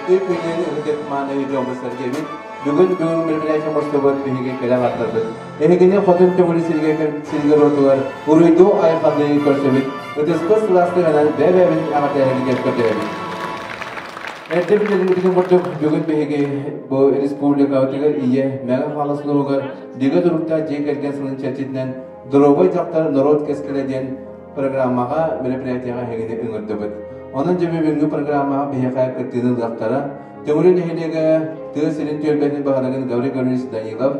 Ciddi büyüğünü ümit manevi olmaslar gibi bugün birbirine mustabat büyüğe kelam atladı. Ehgine Fatın Temuri Silge rotular, Uruydu ayaklarını görsevit, ötesi sırası kanan bebebin amataya gidip götürelim. Erte bilen burada bugün büyüğe bu Respublika otigar iye, mega halaslı ogar, diga durukta cekergen sının çeçitinden, Drovay jaktar narod keskeleden programmaga merepretiyga hegine öngördübüt. Onun cebibingi programmaga bihaka kırtığını daktara, Temuri nehilega tığ senin tölbenin baharagın gavri görünüş Danilov,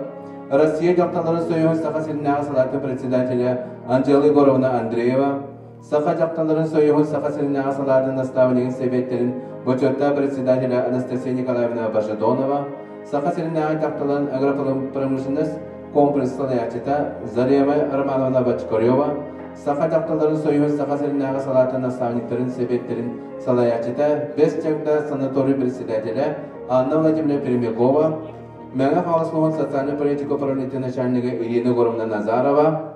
Россия jaktarların soyuğun Sakha Selinnağa Salatı Председателя Anjeli Gorovna Andreeva, Sakha jaktarların soyuğun Sakha Selinnağa Salatı Nastavligin sebetlerin Boçotta Председателя Анастасия Николаевна Бажедонова, Sakha Selinnağa jaktarların agropромышленность комплекс Салаячета Зарема Романовна Бачкорева, Sakha jaktarların soyuğun Sakha Selinnağa Salatı Nastavniklerin sebetlerin Салаячета, Бесчакта санаторий Председателя Анна Владимировна Перемякова, Мега Халаслован социально-политико правительственного начальника Ирина Горовна Назарова,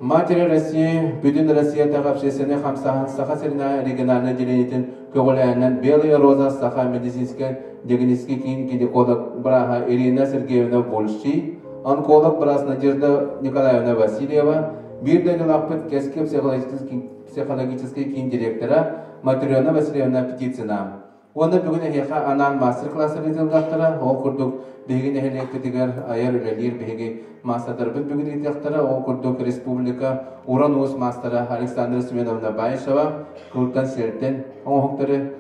Матери России, bütün Россия общественных хамсахан Sakha Selinnağa региональный делениетін көңіләйінен Белая Роза Sakha медицинско-диагностический гинеколог Браха Ирина Сергеевна Больши, онколог Брас Надежда Николаевна Васильева, Бирден Лаппет Кески психологический кин директора Матрена Васильевна Птицына. Оны бүгін әйеқа анан мастер-классы ретілдақтыра, ол күрдік бейгін әйелектігер айар үлелер бейгі мастер біз бүгін ретілдақтыра, ол күрдік республика Уран-Ус мастера Александра Семеновна Байшева, күрттен селттен, оңықтыры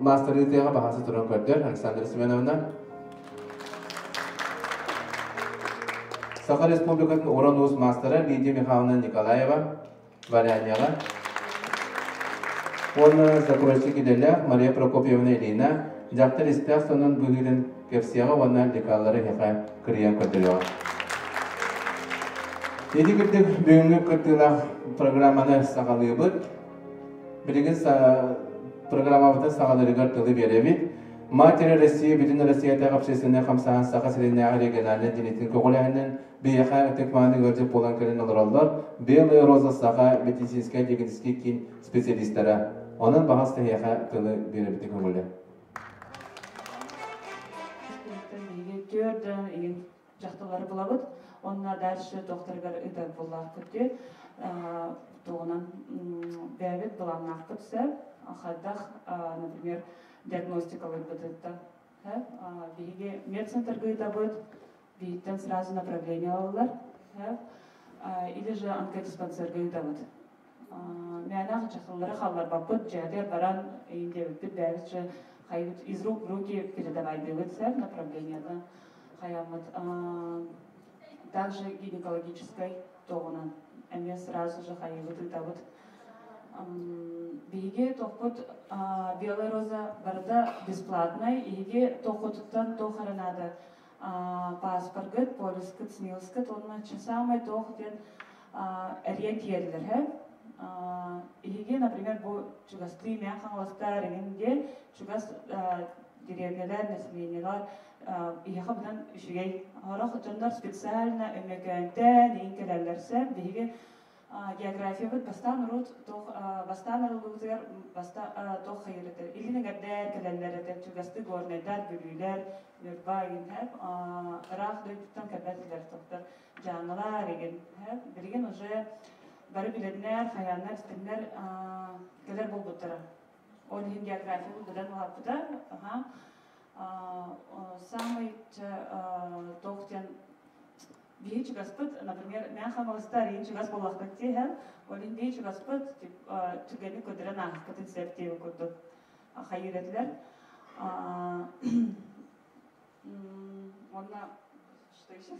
мастер ретілдіға бағасы тұрын көрдер, Александра Семеновна. Саха республикатын Уран-Ус мастера Лидия Михайловна Николаева, Валяняға. Оны закурочтики деля Мария Прокопьевна Елена, жақтар испях сонын бүгілін кепсияға оны лекалары хеқа кіриян көтіліға. Еди күрдік бүгінгі күрділақ программаны сағалығы бұд. Білігін программабыдың сағалырығар тылы беребет. Матери Россия, bütün Россиядағы общественный қамсаған Sakha Selinnağa региональный денетін көғіләйінен бейеқа өтекманы өртеп болан көлін олыралар, Белая Роза Sakha медицинско-диагностический кин специалисттері. Onun bahasta heyha tılı bir kömürlü. Gördü, жақтылары bulabıd. Onlar dərşi doktorlar ödəv bulaq kütü. Doğunan bəvət bulanaq kütsə. Axaddaq, например, диагностикалар быдытта. Биге медцентр гыдабыд. Биттен сразу направление алалар. Или же онкодиспансер гыдабыд. Мәнақ жақсылары қалар бапыд, жәдер баран үйінде өтпід бәрісі қайбыт из рук в руки передавайды өтсәр направленияда қаямыд. Также гинекологической тоғынан әме сразу же қайбыт өтабыд. Биге тоқыт Белая Роза барда бесплатной, иге тоқытыттан тоқаранады паспоргыт, полискыт, снилскыт, онына часамай тоқытен ориентирлер. Иге, например, bu чугасты мяхан ластар егенде чугас деревнялар, населениялар иеха бұдан үшігей арақ жандар специально өмекәнтен ең келелерсе биге география бұд бастан ұрут бастан ұрылығызгар тоқ хайырытыр илінің әрдәр келелер әтер чугасты горнайдар бүлілер мөрба еген арақ дөйтіптен кәбәтілер тоқтар жанылар еген бірген уже бары билетнер, хаяннар, стеннер келер бол бұттыра. Ол ең география бұдан ұлапыда. Самый тоқтен бейчі ғаспыд, например, мен қамалыстар енчі ғас болақпыд те, ол ең бейчі ғаспыд, түгені көдірін аққытын сәптеуі көді қайыр әділер. Онна, что еще?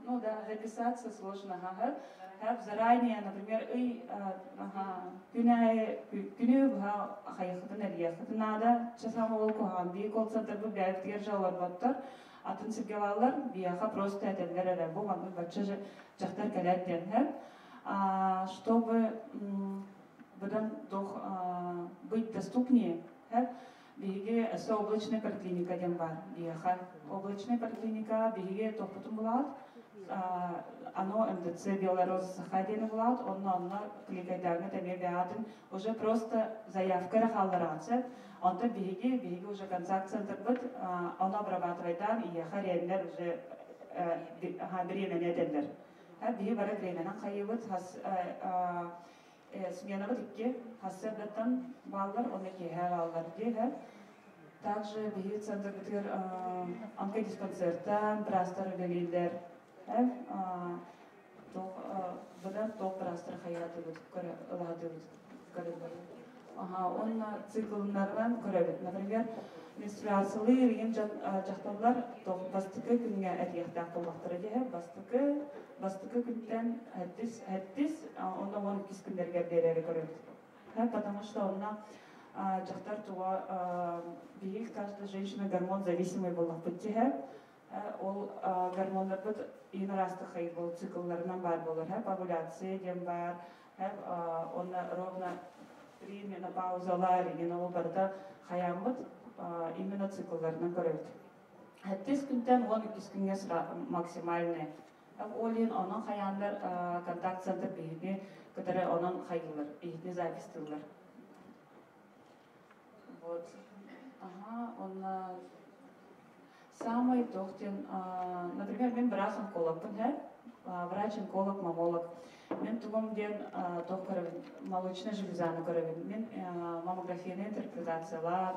Ну да, записаться сложно. Заранее, например, күні қайықытын әлияқытын ада, часам олку ғамби, колл-центр бұл бәйіптігер жауар баттар, атын сіргевалар, бияқа просто әтелдер әлі бұл, ғамби бачы жақтар кәләттен. Чтобы бұдан быть доступнее, биге әсі облачный поликлиника ден бар. Бияқа облачный поликлиника биге тоқпытын бұлағыд, оно МДЦ Белорус Сахадин Влад, он кликайдагы теме беадын уже просто заявка рахалдыраться, он-то биги уже контакт центр бит, он обрабатывайдан и харендер уже времени эдерлер. Биги бары времени кайыбыт смена бит икки хассабдаттан баллар, оны кеһә баллар дейһә. Также биги центр битер онкодиспансердан прастар белилдер. Бұдан тоқ бірастыр қайаты бұд, ұлады бұд. Он циклынларынан көрәбет. Например, менструациялы ерген жақталар бастықы күнге әтияқтақ болмақтыры дейі. Бастықы күнттен әттіс, онда 12 күндерге берері көрәбет. Потому что онна жақтар туға бейік каждая женщина гормон зависимый болмақ бұд дейі. Ол гормондар бұд ең расты қайып бол циклларынан бар болыр. Овуляция дем бар, онна ровно менопаузалар, еген ол барда қаян бұд именно циклларынан көреді. 10 күнден 12 күнге максимальный. Ол ең оның қаяндар контакт центр бейіне көтірі оның қайылыр, ехіне запистылыр. Самый тохтен, например, мен біраз онколог бұн, врач, онколог, мамолог. Мен туғым ден тоқ көрівін, молочная железаны көрівін. Мен маммографияны интерпретациялар,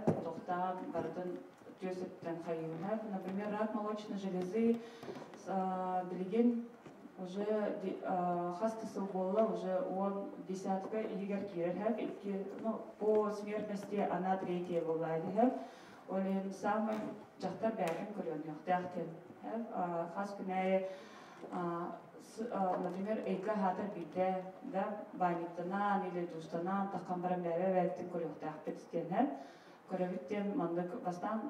тоқтан, бардың төсіптен қайуын. Например, рак молочной железы білген уже хастасы болла, уже он десятка егер керер. По смертности она 3-я болады. Олен самый жақтар бәрін көрген yoqtaqten. Хас күнәйі, например, эйка хатыр бейді, баниктанан или душтанан таққан барам бәрі бәріттен көрген yoqtaqten. Көрігіттен мандық бастан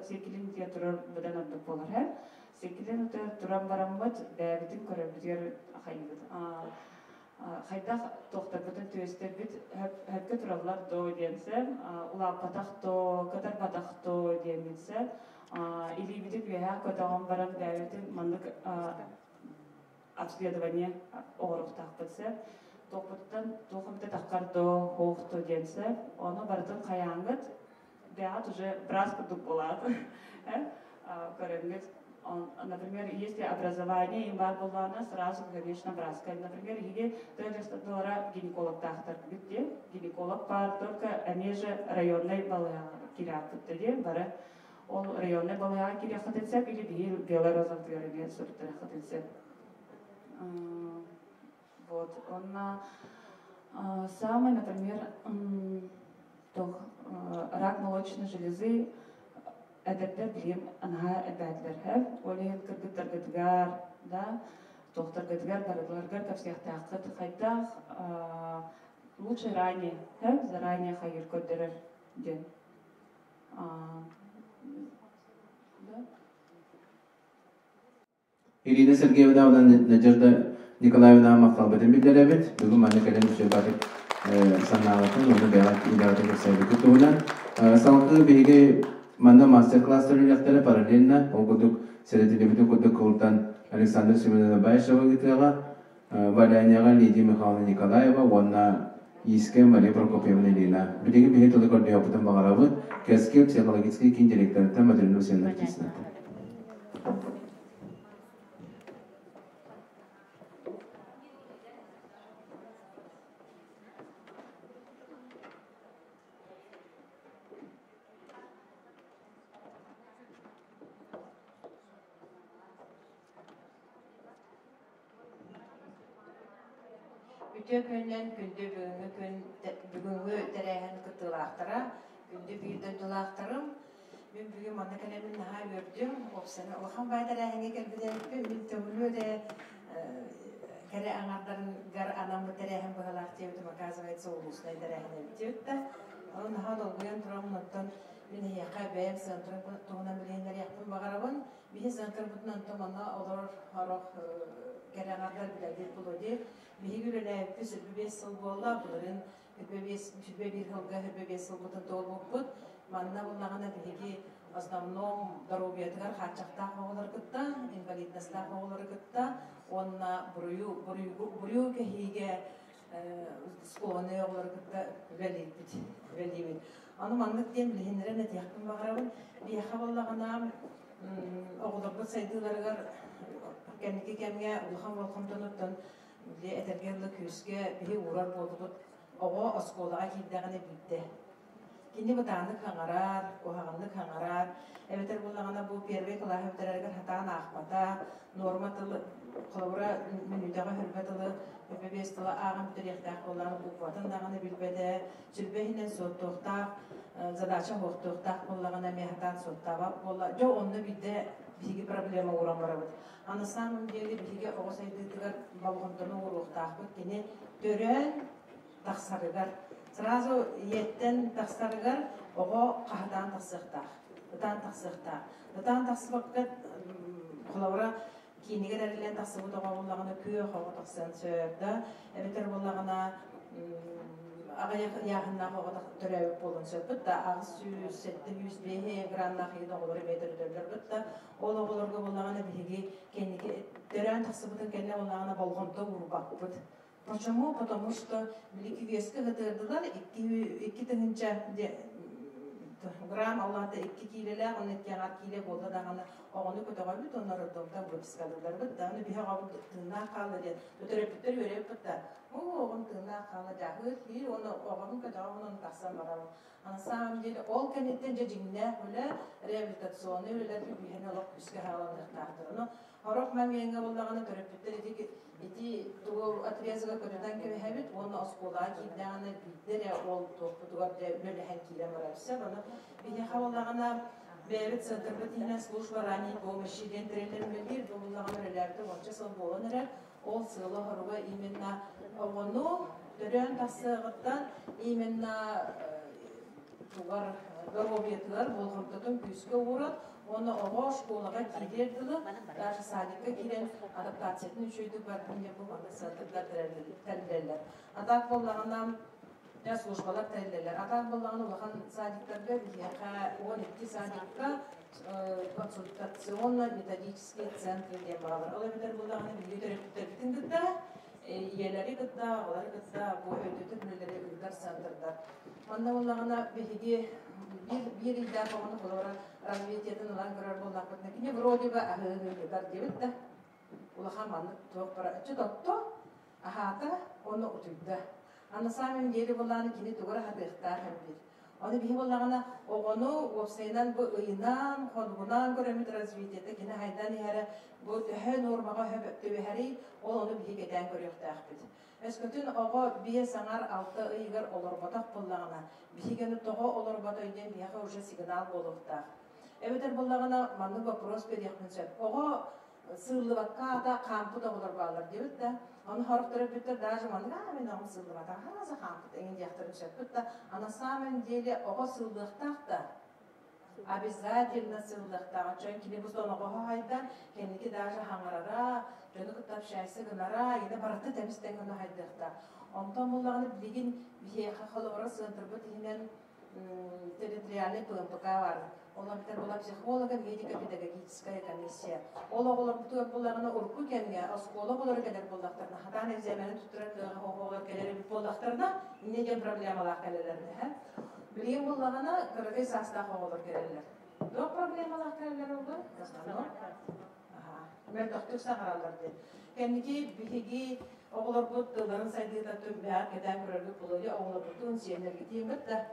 секілін де тұрар бұдан аддық болар. Секілін тұран барам бұд бәріттен көрігіттер қайығыд. Хайдақ тоқтар бұтын төстер біт әпкі тұралар до денсен, ұлап батақ до, қадар батақ до денсен, или бітік веға көтағын барам бәріттен мандық обследование оғырықтақ бітсен. Тоқпыттан тоқымды таққар до, хоқ до денсен, оны бардың қаяңғыд, бәғат уже біраз күдік болады. Көріңгіз. Например, если образование им бар болғаны, сразу, конечно, браска. Например, еге $300 гинеколог тақтар бітте, гинеколог бар, только әне же районный балыға кирак бітті бары. Ол районный балыға кирак қытынсеп, или бейіл Белорозов түріне сүрттірі қытынсеп. Вот, он самый, например, рак молочной железы, әдәптер білем анаға әбәділер. Олеген кіргіттер гідгар, тоқтар гідгар, барыдыларгар, кәпсияқта ақыт, қайтақ, лучше ранее, заранее қайыр көддірір ден. Ирина Сергеевна, Надежда Николаевна мақтал бітін білдер әбет. Бүгін мәні кәлем үшер батып санағатын, оны бәғат илағаты көрсәйді күттіғынан. Салқы бейге манда мастер-класстары яқтары параллельно, ол күдік сәлетелебіті күдік құлтан Александр Семеновна Байшева кетіға, Валяняға Лидия Михайловна Николаева, онна Иске Мария Прокопьевна Лина. Білегі бейге тұлы көрді опытын бағарабы, кәске психологический кен директоры материалу сеннер тесінаты. Күннен күнді бүгінгі тәрәйін күттілақтыра, күнді бүйірден тұлақтырым. Мен бүгін маңна кәлемін наға өрдім, опсаны олған бай тәрәйінге кәлбіден мен төмілі де кәрі аңардарын ғар анамы тәрәйін бұғалақ деуді оказывается олысынай тәрәйін өтті. Ол наға долғыян тұрамын оттан мен яқа бәйім сынтырын тұғынан білгендер яқтым бағарабын. Мен сынтыр бұтын антым ана олар харақ кәрі аңардар біләдет бұл өде. Меги гүләләп бес сыл болла, бұларын бір жылға 5 сыл бұтын толып бұд. Манна болағана білеге основном здоровьетигер хачактах оголаргытта, инвалидностах оголаргытта, онна бурю кехиге склоны оголаргытта велибит. Аны маннык дем билинерен этияхпын багарабын, бияха боллагана оголаргыт сайдыларыгар кенники кемге улхан волхамтонуттан этергерлы күске бiri урар болдубут ого осколага кийдаганы билде. Кини бутанны хаңарар, кохаганны хаңарар. Эбетер буллагана бу первый класс өтерергер хатан ахпата, норма тылы кылыбыра мүнүдага хөрбетылы өпебестылы агым төрехтак болланы букватын даганы билбеде, сүрбехинен соттуктак, задача хоктуктак боллагана мехатан соттабап болла. Жо онны бидде биги проблема урамарабыт. А на самом деле биги огосайдыгар балгонтону уруктакбыт кини төрөн тахсарыгар. Сразу еттен тахсарыгар ого кахадан тахсыктак. Датан тахсыбакка кулабыра кинигер эрилен тахсыбыт ого боллагана күйө ого тахсын сөйөрдө. Эбетер боллагана ага яхыннак ого төрөбүп болун сөйөбүт да агыс 100-700 грамнак ийди оголор метр дөрлөрбүт да ол оголорго боллагана биги кеники төрөн тахсыбытын кенне боллагана болгонто урбакпыт. Почему? Потому что великий веска гытырдылар 2 тыгынча грамм аллада 2 килелер, он 2 киле болду даганы огону көтөгөбүт, онор отомда выпискалар бит, даны биха габы тына калы дет. Өтөрөпүттөр өрөпүт да. Огон тына калы дагы, бир оны огонун көтөгөнүн тассан барабы. На самом деле ол кенеттен же жиңне беле реабилитационный беле бихене лок үскө халандыктыр. Но хорок мамиенге боллаганы төрөпүттөр эти тугу отрезга көтөдөн кебехебит, оны оскола кийданы биддере ол токутугар беле ханкиле барабыса, бана бихе халлагана бэбит центрбытина служба ранней помощи дентрелер мелир боллаганы релерде вонча сон болонер, ол сылы хоруга именно ону төрөн тасыгыттан именно тугар здоровьетилер болгонтотун күскө урат, оны ого школага кидердилы, даже садикка кирен адаптациятын үчөйдү бар деп болгонда садыктар тәрбиелер. Атак боллагана я службалар тәрбиелер. Атак боллагана улахан садиктарга бияка 12 садикка консультационно-методический центр деп бар. Ал эбетер боллагана билгелердин гытта, иелери гытта, алар гытта бу өтөтүп билелери үлгөр центрдар. Анда боллагана биги bir ilden onu olarak развитиятын улан көрөр боллакпыт. Кини вроде бы агыгыдар дебит да. Улахан манны тоқ пара чутотто ахата оны утуйда. На самом деле болланы кини тугара хатыктар хэмбир. Оны бихи боллагана огону опсайнан бу ыйнан ходгунан көрөмүт развитиятı кини хайдан иһәре бу төһө нормага хөбөттүбэһәри ол оны бихи кетен көрөктәхбит. Эскөтүн ого бие саңар 6 ыйгар олорботак боллагана бихигени того олорботой ден бияха уже сигнал болуктак. Эбетер боллагана манны вопрос берекминсет. Ого сырлыбакка ата кампы да олорбалар дебит да. Аны характер биттер даже манны мен аны сырлыбакка хаза кампы деген дияктырын сөтпүт да. На самом деле ого сырлыктак да обязательно сырлыктак. Чөнки бу соного хайдан кеники даже хаңарара жөнү кытап шайсы гынара иде бараты темистен гына хайдыкта. Онтон буллаганы билигин бихеха халыгара центрбыт инен территориальный ПМПК бар. Олар битер була психолога, медико-педагогическая комиссия. Олар бутур буллаганы урку кемге, оскола булар келер булдактарына, хатан экзамены туттырып хогога келер булдактарына ине ден проблемалар келерлерне, ха. Билим буллаганы кыргыз саста хоголар келерлер. Док проблемалар келерлер oldu. Мен доктор сагаралар ди. Кеники бихиги оглар буттыларын сайдыда төбәр кедан көрөргө булуя оглар буттун сенерге тиймет да.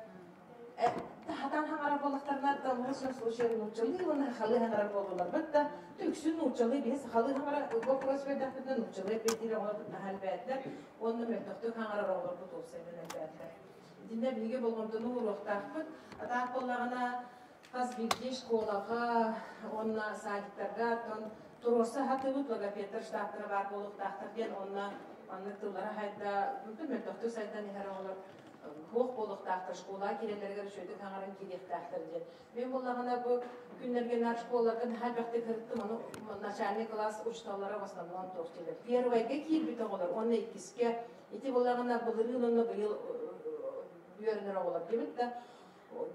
Хатан хаңара болдактарына да мусор случай нучылы, оны халы хаңара болдулар. Бетта төксүн нучылы бес халы хаңара вопрос бердактын нучылы бетире оглар халбәтләр. Оны мен доктор хаңара оглар бутул сенерге. Динде биге болгондон уруктакпыт. Ата боллагана каз бирге школага, онна садиктарга тон турорса хатыбыт логопедтер штаттары бар болуктактыр ден онна анныктылары хайда бүтүн мен доктор сайдан ихара олар хох болуктактыр школа кирелерге шөйдү каңарын киректактыр ден. Мен боллагана бу күннерге нар школалардан халбакты кырыттым, аны начальный класс учталары в основном тоштелер. Первыйга кирбит олар, онна иккиске ити боллагана былырылыны быйыл үйөрүнөр олар дебит да.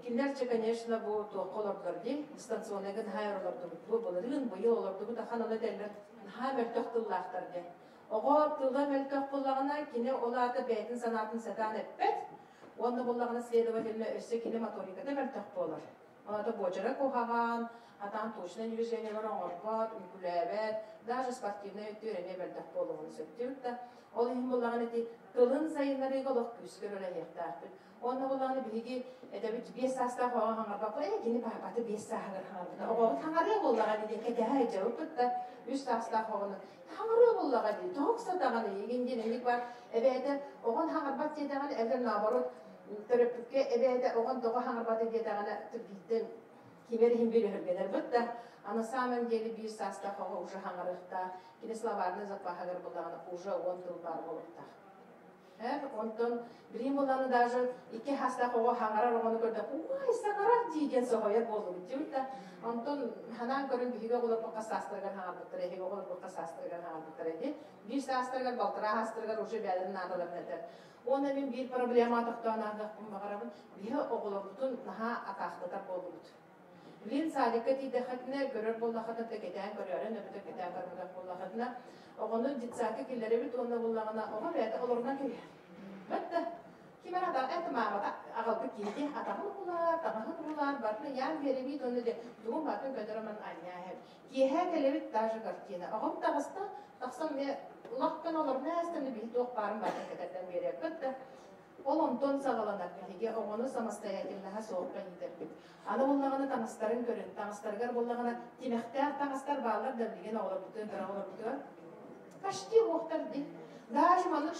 Кинлерче, конечно, бу тоқолордор ди, станционныгын хайрлорду бу боларын быйыл олорду бу тахананы делер хамер тоқтыллахтар ди. Ого тылда мелтоқ буллагына кине оларды бәйтин санатын сатан эппет. Онда буллагына следовательно өссө кине моторикада мелтоқ болар. Ада бочара кохаган, атан точно движениялар оңорбат, үкүләбәт, даже спортивный өттөреме мелтоқ болугун сөттүртта. Ол хим буллагына ди тылын сайынлары голок күскөрөлө яктарпыт. Onda bulanı bilgi edebit 5 saatda falan hangar bakla yine papatı 5 saat hangar. O hangarı bullaga dedi ki daha cevap da 3 saatda falan. Hangarı bullaga dedi. Toksa dağını yegin denik var. Evet oğan hangar bat dediğin evden nabarut terapike evet oğan doğa hangar bat dediğin tübitten kimerihim bir hırgeler bitti. Ana samem geli 1 saatda falan uşa hangarıkta. Yine slavarını zappa hangar bullagana uşa 10 yıl var olukta. Ondan birim olanı даже iki hasta kova hangarar onu gördü. Uy sangarar diyen soğuya bozuldu diyor da. Ondan hanan görün bihiga olur bu kasastırgan hangardıktır, higa olur bu kasastırgan hangardıktır idi. Bir sastırgan baltıra hastırgan uşu belirinin anılar nedir. Onda ben bir problema tıktığına anlattım bakarabın. Bihi oğulurudun naha akaqtılar bozuldu. Lin sadika tidakatına görür bollakatına teketen görüyorlar, nöbüte keten görmüyor bollakatına. Oğunu ditsaki killeri bir tonda bollakına oğun verdi oluruna giriyor. Bitti. Kimer adam etmamada ağıldı giydi, adamı bular, batını yan veri bir tonda de, doğum batın götürümün aynaya hep. Kiyehe kelebit daşı kartiyene. Oğun tağısta, taqsam me lakkan olur, nästini bir toq barın batın keterden veriyor. Bitti. Olum ton sağlanak bilgi, oğunu samastoятельно soğukka giderdik. Anı bollağını tanıstarın görün, tanıstargar bollağına timekter tanıstar bağlar da bilgin oğlar bütün, bir oğlar bütün. Почти оқтар ди. Даже манық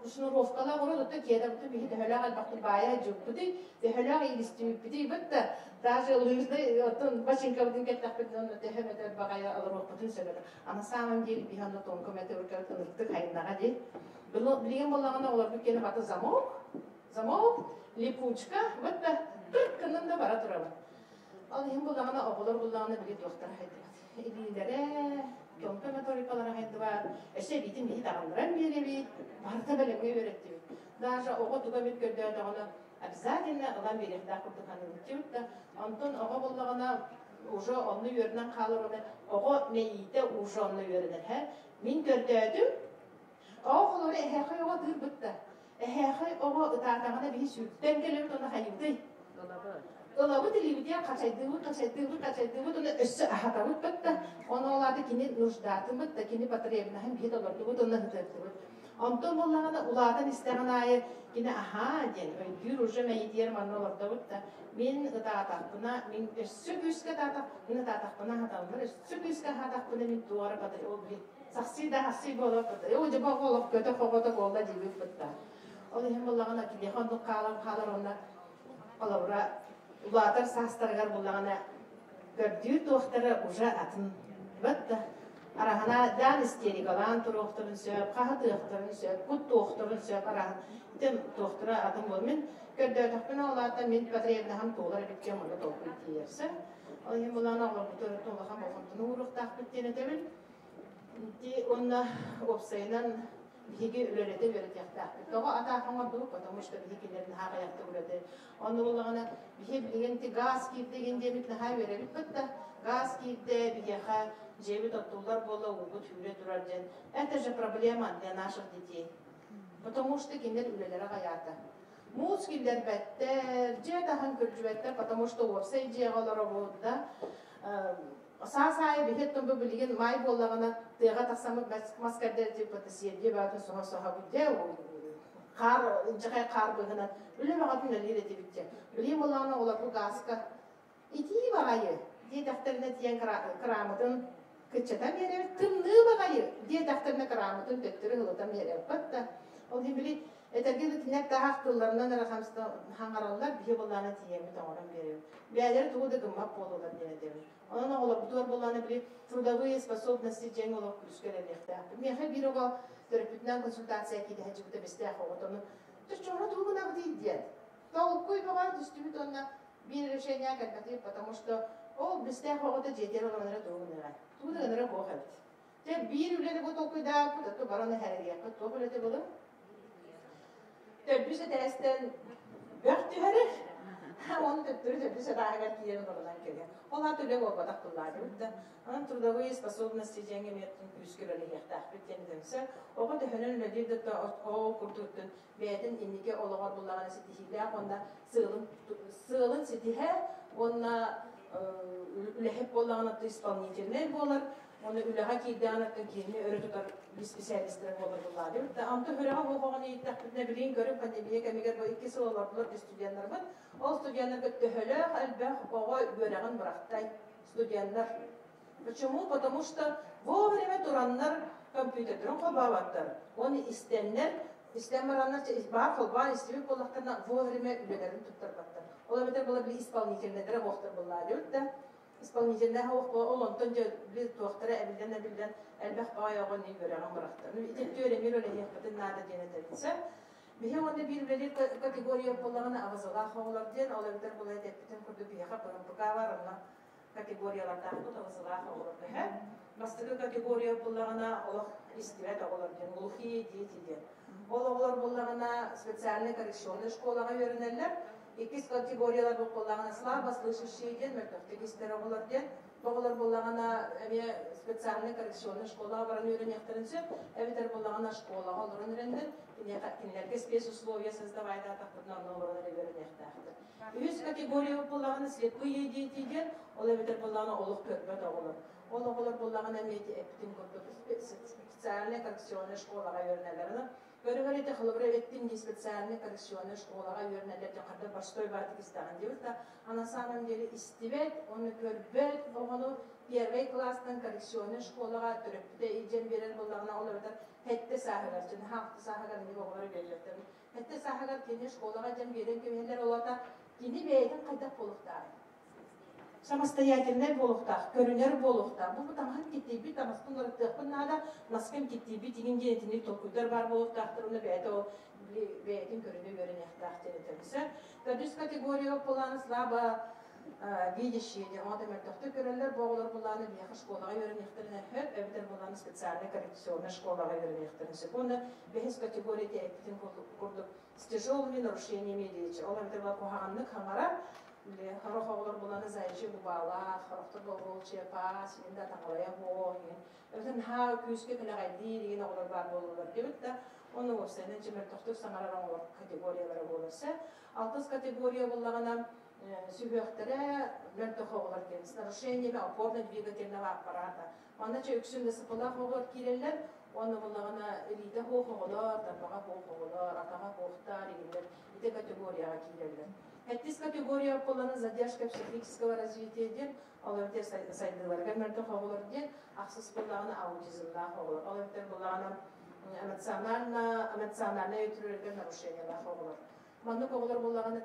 шнуровкалар оры дұтты кеда бұты бейді хөләғ әлбақты бая жүкті ди. Де хөләғ елістеміп біді бұтты. Даже лыжды отын башинка бұтын кеттақ бұтын өте хөмәді бағая алыр оқ бұтын сөйледі. Ана самым дел бейханды тонқы мәті өркәлі тынықты қайыннаға ди. Білген болағына олар бүкені баты замок, липучка, бұтты 40 күнінде бара тұрабы. Ал ең болағына оғылар болағына білет оқтар хайдылады. Елілері Тонка моторикалары хәйді бар. Әше битін бейт ағандыран бере бейт. Барта бәлемге өретті бейт. Даже оға туға бет көрді әдіғаны обязательно ұлан беремді ақырды қанын өтті бейт. Антон оға болағына уже онны өрінен қалыр оны. Оға мейді уже онны өрінен. Мен көрді әдім. Оға қолары әхәқай оға дұр бұтты. Әхәқай оға ұтағағына бейт сүрттен келемет оны хайылды. Dolabı dilibdiye kaçaydığı onu össü ahatavut bitti. Onu oladı kini nuşdatı bitti, kini patriyevna hem bir dolardı bitti, onu hıtırdı. Ondan olağına uladan isteyen ayı kini aha diyen, bir ucu meydiyer manı olardı bitti. Min ıtağataqbına, min össü güske min ıtağataqbına hatalımlar, össü güske hatalımlar min duvara patri, o bir saksi da hasi bolu bitti. O cıba olup kötü koğutu bolda cibik bitti. O hem olağına kini kondu kalır onlar, olavra Ulatır sastırgar bulağına gördüğü tohtara uca atın bitti. Arahana dan isterik olan tohtarın söp, kaha tohtarın söp, kut tohtarın söp arahan. Tüm tohtara atın bulmin. Gördüğü tohtana olata min patriyevne ham toğlar bitken onu tohtar diyerse. O hem bulağına oğlar bu törü toğlahan boğantını uğruq taqbittiğine debil. Onna opsayınan Bihi ülelerde verit yaktaqbit. Toğa ataqanlar durup, потому что bihikilerin haqa yaktı ülede. Onu bulağına bihi bilgenti gaz kirdiğin demit nahay verelit bitti. Gaz kirdi, bihiha jebit ottullar bolla uğut hüre durar den. Это же проблема для наших детей. Потому что кинler ülelere hayatı. Muzgiller better, cedahan kürcüvetler, потому что opsay ceğalara boğdu. Sağ bihettim bu bilgin may bollağına tığğa taqsamı maskarder deyip batı siyerge batın soğa bütte qar, inceqay qar bığına ülü bağatın ölir eti bitte. Ülü bollağına olar bu gazka iti bağayı diye daftarına diyen kıramıdın kıçatan verevet tımlı bağayı diye daftarına kıramıdın töttürü hılıdan verevet battı. O bili etergeli tinek dağaq tıllarından rakamsıda hangarallar bihe bollağına diyemi tağıran verevet. Бәлер туды гымап болуlar деді. Onun oğlu bu duvar bolanı bile трудовые способности жеңіл олып күріскелерлекті. Меха bir oğa терапевтнан консультация кейді әжігіті бесте ақуғытыны. Түр чоғына туғына бұдейді деді. Тауып қой бұған түстімет онына bir решение кәлбәті, потому что ол бесте ақуғыты жетер олғаныра туғыныра. Туғыныра бұға бет. Тек bir үлені бұд оқыда бұд бараны әрегеқі тоқ үлеті бұды. Төбісі тәрестен бөк түхәрі Он töttürü sadağagar kiyerin oradan kelgen. Ola tüle olbadak tulladı. An трудовые способности жеңе меттин күскүрөлү яктак битенденсе, ого төһөнөн лөдү дә о куртуттун бәдин инниге ологор буллаган ситихилә онда сыылын ситихә, онна үлехеп боллаган атты исполнительный болар. Оны үләгә кийдән аттан кийне өрө тутар специалистлар болар булады. Та амты хөрәгә булган иттәк битне билин көрүп пандемия кемигер бу 2 сыллар булар студентлар бар. Ол студентлар төһөлө албах ого бөрәгән бирактай студентлар. Почему? Потому что вовремя тураннар компьютерден кабаваттар. Оны истеннер, истемараннар бар кылбар истебек боллактарына вовремя үлелерин туттырбаттар. Олар бетер була били исполнительнедер вактар булады. Та исполнительный хавах олонтон же бир туактара әбилдән әлбәх байагын ни бирәгән бирактар. Итеп мир әле яктын нада денетелсе. Бие онда бир категория буллагына авазага хавалар ден, алар бетер була әйтәптен күрде бияга программаларына категорияларда авазага хавалар дә. Бастыгы категория буллагына алар истибат алар ден, глухие дети ден. Олар буллагына специальный коррекционный школага йөренәләр. İkiz kategoriyalar bu kullanılan slaba слышащие ден, мертвтегистер олар ден, олар буллагана специальный коррекционный школа баран үйренектеринсе, эбитер буллагана школа оларын үйренден, кинлерге спец условия создавать атакырдан оларын үйренектер. Үз категория буллагана слепые дети ден, ол эбитер буллагана олук көрбөт олар. Олар буллагана мети эптин көрбөт специальный коррекционный школага үйренелерин. Görüverite xılыбır ettin ki spesialini korreksiyonel şkolaga yönelirken kadar baştoy batık isteyen diyor da ana samim deli istivet, onu körbet, onu первый класстан коррекционel şkolaga törüpte iyice veren bulağına olabilir. Hette sahiler için, hafta sahiler ne boğları verecektir. Hette sahiler kendi şkolaga cem veren kimler olata, kendi beyden kaydak buluqtar. Самостоятельный болуqta, көрүнөр болуqta. Бу таман китеби, тамастын ырыктыкпын нада, наскем китеби деген жентиник толкуйдар бар болуqtактырыны бәйті о бәйтін көрүнө көрүнөктактыр етемесе. Төдүс категория боланы слабо видящие, оны мәртөкті көрілер, боғылар боланы бияқы школаға өрінектеріне хөп, әбітер боланы специальный коррекционный школаға өрінектеріне. Бұны бәйіз категория әбітін көрдік с тяжелыми нарушениями речи. Ол әбітер болы қоғанлық хаңара, Харох олар буланы зайчы бубала, харохтар бол чепа, синда таңлая бо. Өтен ха күске кенагайды деген олар бар болулар деп та, оны осенен жемертоктук саңараран олар категориялары болса, 6 категория буллагана сүйөктөрө мертох олар кенс. Нарушениями опорно-двигательного аппарата. Анда че үксүндө сыпылак олар кирелер, оны буллагана элита хохолор, тапага хохолор, атага хохтар дегендер ите категорияга кирелер. Эттис категория полана задержка психического развития ден, оларте сайдыларга мертох олар ден, аксыз боллагана аутизмда олар. Оларте боллагана эмоциональный өтүрөлгө нарушениялар олар. Манны олар боллагана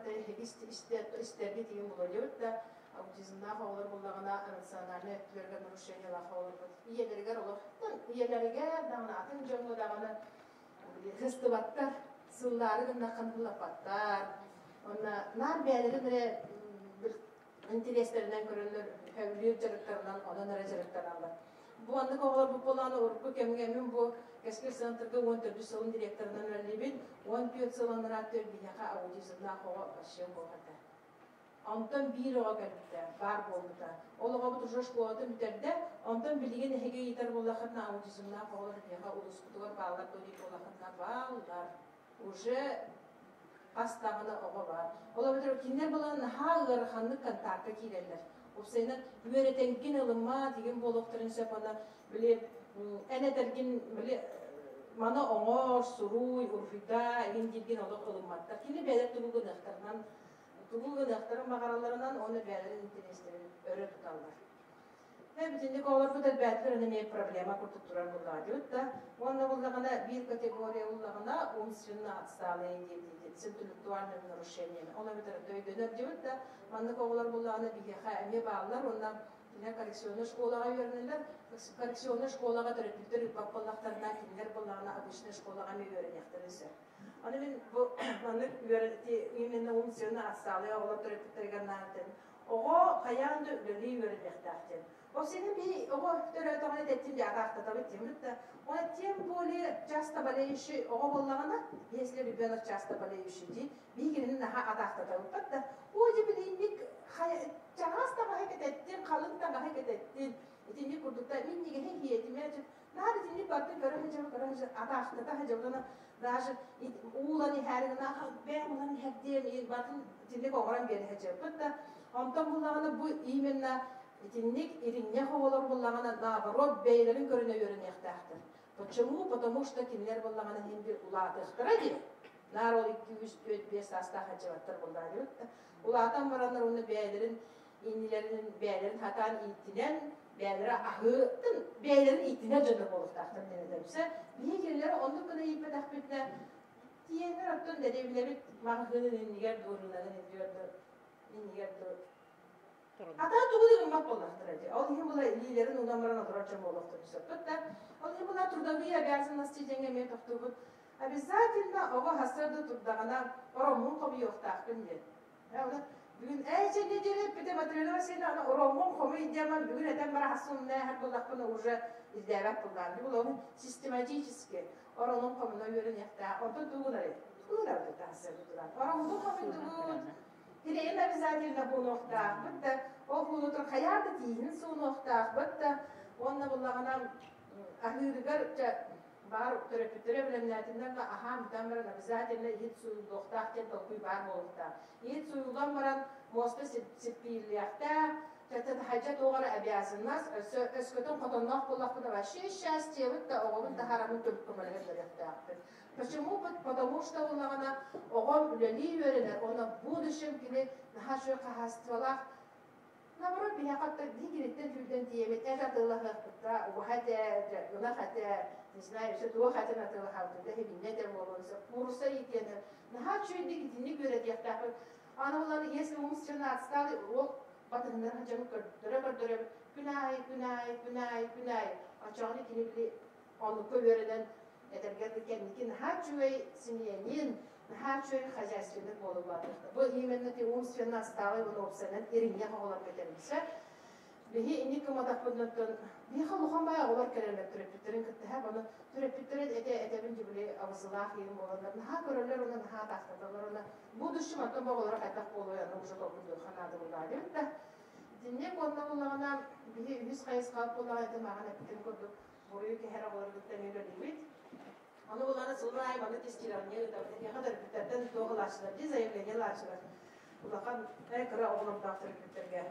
истерди деген болот да, аутизмда олар боллагана эмоциональный өтүрөлгө нарушениялар олар. Иелерге олар, иелерге дана атын жөнгө дагана хыстыбаттар, сыллары гына кандылапаттар. Онна нар бәлерин бир интерестеринен көрүлөр, хөвлү жарыктарынан, онан жарыктарынан бар. Бу аны коглар бу поланы урпу кемгемин бу кескер центрга 14 сылын директорунан өлебин, 14 сылын раттыр бияка аутизмда кого ашын болгата. Антон бир ога келди, бар болду. Олога бу туржош коды битерде, антон билген эге итер болгатна аутизмда кого бияка улускутугар балдар тоди болгатна балдар. Уже Астағына оға бар. Ола бітір кендер болан хағыр ханлық контакты кейлерлер. Опсайна үйретенген ылыма деген болуқтырын сөп ана біле әнетерген біле мана оңор, суруй, урфида, әген делген олық ылыматтар. Кені бәлер тұғылғын ақтарын мағараларынан оны бәлерін интерестерін өрі тұталдар. Бітіндік олар бұтар бәтілер әнеме проблема құртып тұрар бұллады өтті. Онда бұллағына бір категория бұллағына умственно отсталые дети, с интеллектуальными нарушениями. Ола бітір дөйдөнер де өтті. Мандық олар бұллағына бігеға әме бағылар, онда коррекционный школаға өрінелер. Коррекционный школаға түріпіктер үппақ боллақтарына кендер бұллағына обычный школаға ме өрінектірісі. Аны мен бұл мандық именно умственно отсталые олар түріпіктерге нартын. Oğa kayan da üleli vereceklerdi. O senin bir oğa törötüğüne tettim diye atakta tabi temrit de. Ona tem böyle casta balayışı oğa bollağına yesle bir bölük casta balayışı değil. Bir girinin daha atakta tabi da. O cibileyinlik canaz da hareket ettin, kalın da hareket ettin. İtinci kurdukta mindige hek yetime açıp nerede tinci battı görünce atakta da hacabına даже улани харигна бе улани хаддем батын тинник огран бери хачаппат да онтон буллагана бу именно тинник иринне ховолор буллагана наоборот бейлерин көрүнө өрүнөктактыр. Почему? Потому что кинлер буллагана хинди улатыктыра ди. Нарол 200-5 аста хачапаттар булдары. Улатан барандар уну бейлерин иннилерин бейлерин хатан иттинен бейлери ахытын бейлерин иттине жөнөп болуктактыр денедемсе. Бейгерлер onu kadar iyi pedakbetler diyenler attın dedevleri mahkının iniger doğruların ediyordu. İniger doğru. Hatta tuğdu gümmak olaktır. Olayım bula iyilerin unamlarına duracağım olaktır. Hatta olayım bula turdaviye berzin nasıl cengeme toktuğu. Обязательно ова hasarda turdağına oromun kobi yok takdim diye. Bugün ayçe ne diye pide materyallar seni ana oromun kobi diyemem. Bugün eten bara hasım ne her bulakını uca izlemek buldan. Bu onu sistematik oranın komuna göre nekta. Orada duyguları. Duyguları da hasarda duran. Oranın kobi duygu. Dileğin обязательно bu nokta. Bitti. O bu nokta hayata tihin su nokta. Bitti. Onunla bulağına ahırıgar бар төрөпүттөрө билемнетинден аха мутамбаран обязательно ит суyu доктактен толкуй бар болукта. Ит суюдан баран моста сиппийлиякта тетет хаджат огара обязанность өскөтөн котоннок болакта вообще счастье вот да огон да харамын төпкөмөлгө беректа. Почему? Потому что улагана огон үлели өрелер, она в будущем кини нахашы кахаствалах наоборот бияқатта дигиреттен түрден тиемет эжатылахта ухате унахате не знаю, что два хотят на тело хавту, да хебин не термолонса, курса и тена. На хачу и не говорят я так. Она была, если умственно отстали, о, потом на хачу дорога, пинай. А чаны кини били, он коверен, это говорит, кин хачу и семьянин, хачу и хозяйственный полубат. Вот именно ты умственно отстали, он обсенен, и риня холла петермиса. Bihi ini kumadakpınlıktan bir haluhan bayağı olur kelimler türepitlerin kıttıha bana türepitlerin edebin cibili avızılah yerim olanlar naha görürler ona naha tahtatalar ona bu düşüm atın bağ olarak etak oluyor yani uca topluluğu kanadı bulaydı da dinleyip ondan bulağına bihi 100 kayıs kalıp bulaydı mağan epitlerin kurdu burayı ki her ağırlıktan öyle değil onu bulağına sılma aymanı testiler niye ne kadar epitlerden doğulaştılar biz evlengelaştılar bulağın kıra oğlum dağıtırıpitlerge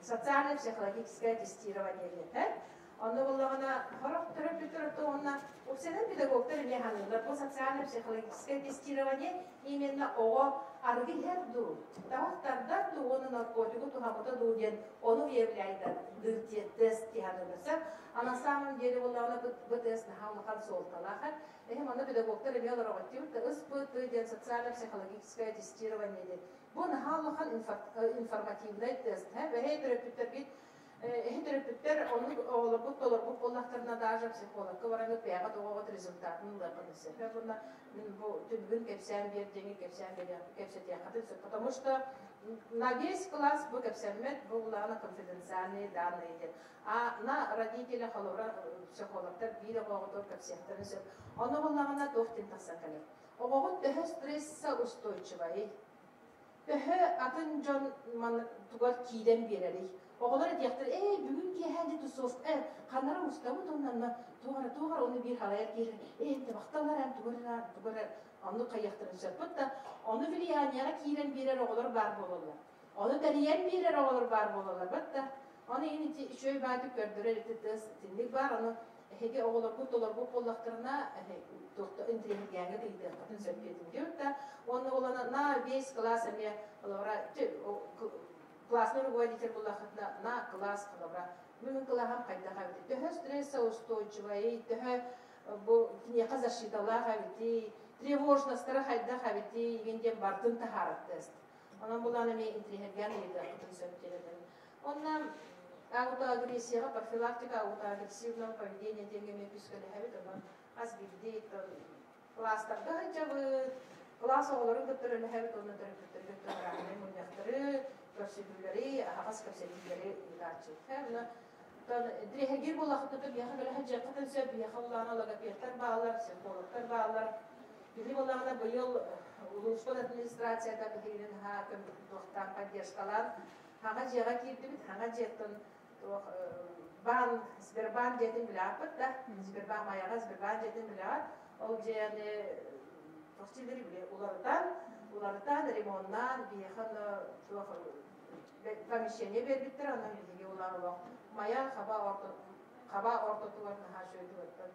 социальное психологическое тестирование. Оно было на хорох-терапевтов, у всех педагогов не ханило, по социально-психологическое тестирование именно о аргихерду. Того тогда он наркотику, то хамота дуден, он выявляет тест тиханилося, а на самом деле было бы тест на хамахан солталаха. Эхм оно педагогов не работает, это испытывает социально-психологическое тестирование. Bu nahalıhan informativный тест. Ve terapevtler onu olabut olur bu kollaklarına daha psikolog kıvaranı peyga doğat rezultatını yapması. Ve buna bu tübün kepsen bir dengi kepsen yakatı. Потому что на весь класс bu kepsenmet bu ulağına konfidensialni данные. А на родителя халора психологlar bir doğatı kepsenler. Onu ulağına dohtin tasakale. Oğut daha stresse устойчивый. Бәһә атын жон ман тугар киден берәлек. Оғлар дияқтыр, бүгін кехәнде тусоф, қанара уставы тоннанна туғар оны бір халаяр керін. Табақталар әм туғар оны қаяқтырын шарпытта. Оны влиянияға кирен берер оғлар бар болалар. Оны тәриян берер оғлар бар болалар. Бәтті, оны ені шөй бәді көрдірер тіндік бар, оны Hege oğullar bu kollaklarına intelligenge deydi. Katın söylediğim gibi de onu olana na 5 klas ne olara klasın rukovodитель kollaklarına na klas olara bunun klaham kayda havdi. Daha stressa устойчивая, daha bu ne kadar şidalar havdi, тревожностьтары kayda havdi, genden bardın taharat test. Onun bulana me intelligenge deydi. Katın söylediğim. Ondan аутоагрессия, профилактика аутоагрессивного поведения, деньгами пискали хабитова, азбигдит, класстарда жабы, класс оғларын көттірілі хабит, оны түрі көттірі körsüdülleri, ağız körsüdülleri idarçı. Hem Drihe gir bu lakıtı bir yakın böyle hacı kadın söp bir yakınlarına laga piyeter bağlar, semboluklar bağlar. Bili bolağına bu yıl ulusal administrasyada bihirin hakim doktan поддержкалар. Haga jega girdi bit haga jetin ban Sberbank jetin bilapıt da Sberbank mayaga Sberbank jetin bilapıt. O jeyani tohçileri bile ulardan rimondan bir yakın komisyonu verbittir andan ilgili ularla. Maya kaba orta tuvarına ha şöyle tuvardan.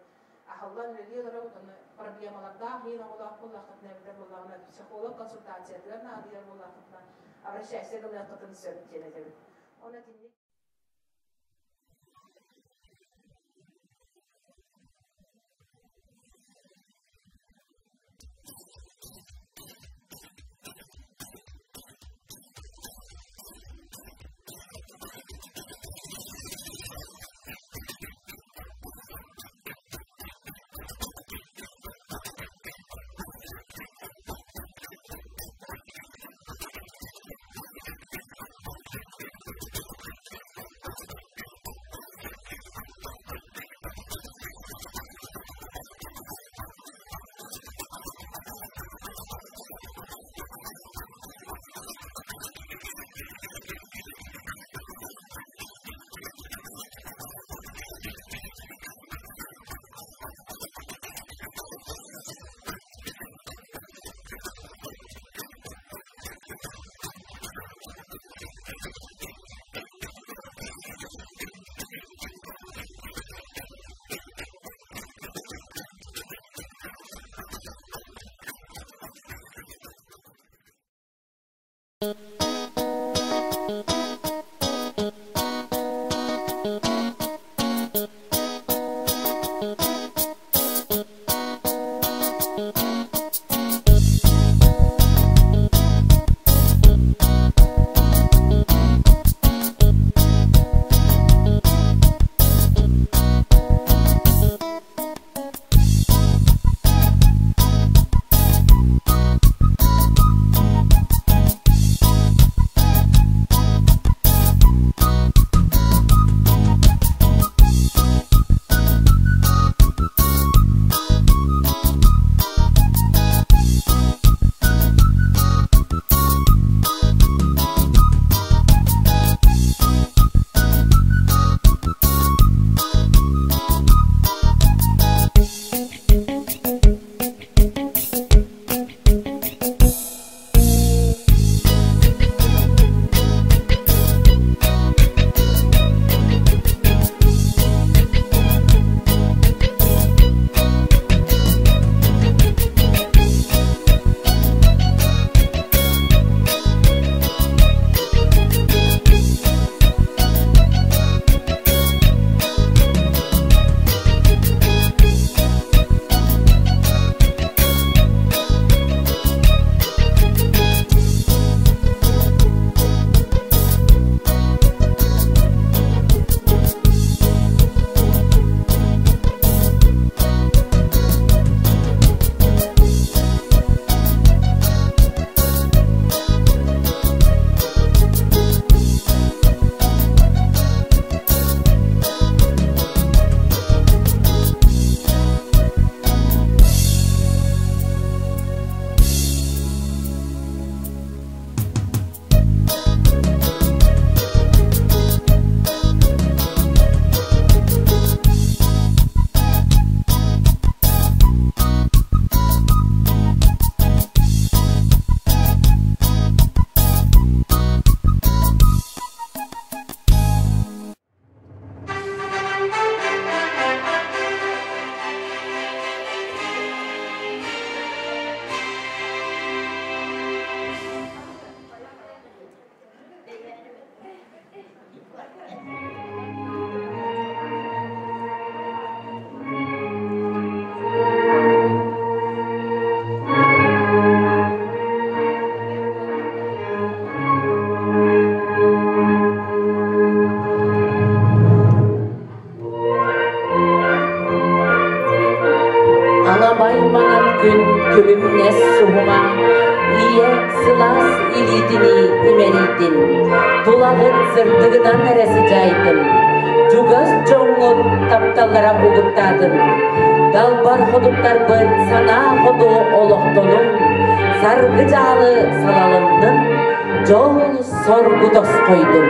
Ahıllan veriyorlar onu problemalar da yine kulaklık nevde bulağına psikolog konsultasyalarına adiyer bulağına. Ama şeyse de yaptığını söyleyeceğim. Ona dinle. Alabay mangan gün külümnes suhuma iye sılaz ilitini imeritin, tulağıt sırtığından neresi caydın, Jugas jongot taptalara uguttadın, dalbar hodutlar bıt sana hodu olohtonun, sargı calı salalındın, jol sorgu dos koydun.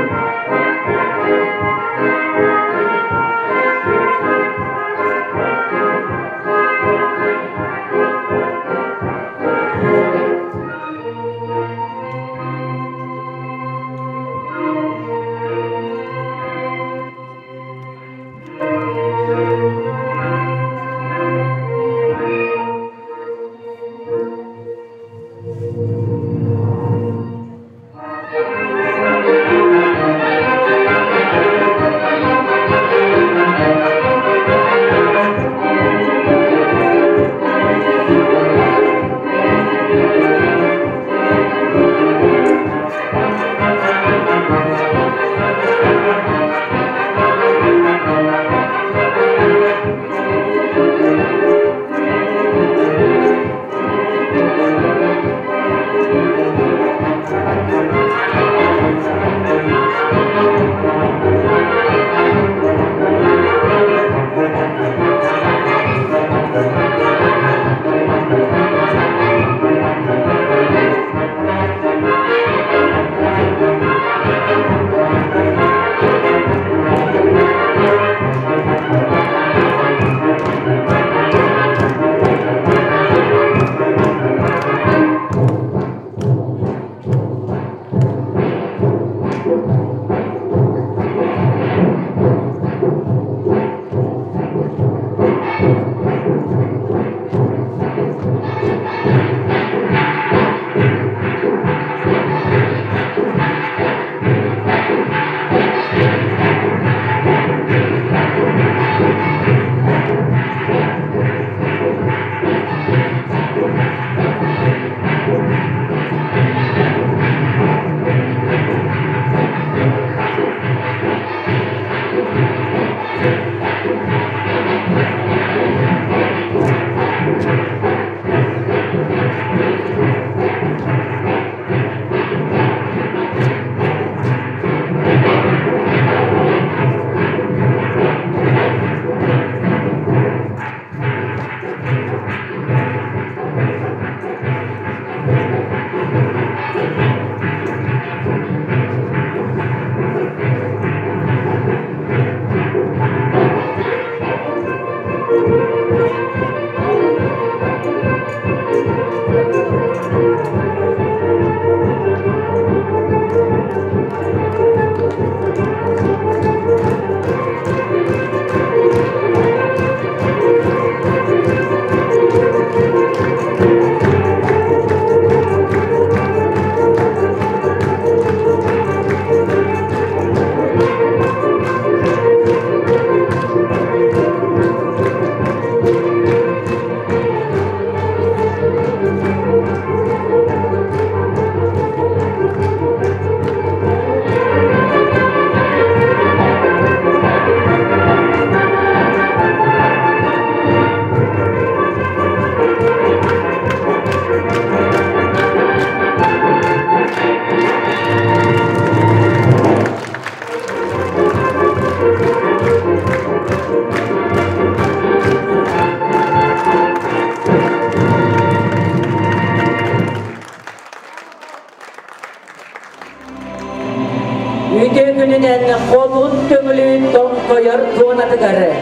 Üdögününen kolun tömülü don koyar tuğunatıgarı.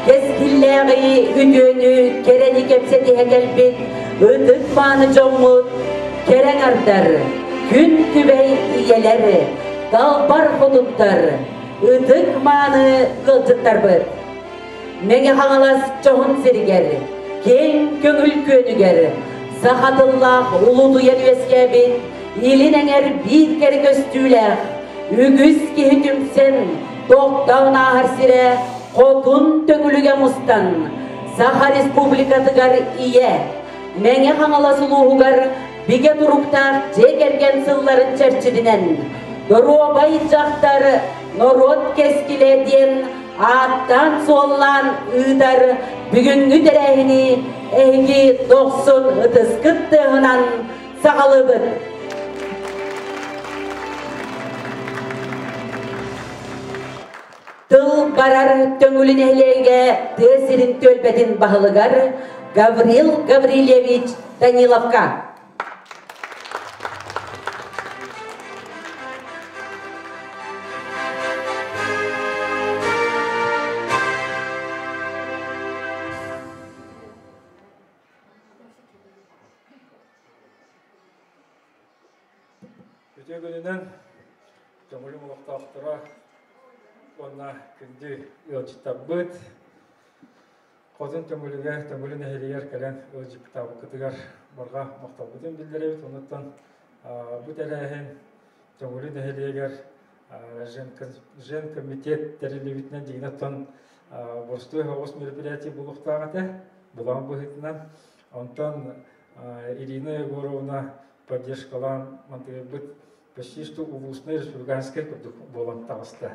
Keskilleği üdönü kereni kepseti hegelbit, ıdık bağını commut, keren artar, gün tübey iyeleri, dalbar hoduttar, ıdık bağını kılcıttar bıt. Mene hağalas çoğun siriger, ken köngül könüger, sahatıllah ulu duyan üeskebit, ilin ener bir kere göstüler, ügüz ki hükümsen, doktan ahar sire, kodun tökülüge mustan, Saha Respublikatıgar iye, mene hağalas uluğugar, bige duruktar, cegergen sılların çerçidinen, doru bayıcaktar, norot keskile diyen, attan sollan ıdar, bugünkü derehini, ehgi 90 ıtıskıttığınan, sağalıbıt. Tıl barar töngülün ehlege tesirin tölbedin bahılıgar Gavril Gavrilevich Danilovka. Öte gününden töngülün ulaştırıra ona kündü yolcutabbıt. Qozun töngülün ehliyer kalen yolcutabı kıtıgar barga maqtabıdın bildirebit. Ondan bu telehin töngülün ehliyer Жен комитет терелевитнен дигнаттан борстуй хавос мероприятие булуктагата булан бухитнан онтан Ирина Егоровна поддержкалан мантебит почти что улусной республиканской болан тагыста.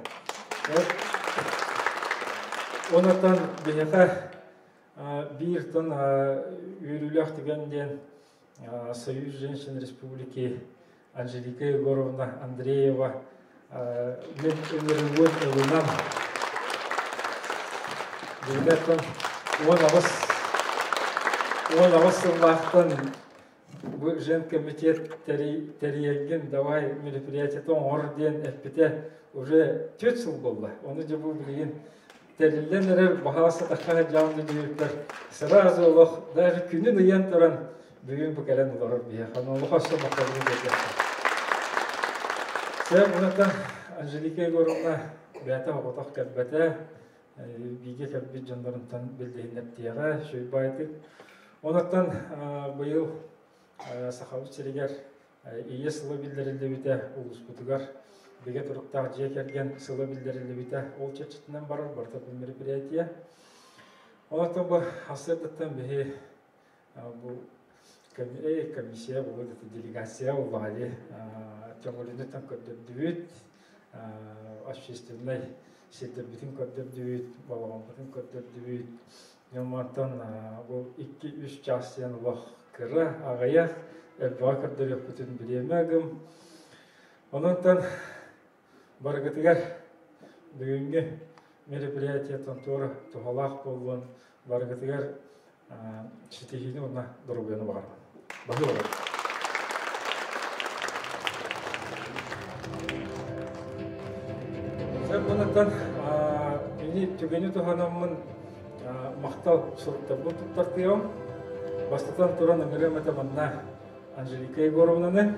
Онтан бинеха бир тон үйрүлөх дегенден Союз женщин республики Анжелика Егоровна Андреева мен өмірін өтінен Дегенеттен он авыстың вақтын бұл жен комитет тәрейенген давай мероприятиятын орден әппете уже 4 жыл болды. Оны же бұл білген тәрелден әрі бағасы таққа жанды дүйірттер. Сразу олық, даже күнін ұян тұран бүгін бұл кәлен ұларыр бейе. Қаны олық ашы мақтарығы жетесті. Sen bundan Angelika Егоровна бәті оғытақ кәлбәті бейге кәлбет жандарынтан білдейін әптияға шөй байтып. Онықтан бұйыл сақауыз серегер ие сылы білдерілді біті ұлыс бұтығар беге тұрықтағы жия кәрген сылы білдерілді біті ол чәтшітінен барыр бартап бұл мероприятия. Онықтан бұл асырдықтан бейе бұл комиссия бұл делегация олғали Töngülününden kördürdüğüt, общественный сеттербитин kördürdüğüt, балағанбытын kördürdüğüt. Yılmantan bu 2-3 çasıyan olaq kırı, ağaya elbağa kördürüp bütün bilemegim. Onundan bargıtıgar bugünkü meripiriyatiyatın doğru tuhalaq bolun bargıtıgar çitihini ona durubuyunu bağırma. Bakı olarak. Bundan ini tügeni tuhanamın maqtal suruttabın tuttartıyam. Bastatan turan öngöremete manna Angelika Yegorovna'nı.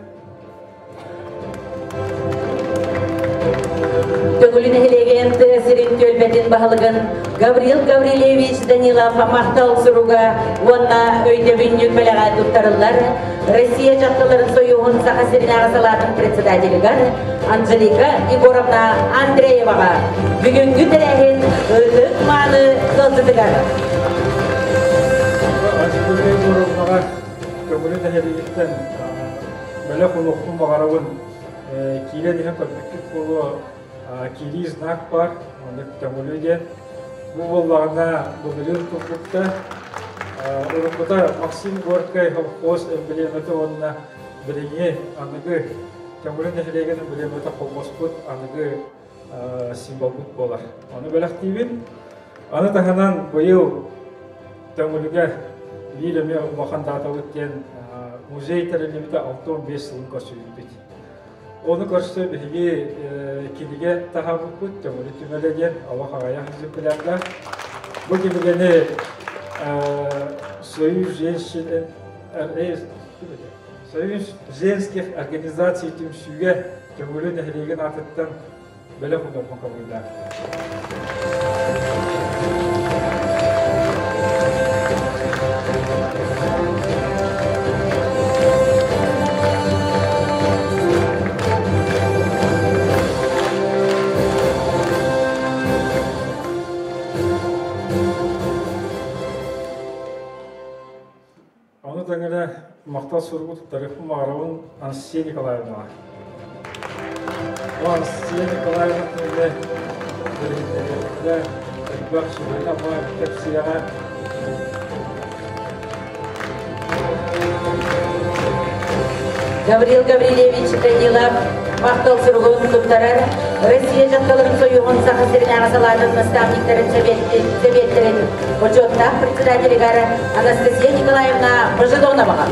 Töngülün ehlegen tesirin tölbedin bahılıgın Gavril Gavrilevich Danilovka maqtal suruga onna öydebin yükmeleğe tuttarırlar. Россия жақтыларын союғын сақасырын ағасалатын председателігін Анжелика Егоровна Андрееваға бүгінгі тәрәхін өтік маны қылдыдығар. Анжелика Егоровнаға көңілі тәхелігіттен бәлі құлықтың бағарауын кейле деген көмектік болу кейлі знак бар, оны көңілі де бұл болағына бұлырын тұқытты. Урукуда Максим Горький колхоз эмблематы онна бириги аныгы Töngülün эхлеген эмблематы колхозбут аныгы символбут болар. Аны бөлек тийбин. Аны таханан быйыл Töngülüге билеме умахан дата өткен музей терелимите 6-15 жылын көрсөйбүт. Оны көрсө бириги килиге тахабыт Töngülü түмөлеген Аллах аяк жүзүкөлөргө. Бу килигени Союз женских организаций тümsüge Töngülün ehlegen atıttan böyle kudurma kabullar. Тәңгеле мақтал сұрғыт тарихы мағарауын Анастасия Николаевна. Анастасия Николаевна тәңгеле біріндерінде әкбақ шүрейна бар кәпсияға Гавриил Гаврилевич Данилов мақтал сұрғын тұттарар, Россия жатталарын союғын сақысырын ағасалардың наставниктерін советтерін учеттақ председателігары Анастасия Николаевна Божидоноваға.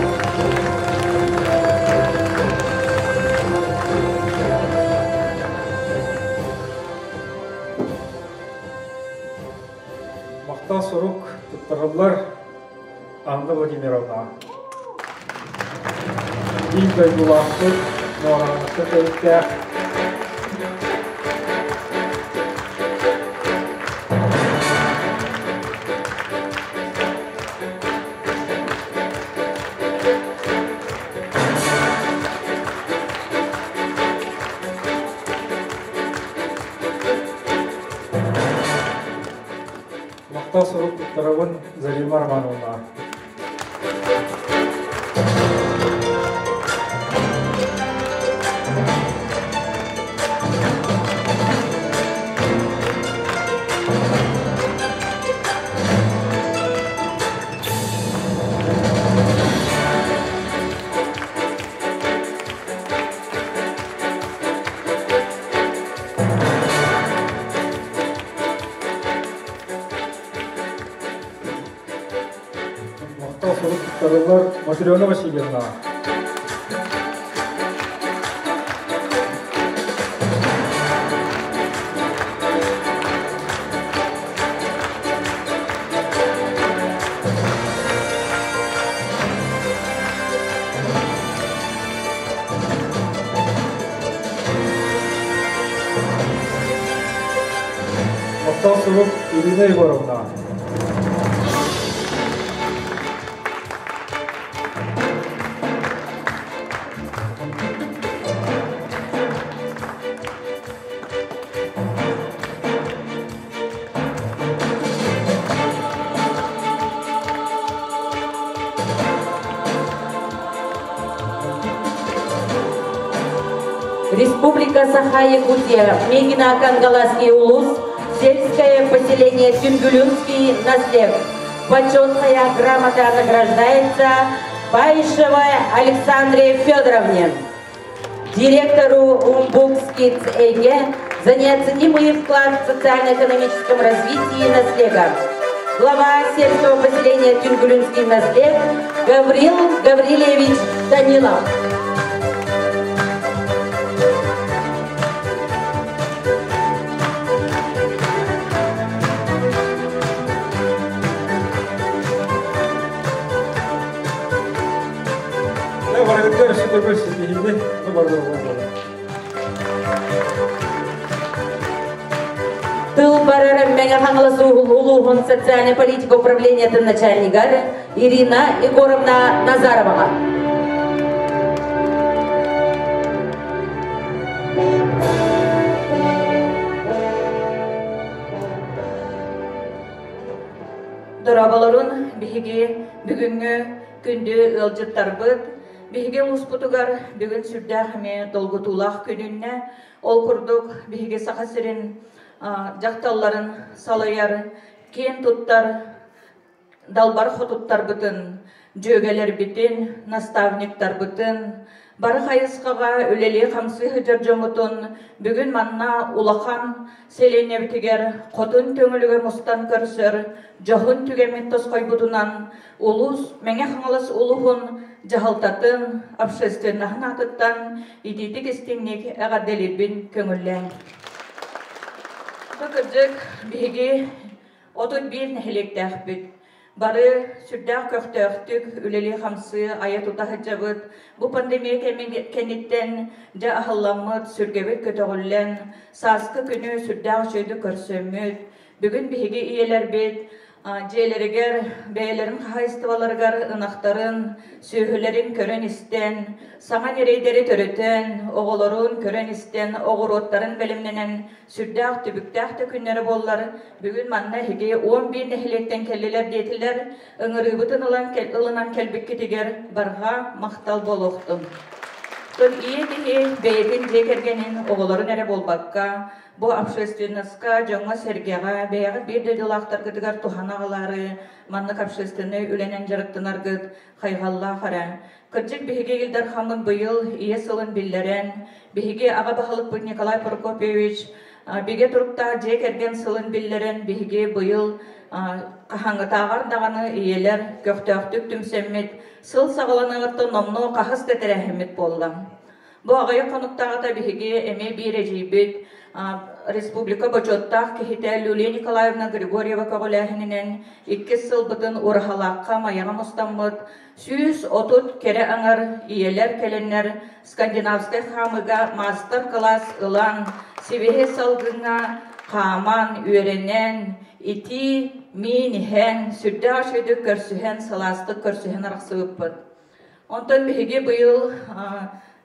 Мақтал сұрық тұттарылар Анна Владимировна. Игорь Булавков, Нора Сокольская. Мақтал сұрық тұттарылын Залима Романовна. Матрёна Васильевна. Мактасов Ирина Егоровна. Республика Саха-Якутия, Мегино-Кангаласский улус, сельское поселение Тюнгюлюнский наслед. Почетная грамота награждается Байшевой Александре Федоровне, директору Умбукскиц ЭГ за неоценимый вклад в социально-экономическом развитии наслега. Глава сельского поселения Тюнгюлюнский наслед Гавриил Гаврилевич Данилов. Тыл барары мәңе хаңылысы улуғын социальная политика управления начальника Ирина Егоровна Назароваға. Дорабаларын биһиги бүгүнгү күндү ылжыттарбыт, биһиги улуспутугар бүгүн сүрдәхме долгутулах күнүнне ол курдук биһиги сахасырын жакталларын салаяр, кен туттар, далбар хотуттар бытын, жөгелер битин, наставниктар бытын, бары хайысқаға өлелі қамсы хыжыр жомутун, бүгін манна улахан селене бітігер, қотын төңілігі мұстан көрсір, жоғын түгемет тосқой бұтынан, улус, мәңе қаңылыс улуғын, жағалтатын, общественнахын атыттан, идитік істеңнек әғаделербін көңіллен. Көкірдік бігі отын бір нәхелектәқ бүт. Бары сүрдәқ көқтөқтік үлелі қамсы аят ұтағы жабыт. Бұ пандемия кәнеттен жа ахылламыт сүргебет көтіғіллен. Сасқы күні сүрдәқ жөйді көрсөммөт. Бүгін бігі иелер бет. Жейлерігер бәйлерін қағайыстываларғар ынақтарын, сүйхілерін көрін істен, саңан ерейдері төрітен, оғыларын көрін істен, оғыроттарын бәлімненен, сүрдәқ түбіктәқті күннері боллар, бүгін манна хеге 11 нәхілеттен келелер дейтілер, ыңырыбытын ылынан кәлбік кетігер барға мақтал болуқтым. Тон ие бәйетін жекергенін оғыларын әрі болбаққа, Бу общественностька жоңа сергега бәяғы берді дылақтар кытыгар туханағалары, маннык общественный үленен жарыттынар гыт, хайғалла қара. Кырдьык биһиги илдер хамын быйыл ие сылын биллерен, биһиги аға бахалык бут Николай Прокопьевич, биге туруктаа жек эрген сылын биллерен, биһиги быйыл кахаңытаагар даганы иелер көктөктүк түмсеммит, сыл сагаланыгытты номно кахыс тетерехимит боллам. Бу агайы конуктаагата биһиги эме бирежибит, Республика Бочоттах кихите Люлия Николаевна Григорьева Коголяхининен 2 сыл бытын урахалакка маяга мустаммыт, сүүс отут кере аңар иелер келеннер скандинавскай хамыга мастер-класс ылан, сибеhe салгыңа хаман үйренен, ити минихен, сүрді ашыды көрсүхен, саласты көрсүхен арақсыыппыт. Онтон биһиги быйыл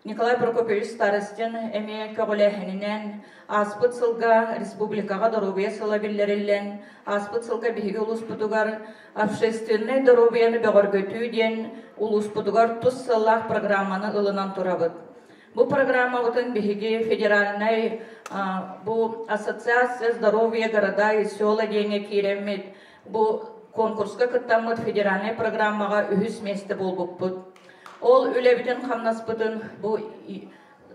Николай Прокопьевич старостин эме көголэхининен аспыт сылга республикага доробия сыла биллериллен, аспыт сылга биһиги улуспутугар общественный доробияны бөгөргөтүү ден улуспутугар тус сыллах программаны ылынан турабыт. Бу программа бутын биһиги федеральный бу ассоциация здоровья города и села дене киреммит. Бу конкурска кыттаммыт федеральный программага үһүс месте болбуппут. Ол үлебитин хамнаспытын бу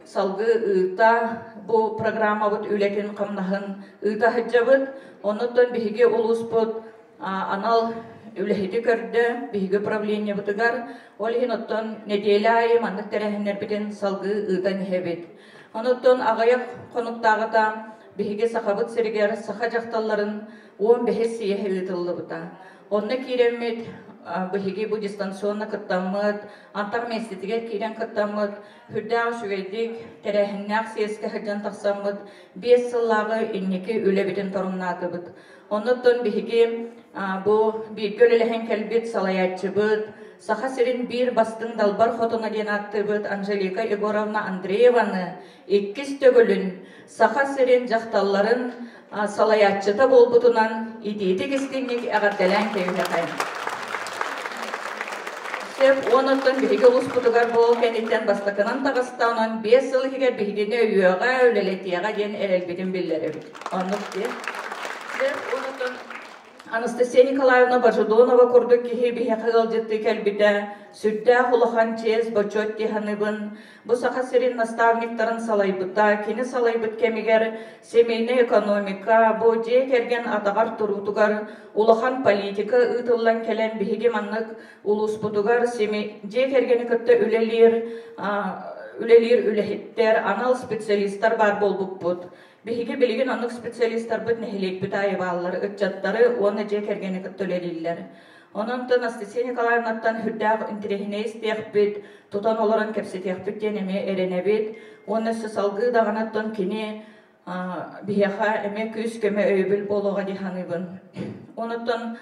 салгы ыта, бу программа бут үлетин хамнахын ыта хыджабыт. Онуттан биһиги улуспут анал үлехити көрдө, биһиги правление бутыгар. Ол хиноттан неделяй маннык терехинер битин салгы ыта нехебит. Онуттан агаяк конуктагыта биһиги сахабыт сиригер саха жакталларын 15 сиехи ытыллы бута. Онны киреммит биһиги бу дистанционна кыттаммыт, антар меститигер кирен кыттаммыт, хүрдәг шүгейдик терехиннәк сиеске хыджан тахсаммыт, 5 сыллагы инники үлебитин торуннатыбыт. Онуттан биһиги бу биргөлелехен келбит салаятчыбыт, саха сирин бир бастың далбар хотуна ден аттыбыт Анжелика Егоровна Андрееваны 2 төгөлүн саха сирин жакталларын салаятчыта болбутунан идети кистиңник агаттелен кейлехайм. Сеп онуттан биһиги улуспутугар бол кенеттен бастакынан тагыстаунан 5 сыл хигер биһигине үйөга үлелетияга ден эрелбитин биллеребит. Оннукти. Сеп онуттан Анастасия Николаевна Бажудонова курдук кихи биһи кылжытты келбите, сүрдә хулахан чез бочот тиханыбын, бу саха сирин наставниктарын салайбыта, кини салайбыт кемигер семейный экономика, бу же керген атагар турутугар, улахан политика ытыллан келен биһиги маннык улуспутугар же кергени кытты үлелир үлехиттер, анал специалисттар бар болбуппут. Биһиги билген аннык специалисттар бит нехилек бит айбаллар, ытчаттары, оны же кергени кыттөлелиллер. Онунтан Анастасия Николаевнаттан хүрдәг интерехине истеяқпит, тутан оларын кепсетеяқпит денеме эренебит, оны салгы дағанаттан кини биһиха эме күс көмө өйбіл болуға диханыбын. Онуттан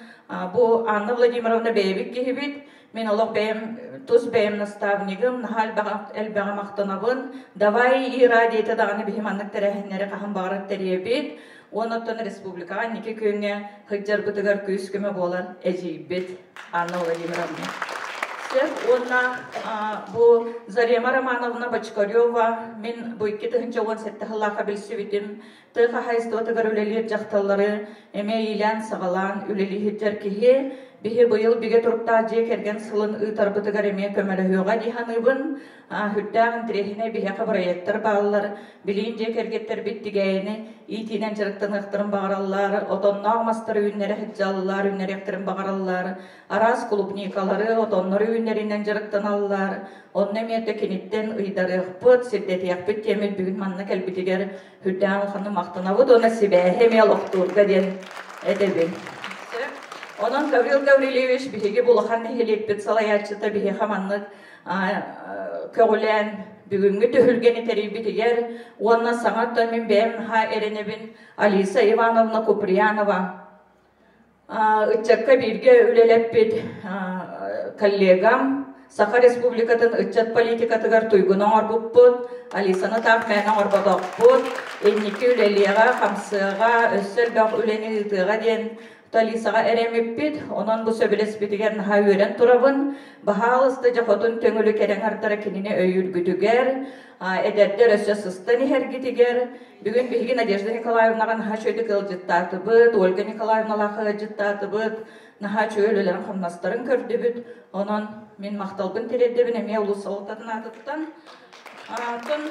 бу Анна Владимировна бейбик кихибит, мен олық бәйім, тус бәйім наставнигым, нахал әлбәға мақтанабын, давай ира дейті дағаны бейім аннық тәрәхінлері қахан бағырат тәребет, онуттан республикаға неке күйіне хыджар бұтығар көз көмі болар әжейбет Анна Владимировна. Сеп, онна бу Зарема Романовна Бочкарева, мен бу 2017 хыллақа білсі бітім, тыға хайсты отығар үлелер жақталары, әме илән сағалан үлелі хыджар кеге, биһи быйыл биге турукта же керген сылын ытарбытыгар эме көмөлөһүгө диханыбын, хүрдәгын тирехине биһиэка проекттар бааллар, билиин же кергеттер биттигейини, итинен жырыктыныктырын багараллар, отонног мастар үйүннери хыджаллар, үйүннеректерин багараллар, арас клубникалары отоннор үйүннеринен жырыктаналлар, онны эметте кениттен ыйдарыхпыт, сирдетиякпыт темил бүгүн манна келбитигер хүрдәгын ханы мактанабыт, оны сибэхе мелохтурга ден эдебин. Онан Гаврил Гаврилевич биһиги булахан нехилекпит салаятчыта биһи хаманнык көгүлен бүгүнгү төһүлгени терибитигер, онна саңаттан мен бэм ха эренебин Алиса Ивановна Куприянова. Ычакка бирге үлелеппит коллегам Саха Республикатын ычат политикатыгар туйгуна орбуппут, Алисаны так мэна орбадокпут, энники үлелига, хамсыга, өссөр бак үлени ытыга ден Талисаға әремеппет, онан бұ сөбілес бітігер наға өрен тұрабын, бағалысты жақотын төңілі керен артара кеніне өйіргүдігер, әдердер өсі сыстан ехергетігер, бүгін бігі Надежда Николаевнаған наға шөйді қыл жыттаты бұд, Ольга Николаевна лақы жыттаты бұд, наха чөөлөлөрүн хамнастарын көрдөбүт. Онон мен макталбын тередебин эме улусалыктан атыттан. Атын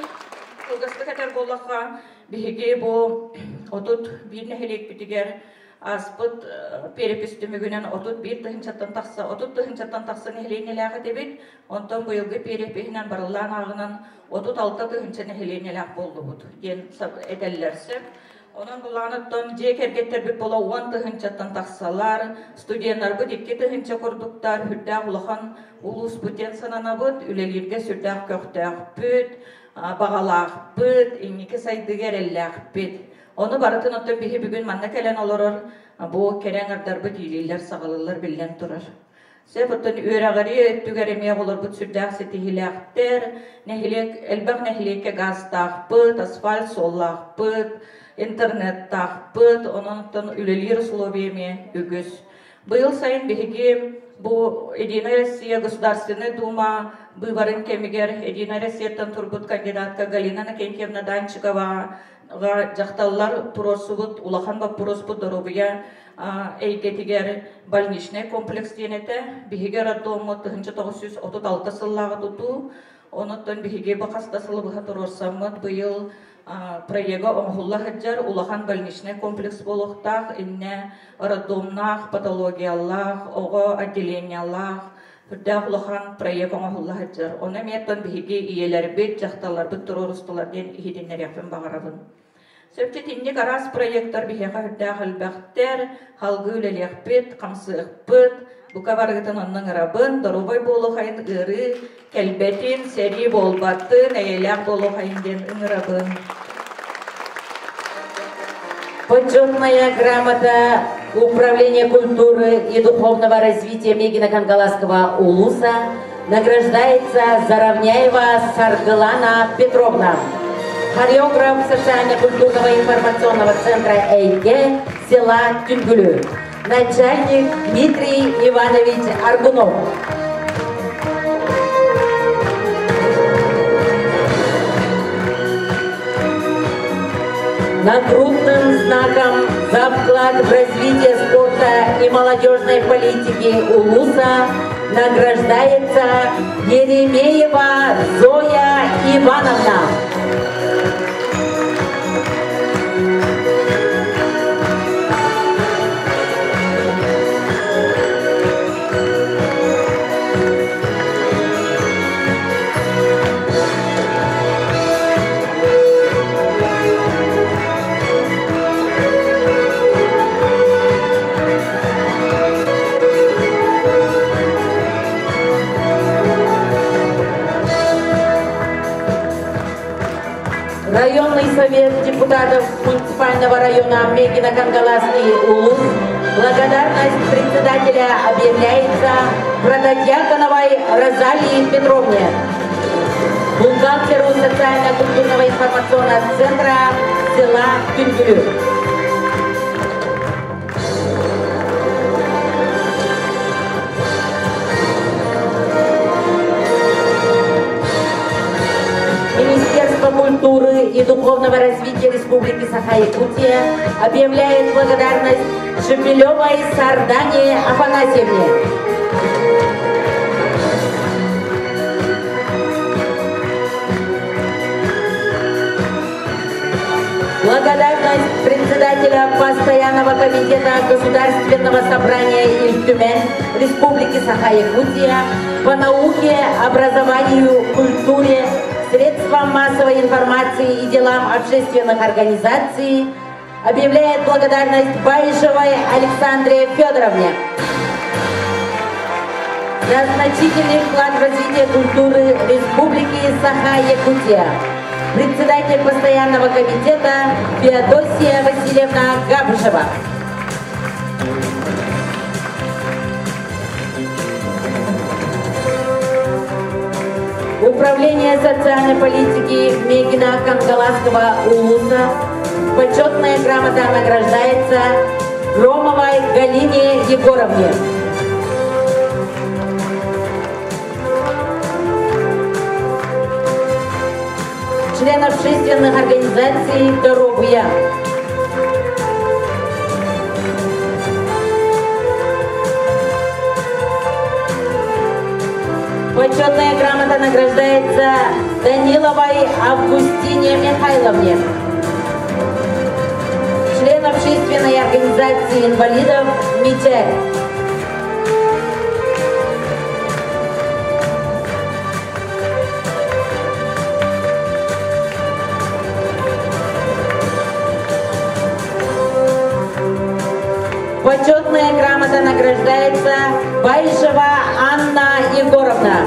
кылгысты кетер боллакка биһиги бу отут бир нехелек битигер аспыт перепистимигүнен отут бир тыгынчаттан такса нехеленелеага дебит. Онтон быйылгы перепихинен барылан агынан отут 6 тыгынча нехеленелеак болдубут. Ген этеллерсе. Онон буланыттан же кергеттербит бола 10 тыгынчаттан таксалар, студенттар бу 2 тыгынча курдуктар, хүрдәк улахан улус бутен сананабыт, үлелерге сүрдәк көктәк бүт, багалак бүт, инники сайдыгер элләк бүт. Оны барытын оттан биһи бүгүн манна келен олорор, бу кереңердар бу дийлилер сагалылар билен турар. Сепоттан үрәгәри түгәреме болар бу сүрдәк сетихиләктер, нехилек элбәк нехилекке газтак бүт, асфальт соллак бүт, интернет тахпыт, ононтон үлелер условиями үгіз. Был сайын биһиги бу Единая Россия Государственная Дума быварын кемигер Единая Россияттан турбут кандидатка Галина Накентьевна Данчикова жақталлар туросубут улахан ба туроспут доробия эйгетигер больничный комплекс денете биһиге роддому 1936 сыллага туту. Онуттан биһиге бакастасылы быха турорсаммыт быйыл проега оңхулла хаджар улахан больничный комплекс болохтах инне роддомнах патологияллах ого отделенияллах хүрдәк улахан проега оңхулла хаджар. Оны меттан биһиге иелер бет жакталар бит турорустулар ден ихидиннер япын багарабын. Сөпчет инне гарас проекттар биһига хүрдәк албактер халгы үлелехпет камсыхпыт бука баргытын онның рабын доробой болу хайын ыры келбетин сери болбаттын эйләк болу хайын ден ыңырабын. Почетная грамота Управления культуры и духовного развития Мегино-Кангаласского улуса награждается Заровняева Саргылана Петровна, хореограф социально-культурного информационного центра ЭйГе села Тюнгülü, начальник Дмитрий Иванович Аргунов. Нагрудным знаком за вклад в развитие спорта и молодежной политики улуса награждается Еремеева Зоя Ивановна. Районный совет депутатов муниципального района Мегино-Кангаласский улус благодарность председателя объявляется Протодьяконовой Розалии Петровне, бухгалтеру социально-культурного информационного центра села Тюнгülü. Министерство культуры и духовного развития Республики Саха-Якутия объявляет благодарность Шепелевой Сардане Афанасьевне. Благодарность председателя Постоянного комитета Государственного собрания Иль-Тюмень Республики Саха-Якутия по науке, образованию, культуре, средствам массовой информации и делам общественных организаций объявляет благодарность Баишевой Александре Федоровне за значительный вклад в развитие культуры Республики Саха-Якутия. Председатель Постоянного комитета Феодосия Васильевна Габышева. Управление социальной политики Мегино-Кангаласского улуса почетная грамота награждается Громовой Галине Егоровне. Член общественных организаций «Доробия». Почетная грамота награждается Даниловой Августине Михайловне, член общественной организации инвалидов «Митярь». Почетная грамота награждается Байшева Анна Егоровна,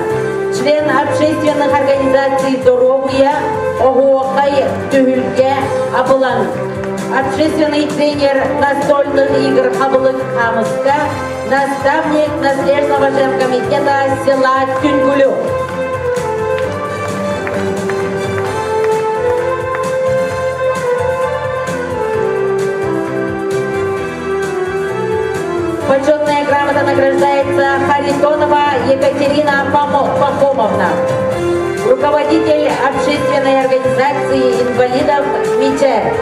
член общественных организаций здоровья Огохай Тюгюльке Абылан, общественный тренер настольных игр Хабылык Хамыска, наставник наследного женкомитета села Тюнгулю. Почетная грамота награждается Харитонова Екатерина Пахомовна, руководитель общественной организации инвалидов «Митярь».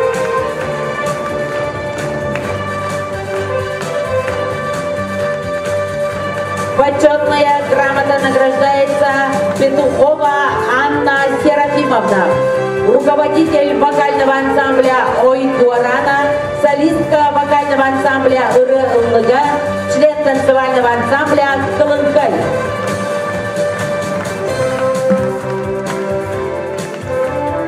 Почетная грамота награждается Петухова Анна Серафимовна, руководитель вокального ансамбля «Ой Дуарана», солистка вокального ансамбля «Ыры-Ыллыга», член танцевального ансамбля «Калынкай».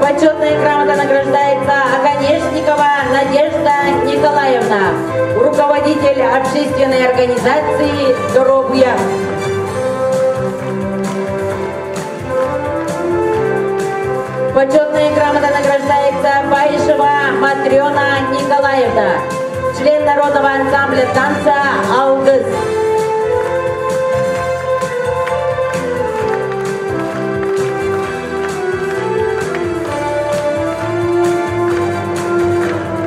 Почетная грамота награждается Оконешникова Надежда Николаевна, руководитель общественной организации «Здоровья». Почетная грамота награждается Байшева Матрена Николаевна, член народного ансамбля танца «Алгыз».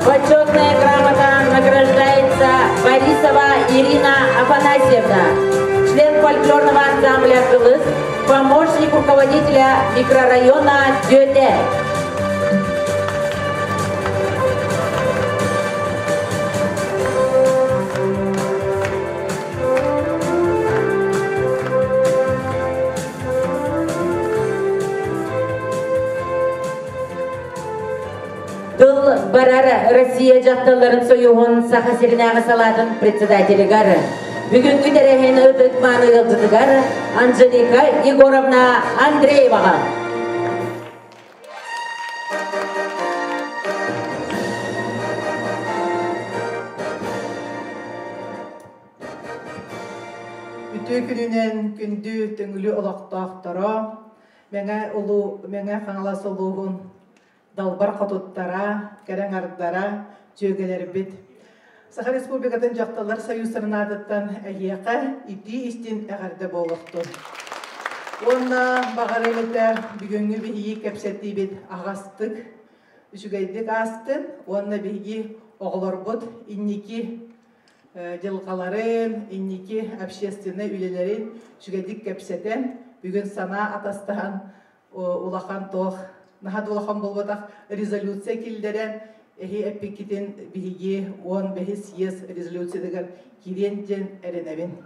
Почетная грамота награждается Борисова Ирина Афанасьевна, член фольклорного ансамбля «Кылыс», помощник руководителя микрорайона Дёде. Тыл барар Россия жақтыларын союғын сақасерінағы салатын председателі гары. Бүгінгі дәрехен өтікманы ғылдыдығар Анжелика Егоровна Андрееваға. Үтө күнінен күнді түңілі олақтақтара, мәңә қаңылас олуғын далбар қатуттара, кәрәң ардара, жөгелер бит. Саха Республикатын жақталар союздарына адыттан әйеқа ити істен әғарды болуқты. Онна бағарылыта бүгінгі бейгі кәпсәтті бет ағастық, үшігайдық астын, онна бейгі оғылар бұд, иннеки жылғаларын, иннеки общественный үйлелерін үшігайдық кәпсәтен бүгін сана атастаған улақан тоқ, нахад улақан болбатақ резолюция келдерен, Эхи эпикитин биги он бехис ес резолюциядагар кирентен эреневин.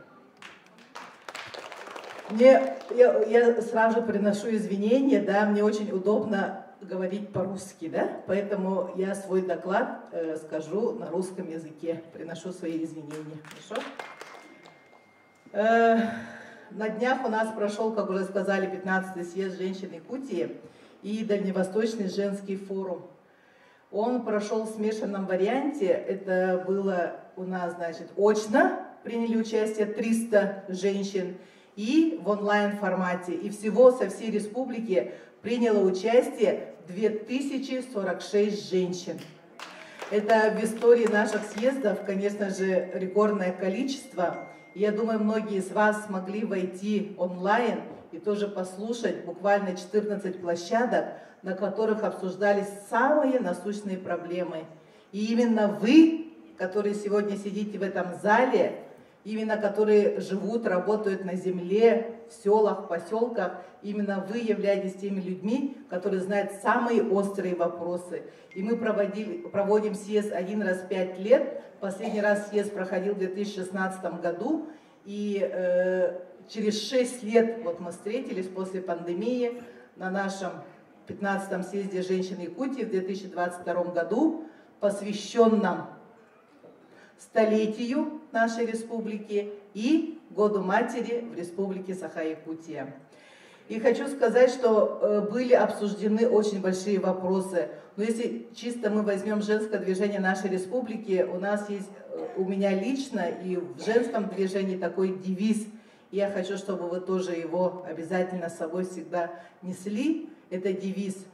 Я сразу приношу извинения, да, мне очень удобно говорить по-русски, да, поэтому я свой доклад скажу на русском языке, приношу свои извинения, хорошо? На днях у нас прошел, как уже сказали, 15-й съезд женщин Якутии и Дальневосточный женский форум. Он прошел в смешанном варианте, это было у нас, значит, очно, приняли участие 300 женщин, и в онлайн-формате. И всего со всей республики приняло участие 2046 женщин. Это в истории наших съездов, конечно же, рекордное количество. Я думаю, многие из вас смогли войти онлайн и тоже послушать буквально 14 площадок, на которых обсуждались самые насущные проблемы. И именно вы, которые сегодня сидите в этом зале, именно которые живут, работают на земле, в селах, поселках, именно вы являетесь теми людьми, которые знают самые острые вопросы. И мы проводим съезд один раз в 5 лет. Последний раз съезд проходил в 2016 году. И через 6 лет вот мы встретились после пандемии на нашем 15-м съезде женщин Якутии в 2022 году, посвященном столетию нашей республики и Году матери в республике Саха-Якутия. И хочу сказать, что были обсуждены очень большие вопросы. Но если чисто мы возьмем женское движение нашей республики, у нас есть, у меня лично и в женском движении такой девиз. И я хочу, чтобы вы тоже его обязательно с собой всегда несли. Это девиз: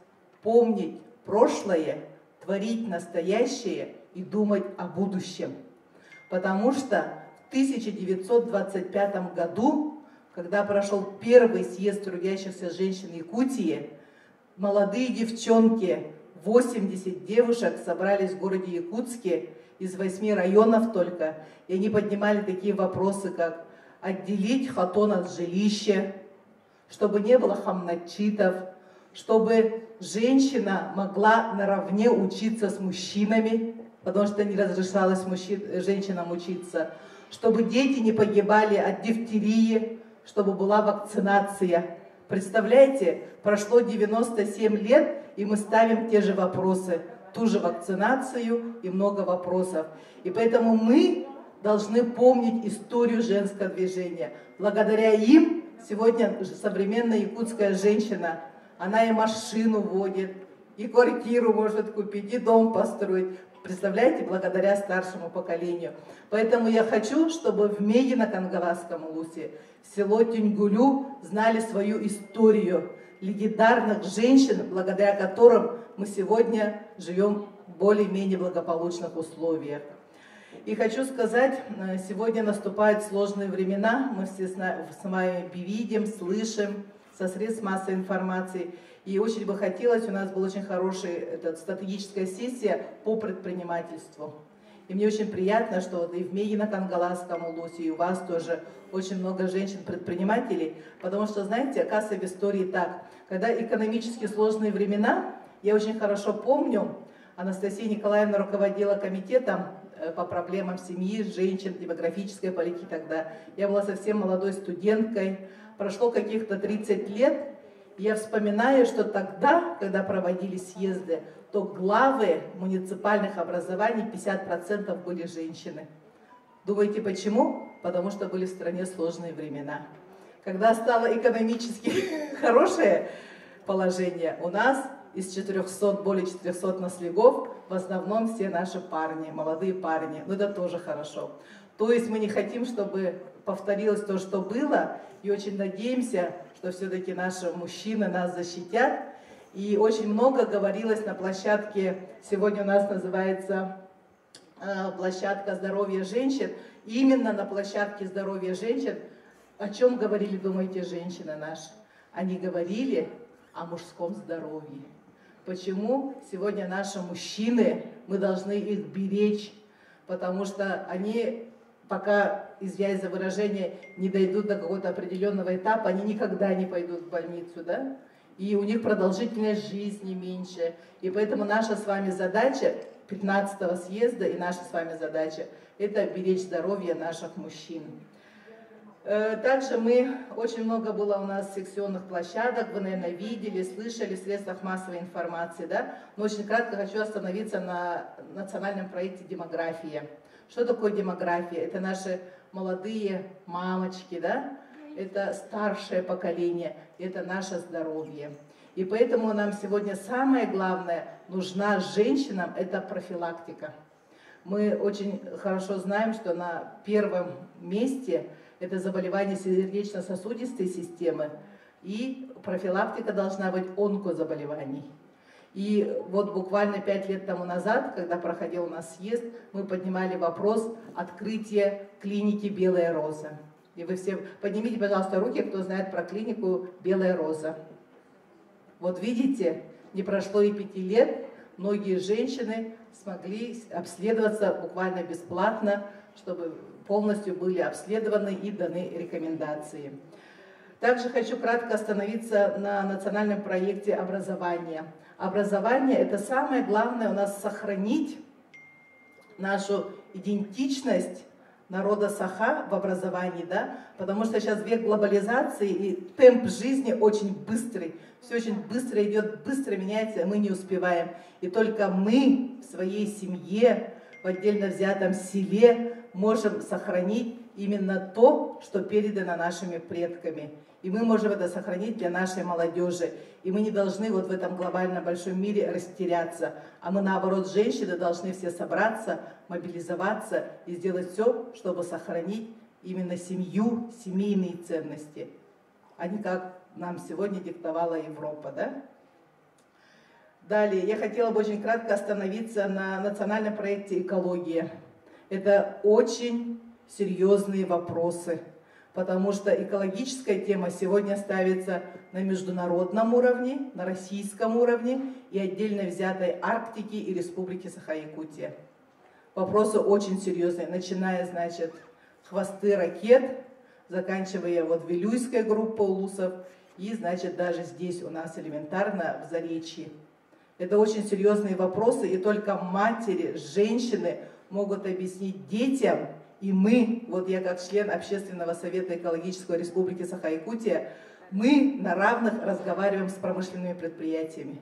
помнить прошлое, творить настоящее и думать о будущем. Потому что в 1925 году, когда прошел первый съезд трудящихся женщин Якутии, молодые девчонки, 80 девушек собрались в городе Якутске из 8 районов только, и они поднимали такие вопросы, как отделить хатон от жилища, чтобы не было хамначитов, чтобы женщина могла наравне учиться с мужчинами, потому что не разрешалось женщинам учиться, чтобы дети не погибали от дифтерии, чтобы была вакцинация. Представляете, прошло 97 лет, и мы ставим те же вопросы, ту же вакцинацию и много вопросов. И поэтому мы должны помнить историю женского движения. Благодаря им сегодня современная якутская женщина, она и машину водит, и квартиру может купить, и дом построить. Представляете, благодаря старшему поколению. Поэтому я хочу, чтобы в Мегино-Кангаласском улусе, в село Тюньгулю знали свою историю легендарных женщин, благодаря которым мы сегодня живем в более-менее благополучных условиях. И хочу сказать, сегодня наступают сложные времена, мы все с вами видим, слышим со средств массовой информации. И очень бы хотелось, у нас была очень хорошая стратегическая сессия по предпринимательству. И мне очень приятно, что вот и в Мегино-Кангаласском улусе, и у вас тоже очень много женщин-предпринимателей, потому что, знаете, оказывается, в истории так, когда экономически сложные времена, я очень хорошо помню, Анастасия Николаевна руководила комитетом по проблемам семьи, женщин, демографической политики тогда. Я была совсем молодой студенткой, прошло каких-то 30 лет, я вспоминаю, что тогда, когда проводились съезды, то главы муниципальных образований 50% были женщины. Думаете, почему? Потому что были в стране сложные времена. Когда стало экономически хорошее положение, у нас из 400, более 400 наследов, в основном все наши парни, молодые парни. Но это тоже хорошо. То есть мы не хотим, чтобы повторилось то, что было, и очень надеемся, что все-таки наши мужчины нас защитят. И очень много говорилось на площадке, сегодня у нас называется площадка здоровья женщин. Именно на площадке здоровья женщин, о чем говорили, думаете, женщины наши? Они говорили о мужском здоровье. Почему сегодня наши мужчины, мы должны их беречь, потому что они, пока, извиняюсь за выражение, не дойдут до какого-то определенного этапа, они никогда не пойдут в больницу, да? И у них продолжительность жизни меньше. И поэтому наша с вами задача 15-го съезда и наша с вами задача – это беречь здоровье наших мужчин. Также очень много было у нас секционных площадок, вы, наверное, видели, слышали в средствах массовой информации, да? Но очень кратко хочу остановиться на национальном проекте «Демография». Что такое демография? Это наши молодые мамочки, да? Это старшее поколение, это наше здоровье. И поэтому нам сегодня самое главное, нужна женщинам, это профилактика. Мы очень хорошо знаем, что на первом месте это заболевание сердечно-сосудистой системы, и профилактика должна быть онкозаболеваний. И вот буквально 5 лет тому назад, когда проходил у нас съезд, мы поднимали вопрос открытия клиники «Белая роза». И вы все поднимите, пожалуйста, руки, кто знает про клинику «Белая роза». Вот видите, не прошло и 5 лет, многие женщины смогли обследоваться буквально бесплатно, чтобы полностью были обследованы и даны рекомендации. Также хочу кратко остановиться на национальном проекте образования. Образование – это самое главное у нас сохранить нашу идентичность народа Саха в образовании, да, потому что сейчас век глобализации и темп жизни очень быстрый, все очень быстро идет, быстро меняется, мы не успеваем. И только мы в своей семье, в отдельно взятом селе можем сохранить именно то, что передано нашими предками. И мы можем это сохранить для нашей молодежи. И мы не должны вот в этом глобальном большом мире растеряться. А мы, наоборот, женщины должны все собраться, мобилизоваться и сделать все, чтобы сохранить именно семью, семейные ценности. А не как нам сегодня диктовала Европа, да? Далее, я хотела бы очень кратко остановиться на национальном проекте «Экология». Это очень серьезные вопросы, потому что экологическая тема сегодня ставится на международном уровне, на российском уровне и отдельно взятой Арктике и Республики Саха-Якутия. Вопросы очень серьезные, начиная, значит, хвосты ракет, заканчивая вот Вилюйской группой улусов и, значит, даже здесь у нас элементарно в Заречье. Это очень серьезные вопросы, и только матери, женщины могут объяснить детям, и мы, вот я как член Общественного совета экологической республики Саха-Якутия, мы на равных разговариваем с промышленными предприятиями.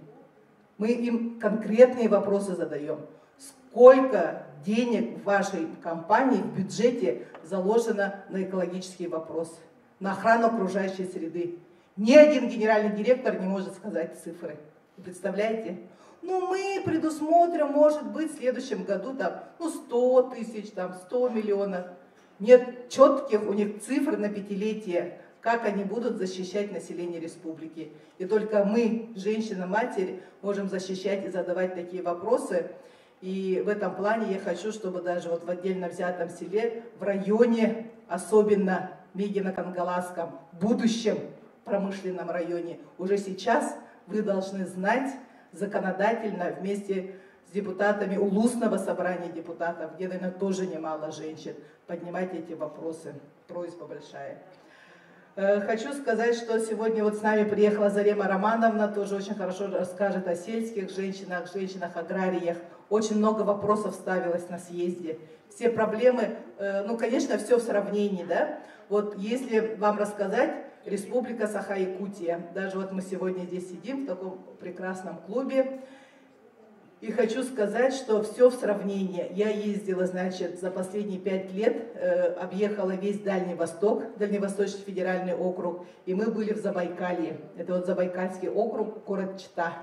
Мы им конкретные вопросы задаем. Сколько денег в вашей компании, в бюджете заложено на экологические вопросы, на охрану окружающей среды? Ни один генеральный директор не может сказать цифры. Вы представляете? Ну, мы предусмотрим, может быть, в следующем году там, 100 тысяч, там, 100 миллионов. Нет четких у них цифр на пятилетие, как они будут защищать население республики. И только мы, женщины-матери, можем защищать и задавать такие вопросы. И в этом плане я хочу, чтобы даже вот в отдельно взятом селе, в районе, особенно Мегино-Кангаласском, будущем промышленном районе, уже сейчас вы должны знать, законодательно вместе с депутатами Улусного собрания депутатов, где, наверное, тоже немало женщин, поднимать эти вопросы. Просьба большая. Хочу сказать, что сегодня вот с нами приехала Зарема Романовна, тоже очень хорошо расскажет о сельских женщинах, женщинах-аграриях. Очень много вопросов ставилось на съезде. Все проблемы, ну, конечно, все в сравнении, да. Вот если вам рассказать, Республика Саха-Якутия. Даже вот мы сегодня здесь сидим в таком прекрасном клубе. И хочу сказать, что все в сравнении. Я ездила, значит, за последние 5 лет, объехала весь Дальний Восток, Дальневосточный федеральный округ, и мы были в Забайкалье. Это вот Забайкальский округ, город Чита.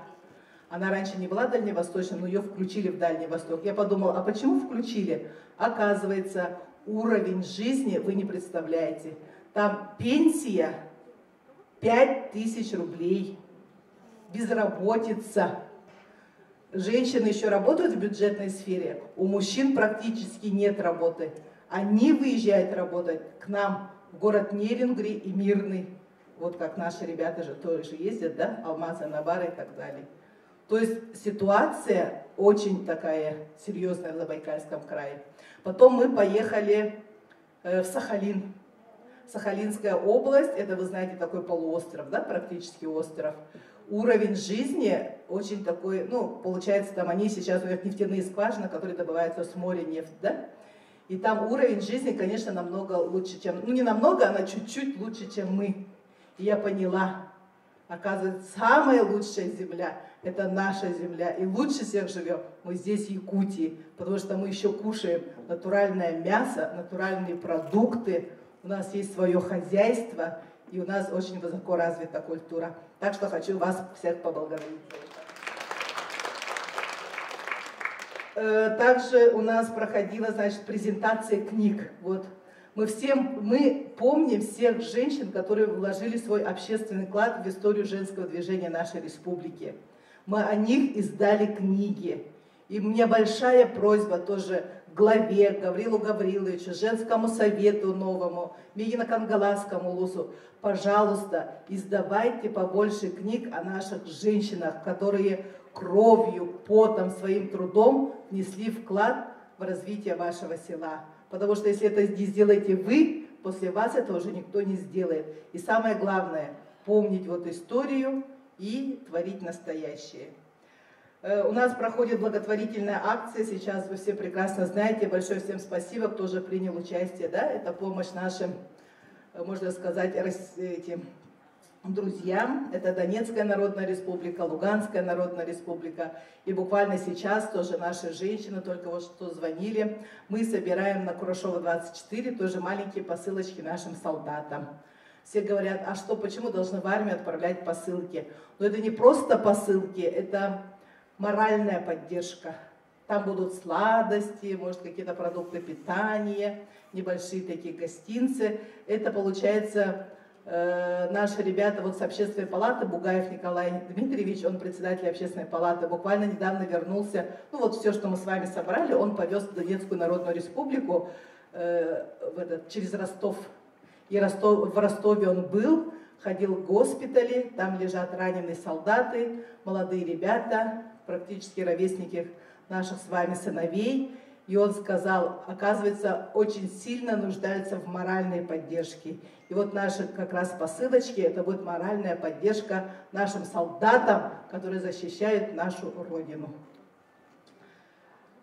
Она раньше не была дальневосточной, но ее включили в Дальний Восток. Я подумала, а почему включили? Оказывается, уровень жизни вы не представляете. Там пенсия 5000 рублей, безработица. Женщины еще работают в бюджетной сфере, у мужчин практически нет работы. Они выезжают работать к нам в город Невенгри и Мирный. Вот как наши ребята же тоже ездят, да, Алмаза, Набара и так далее. То есть ситуация очень такая серьезная в Забайкальском крае. Потом мы поехали в Сахалин. Сахалинская область, это, вы знаете, такой полуостров, да, практически остров. Уровень жизни очень такой, ну, получается, там они сейчас, у них нефтяные скважины, которые добываются с моря нефть, да. И там уровень жизни, конечно, намного лучше, чем, ну, не намного, она чуть-чуть лучше, чем мы. И я поняла, оказывается, самая лучшая земля – это наша земля. И лучше всех живем мы здесь, в Якутии, потому что мы еще кушаем натуральное мясо, натуральные продукты. У нас есть свое хозяйство, и у нас очень высоко развита культура. Так что хочу вас всех поблагодарить. Также у нас проходила, значит, презентация книг. Вот. Мы помним всех женщин, которые вложили свой общественный вклад в историю женского движения нашей республики. Мы о них издали книги. И у меня большая просьба тоже главе Гаврилу Гавриловичу, женскому совету новому, Мегино-Кангаласскому улусу, пожалуйста, издавайте побольше книг о наших женщинах, которые кровью, потом, своим трудом внесли вклад в развитие вашего села. Потому что если это не сделаете вы, после вас это уже никто не сделает. И самое главное, помнить вот историю и творить настоящее. У нас проходит благотворительная акция, сейчас вы все прекрасно знаете, большое всем спасибо, кто уже принял участие, да, это помощь нашим, можно сказать, этим друзьям, это Донецкая Народная Республика, Луганская Народная Республика, и буквально сейчас тоже наши женщины, только вот что звонили, мы собираем на Курашова 24 тоже маленькие посылочки нашим солдатам. Все говорят, а что, почему должны в армию отправлять посылки? Но это не просто посылки, это моральная поддержка. Там будут сладости, может, какие-то продукты питания, небольшие такие гостинцы. Это получается наши ребята вот с общественной палаты, Бугаев Николай Дмитриевич, он председатель общественной палаты, буквально недавно вернулся. Ну вот все, что мы с вами собрали, он повез в Донецкую Народную Республику через Ростов. И в Ростове он был, ходил в госпитали, там лежат раненые солдаты, молодые ребята, практически ровесники наших с вами сыновей. И он сказал, оказывается, очень сильно нуждаются в моральной поддержке. И вот наши как раз посылочки, это будет моральная поддержка нашим солдатам, которые защищают нашу Родину.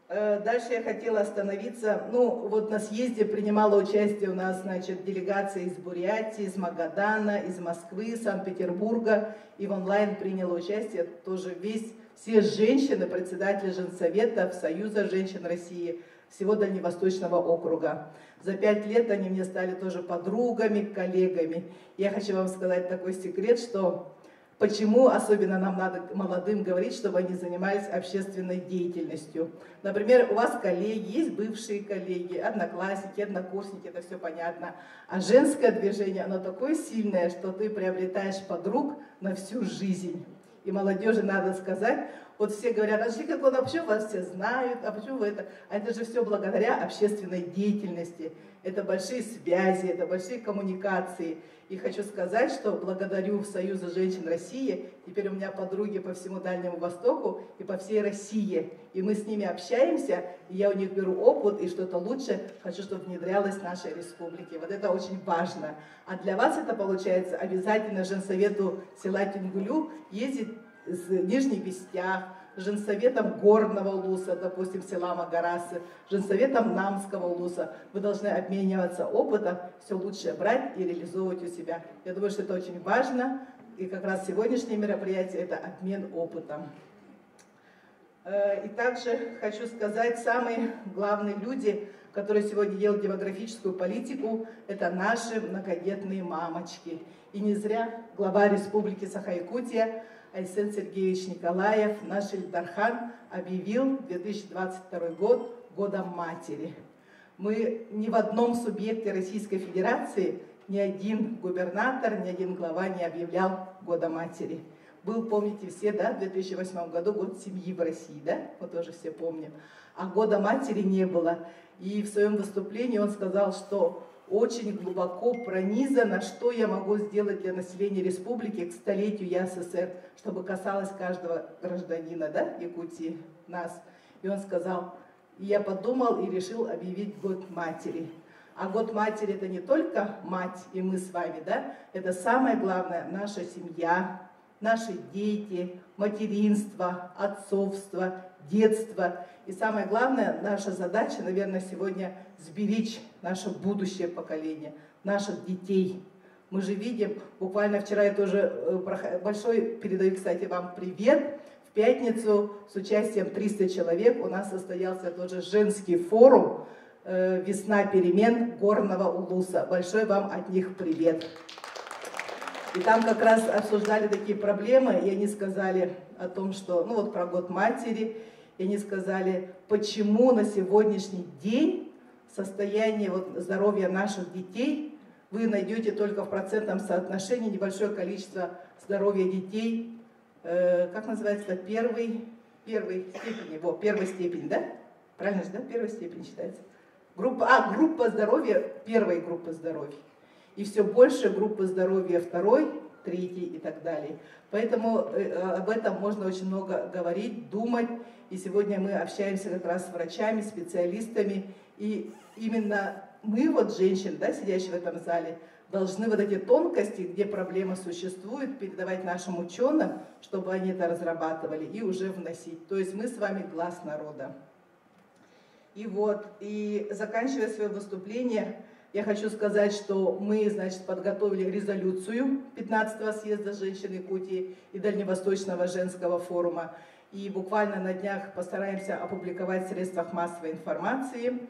Дальше я хотела остановиться, ну вот на съезде принимала участие у нас, значит, делегация из Бурятии, из Магадана, из Москвы, Санкт-Петербурга, и в онлайн приняла участие тоже все женщины, председатели женсоветов Союза женщин России, всего Дальневосточного округа. За 5 лет они мне стали тоже подругами, коллегами. Я хочу вам сказать такой секрет, что почему особенно нам надо молодым говорить, чтобы они занимались общественной деятельностью. Например, у вас коллеги, есть бывшие коллеги, одноклассники, однокурсники, это все понятно. А женское движение, оно такое сильное, что ты приобретаешь подруг на всю жизнь. И молодежи надо сказать, вот все говорят, а почему вас все знают, а почему вы это? А это же все благодаря общественной деятельности. Это большие связи, это большие коммуникации. И хочу сказать, что благодарю Союзу женщин России, теперь у меня подруги по всему Дальнему Востоку и по всей России. И мы с ними общаемся, и я у них беру опыт, и что-то лучше хочу, чтобы внедрялось в нашей республике. Вот это очень важно. А для вас это получается обязательно женсовету села Тюнгулю ездить с Нижних Вестях, женсоветом Горного Улуса, допустим, села Магарасы, женсоветом Намского Улуса. Вы должны обмениваться опытом, все лучше брать и реализовывать у себя. Я думаю, что это очень важно, и как раз сегодняшнее мероприятие – это обмен опытом. И также хочу сказать, самые главные люди, которые сегодня делают демографическую политику, это наши многодетные мамочки. И не зря глава Республики Саха-Якутия Айсен Сергеевич Николаев, наш Ильдархан, объявил 2022 год годом матери. Мы ни в одном субъекте Российской Федерации, ни один губернатор, ни один глава не объявлял года матери. Был, помните все, да, в 2008 году год семьи в России, да, мы тоже все помним. А года матери не было. И в своем выступлении он сказал, что очень глубоко пронизано, что я могу сделать для населения республики к столетию ЯССР, чтобы касалось каждого гражданина, да, Якутии, нас. И он сказал, я подумал и решил объявить год матери. А год матери — это не только мать и мы с вами, да, это самое главное — наша семья, наши дети, материнство, отцовство, детство. И самое главное, наша задача, наверное, сегодня сберечь наше будущее поколение, наших детей. Мы же видим, буквально вчера я тоже большой передаю, кстати, вам привет. В пятницу с участием 300 человек у нас состоялся тоже женский форум «Весна перемен Горного Улуса». Большой вам от них привет. И там как раз обсуждали такие проблемы, и они сказали о том, что, ну вот про год матери, и они сказали, почему на сегодняшний день состояние здоровья наших детей вы найдете только в процентном соотношении небольшое количество здоровья детей, как называется, первой степени, первой степени, да? Правильно же, да? Первой степени считается. Группа здоровья, первой группы здоровья. И все больше группы здоровья второй, третий и так далее. Поэтому об этом можно очень много говорить, думать. И сегодня мы общаемся как раз с врачами, специалистами. И именно мы, вот женщины, да, сидящие в этом зале, должны вот эти тонкости, где проблема существует, передавать нашим ученым, чтобы они это разрабатывали и уже вносить. То есть мы с вами глаз народа. И вот, и заканчивая свое выступление, я хочу сказать, что мы, значит, подготовили резолюцию 15-го съезда женщин Якутии и Дальневосточного женского форума. И буквально на днях постараемся опубликовать в средствах массовой информации.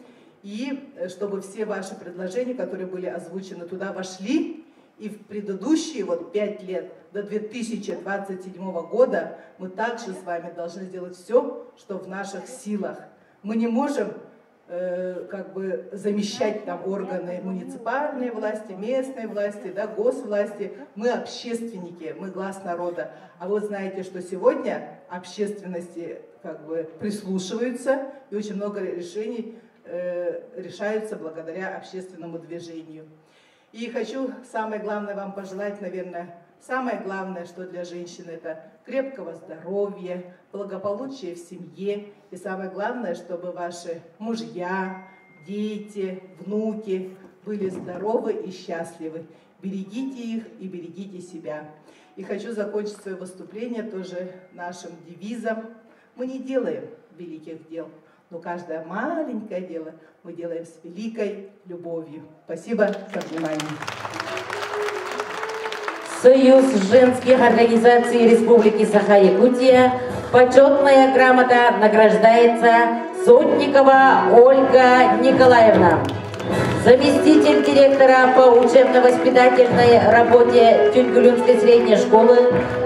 И чтобы все ваши предложения, которые были озвучены, туда вошли. И в предыдущие 5 лет, до 2027 года, мы также с вами должны сделать все, что в наших силах. Мы не можем замещать там органы муниципальной власти, местной власти, да, госвласти. Мы общественники, мы глаз народа. А вы знаете, что сегодня общественности прислушиваются, и очень много решений решаются благодаря общественному движению. И хочу самое главное вам пожелать, наверное, самое главное, что для женщин, это крепкого здоровья, благополучия в семье. И самое главное, чтобы ваши мужья, дети, внуки были здоровы и счастливы. Берегите их и берегите себя. И хочу закончить свое выступление тоже нашим девизом. Мы не делаем великих дел, но каждое маленькое дело мы делаем с великой любовью. Спасибо за внимание. Союз женских организаций Республики Саха-Якутия. Почетная грамота награждается Сотникова Ольга Николаевна. Заместитель директора по учебно-воспитательной работе Тюньгулюнской средней школы,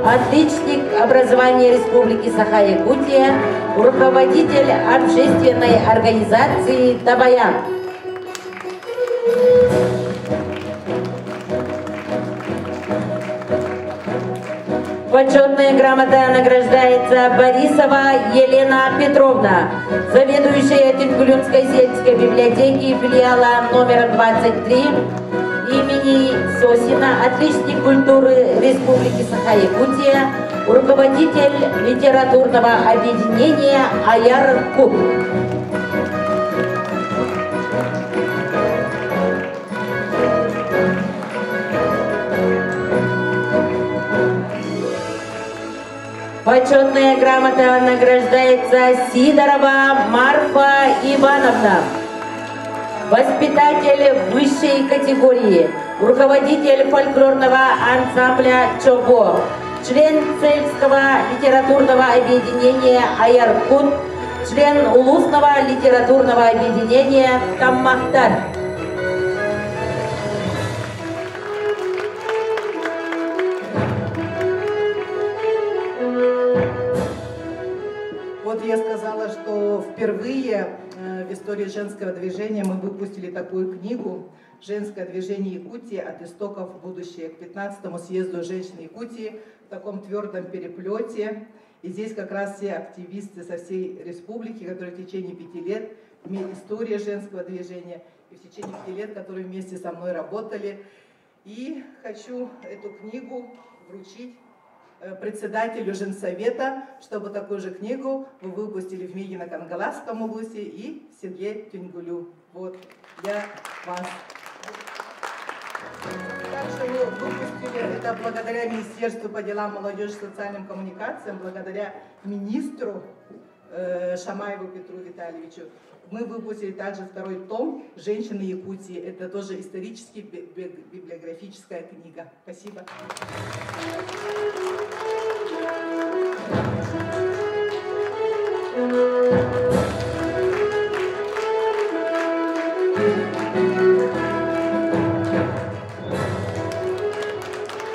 отличник образования Республики Саха-Якутия, руководитель общественной организации «Табаян». Почетная грамота награждается Борисова Елена Петровна, заведующая Тюньгулюнской сельской библиотеки филиала номер 23 имени Сосина, отличник культуры Республики Саха-Якутия, руководитель литературного объединения «Аяр-Кут». Почетная грамота награждается Сидорова Марфа Ивановна, воспитатель высшей категории, руководитель фольклорного ансамбля «Чобо», член Цельского литературного объединения «Аяр-Кут», член Улусного литературного объединения «Каммахтар». Вот я сказала, что впервые в истории женского движения мы выпустили такую книгу «Женское движение Якутии. От истоков в будущее» к 15-му съезду женщин Якутии в таком твердом переплете. И здесь как раз все активисты со всей республики, которые в течение 5 лет имели историю женского движения, и в течение 5 лет, которые вместе со мной работали. И хочу эту книгу вручить председателю Женсовета, чтобы такую же книгу вы выпустили в Мегино-Кангаласском области и в селе Тюньгулю. Вот, я вас. Также мы выпустили это благодаря Министерству по делам молодежи и социальным коммуникациям, благодаря министру Шамаеву Петру Витальевичу. Мы выпустили также 2-й том «Женщины Якутии». Это тоже исторически библиографическая книга. Спасибо.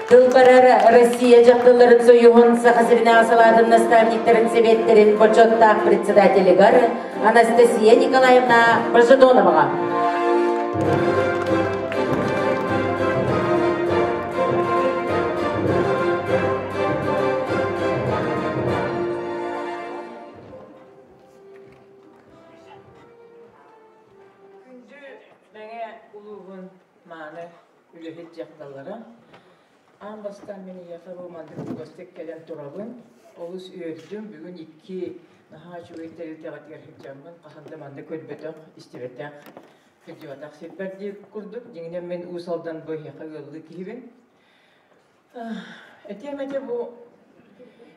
Тылбарар Россия жақтыларын союғын сақасырына асалатын наставниктерін себеттерін почеттақ председателі гары Анастасия Николаевна Пожидоноваға. Үлехет жақталары. Анбастан мені яқыру мандық көстек келен тұрабын. Олыс өйірдім. Бүгін 2 наға жүгейтері тәғат ерхетжамын. Қаханды манды көлбетіқ, істебетіқ. Кыжыатак сепперди курдук, деңнен мен усалдан быйыка ылды кибин. Этемете бу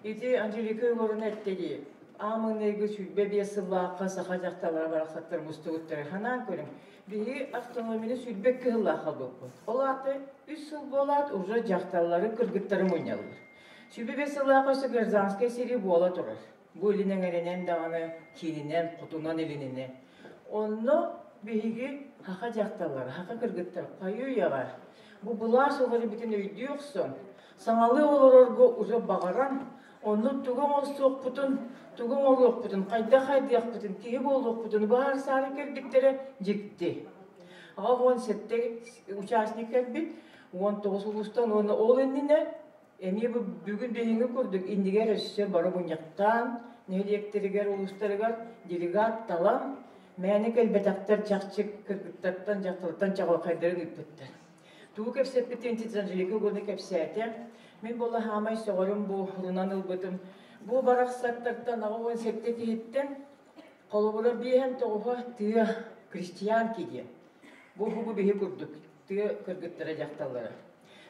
ити Анжелика горун эттеги. Амынеги сүббе бесыллаакка саха жакталар бараксаттар мустугуттар ханан көрүм. Бири автономияны сүббе кыллака болду. Оларды 3 жыл болат, уже жакталары кыргыттары мойнялар. Сүббе бесыллаакка гражданская сири бола турар. Бу илинен эренен даганы кининен, кутунан илинине. Онно биги хака жакталар, хака кыргыттар кайуяга. Бу булар согары битин өйдүксөн. Саңалы олорорго уже багаран, онну тугун олсук бутун, тугун олук бутун, кайда-кайдыяк бутун, киги болук бутун, бар сары кердиктери жикти. Ага 17 участниктер бит, 19 улустан оны ол энине, эми бүгүн бейинги көрдүк, индигер өссө бары буняктан, нелиектеригер, улустарыгар, делегат талам, мәни келбетактар чакчык кыргыттардан, жактылыктан чагыл кайдырын үппүттер. Тугу кепсеппитин Анжелика горны кепсете, мен бола хамай соғырым бу рунан ылбытым. Бу барақсаттардан ағуын септе кейттен, қолыбыра бейхен тоғуға тыя крестьян кейде. Бу бейі күрдік, тыя кыргыттара жақталары.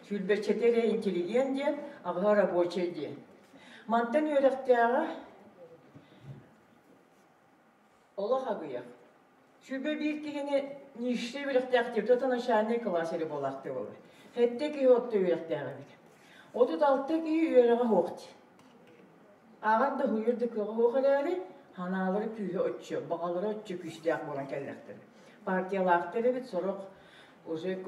Сүлберчетере интеллигент ден, ағыға рабочий ден. Мантан өріқтіяға олақ ағыяқ. Сүлбе бір кегені ниште өріқтіяқ деп, тұтын ашаны классері болақты болы. Хетте кей отты өріқтіяға бейді. Отут алты кей үйеріға хоқты. Ағарды huyurdu kığı hoğaları, hanaları kүйü ötçü, bağaları ötçü küçtüyak bolan kellektir. Partiyalıqtırı bit, soruq, уже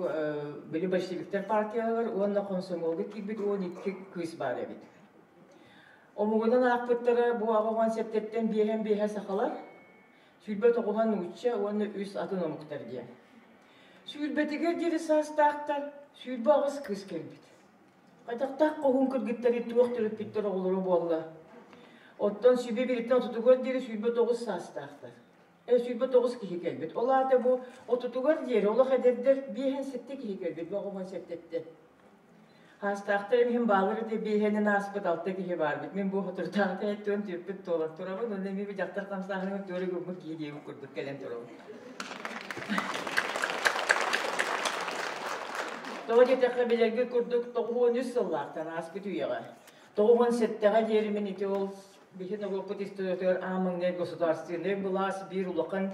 bili başlıklar partiyalar, onunla konsumolgu ki bit, 12 kız var bit. Omuğundan akpıtları bu ağa konseptetten bihe sakalar, sülbet oğulan uçça, onu üst atın omuqtar diye. Sülbetiger diri sastaqtar, sülbe ağız kız kelbit. Qaydaqtaq qoğun kırgıtları tuğuqtırıp bittir oğuluru bolla. Ottan sübbe biritten otutuğur diri sübbe 9 sastaqtar. Sübbe 9 kişi kelbit. Olar da bu otutuğur diri, ola kaderdir bihen sette kişi kelbit, bu oğuman septette. Hastaqtar hem bağları da bihenin aspet altta kişi var bit. Men bu oturdağda ettiğin tüpüt dolak turabın, ondan mi bir jaqtar tamsağının törü gömük kişi deyip kurduk gelen turabın. Doğru tekrar kurduk 900 yıllardan aspet üyeğe. 97'de yerimin iti ol, bihin Avrupa istiyorlar amınne государственный власть bir ulaqın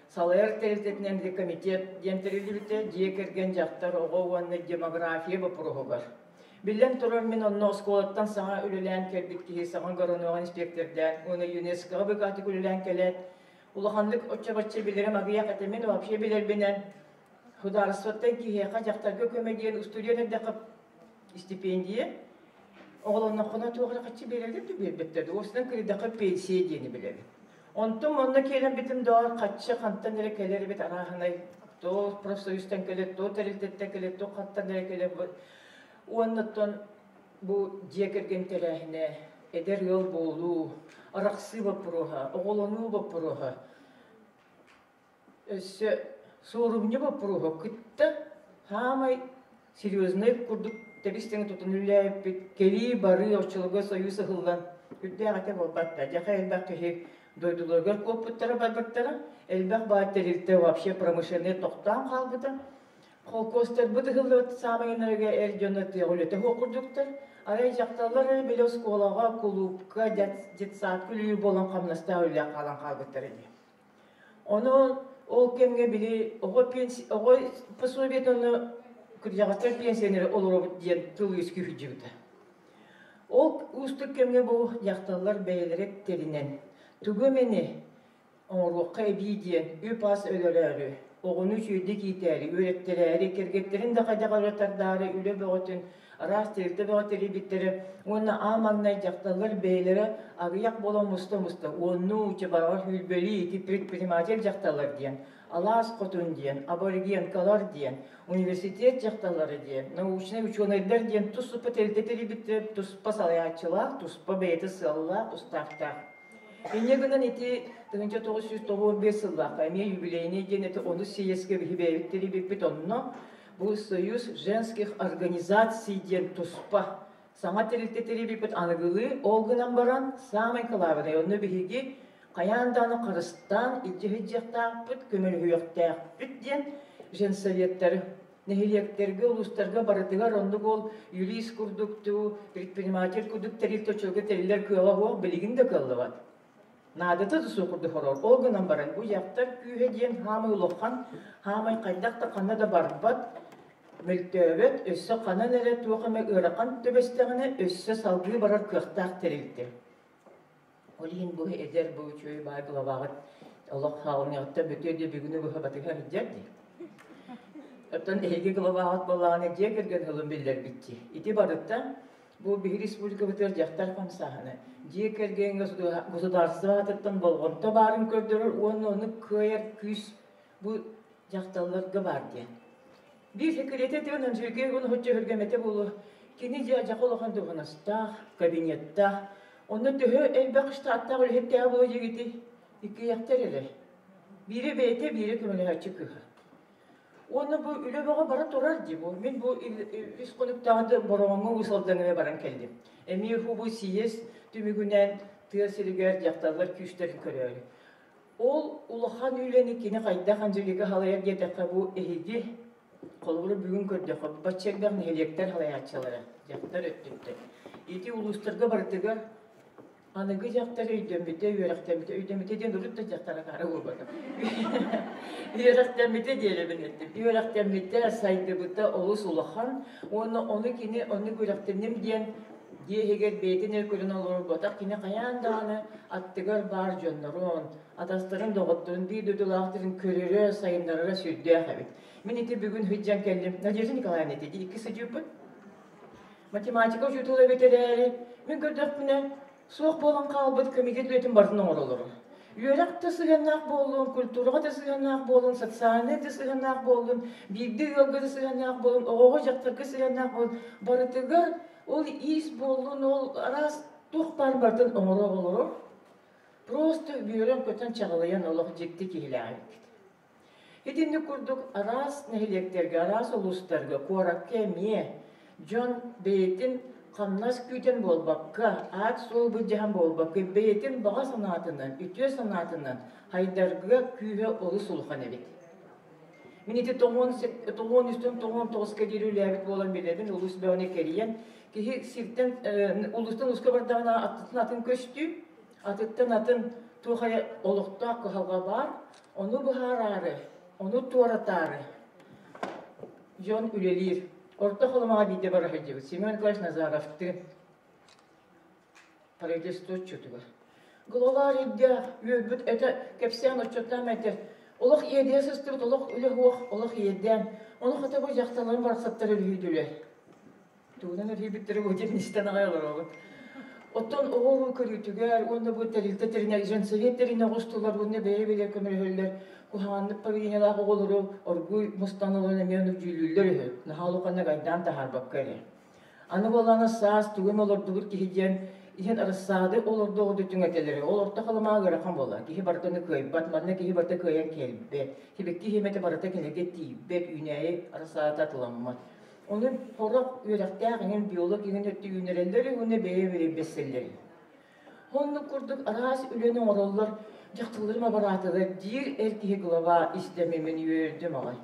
Salayar Territetinden komitet yenterildi bitti, diye kergen jaqtar oğuanne demografiya vapuru var. Billen turur min onu skolattan sana ölülen kelbit ki sana garonuğun inspektörden, onu UNESCO'ya bir kategorilen kelet. Ulaqanlık otça bilirim agiya katemin vapşe bilir binen. Hudarısvattan ki heka jaqtarga kömediyen ustudiyanı daqıp stipendiye. Oğlanın qona tuğra qaçı verildi de birbettirdi. Osdan kredaqı pensiya diyeni bilir. Ontum onunla kelen bitim doğar qaçı qanttan nere keleri bit arahanay. To profesörüsten kelet, to teritetten kelet, to qanttan nere kelet. Ondan bu diyekergen telahine eder yol bolu, araqsı vapuruha, oğlanu vapuruha. Sorumlu vapuruha. Kıtta hamay серьезный kurduk. Tebisteni tutunullayıp keli barı oçuluğa soyusu hıllan. Kütte ağate bolbatta. Jaqa elbaq kehi doydulargar kopputtara barbattara. Elbaq bağıtterilte вообще промышленный тоқтан қалбыда. Kolkostar bıdı hıllı samayınlarga erjonatı yağulete okurduktar. Araya jaqtallar bile skolağa, kulupka, jetsat külüyü bolan qamnasta öyle qalan qalbıttar edi. Onu ol kemge bili, oğu пособиет onu Kırjağıtlar pensioneri olur diyen tıl yüzkü hücübüdü. O ustuk kemge bu yaxtallar beylerek terinen. Tügümeni oğurluqqa ebi diyen üpas ölerleri, oğunu çüydük iteri, öğrettileri, kergetlerin de qadaqalatardari, üle beğotin, ras terite beğoteri bitleri, onu amannay yaxtallar beylere ağıyak bolan musta. Onu uçabağa hülbeli iti предприниматель yaxtallar diyen. Alas Kotun diyen, aborigenkalar diyen, üniversitet jaqtalları diyen, naучный ученыйлар diyen tuspа terteteri bitti, tuspа salayatçılar, tuspа beyti sığallar, ustaqtar. Eneginin iti 1995 yıllar, kaymiye юбилейне diyen iti onu siyeske bihibevitteri bit onunla, bu Союз женских организаций diyen tuspа. Sana terteteri bit anıgılı, olgunan baran, samen kalavada, onu bihigi, Каянданы Кырыстан илжи-хиджектааппыт, көмөлүхүйөктааппыт диэн женсоветтер нехилектерге, улустарга барытыгар оннук ол юрист курдукту, предприниматель курдуктарил точолга терилер кыала хуак билигин да кыллыбат. Надыты да сукурду хорор. Ол гынан баран бу жактар күйе диэн хамы улохан, хамай кайдакта канна да барбат, мөлтөбөт өссө канан эре туохаме ыракан төбестегине өссө салгыы барар кыактаак терилди. Олин бу эдер бу чөй бай главагат Аллах хаалныгатта бүтөдө бүгүнү бу хабатыга хиджерди. Оттон эги главагат баланы жегерген хылым биллер битти. Ити барытта бу бир республика битер жактар камсаханы. Жекерген государстваттан болгонто барын көрдөрөр, оны көйер күс бу жакталарга бар ди. Бир секретарьден анжеге гон хоччо хөргөмете болу. Кини жаколохан дуганаста, кабинетта Оны төһө элбәкышта аттак үлһеттәге болу жегити. Икки яктар эле. Бири бейте, бири көмөлөһачы кыха. Оны бу үлө бага бара турар ди бу. Мен бу исконуктагы бороңго усалдаңа баран келдим. Эми бу сиес түмүгүнен тыасырыгар жактарлар күчтөрүн көрөөр. Ол улахан үйлени кини кайда ханжылыга халаяр жетекка бу эхиги колуру бүгүн көрдөк. Баччагдан электер халаячылары жактар өттүктү. Ити улустарга бардыгар Анығы жақтар өйдембете, өйдембете ден ұрытты жақтара қары болбады. Үйрақтембете дейлі бінеттім. Үйрақтембете сайды бұта олыс ұлахан, оны кені, оны көрақтенім ден дегегер бейтін өркөлін олыр бұтақ, кені қаяндағаны аттығар бар жонларын, атастарын доғыттырын, бейді лақтырын көрері сайындарыра сүрді әқабет. Мен еті бүгін хүйтжан келдім. Надежда Николаевна деді, ikisi жүппін. Математика жүтілі бетерәрі. Мен көрдік бұны Соқ болан қалбыт комитет өтін бардың оңырылыр. Үйерек тысығанақ болын, культураға тысығанақ болын, социальный тысығанақ болын, бейді елгі тысығанақ болын, оғы жақтырғы тысығанақ болын. Барытығар ол ис болын, ол арас тоқ бардың оңыры олыр. Просто үйерен көтен чағылайын олық жекті кейлі айып. Едінді күрдік арас нәхілектерге, арас ұлыстарға, қорак кәме, жон бейтін Қамнас күйтен болбаққа, ат сол бұджахан болбаққа, бейтін баға санатынан, үтө санатынан хайдарға күйе олы сұлған әбет. Мен еті тоғын үстін тоғын тоғызға дерілі әбет болан беледін, ұлыс бәуіне кәріен. Кеге сирттен ұлыстың ұсқа бардағына аттын атын көшті, аттын атын туғай олықта қығалға бар, оны бұхар ары, оны туаратары. Жон үлелер. Орта холомага бийде бара хеджебі. Семен Николаевич Назаровты правительство отчетыга. Гололар едде, өбіт, это кепсиян отчеттам әтер. Олық еде сыстырыт, олық үлі хуақ, олық едден. Оны қата бұл жақталарын барсаттар үлгейділі. Туғынан үлгейбіттері өдеп нестен ағайлар оғы. Оттан оғыру көрітігер, онда бұл тәрілті тәріне, женсовет тәріне ғыстылар, онда бәйе-бәйе көмірхөлдер. Куханны поведениялағы олыру, оргуй мұстанылығына меніп жүйлілдер өйі. Нахалу қанна қайдан тахар баққары. Аны боланы саас түгім олырдығыр кейден, ехен арысады олырды оғы дүттің әтелері. Ол орта қалымаға ғыраққан бола. Кейі бартыны көй, батмадына кейі барты көйен келбет. Хебекті хеметі барыта кенеге тейбет, үйнәйі арысады татыламмат. Onun horak öğrettiğinin biyolog yine öttü ünerelleri onu beye besselleri. Onu kurduk aras ülenin orallar jaktılarıma baratılar dir erkeği glava istememin yördüm ağay.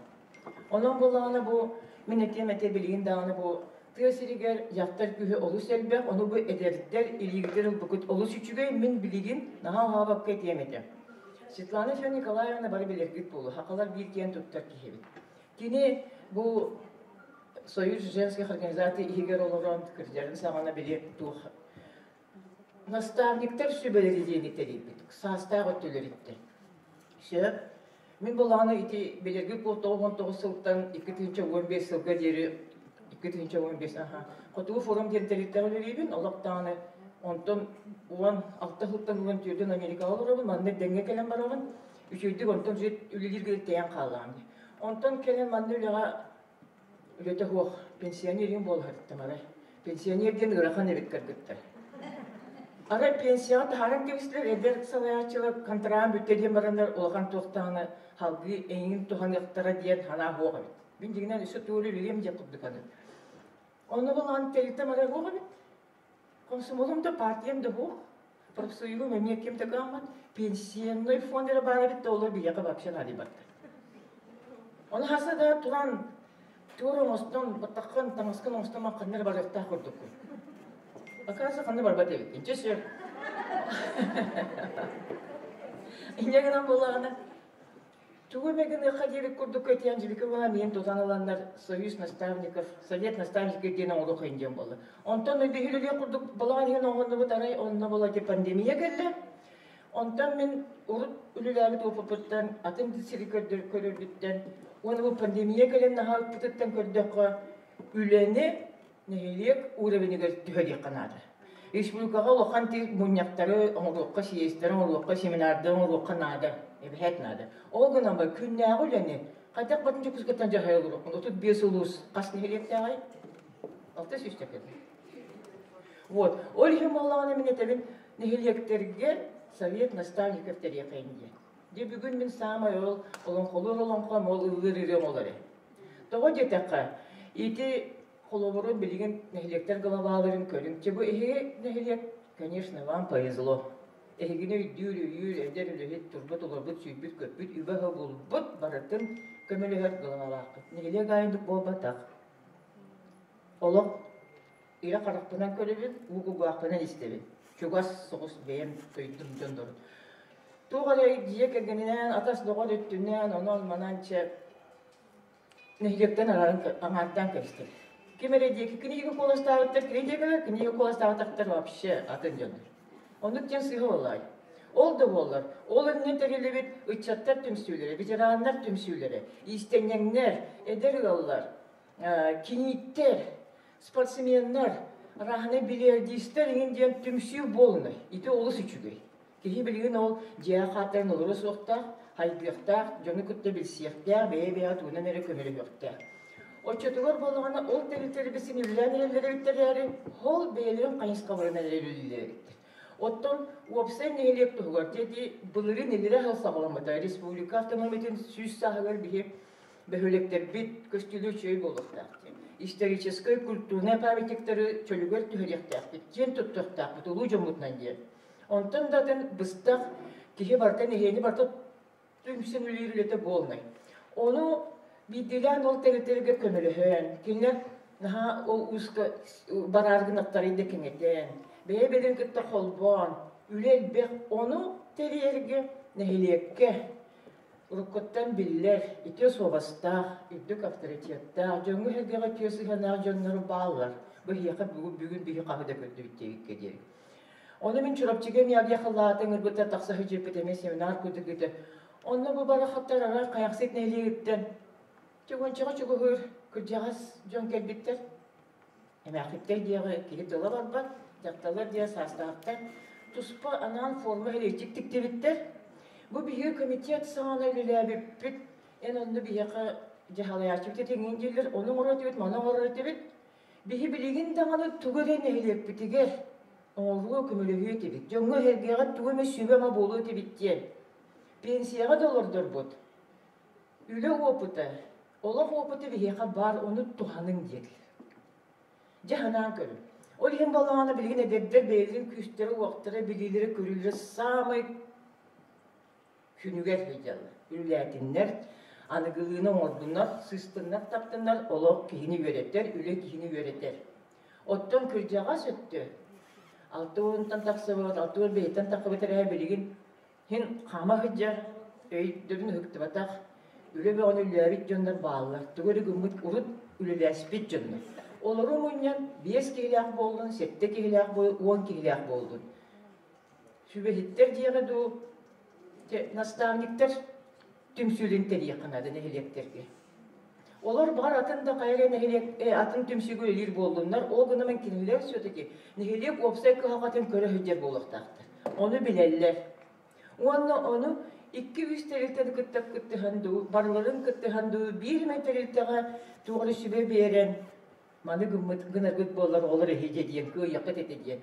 Onun bulağına bu minnetemete bilgin dağını bu tığsiriger yaktar kühe olus elbek onu bu ederler iligler bukut olus üçüge min bilgin naha havak etiyemedi. Svetlana Nikolaevna bari belirgit bulu. Hakalar bir kent tuttar ki Kini bu Союз женских организаций игер олорон кирдерин сагана билеп тух. Наставниктер сүбелеридени терипит. Састаг өттөлөритти. Шеп мен буланы ити белерги по 19 жылдан 2015 жылга дери 2015 Коту форум дентелиттерилибин олоктаны онтон 16 жылдан улан түрдөн Америкалар манне денге келен барагын. Үчөйдү онтон жет үлелерге таян калган. Онтон келен манне үлега Үлеті хуақ, пенсионерин бол хаттым арай. Пенсионерден ұрақан әбет кіргіттір. Арай пенсионат харам кебістілер, әдер салаячылар, контраган бүттеден барандар, олған тоқтағаны халғы әйін туған яқтара дейін хана хуақ әбет. Мен дегенен үсі туылы білем деп құдды қаны. Оны болған тәліктім арай хуақ әбет. Комсомолымды партиямды хуақ. профсоюзу мемлекет кем такамат пенсионный фондера бары бит доллар бияка вообще надо бат. Он хаса да туран туран остон батакан тамаскан остама каннер баракта курдук. Оказывается, каннер барбат эбит. Инчеше. Инегенан болгана Тугу меген ходили курдук эти Анжелика была мен тузаналандар союз наставников, совет наставников дена урок индем было. Онтон бигиле курдук была ген огонда бутарай, онна была те пандемия geldi. Онтон мен урут үлүләбит опыттан атын дисирикөрдөр көрөрбүттен, оны бу пандемия gelен нахал путтан көрдөккө үлөне нелек уровеньге төһөдик канады. Республикага лохан ти муньяктары оңрукка съездер, оңрукка семинарды, оңрукка нада. Эбхет нада. Огынан ба күннәгы үләне. Кайтак батынчы күзгәтән жахай урuk. Отут 5 улус касны хелектәгай. Алты сүстәкәд. Вот. Ольга Маллана менә тәбин нехелектерге совет наставников тәрәкәйнде. Ди бүген мен самай ул олон холор олон кам ул үлгәрере олары. Тога җитәккә. Ити холоборын билген нехелектер главаларын көрүн. Че бу эһе нехелек, конечно, вам повезло. Эгине үйдүрү эдерүлөһөт турбут олорбут сүйбүт көпүт үбөһө булбут баратын көмөлөһөр гылалаакы. Неле гайындык болбатак. Олок ира карактынан көрөбүт, угугуактынан истебит. Чугас согус бэм тойдум жондор. Тугары диек эгенинен атас догор өттүнөн онон мананча нехилектен аңардан кестик. Кемере диек книга коластааттар, книга коластааттар вообще атын жондор. Onu için sıhhi olay. Oldu bollar. Olun ne terelebit ıçatlar tümsüleri, veteranlar tümsüleri, istenyenler, edergallar, kinitler, sportsmenler, rahne bilyardistler indiyen tümsü bolunay. İti olus üçügey. Kehi bilgin ol, cihahatların oluru soğukta, haybiyakta, canı kutlu bilsiyakta, beye tuğuna nere kömeli yokta. O çatılar bolağına ol teriterebesin ürülen yerlere bitterleri, hol beylerin kayıs kavarına nerelülülere bittir. Оттон уопсай нелек тугар теди булыры нелере халсагыламата республика автономиятын сүз сахагар бихи бөхөлектер бит көстүлүү чөй болуктар. Исторический культурный памятниктары чөлүгөр түһөрөктөр. Кен туттуктар бутулуу жомутнан ди. Онтон датын быстак кихи бартан эхени барта түмсен үлүрүлөтө болмай. Ону бидилен ол територияга көмөлөһөн. Кинер наха ол уска бараргынаттары декеңетен. Бейбелин кытта холбон, үлел бек onu терерге нехилекке уруккоттан биллер, ите собаста, иддік авторитетта, жоңғы хергеға түйесі ханар жоңнары баллар. Бұл хияқа бүгін бейі қағыда көтті біттегікке дер. Оны мен чұрапчыға мияғы яқылатын ұрбыта тақсағы жепетеме семинар көті көті. Оны бұл бара қаттар ара қаяқсет нелегіттен. Чөгөнчіға чөгі хөр, күрдеғас жоң келбеттер. Әмәқиттер деғы келіп дола бар бар. Жақталар дия састақтар. Туспа анан форма электик типтебиттер. Бу бие комитет саңана үлеләбип бит. Эн онды бияка жахалаячып тетеңен жерлер, оның орат бит, маның орат бит. Бие билигин даңаны тугырен элеп битигер. Оңору көмөлөгү тибит. Жоңго хергега тугыме сүбема болуу тибиттен. Пенсияга доллардар бут. Үлө опыты. Олох опыты бияка бар, оны туханың дер. Жаханан көрүп. Ол ем балағаны білген әдердер бәйірін күштері, уақтары, білілері, көрілері самай күнігер хейджалы. Үләтінлер, анығылығының ордынлар, сыстынлар, таптынлар, олық кейіні өреттер, үлі кейіні өреттер. Оттан күржаға сөтті. 6 орынтан тақсы болады, 6 ор бейттен тақы бітір әй білген. Хен қама хейджар, өйттірін хүкті батақ, үлі бәғын үләбет жондар бағылар. Түгірі күміт ұрыт үліләспет жондар. Олары мұньян 5 кейләк болдun, 7 кейләк болдun, 10 кейләк болдun. Шүбәхеттер дияғы ду наставниктер түмсүлінтер яқынады нәхелектерге. Олар бар атында қайры атын түмсүгі өлер болдunlar, ол ғынымен кенілер сөтеке нәхелек опсай қағатын көрі хөдер болықтақтыр. Оны білелер. Оны 200 тәрілтері күттіп күттіғанду, барларын күттіғанду, 1 метрілтіға туғыры сүбе берен, маны гынаргыт болар олар эхеже диен, кö яқыт ете диен.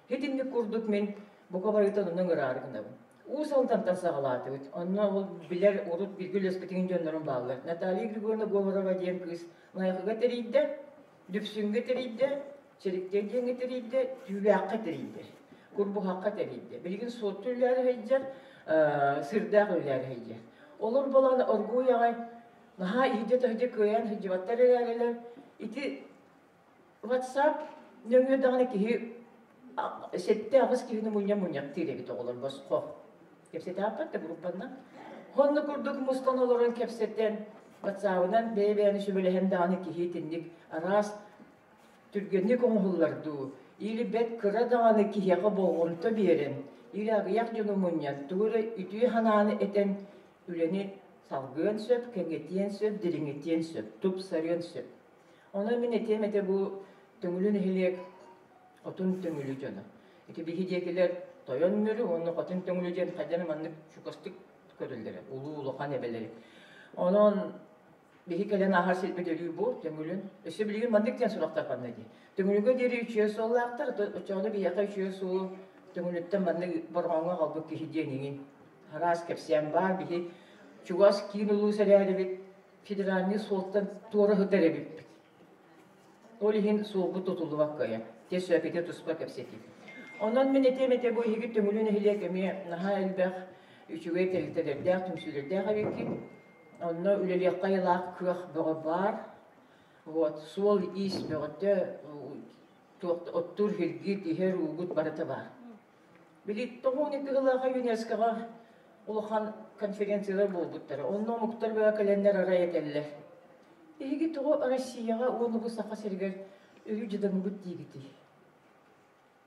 Хетинді күрдік мен бұқа барытан оның ұрары гынабын. Усалдан тасағалаты өт. Онна ол білер ұрут біргіл өспетеген жонларын бағылар. Наталья Григорьевна Говорова диен кыз лайқыға терейді, дүпсүнге терейді, черіктен дейінгі терейді, түйбәққа терейді. kurbu hakka teriydi. Bilgin soğuttu ülleri heycer, sırdak ülleri heycer. Olur bolan orgu yağay, naha ihde tahde köyen hicvatlar üleriler. İti WhatsApp nöngö dağını ki sette ağız ki munyak tire bit olur bosko. Kepsete apat da gruppandan. Honnu kurduk mustan olurun kepsetten WhatsApp'dan bebeğini şöyle dağını ki hitindik aras türgenlik onhullardu. İli bet kıra dağını ki yağı boğunta birin. İli ağıyak canı munyak tuğra ütüyü hananı eten üleni salgın söp, kengetiyen söp, diringetiyen söp, tup sarıyan söp. Ona min etemete bu tüngülün hilek otun tüngülü canı. Eti bir hidekiler toyan mürü, onu otun tüngülü canı kacanı manlık şukastık körülleri, ulu kan ebeleri. Onun bir hikalen ahar silpedeliği bu tüngülün. İşte bilgin mandıktan sulakta kanladı. Tüngülüge deri üçüye sollaktar, uçağını bir yaka üçüye soğu tüngülütten manlık barğanğa kalbuk ki hideyeninin. Haras kepsiyen var bir çugas kiyin ulu seriyeli bir federalini soltan doğru hıdere bir. Olihin soğubu tutuldu vakkaya. Tez söhbeti tutsak hepseti. Ondan men etemete bu higit tümülüne hilek emi naha elbek üçüge teliteler tümsüler habeki. Ondan üleli kayılak kıh var. Вот sol is börte ottur hilgit iher ugut barata var. Bilit tohuni kıhla kayuneskaga uluhan konferensiyalar bulduktara. Ondan muhtar ve kalender araya teller. Higi toğu Rusya'ya onu bu sağa serger ölü cadanı bu digiti.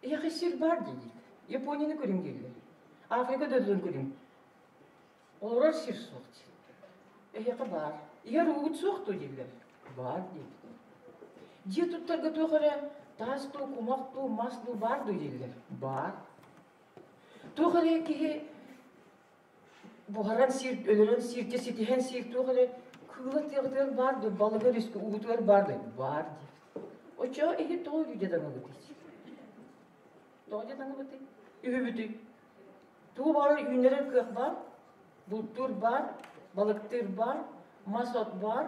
Yakışır var değil. Japonya'nı görün geldi. Afrika'da dön görün. Olur sir soğuktu. Yaka var. Yer uğut soğuktu değiller. Var değil. Diye tuttar götüğüre tastu, kumaktu, maslu var değiller. Var. Tuğüre ki buharan sir, ölüren sirte sitihen sir tuğüre kılı tığdır vardı, balığı riski uğutular vardı. Var değil. O çoğu ehi doğu yücedanı gıdıydı. Doğu yücedanı gıdıydı. Ühübüdü. Tuğu var, ünlere kıh var, bultur var, balıktır var, masot var,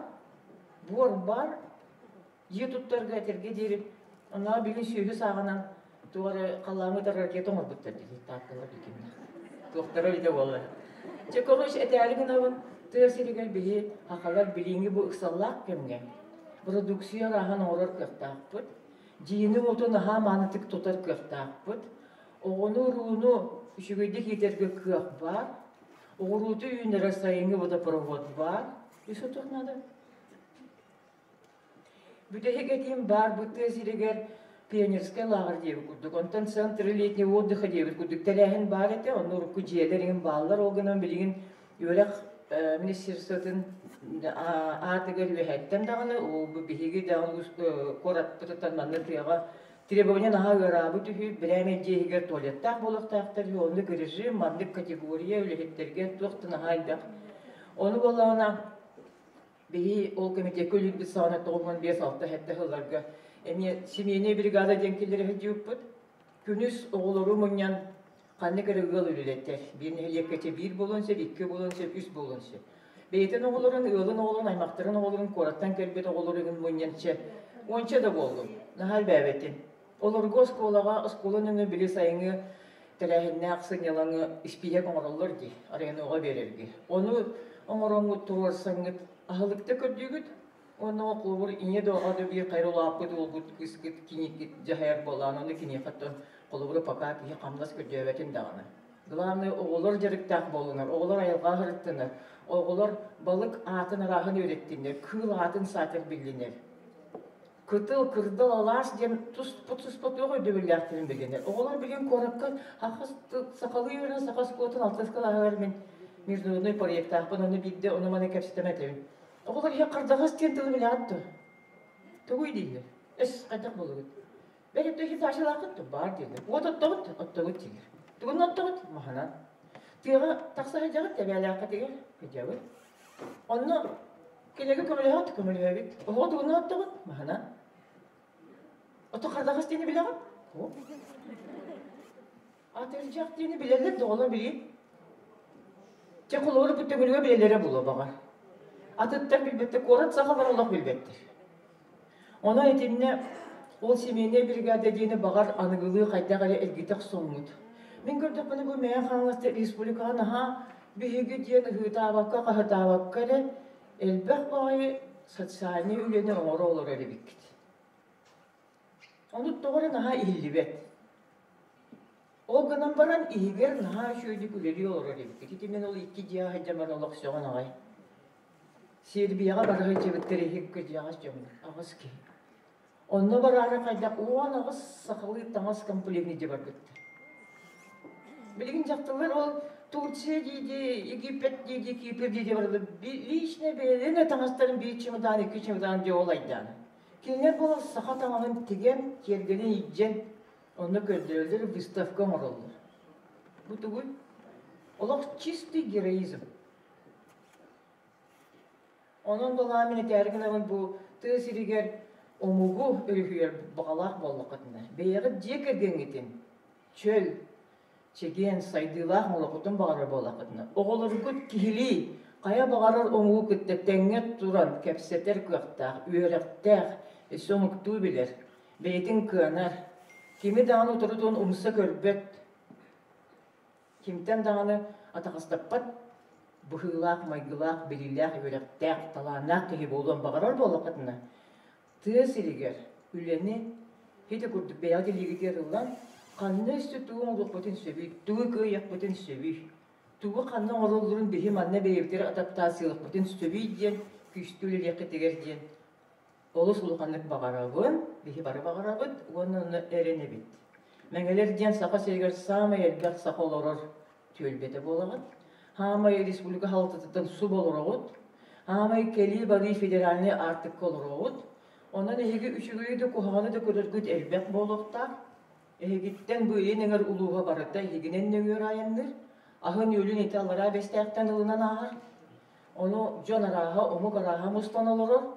bor var. Ye tuttar getirge derip, ona bilin şöyle sağınan tuğara kalağımı tararken tomar bıttır dedi. Takılar dükümler. Doktora öyle vallahi. Çekoroş eteğaliğin avın tığsiriger bihi hakalar bilingi bu ıksallak kemge. Produksiyon rahan orar kıhtağıpıt. Cini otu naha manıtık tutar kıhtağıpıt. Oğunu ruğunu üşügüydük yeterge kıh var. Oğrutu yünlere sayını bu da provod var. Yusuf tuhnadı. Bütehek etiyim var bu tığsiriger pionерская лагерь diye kurduk. Ondan центр летнего отдыха diye kurduk. Telehin var ete, onu ruku ciğerlerin bağlar olgunan bilgin yörek Ministersatın atıgır ve hetten dağını, o bihigi dağını korat pıtıtan manlı tiyağa требования наha görabı tühü bireme ciğer tuvalettak buluqtaqtır, onu görücü manlık kategoriya ölehetlerge tuğtu naha elbaq. Onu bolağına bihi ol komite kölük bir sağına toğumun bir saltta hette hıllarga. Emi simiyene brigada denkilleri hıcıpıt, künüs oğulları munyan kanne kırıgıl ülületler. Bir nehliyekete bir bulunsa, iki bulunsa, üç bulunsa. Beyten oğulların, ığılın oğulun, aymakların oğulun, korattan kelbet oğulların munyança. Onça da boldu. Nahal bәбәтен. Олар госколага осколының биле сайыны теләһеннә аксын ялаңы испия коңроллар ди. Аренога берерге. Оны оңроңу турсаңыт ахылыкта көдүгүт. Оны окулур ине догады бир кайрылап кыды ол бут кискит киник жахар боланы кине хаттан колубуру пока ки камлас көдөбәтен даганы. Главное оғылар жарыктак болунар. Оғылар айылга хырыттынар. Оғылар балык атын рахын өйреттинер. Кыл атын сатыр билдинер. Кытыл кырдал алаш дем тус потугы дөбүләктен бегенер. Оғылар билген коракка хакыс сакалы юрен сакас котун алтыскалар мен международный проекта апаны бидде оны мана кепсетеметлебин. Оғылар я кырдагас тентил билатты. Тугуй дилер. Эс кайтак болугут. Берип төһи ташылакытты бар дилер. Ототтогут, оттогут тигер. Тугун оттогут махана. Тига такса хажагат табалакка тигер. Хажагы. Онно келеге көмөлөт, көмөлөбит. Ого тугун оттогут махана. Ото кардагас дени билегат? О. Атыржак дени билелер догола билип. Чакулору бүттөгөлгө билелере боло багар. Атыттар билбетте корат сахалар Аллах билбеттир. Ona etimine Ол семейне бригада дейіні бағар анығылы қайдағары әлгітік соңмыд. Мен көрдік бұны бұл мәйін қаңласты республикаға наға бүйігі дейін ғытабаққа қағытабаққары әлбәқ бағай социальный үлені оңыры олар әлі беккет. Оны тоғыры наға иілі бәт. Ол ғынан баран иігер наға шөйді күлері олар әлі беккет. Мен ол 2 дия хайдамар олақ соған ағай. Сербияға барығы жебіттері ек көдияғас жомыр. Ағыз кей. Онны барары қайдақ оған ағыз сақылы таңыз комплектіне де бар көтті. Білген жақтылар ол Турция дейді, Египет дейді, Кипр дейді барды. Личне бәліне таңыстарын бір чемодан, 2 чемодан де олайдан. Келінер болар сақа таңағын теген, тергенен иджен, оны көрдірілдер выставка мұрылды. Бұл түгіл, олар чистый героизм. Onun dolayı terginavın bu tığsirigər omugu örühüyer bağlaq bollaqatında. Beyağı jekergen etin. Çöl çegen saydılaq molaqutun bağırır bollaqatında. Oğulur güt kihili qaya bağırır omugu küttetenget turan kepseter kıqtaq, üyereqtaq, somuktu bilir. Beytin kınar. Kimi dağını oturutun umsa körbet. Kimten dağını ataqastappat Бұхылақ, майгылақ, белилақ, өректәқ, таланақ кеге болуын бағарар болақытына. Тыз елігер, үлені, хеті көрді бәяғы елігер ұлан, қанны үсті туғын олық бұтын сөбей, туғы көйек бұтын сөбей. Туғы қанны орылдырын бейі манна бейектері адаптациялық бұтын сөбей ден, күшті өлелеқі тегер ден. Олы сұлықанлық бағарағын, бейі бары бағарағын, оны әрені бет. Мәңелер ден сақа сергер самай әлбәқ сақа оларыр төлбеті болағын. Хамай республика халқытыдан су болыр оғыт. Хамай кели бады федеральный артық колыр оғыт. Онан әйгі үшігүйді құханы да көріргіт әлбәк болуқтар. Әйгіттен бөйен әңір ұлуға барыда егінен нөңер айыныр. Ахын өлін еті алыра бәстәқтен ұлынан ағыр. Оны жон араға, омық араға мұстан олырыр.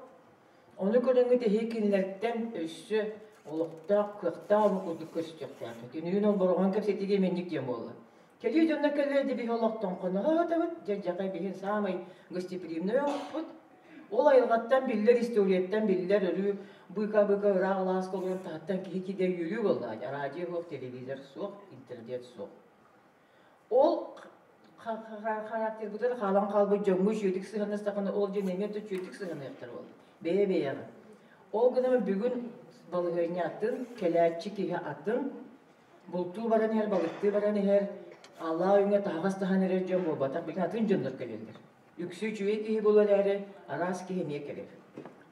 Оны көріңгіт әйгінлерден өссі олықтақ, қықтақ омық ұдық көстіқтар. Кенігін ол бұрған көпсетеге мендік дем болды. Кели жонна келлерди бих олоқтон қоныға атабыт, жа-жақай бихин самай гостеприимный оғыппыт. Ол айылғаттан биллер, историеттен биллер өрі, бұйка-бұйка ұрағы лас қолуын тағаттан кейкеде үйілі болды. Радио оқ, телевизор соқ, интернет соқ. Ол характер бұдар қалан қалбы жоңғы жүйдік сығаны стақаны ол женеметі жүйдік сығаны ектір болды. Бе-беяғы. Ол күнімі бүгін балығайны атын, келәтчі кейі атын, бұлту баран ер, балықты баран ер, Allah öňe tağas-tahan erejem bol batak bilin atın jönдөр keleldir. Yüksü çüye kihi bolar ere, aras kihi ne keler.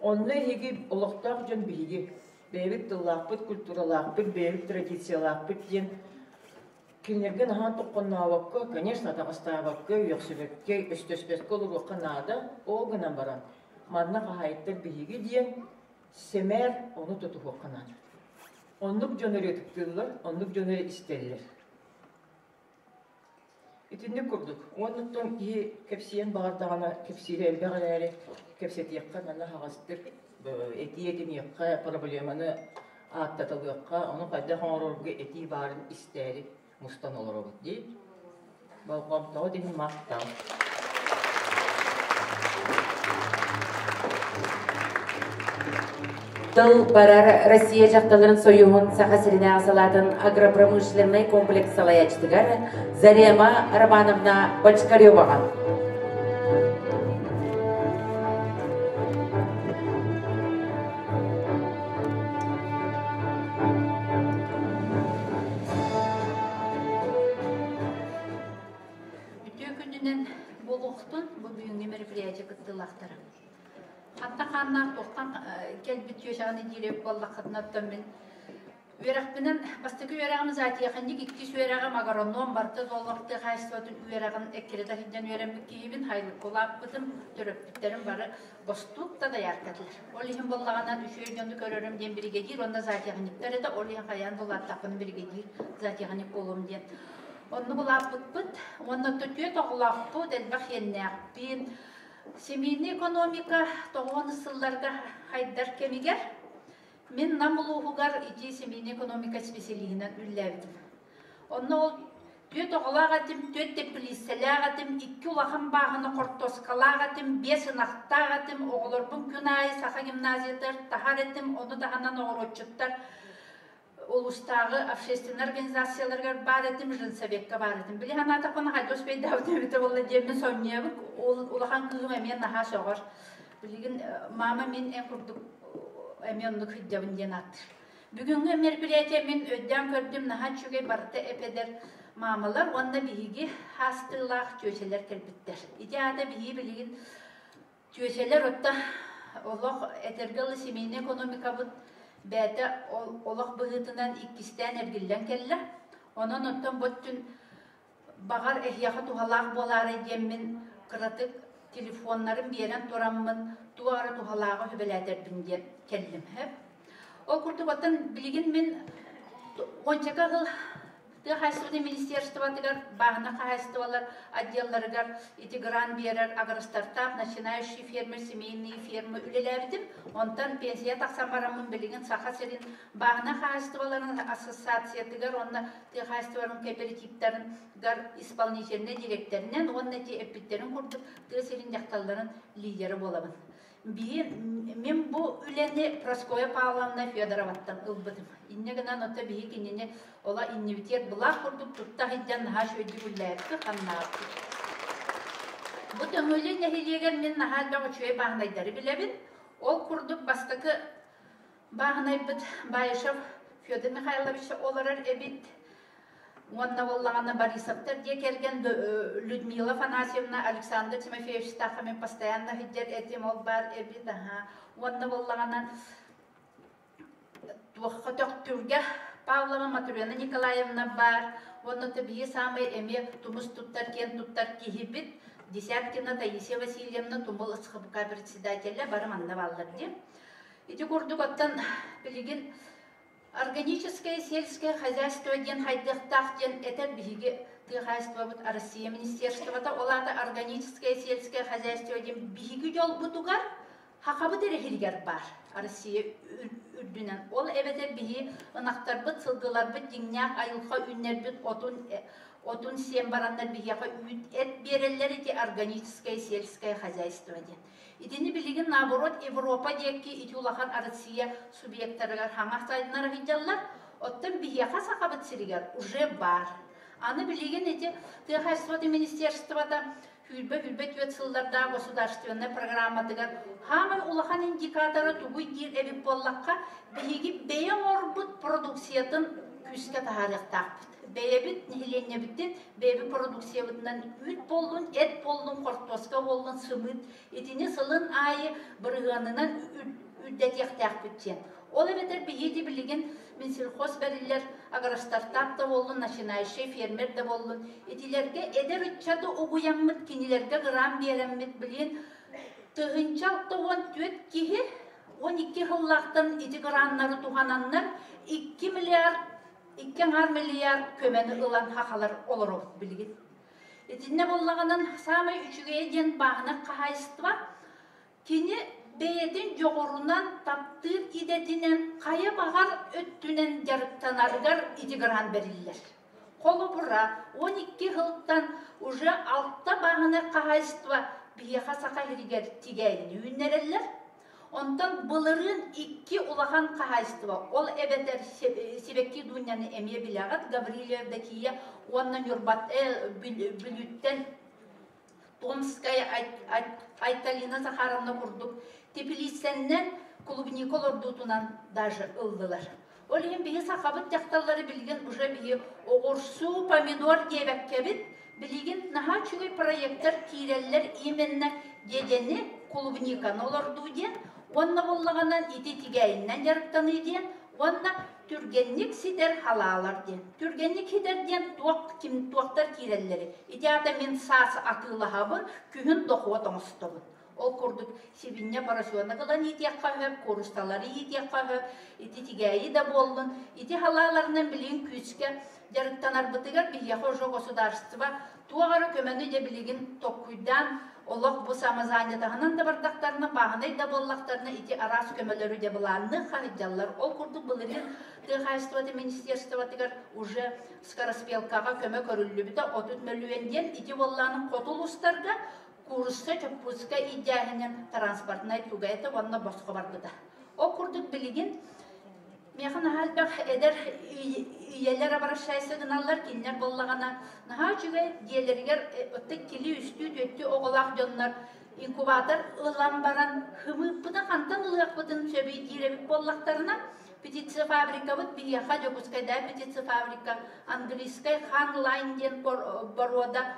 Onunla hegi olaqtaq jön biligi. Beyvit tillaqpıt, kulturalaqpıt, beyvit tradisiyalaqpıt jen. Kinlergen ahan toqqonna vakka, конечно, tağas-tağa vakka, yoqsübekke, östösbeske olur vakka nada, o gınan baran. Madna qahayetler biligi diyen, semer onu tutuq vakkanan. Onluk jönöre tıktırlar, onluk jönöre isterler. İtinni kurduk. Ondan ki kepsiyen bağırdağına kepsiyle elbağaları kepseti yakka bana hağızdır. Etiyedim yakka problemanı attatıl yakka. Onu kadar hororgu eti barın isteri mustan olur o değil. Balkam tağı değil mahtav. Тыл барар Россия жақталарын союғын сақасырына асалатын агропромышленный комплекс салаячтығар Зарема Романовна Бочкареваға. Бүтө күнінен болуқтың бұл бүйінге мероприятие күттілақтары. Hatta kannak toqtan kelbit yaşağını direk bollaqatna tömün. Üyerekbinen bastıkı üyereğimiz atiye kandik ikkis üyereğe magaronluğun bartı zolvaqtı xaysıvatın üyereğin ekkerede hidden üyereğin kiyibin haylık kolap bıdım töröptüklerin barı bostuqta da yarkadiler. Olihin bollağından üçüye döndü körörüm diyen biri gedir, onda zatiye kandiklere de olihin kayan dolar tapını biri gedir, zatiye kandik olum diyen. Onu bulaq bıt, onu tütüye toğulaq bu, delbaq yenneğ bin. Семейный экономика тоғын сылларға хайдар кемигер. Мен намылуғығар ити семейный экономика специалигінен үлләвдім. Оны ол Төт оғылағатым, төт тепіліселәғатым, 2 улахан бағыны қорттоскалағатым, 5 ынақтағатым, оғылырбын күн айы сақа гимназиятар, тахар етім, оны дағанан оғыр отчыттар, улустағы общественный организацияларға бар етім, жынсабекке бар етім. Білі ғана тақпаны қайдос бейді әуді болды демін соннебік, улахан күзім әмен наға соғыр. Білігін мама мен ән күрдік әменді күддебін ден аттыр. Бүгінгі мероприятие мен өдден көрдім наға чүгей барыты әпедер мамалар, онда бігі хастылақ түйеселер кәлбіттер. Идеада бігі білігін түйеселер отта олық әтергілі семейні экономика бұд бәді олық бұғытынан 2-стен әргілден кәлі. Онын оттан бұттын бағар әхияқы туғалақ болары деммен қыратық телефонларын берен тұрамын туғары туғалағы хүбеләдербінден кәлім. Ол күрді оттан білігін мен 10 ғыл Хайстывады министерствотыгар, бағына хайстывалар, отделларыгар, ити гран берер, агростартап, начинающий фермер, семейные фермы үлеләбідім. Онтан пенсия тақсан барамын білігін сақа серин бағына хайстываларын ассоциациятыгар, онна хайстываларын кооперативтарын исполнительный директоринен, онна те эппиттерін құрдып, серин жақталарын лидері болабын. Мен бұл үләне Проскоя Павловна Федороваттан ылбыдым. Иннегінен ота бейі кенене ола инневитер бұлақ құрдып тұттақ едден наға шөйді үлләйіпті қаннағыпты. Бұл төңөлі нәхелегер мен нағал бағы чөй бағынайдары білебін. Ол құрдып бастықы бағынайбыд Байышев Федор Михайлович оларар әбет. Онна боллағаны Борисовтар де келген Людмила Фанасьевна, Александр Тимофеевич тақымен постоянно хиддер этим ол бар әбет. Онна боллағынан туаққа төқтүрге Павлова Матурена Николаевна бар. Онна табие самай әме тумыс туттар кен туттар кихибит. Десяткина Таисия Васильевна тумыл ысқыбықа председателя барым анда баллар де. Ити көрдік оттан білеген органическое сельское хозяйство ден хайдықтақ ден этер биге хозяйство бут Россия министерствода олата органическое сельское хозяйство ден биге жол бутугар хақабы дерехилгер бар Россия үрдүнен ол эбетер биги ынақтар бут сылгылар бут деңняк айылға үннер бут отун сен барандар бигеға эт берелер ити органическое сельское хозяйство ден. Идini bilgin наоборот Европа декки итулахан Россия субъекттарыгар хаңақтайдынар видялар, оттан бияқа сақабыт сиригер уже бар. Аны білген эти хозяйствода министерствода хүлбе түйет сылларда государственная программадыгар хамай улахан индикаторы тугуй дир эбип боллаққа биги бейен орбут продукциятын күске тахарықтақпыт. Бейбит нехиленнебиттен бейби продукциябытынан үт болдун, эт болдун, қортоска болдун, сымыт, этине сылын айы бұрығанынан үддетектәқпіттен. Ол әбетер бейді білген мен сельхоз бәрілер агростартап да болдун, начинающий фермер да болдун. Этилерге эдер үтчады оғуянмыт, кенелерге грам береммет білген тұғынчалты 14 кихи 12 ғыллақтан эти граннары туғананнар 2 миллиард 2 миллиард көмені ылан хақалар олар білген. Этинне боллағынан самай 3-ге ден бағына қағайыстыва, кені бейетін жоғырынан таптыр идетінен қайы бағар өттінен жарықтанарғар идігіран берілер. Қолы бұра 12 ғылттан уже 6 бағына қағайыстыва бейеға сақа ерігер тегейін үйінерелер. Онтан бұлырын 2 улахан қағайыстыва. Ол әбетер себекки дүнияны әме білағат, Гаврилевдекия, оннан юрбат бүліттен Томская Айталина Сахаровна құрдық. Тепелисеннен клубникол ордутунан даже ылдылар. Ол ең бейі сақабыт тяқталары білген уже бейі оғырсу помидор дебәккебіт, білген наға чүгей проекттар кейрелер именне дедені клубниканы оларду ден, онна боллағанан ити тигайыннан жарықтаны ден, онна түргенник сидер халалар ден. Түргенник хидер ден туақтар кейрелері. Идеята мен сасы атылағабын, күйін доқуат оңыстығын. Ол көрдік себінне парасуаны қылан етеққа хөп, көрісталары етеққа хөп, ити тигайы да болдың. Ити халаларынан білген күске жарықтанар бұтығар бейеқі жоқ государство туағары көмені де білген тоққүйдан Олық bu самозанятығынан да бардақтарына, бағынай да боллақтарына ити арас көмөлөрү де бұланны қағыджалар. Ол күрдік бұлырын тыхайстваты министерстватығар уже скороспелкаға көмө көрілі біті 30 миллион ити болланың қотыл ұстарға курсқа чөппусқа идеяхінен транспортнай тугайты онына босқы бар бұда. Ол күрдік білігін механ халбақ эдер иелер абарашайсы гыналлар кинлер боллагана наха жүгай диелергер өттік кили үстү төттү оголақ жоннар инкубатор ылан баран хымыппыда кантан ылыакпытын сөбей диребик боллақтарына птица фабрика вот бияха жопускайда птица фабрика английскай ханлайн ден борода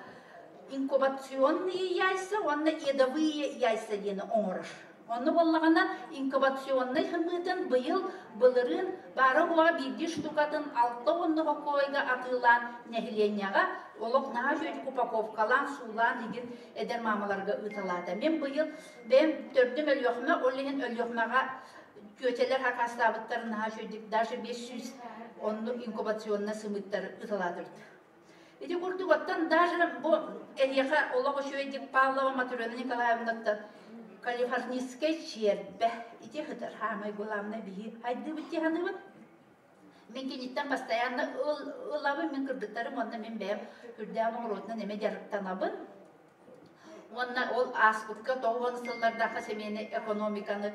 инкубационные яйца, онна едовые яйца дені оңырыш. Оны боллағана инкубационный хымытын бұйыл бұлырын бары оға бірді штукатын 6 онныға койға атылан нәхіленияға олық наға жөйді упаковкалан, сулан деген әдер мамаларға ұталады. Мен бұйыл бәм төрдім өліғіме, олығын өліғімеға көтелер хақастабыттарын наға жөйдік, даже 500 онны инкубационный сымыттары ұталадырды. Эти курды оттан даже бу элеха олого шөйдик Павлова Матурена Николаевнаттан калифорнийский чербе ити хытар хамай буламна бии айды битти ханыбын. Мен кенеттен постоянно ылабы мен кырдыктарым онна мен бәм хүрдән оротна неме жарыктанабын. Онна ол аспытка 90 сыллардағы семейный экономиканы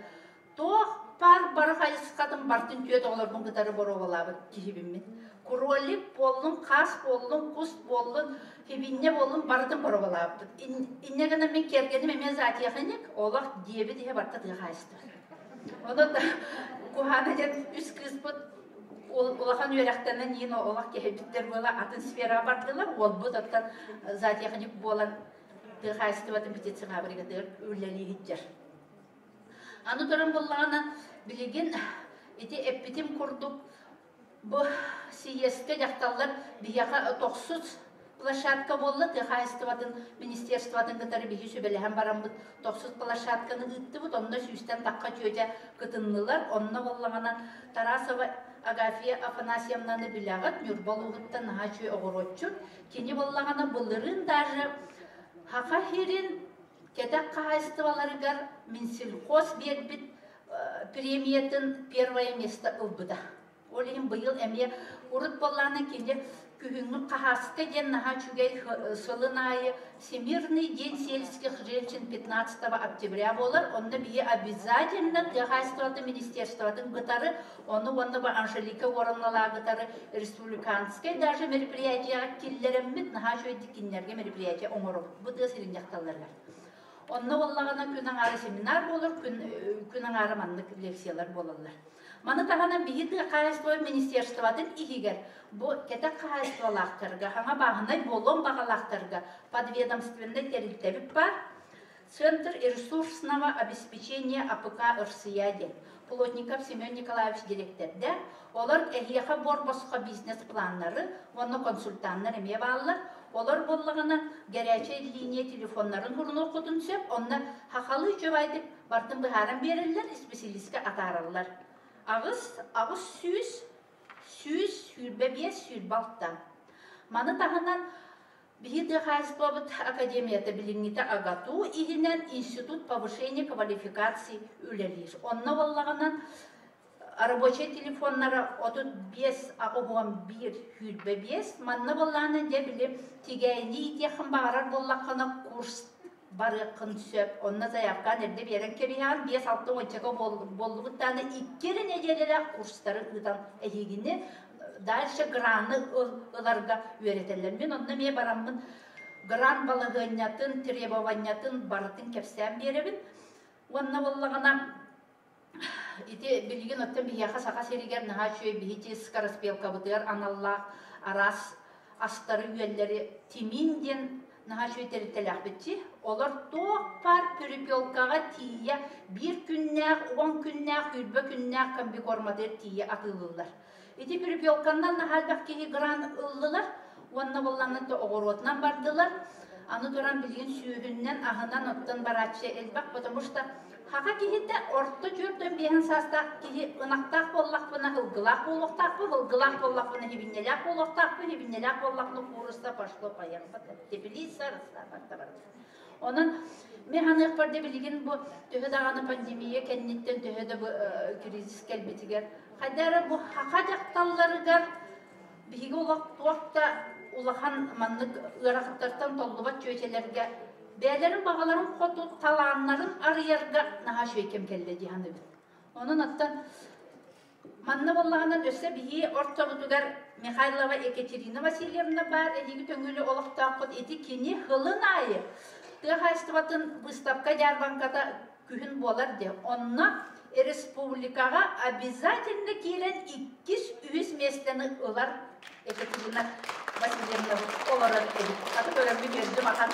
тоқ пар барахайсқатын бартын түйет олардың кытары боровалабы кихибиммен. Kurollik bollun, kas bollun, kust bollun, hibinne bollun, bardın borovalaabdı. İnne gana men kergenim emen zati yakınık, olaq diyebi diye barda dıqayısdı. Onu da kuhana jet üst kıspıt, olaqan öyraqtandan yiyin olaq kehebitler bola atın sfera bardılar, ol bu tattan zati yakınık bolan dıqayısdı batın bitetsin abrigadır, ürleli hitcer. Anu durum bollağına biligin, iti epitim kurduk, bu siyeske jaqtallar biyaqa 900 площадка болла тыхайстватын министерстватын кытары бихи сөбелеһен барамбыт 900 площадканы ыттыбыт онда сүүстен такка чөйте кытыннылар онна боллаганан Тарасова Агафия Афанасьевнаны билягат Нюрболугуттан наха чөй огоротчур кини боллагана былырын даже хака хирин кетек кайстваларыгар Минсельхоз бербит премиятын первое место ылбыда. Олин быйыл эмне урут болланы кинде күһүңнү кахаска ден наха чугай сылынайы Всемирный день сельских женщин 15 октября болар. Онда бие обязательно тыхайстваты министерстватын гытары, оны ба Анжелика Воронала гытары республиканскай даже мероприятия киллереммит наха чуйди кинлерге мероприятия оңору. Бу да сирин жакталлар. Онна боллагана күнің ары семинар болар, күнің ары маннык лекциялар болалар. Маны тағана бейді қайыстығы министерстватын игігер. Бұл кетек қайыстығалақтарға, хаңа бағынай болон бағалақтарға подведомственный терилтебіп бар. Центр ресурсного обеспечения АПК РСЯ-ден. Плотников Семен Николаевич директорда. Олар әйеға борбосқа бизнес планлары, оны консультанлар еме бағалар. Олар боллағына горячая линия телефонларын ұрын оқыдын сөп, онына хақалы жөбайды бартын бұхарын берілер, специалистке атаралар. Ağız süz, sürbebiye sürbaltta. Manı tağından bir de Хайсплавыт академията билингите агату ihinen институт повышения квалификации үлелир. Онна боллаганан рабочий телефоннары 35 1 hürbebies manna bolлаганан де билим тигайни техин барар боллакана курс бары кын сөп, онна заявка нерде берен кебиян 5-6 ойчаға болуғыттаны 2 неделелер курстары ыдан әйгіне дальше граны ыларға өретелер. Мен онна ме барамын гран балығынятын, требованятын барытын кепсен беребін. Онна боллағына білген өттен бияқа сақа серігер наға шөй бейте скороспелка бұтығар аналлақ, арас, астары үйелері тиминден наға шөй тәрітеләқ бітті. Олар тоқ пар пүріпелкаға тия 1 күннәқ, 10 күннәқ, үрбі күннәқ көмбі кормадыр тия атылылар. Эти пүріпелканнан нағалбақ кейі гран ұллылар, онна болланын оғыротынан бардылар. Аны тұран білген сүйіннен ағынан оттан баратшы әлбақ, потому что хақа кейді орты жүрден бейін састақ кейі ұнақтақ боллақпына, ғылғылақ боллақтақпы, ғылғылақ боллақпына, хебіннелақ боллақтақпы, хебіннелақ боллақпына қурыста пашло паяқпа, тепілей сарыста барда барды. Onun mekanik barda bilgin bu töhü dağını pandemiye kenditten töhü de bu kriz kelbetiger. Kadar bu hakadaktalları gar bigi olakta ulahan manlık ırakıtlardan tollubat çöçelerge beylerin bağların kodu talanların arıyarga naha şöykem kelle cihanı bit. Onun attan manna vallahından össe bihi ortabudugar Mikhailova Ekaterina Vasilyevna var edigi töngülü olakta kod eti kini hılın ayı. Tıhaystıvatın выставка Ярбанкада kühün bolar de. Onna Respublikaga обязательно kilen 200 mesleni ılar Ekaterina Vasilyevna olarak edip. Adı böyle bir verdim akan.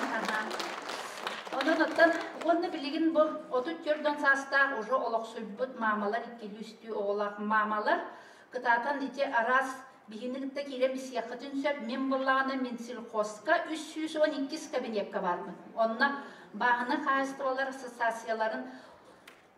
Onun attan onu bilgin bu 34'den sasta уже olak sübbüt mamalar ikili üstü oğlak mamalar kıtatan içe aras bihinlikte kire misiyakatın söp min bullağına min silkoska 312 kabinetke var mı? Onna bağına kayıstıvalar asosiyasyonların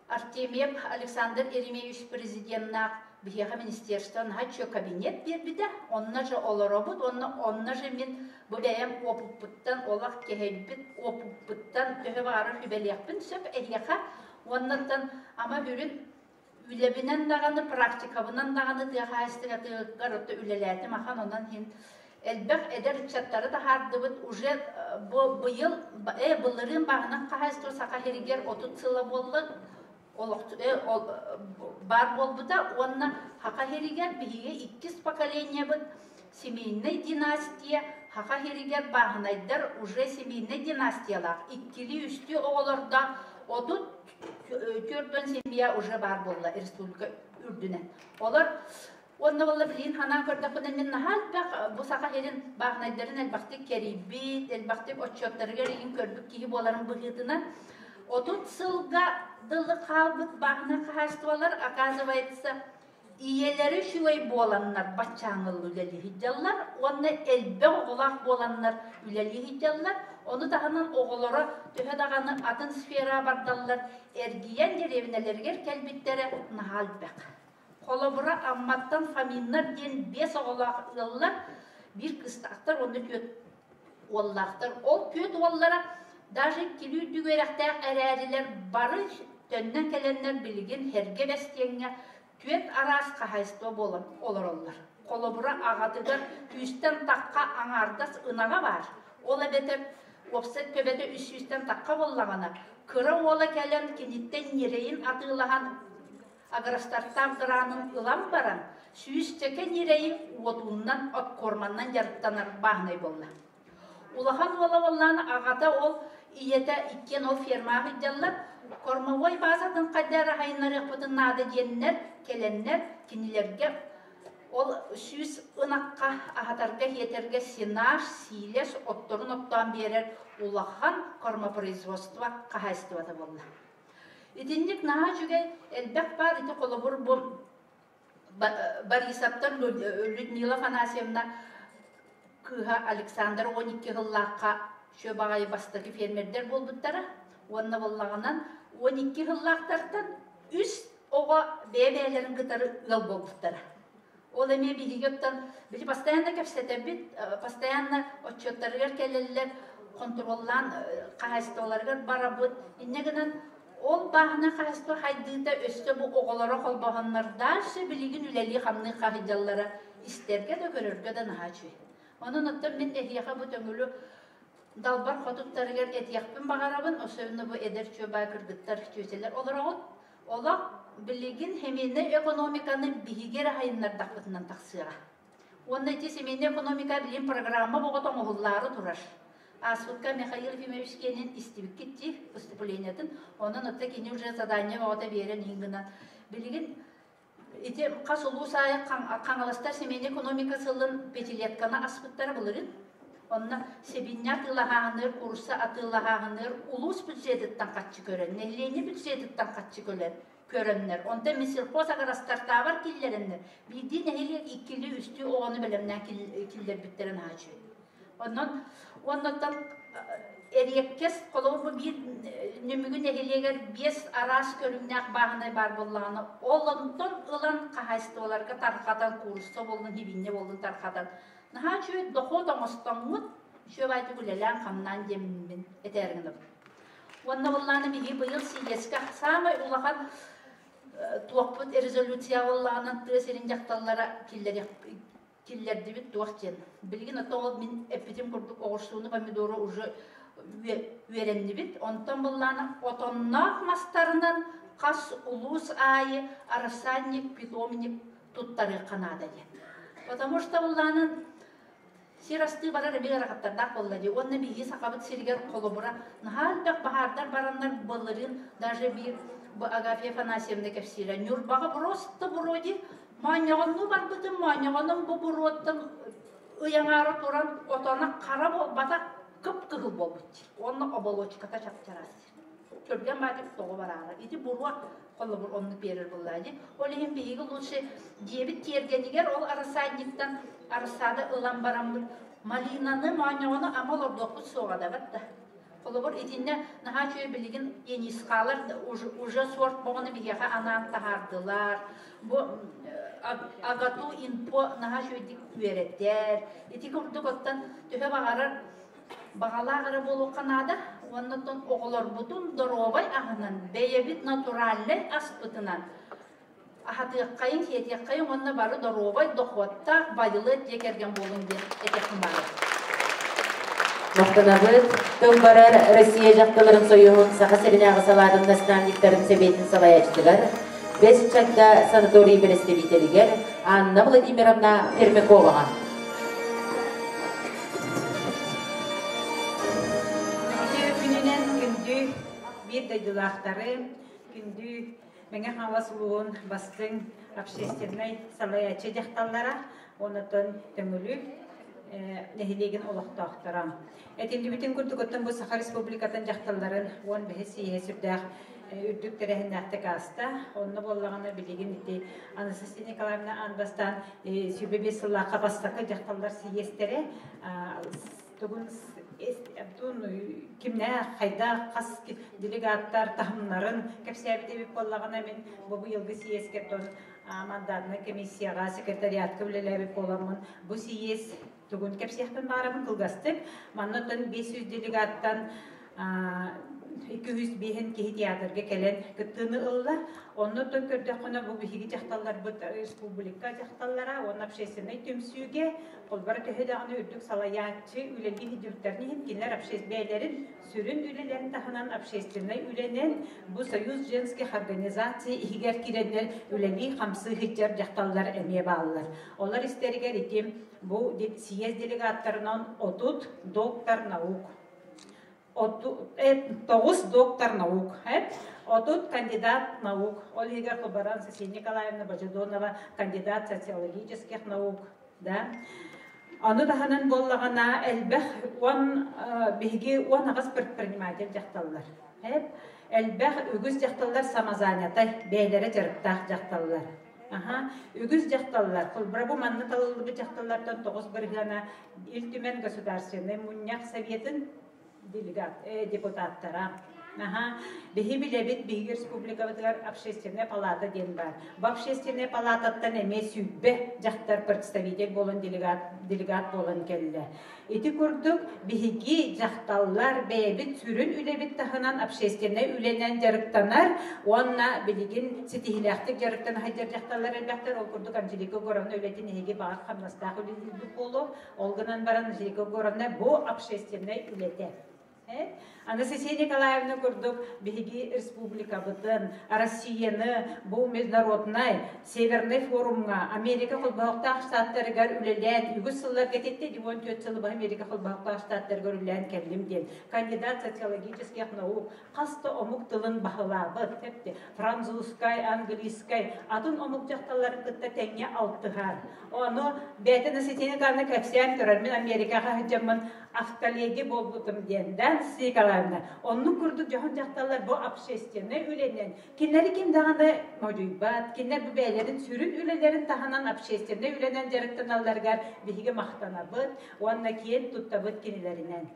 Artemyev Alexander Eremeevich prezidentna biheha ministerstvan haçyo kabinet bir de onnaca olorobut onnaca min bu beyem opuputtan olak kehelbit opuputtan töhe varı hübeliyakpın söp ehiyaka onnattan ama hürün ülebinen dağını praktikabından dağını tıhayıstıgatı garotta üleledim ahan ondan hin elbek eder çatları da hardıbıt uje bu yıl bunların bağına kahayıstı saka heriger 30 sıla bollu бар болбу да онна хака херигер биһиге 2 поколение бит семейный династия хака херигер багынайдар уже семейный династиялар иккили үстү оголорда оду төрдөн семья уже бар болла республика үрдүнен олар онна болла билин хана көрдөкүнен мен нахалбак бу сака херин багынайдарын элбакты керибит элбакты отчеттарга регин көрбүк кии боларын быгытына 30 сылга дылы қалбыт бағына қағаштывалар, оказывается, иелері шуай боланнар, бачаңыл үлелі хиджаллар, оны әлбе оғылақ боланнар үлелі хиджаллар, оны тағынан оғылары төһе дағаны атын сфера бардаллар, әргиян деревнелергер кәлбеттері нағалбәқ. Қолыбыра амматтан фаминнар ден 5 оғылақ ыллар, бір кыстақтар, оны көт оллақтар. Ол көт оллара даже килүү дүгөрәктәк әрәдилер бары төннән кәләннәр билген һәргә бәстиеңгә төет арас кахайсто болар олар. Колобура агатыгар үстән такка аңардас ынага бар. Ол әбетеп опсет көбәдә 300-тән такка боллагана. Кыры ола кәлән киниттән нирейин атылаган аграстартан гранын ылам баран. Сүйістеке нирейин отуннан от корманнан ярыктанар багнай болла. Улахан валавалланы агата ол иете иккен ол фермағы жаллар, кормовой базатын қадары хайнары құтын нады деннер, келеннер, кенелерге ол сүйіз ынаққа ағатарға етерге сенаж, силес, отторын оттан берер улахан кормопроизводство қағайстывады болды. Идіндік наға жүге әлбәк бар, иті қолыбыр бұл Борисовтан Людмила Фанасьевна Кыха Александр 12 ғыллаққа шөбағай бастығы фермердер болбыттары. Онына боллағынан 12 ғыллақтардан үс оға бәбәлерін ғытары ұл болбыттары. Ол әме білігіптен, білі постоянно көпсеті біт, постоянно отчеттарығар кәлелілер, контроллан қағайстығаларығар бара бұд. Иннегінен ол бағына қағайстығы хайдыда өсті бұл оғалары қолбағанларда білігін үләлі қамны қағидалары істерге де көрерге де наға чүй. Onun ötürü ben ehiyaka bu töngülü dalbar xotuqtarıgar etiyakpın bağarabın, o sövünü bu eder çöbay kırgıttar çözeler olarak ola bilgin hemine ekonomikanı bihiger hayınlar daqbıtından taqsıra. Onun eti semine ekonomika bilim programı boğutan oğulları turar. Asfıtka Mikhail Efimevişke'nin istivik gitti vыступлениятын, onun ötürü kini уже задание boğuta veren inginen bilgin ити қасылу сайы қаңаластар семейн экономикасылын петилеткана аспыттары бұлырын. Онна себинне атылағағыныр, курсы атылағағыныр, улус бюджеттен қатшы көрен, нәлейне бюджеттен қатшы көреннер. Онда меселхоз ағарастарта бар келлерінер. Биді нәлейне икілі үсті оғаны білімнен келлер біттерін хачы. Оннан Eriyekes kolorbu bir nümügün ehilyeger 5 aras körümnek bağınay бар боллағаны. Олынтон ылан қағайсты оларға тарқадан курсы болдың, хибинне болдың тарқадан. Наға чөй доқодан останғыт, шөп айты күлелен қамнан демін әтәргініп. Онна болланы биги быйыл сиеске самый улахан туакпыт резолюция болланы тесерин жакталлара киллерди бит туакчен. Билгин отол мин эпидем курдук огурсууну помидору уже веренди бит. Онтан болланы отоннак мастарынан кас улус айы арасанник питомник туттары канада ден. Потому что болланы сирасты бара ребера каттарда коллади. Онна биги сакабыт сиргер колобура. Нахалбак бахардар барандар болырын даже бир Агафья Афанасьевна кефсира. Нюрбага просто вроде маньягонну бар бутын маньягонун бу буроттан ыяңары туран отана кара бата кып-кыгыл болбут. Онна оболочката чаптарасы. Төрген батып тогу барара. Ити буруа колобур онну берер буллади. Олеген биги лучше дебит тергенигер ол арасадниктан арасада ылан барамбыр. Малинаны маньягону амал ордокут соғада батта. Колобур итинне наха чөй билигин енискалар уже сорт боғыны бигеха анан тахардылар. Бу агату инпо наха чөйдик вереттер. Ити курдук оттан төһө багарар багалаагыры болу канада. Оннотон оголор бутун доробай агынан бейебит натуралле аспытынан. Ахатыйаккайын сиетияккайын онна бары доробай дохуатта байдылы текерген болун ден этекин бары. Мақтанабыт, төн барар Россия жақтыларын союғын сақа серінағы саладың националдиктарын себетін салаячтығар, 5 чакта санаторий берестебителігер Анна Владимировна Пермяковаға. Күнінен күнді бір дайдылақтары, күнді мәңе хавасылуын бастың общественной салаячы жақталлара, онытын төңілі нехилеген олақтақтарам. Этинди бүтін күрдігіттен бұл Саха Республикатын жақталларын он бәхі сие сүрдәқ үрдік тәрәхінәқті каста. Онны болағына білеген еті Анастасия Николаевна анбастан сөбебе сыллаққа бастақы жақталлар сиестері тұғын кімне қайда қас делегаттар тахымнарын кәпсәбі деп болағына мен бұл елгі сиескерттен мандатына комиссияға секретариатқа білеләбі боламын. Бұл сиес Тугун кепсияхтан барабын кылгастык, маннотан 500 делегаттан 200 бейхен кеhi театрга келен кыттыны ылла. Оннотан көрдөкөна бу биһиги жакталлар бу республика жакталлара, он общественный төмсүүгө, колбар төһөдөгүнү үрдүк салаячы үлелги хидүрттерни химкинлер общественныйлерин сүрүн үлелерин таханан общественный үленен бу союз женских организаций игер киренер үлели хамсы хиттер жакталлар эме бааллар. Олар истеригер итим бу съезд делегаттарынан отут доктор наук. 9 доктор наук, отут кандидат наук, Ольга Кубаран, Сесения Николаевна Бажедонова, кандидат социологических наук, да. Аны даханан боллагана элбэх он биги он агас предприниматель жакталлар. Элбэх үгүз жакталлар самозанятай бейлери жарыктак жакталлар. Үгүз жакталлар, кулбрабу манны талылы жакталлардан 9 биргана Илтүмен государственный муньяк советин депутаттара. Бихи билебит Биги республикалар общественная палата ден бар. В общественная палататтан эме сүббе жактар представитель болон делегат болон келди. Ити курдук биһиги жакталлар бэбит сүрүн үлебит тахынан общественный үленен жарыктанар, онна билигин ситихилактык жарыктан хайдар жакталлар элбактар ол курдук Анжелика Горовна үлетин эги багар хамнастак үлелдик болу, олгынан баран Анжелика Горовна бу общественный үлете. Анастасия Николаевна курдук биһиги республика бытын, Россияны бу международный Северный форумга Америка холбаактак штаттарыгар үлелен үгүз сыллар кететти 14 жылы Америка холбаактак штаттарыгар үлелен келдим ден. Кандидат социологических наук касты омук тылын бахылабыт тепти. Французскай, английскай атын омук жакталарын кытта теңе алтыгар. Оны бәтен Анастасия Николаевна кәпсиян көрөр мен Америкага хыжамын автолеги болбутум денден Николаевна. Онну курдук жохон жакталар бу общественный үленен. Кинleri ким даганы мажуйбат, кинler бу бәйлерин сүрүн үлелерин таханан общественный үленен жарыктаналарга биһиге мактанабыт, онна кийин туттабыт кинилеринен.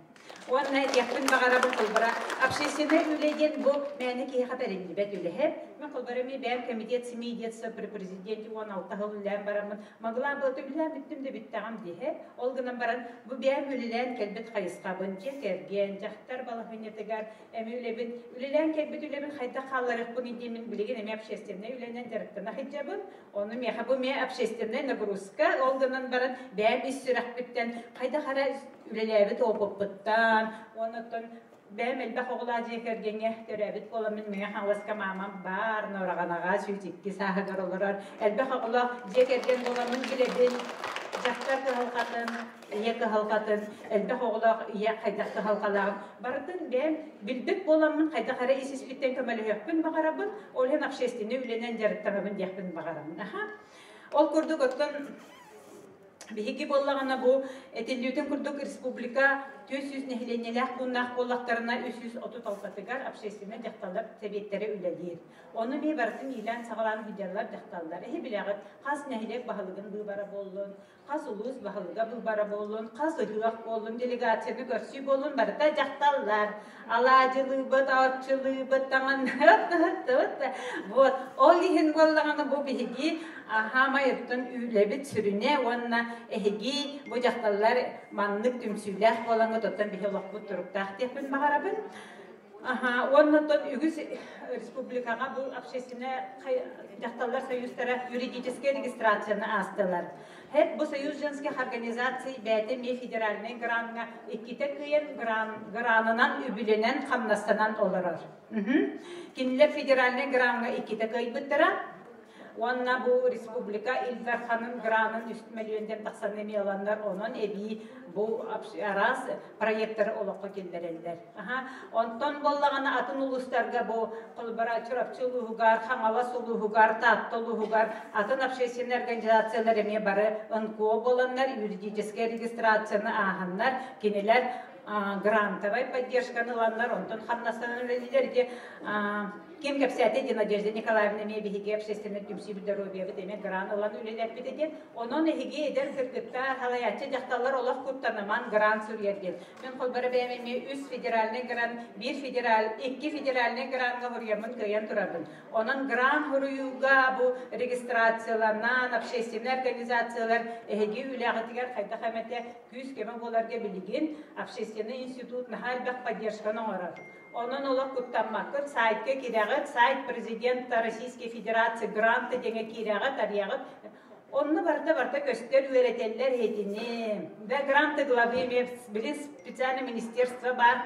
Онна яктын багарабы кылбыра общественный үлеген бу мәне ки хабарин бет үлехеп Мен колбарами бәр комитет семейдетса при президенте 16 хыллән барамын. Магла бөтө билән биттем дә биттәгәм дие. Ол гынан баран бу бәр үлелән кәлбет хайыска бынча кергән жактар балахынетегәр әмүлебин үлелән кәлбет үлебин хайда халларык бу нидемен билеген әмә общественный үләннән дәрәктән хиҗабын. Оны меха бу ме общественный нагрузка. Ол гынан баран бәр исрак биттән хайда хара үлеләбе топып биттән. Онытын бәм әлбә хоғыла жекергенге төрәбит боламын меңе хаваска мамам бар норағанаға сүйтікке сағығыр олырар. Әлбә хоғыла жекерген боламын білебін жақтар қылқатын, екі халқатын, әлбә хоғыла қайдақты халқалағын. Бардың бәм білбік боламын қайда қара есес біттен көмәлі өкпін бағарабын, олен общественный үленен жарықтағабын дияқпын бағарабын. Ол күрдік өттін Биһиги боллагана бу этеллютен курдук республика 400 нехленелях буннах боллактарына 336 общественный жакталдар себеттери үлелир. Оны бе бартын илан сагалан видеолар жакталдар. Билегат каз нехлек баһалыгын бара боллун, каз улус баһалыга бара боллун, каз ыгыак боллун, делегацияны көрсү боллун барда жакталдар. Алажылыбыт, атчылыбыт таңан. Вот, ол дихин боллагана бу биһиги хамайыттын үлебит сүрүне онна эһиги бу жакталлар маннык түмсүләх болаңы тоттан бихелок бу туруктах депин багарабын. Оннотон үгүс республикага бу общественный жакталлар союздары юридическая регистрацияны астылар. Хеп бу союз женских организаций бәте ме федеральный гранга икките кыйын гранынан үбүленен камнастанан олорор. Кинилер федеральный гранга икките кыйбыттыра. Онна бу республика Илдарханын гранын үст миллионден 90 миллиондар онон эби бу арас проекттер олоққа келдерелдер. Онтон боллагана атын улустарга бу колбара чурапчылуугар, хаңала сулуугар, таттылуугар атын общественный организациялар эме бары НКО боланнар, юридическая регистрацияны аханнар, кинелер грантовой поддержканы ланнар, онтон хамнастанын үлелерге Кем кепсәте Надежда Николаевна мебиге общественный түмсі здоровье деме гран олан үлеләп битеген. Онон эһиге эдер кыргыттар халаячы жакталар олaf куттанаман грант сүрерген. Мен колбары бәмеме 3 федеральный грант, 2 федеральный грантга хурьямын кыян турабын. Онон грант хуруюга бу регистрацияларнан общественный организациялар эһиге үләгәтигәр кайда хәмәте күз кеме боларга билеген общественный институт нахалбак поддержканы орар. Онон олақ күттаммақыр сайтке кирағыт, сайт президента Российской Федерации гранты дене кирағыт, арияғыт. Онны барта көстер өретелер етіне. Да гранты главы білін специальный министерство бар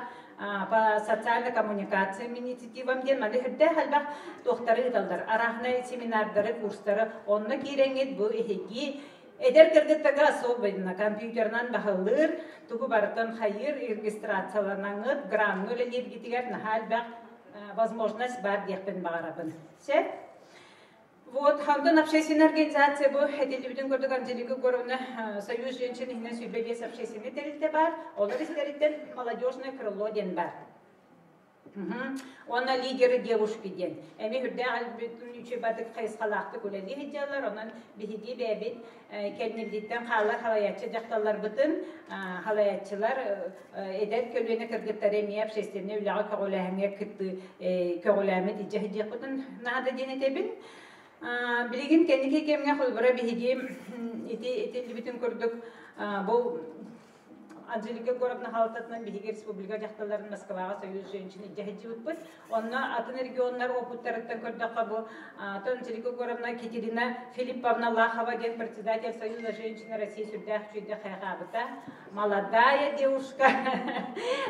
по социальной коммуникации инициативам ден. Маны хүрді халбақ тоқтары ұталдар. Арахны семинардары, курстары. Онны киреңет бұл эхеги Эдер кыргыттага особенно компьютернан бахылыр, тугу барытын хайыр регистрацияланаңыт, гранны өлелер гитигер нахалбақ возможность бар дехпен бағарабын. Сет? Вот, хамдан общественная организация бұл әделібдің көрдік Анжелика Горовна Союз женщин ихнен сөйлбегес общественный терилте бар, олар истериттен молодежное крыло ден бар. Она лидеры девушки ден. Эми хүрдә албетун үче бадык кайсалакты күләли хиҗалар, онан бихиди бәбит кәлнелдиттән халар халаячы жакталар бытын, халаячылар эдер көлөнә кыргыттар эми общественный үләгә көгөләһәнгә китте, көгөләме диҗәһиҗә бытын нада денетебин. Билеген кәнеке кемгә хулбара бихиди ите битен күрдүк. Бу Анжелика Горовна халтатынан биһиге республика жакталарын Москвага союз женщины жаһиҗибит. Онна атын регионнар опыттарыттан көрдөккө бу Анжелика Горовна Екатерина Филипповна Лахова ген председатель Союза женщин России сүрдәх чүйдә хайгабыта. Молодая девушка.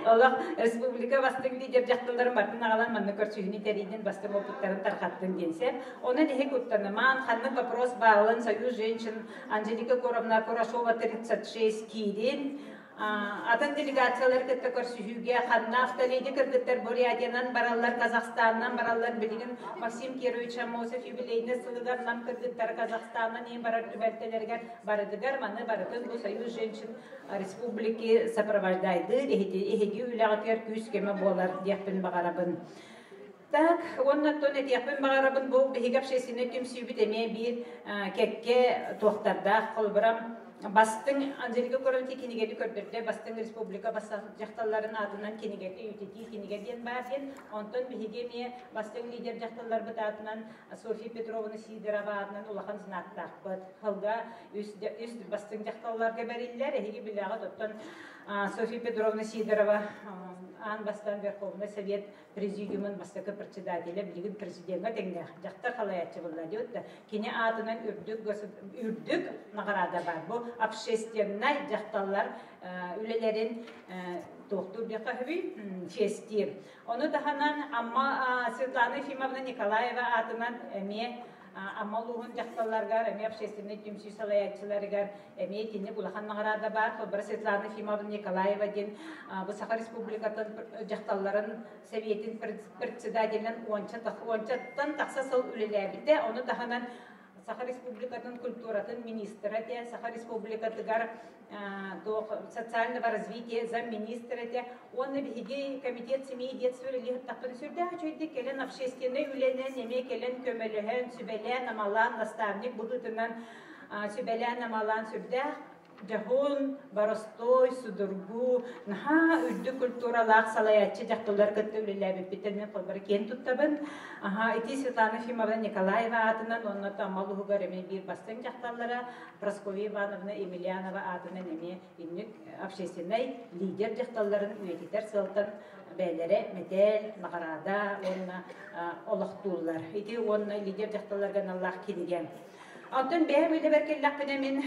Аллах республика бастың лидер жакталарын бартын агалан манны көрсүгүнү териден бастың опыттарын таркаттын денсе. Оны дехе көттөнман ханны вопрос багылын Союз женщин Анжелика Горовна Курашова 36 кирин. Атын делегациялар кытта көрсүгүгө ханна автоледи кыргыттар Бурятиянан бараллар, Казахстаннан бараллар билген Максим Кирович Амосов юбилейне сылыгарнан кыргыттар Казахстаннан эң барар түбәттелерге барыдыгар маны барытын бу Союз женщин республики сопровождайды. Эһиги үләгәтер күз кеме болар диәппен багарабын. Так, оннан этияппен багарабын бу биһиге общественный түмсүбүт эме бир кекке тохтарда колбурам бастың Анжелика Королти кинигеди көрдөрдө бастың республика бассан жакталларын атынан кинигеди үтети кинигеден барден онтон бигеме бастың лидер жакталлар бытатынан София Петровна Сидорова атынан улахан сынаттакпыт халга үст бастың жакталларга бериллер эги билагы тоттон София Петровна Сидорова ан бастан Верховный Совет Президиумын бастакы председателя билигин президентка теңдер жактар халаячы булла диот да кини атынан үрдүк нагарада бар бу общественный жакталлар үлелерин доктор Бекахви фестив оны даханан амма Светлана Ефимовна Николаева атынан эме Амалуғын жақталарғар, әме общественный түмсі салаятчыларғар, әме тені бұлақан нағарада бар, бір Светлана Ефимовна Николаева ден, бұл Саха Республикатын жақталарын Советін председателін ончаттан тақса сол үлеләбіде, оны тағынан Саха Республикатын культуратын министрі де, Саха Республикатығар социального развития замминистра де, оны бігі комитет семей детства үлелі тақпын сүрді, чөйді келен общественный үленен, неме келен көмеліген, сүбелен, амалан, наставник бұғытынан сүбелен, амалан сүрді, Жахун, Баростой, Судургу, наха үрді культуралақ салаятчы жақтылар кітті үлеләбі бітілмен қолбары кен тұттабын. Ити Светлана Ефимовна Николаева атынан, онына тамалығы ғареме бір бастың жақталары, Прасковья Ивановна Емельянова атынан еме иннік общественный лидер жақталарын өйтетер сылтын бәлері метел, нағарада, онына олықтулар. Ити онына лидер жақталарған Аллах келеген. Атын бәр өйлі бәркелләқ мен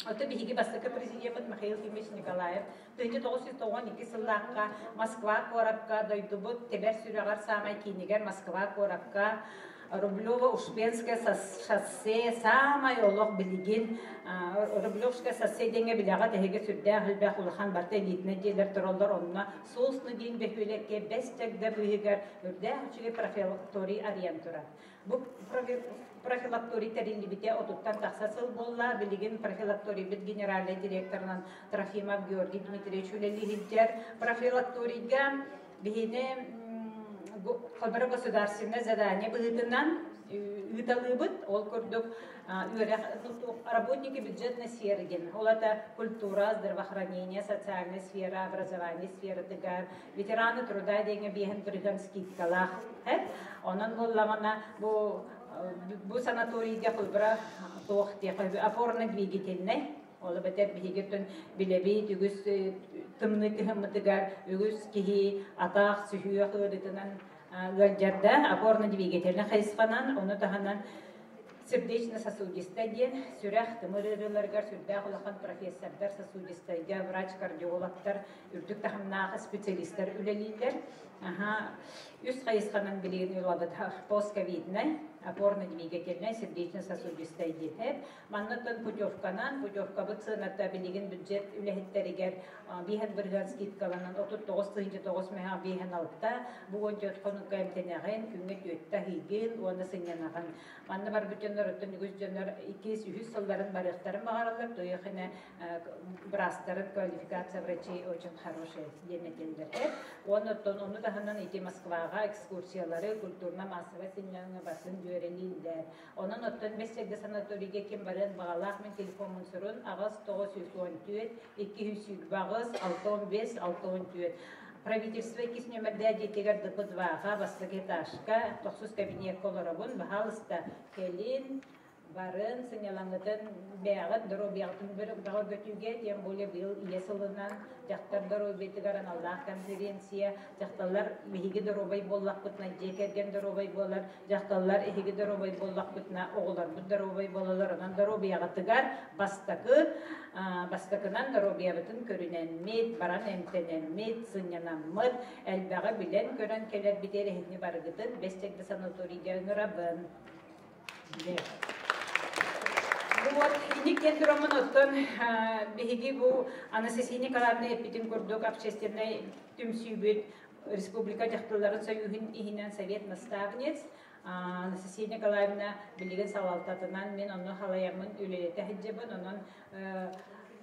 Оты биһиги бастакы президент Михаил Ефимович Николаев 1992 сыллаққа Москва корабқа дойдубут тебер сүрәғар самай кинигер Москва корабқа Рублево-Успенское шоссе самай олық білеген Рублевское шоссе денге білеға тәхеге сүрді ғылбәқ ұлыхан барта елетіне дейлер тұралдар онына соусны ден бәкөлекке бәстәкді бұйығар үрді үчіге профилакторий ориентура. Бұл профилакторий тәрелі біте отуттан тақсасыл болла, білеген профилакторий біт генеральный директорынан Трофимов Георгий Дмитриевич үлелігіндер профилакторийға бігені Қалбары государственное задание бұғытынан үйталы бұд, ол көрдік работники бюджетной сферы, олата культура, здравоохранение, социальная сфера, образование сфера, ветераны труда деньги беген бірген скидкалах. Онын болламана бұл санаторийде құлбыра тоқты, опорно-двигательный, Олы бәтер бігетін білебей, үгіз тымны кіхімітігар, үгіз кихи атақ, сүхүйі қылдытынан ғалжарда, опорно-двигательный қайысқанан, оны тағанан сердечно-сосудистый ден, сүрәқ тымырырыларғар, сүрдәқ ұлақан профессордар, сосудистайда, врач-кардиологтар, үрдік тағымнағы специалисттар үлелейлер. Үст қайысқанан білеген ұлабыд постковидный, опорно-двигательный, сердечно-сосудистый ден. Маннаттан путевканан, путевка бұд сынатта білеген бюджет үләхеттерігер бейхен бірген скидкаланан, 39-9 мәға бейхен алтта, бұғын жөтқының кәмтенеген, күнгет өтті хейген, оны сыңянаған. Манны бар бүтенлер өттін үгіз жөнлер 200 сылдарын барықтарын бағаралар, тойықына брастарын квалификация врачей очень хороший деметелдер. Оны таханан ити Москваға экскурсиялары, культурно-массовый сынянға басын жөрелейдер. Оның өттін бәстегі санаторийге кем барын бағалақ мен телефонын сұрын, ағыз 914, 200 бағыз, 615, 614. Правительство кис нөмірді детегер ДП-2-ға бастық этажға, 9 кабинет колорабын, бағалыста келін, барын сынялаңытын бәғыт дұру-бәғытын бір баға көтуге, тем более бұл иесілінен жақтар дұру-бәтігарын Аллах конференция, жақталар бейгі дұру-бай боллақ бұтына, жекерген дұру-бай болар, жақталар ехегі дұру-бай боллақ бұтына, оғылар бұд дұру-бай болалар, онан дұру-бәғытығар бастықынан дұру-бәғытын көріненмет, баран әмтененмет, сынянамыд, әлбәға білен көрін келер бітер ехіне барығытын, бәстекті санаторийге ұнырабын. Вот, иниктен дурамын оттон, беги бу Анастасия Николаевна эпитин курдук общественный түмсүйбүт республика жақтыларын союхин ихинен совет наставниц. Анастасия Николаевна билеген салалтатынан мен оны халаямын үлелете хиджебін, онын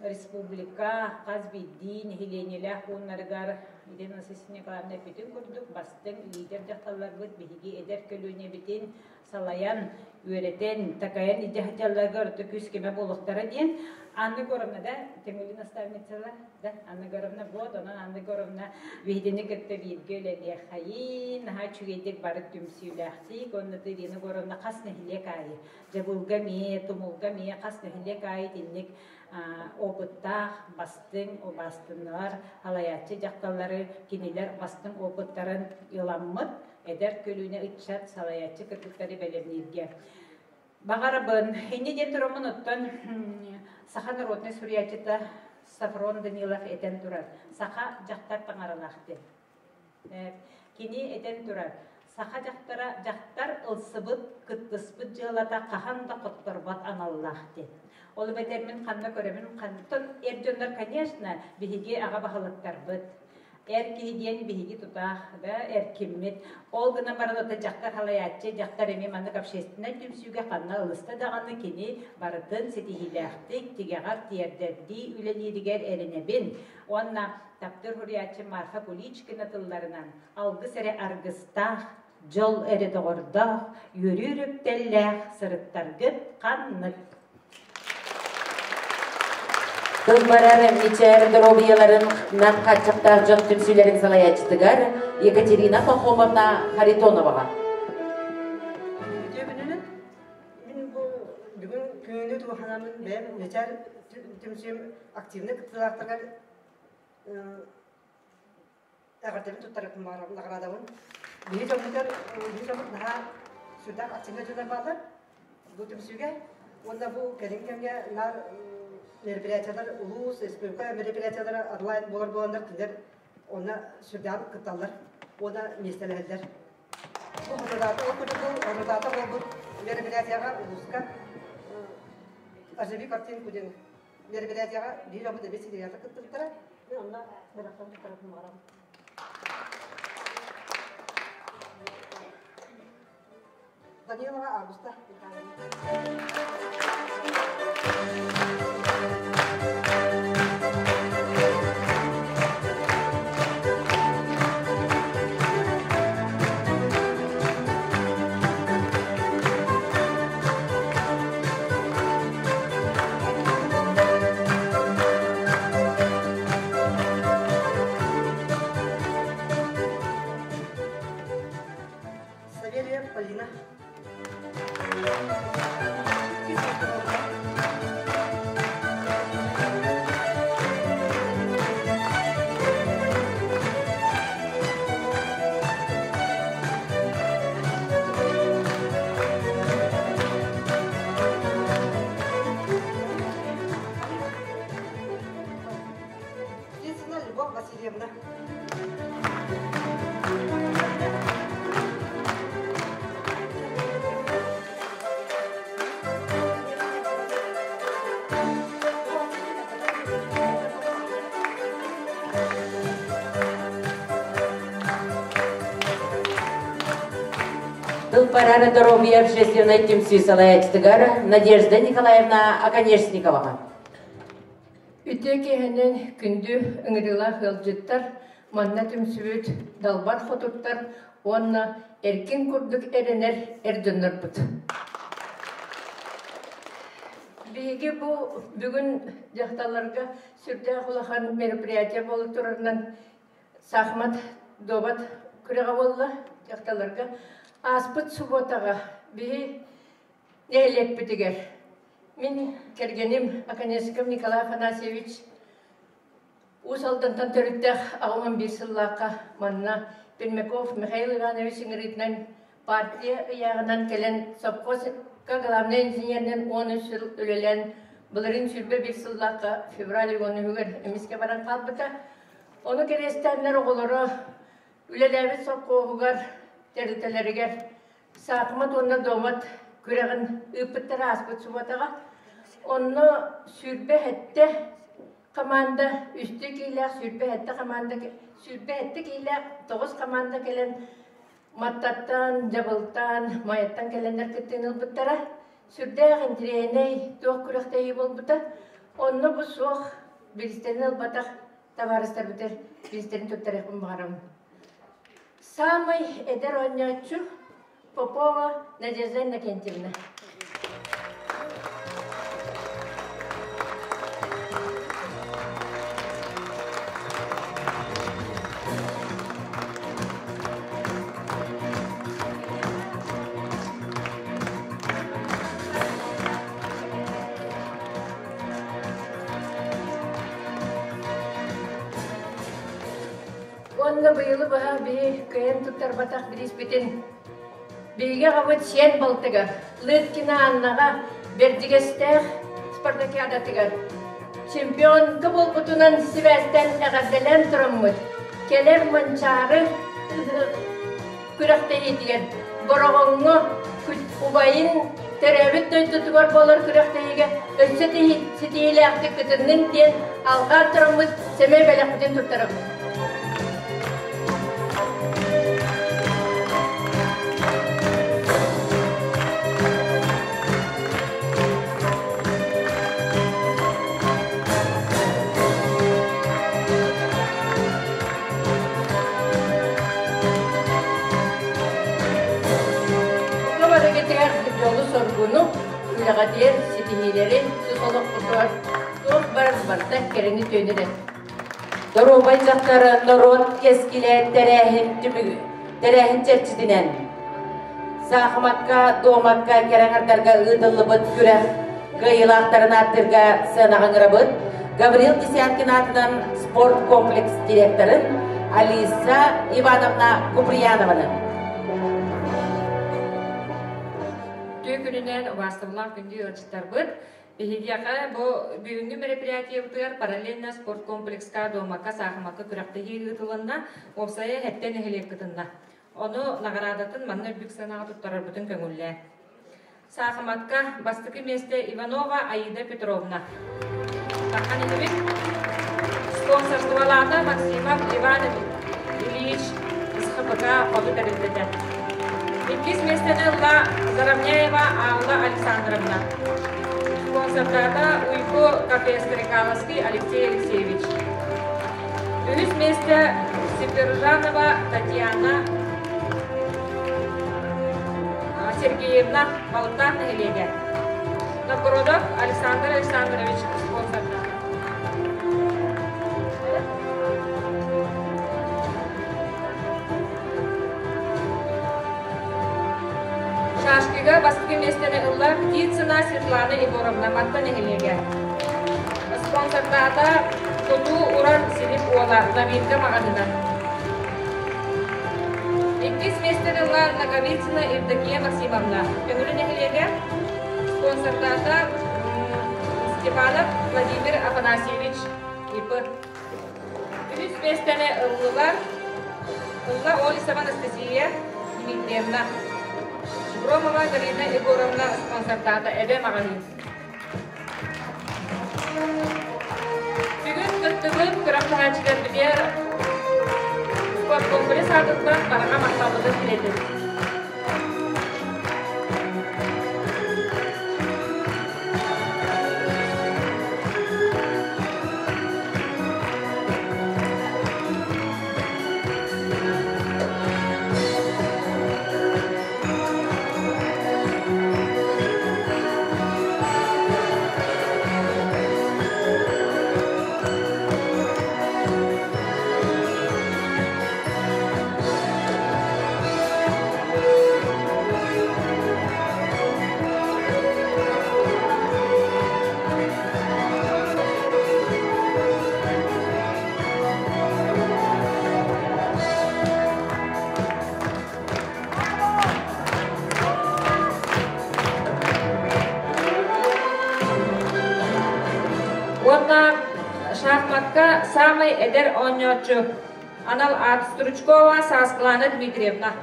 республика, қазбиддин, хиленелях, онларғар, Анастасия Николаевна эпитин курдук, бастың лидер жақтылар бұд, беги эдер көліне бітін, салаян, үйретен, такаян, идеятелларға өрті күскеме болықтары дейін. Анны Горовна, да, Тимулина Ставницела, да, Анна Горовна, вот, Анна Горовна, видение как-то видели, лехаи, наха чуедик бары түмсюляхти, коннаты Ирина Горовна касны хилекай, жабулгами, тумулгами, касны хилекай, тинник опыттах, бастың, обастынлар, халаятчы жақталары, кинилер бастың опыттарын иламмыт, эдер көлүнө ытчат, салаятчы кыргыттары белемнерге. Бағарабын, хенне ден тұрамын оттан Саха народный сурьячыта Сафрон Данилов этен турар. Саха жақтар таңаралақты. Кені этен турар. Саха жақтар ылсыбыт, кыттыспыт жылата қаханда қоттырбат аналлақты. Ол бәтермен қанна көремін қантын эрденлер, конечно, бігеге аға бағалаттар бұд. Эркиден биги тутах, да, эркиммит. Ол гына баралата жактар халаятчы, жактар эми мандык общественный түмсүгө канна ылыста даганы кини барытын сетихилахтык, тигагар тиердерди, үлелидигер эренебин. Онна таптыр хуриятчы Марфа Куличкина тылларынан алгы сере аргыстах, жол эре тогордах, юрүрүп теллэх, сырыттаргыт каннык. Кызбарар мичер дробияларын нан качактар жон түмсүлерин салаячтыгар Екатерина Пахомовна Харитоновага. Мен бүгүн күнү туханамын мен мичер түмсүм активный кытылактарга агартын туттарып марам наградамын. Бир жомдор daha сюда активный жана барды. Бу түмсүгө онда бу келингенге нар мероприятиялар, улус, республика мероприятиялары адлайн болар-боландар тилер, ona sürdağın kıtalar, ona meseleler. Bu hırdatı oldu, meripilatiyaga uluska, ajabi kartin kudin, meripilatiyaga bir yolu da besi diyata kıttıklara, ve onunla meraktan tarafım varam. Daniela Augusta. Полина. Единственная Любовь Васильевна. Тылпарары здоровья общественной тимси салаячтыгар Надежда Николаевна Оконечникова. Үтекенен күнді үңіріла хылжыттар, манна түмсүбіт далбар хотуттар, онна эркин күрдік эренер эрдіннер бұд. Биги бұл бүгін жақталарға сүрде құлақан мероприятия болы тұрарынан сахмат добат күреға болла жақталарға аспыт суботаға биги нелек бітігер. Мен кергенім Оконечников Николай Афанасьевич Усалдантан төріттәқ ағымын бір сыллаққа манна Пермяков Михаил Иванович Ингриднан партия яғынан келен совхозка главный инженернен 13 жыл өлелен бұлырын сүрбе бір сыллаққа февраль оны үгір емеске баран қалбыта. Оны керестәнлер оғылары өлеләбі соққоғығар тәрітелерігер сақымат онна домат күрәғін үпіттері аспыт суботаға. Оны сүрбе әтті команда үсті кейләқ, сүрбе әтті команда сүрбе әтті кейләқ, 9 команда келен маттаттан, жабылтан, майаттан келендер кеттен ұлбыттара. Сүрде әғінтірейней тоқ күріқтейі болбыта. Оны бұл соқ білістерін ұлбатақ табарыстар бітер, білістерін төттер әқпін бағарам. Самый әдер ойнатшы Попова Надежда Иннокентьевна. Онна быйылы баха бии кыйын туттар батақ бириспитин. Биге гавыт сен болтыга, Лыткина Аннага бердигестех спартакиадатыга. Чемпион кыбыл бутунан сивестен эгаделен тураммыт. Келер манчары күрәкте етиген. Борогоңго убайын теребит төйтүтүгөр болор күрәктеге. Өссөтү ситиләкте кытынын тен алга тураммыт семей белектен туттарып. Yolu sorgunu, ülağadiyen sitihilerin susalıq kutuar, çok bardak kerini tönüre. Dorobay zakları norot keskile terehin çerçidinen. Sağımakka, doğmakka, kerenardarga ıdıllı bıt kürek, gıyılaqtarın attırga sığınağın bıt, Gabriel Desyatkин atынан sport kompleks direktorın Alisa Ivanovna Kupriyanova'nın. Gününden vasıflar gündü ölçüler bud. Bihidiyaqa bu büyüngü merepiyatiye butuyar paralelna sport komplekska doğmaka sağımaka kürakta yığıtılında olsaya hetten ehliyek kıtında. Onu nagaradatın manna büksanağı tuttarar bütün köngülle. Sağımatka bastıkı meste Ivanova Aida Petrovna. Takhan edebit sponsorluğalarda Maksimov Ivan Ilyich Iskapaka kodu terindede. İkiz mesleğinde Zaramняева Алла Александровна. Спонсордата Уйко Кафе Стрекаловский Алексей Алексеевич. Üst месте Сепержанова Татьяна Сергеевна Балыктар Нелеге. Новгородов Александр Александрович спонсордата. Шашкига баскы местене ылла Птицына Светлана Егоровна Матта Нехелеге. Спонсордата Коту Уран Силип Уола Новинка Магадына. Иккис местене ылла Наговицына Евдокия Максимовна. Пенгулы Нехелеге. Спонсордата Степанов Владимир Афанасьевич Ипы. Üç местене ыллылар Ылла Олисова Анастасия Дмитриевна. Громова Галина Егоровна спонсордата Эбе Магазин. Бүгін күттігіп күрақтағачылар білер спорт комплекс артықтан бараға мақтабыды келеді. Шахматка самый эдер ойночу. Анал Стручкова Сасклана Дмитриевна.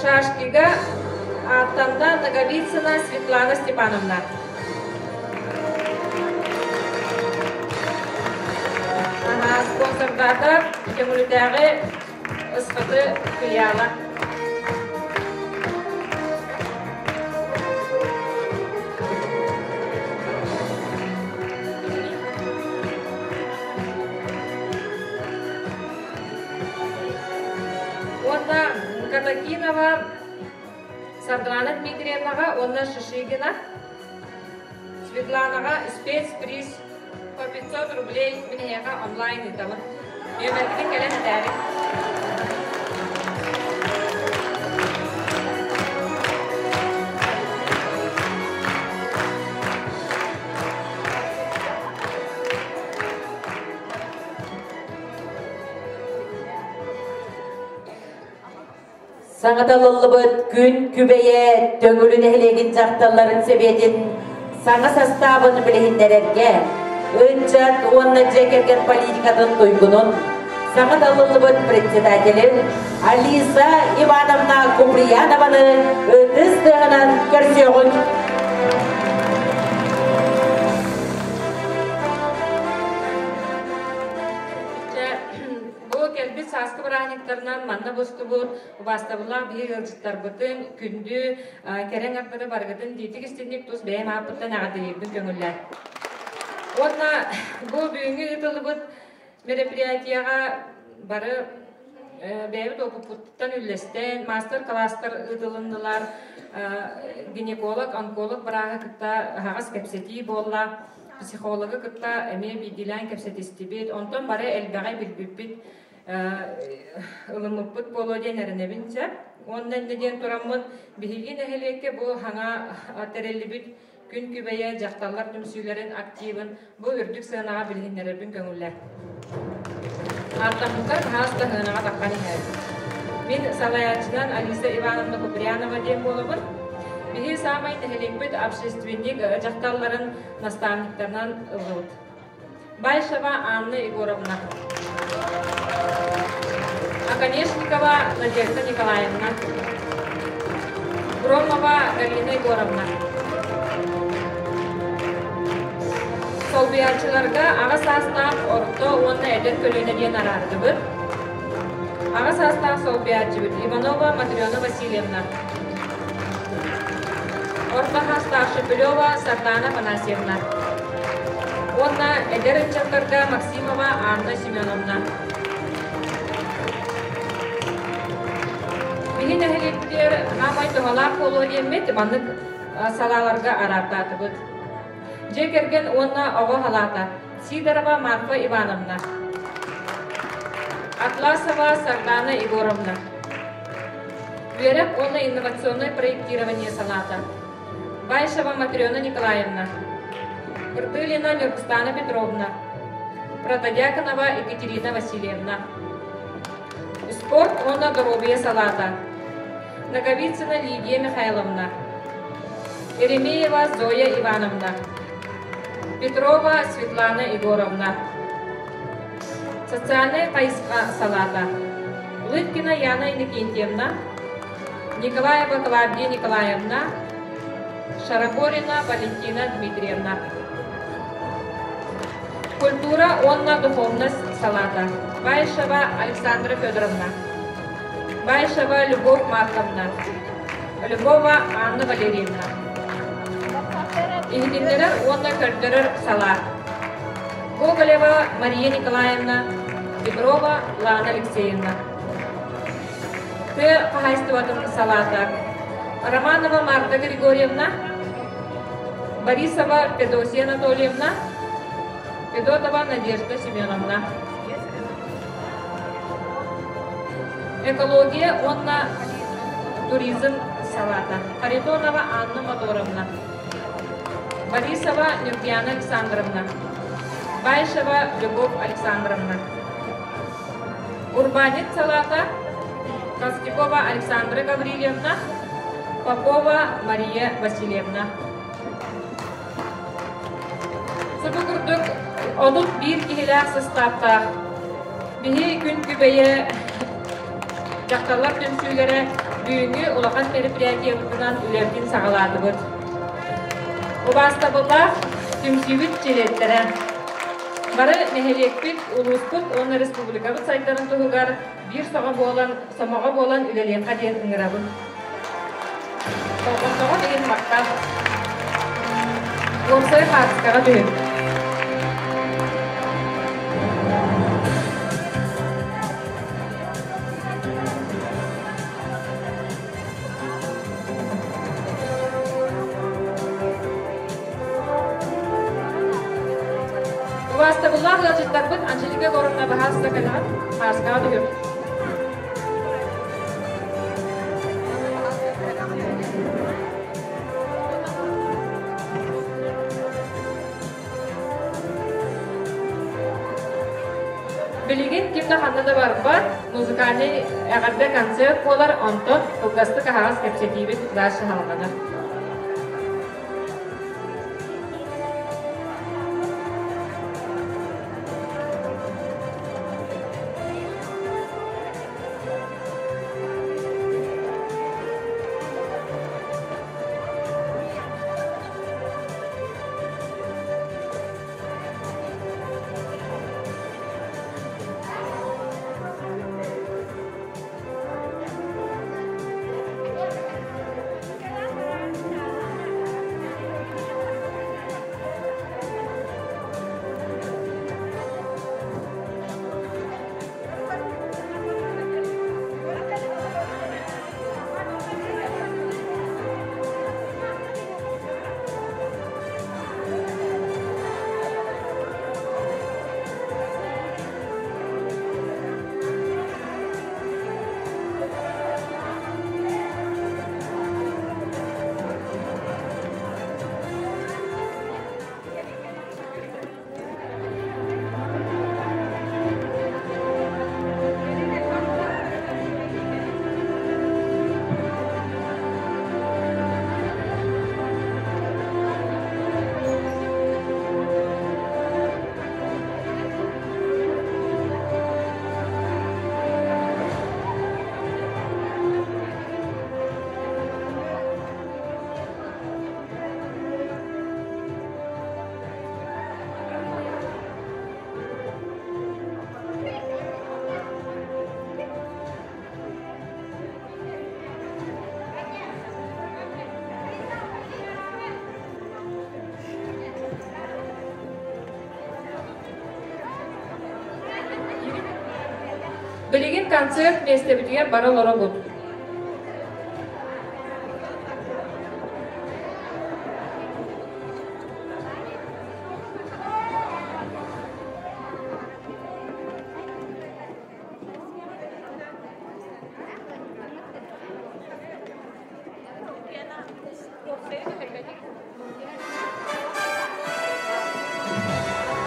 Шашкига Аттанда Наговицына Светлана Степановна. Спонсордата Темулитағы Ысқыты филиалы. Ятакинова Сардлана Дмитриевнаға, онна Шишигина, Светланаға спецприз по 500 рублей менеға онлайн италы. Өміргінің кәлем дәрі. Саңаталылыбыт күн күбeye төңülün ehlegin жақталарын себетін саңа составын білігіндерерге өнчат онна жекерген политикатын тойгунун Саңаталылыбыт председателі Алиса Ивановна Куприянованы өтіс тығынан көрсеғын. Келбит саскы бұрағынықтарынан манна бұсты бұр, бастабылақ бейі ғылжыттар бұтын, күнді кәрен ақпыды барғыдың дейтік істедік тұс бәйім апыттан ағады ебін көңіллер. Онна бұл бүйінгі ұтылы бұд мероприятияға бары бәйбіт опыпыттан үлестен, мастер-кластар ұтылындылар, гинеколог, онколог бұрағы күтті ағас кәпсеті болла, психологы күтті әме бейділән кәпсетісті бет, онтан бары әлбәғай білбіппет ылымыппыт болу ден әрінебінше. Ондан неден тұрамын бігілген әхелекке бұл хаңа тәрелі бүт күн күбәйе жақталар түмсүйлерін активын бұл үрдік сығынаға білгенлерін көңіллер. Артақынқар қағаста ғынаға таққан ехер. Мен салаячынан Алиса Ивановна Куприянова ден болуын. Бігі самай әхелекпет общественник жақталарын наставниктарынан ұлғылд. Байшева Анна Егоровна. Оконечникова Надежда Николаевна. Громова Галина Егоровна. Солбиячыларға аға састақ орто онны әдер көліне ден арарды бұд. Аға састақ солбиячы бұд. Иванова Матрена Васильевна. Орта хастақ Шепелева Сардана Панасьевна. Онна әдер үтчаттарға Максимова Анна Семеновна. Бігін әхелеттер ғамай тұғалақ болу емет, манық салаларға арартаты бұд. Жекерген онна оғы халата, Сидорова Марфа Ивановна. Атласова Сардана Егоровна. Верек онна инновационное проектирование салата. Байшева Матрена Николаевна. Кыртылина Нюркстана Петровна. Протодяконова Екатерина Васильевна. Спорт онна Доробья салата. Наговицына Лидия Михайловна. Еремеева Зоя Ивановна. Петрова Светлана Егоровна. Социальная поиска салата. Лыткина Яна Иннокентьевна. Николаева Клавдия Николаевна. Шарапорина Валентина Дмитриевна. Культура онна духовность салата. Байшева Александра Федоровна. Байшева Любовь Марковна. Любова Анна Валерьевна. Игдинлерер онна көлдерер сала. Гоголева Мария Николаевна. Петрова Лана Алексеевна. Ты пахайстыватын салата. Романова Марта Григорьевна. Борисова Федосия Анатольевна. Федотова Надежда Семеновна. Экология онна туризм салата. Харитонова Анна Моторовна. Борисова Нюркьяна Александровна. Байшева Любовь Александровна. Урбанит салата. Костякова Александра Гаврильевна. Попова Мария Васильевна. Субукурдук одут bir кихилях составта. Бихи күн күбeye жақталар түмсүйлері бүйінгі улақан мероприятия бұтынан үлерден сағалады бұд. Обаста бұллақ түмсүйбіт желеттері. Бары мехелекпіт, улуспыт, оны республикабыт сайттарын тұғығар бір самаға болан үлелен қаден ұңырабын. Соғын деген маққа. Орсай қатысқаға дүйін. hılacıtlar bud Angelika Gorumna bahasda kalan Marska diyor. Bilgin kimde hanada var muzikali agarda konser kolar onto Kılgastı kahas hepsetibi daşı halgana. Bilgin konser mestebitiye baralara bud.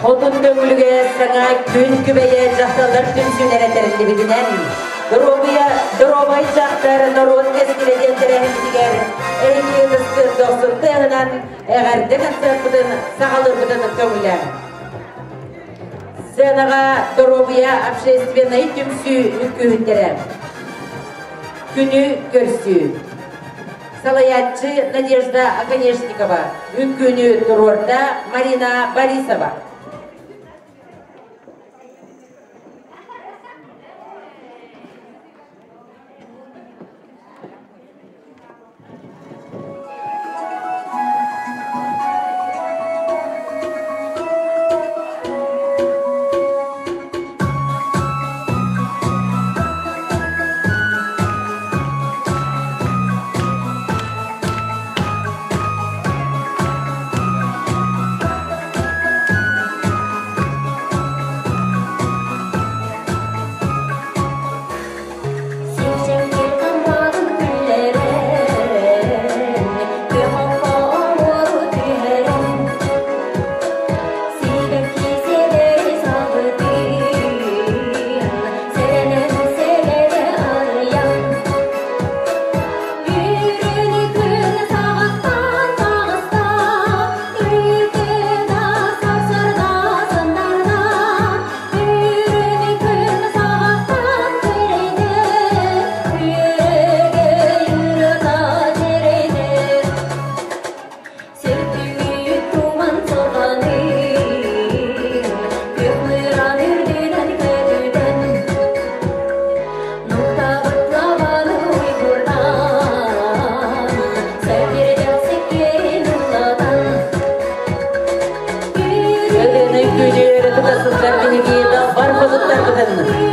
Hodun döngülüge sana gün kübeye cahtalar tümsünlere terindi bilinen. Dorobay cahtar norun eskileden terehim diger. Eyni dıskı dostun tığınan eğer de konser budun sağalır budun köngüler. Sanaga Dorobaya общественный tümsü ülkühündere. Günü görsü. Salayatçı Надежда Оконечникова, ülkünü Турорда Марина Борисова.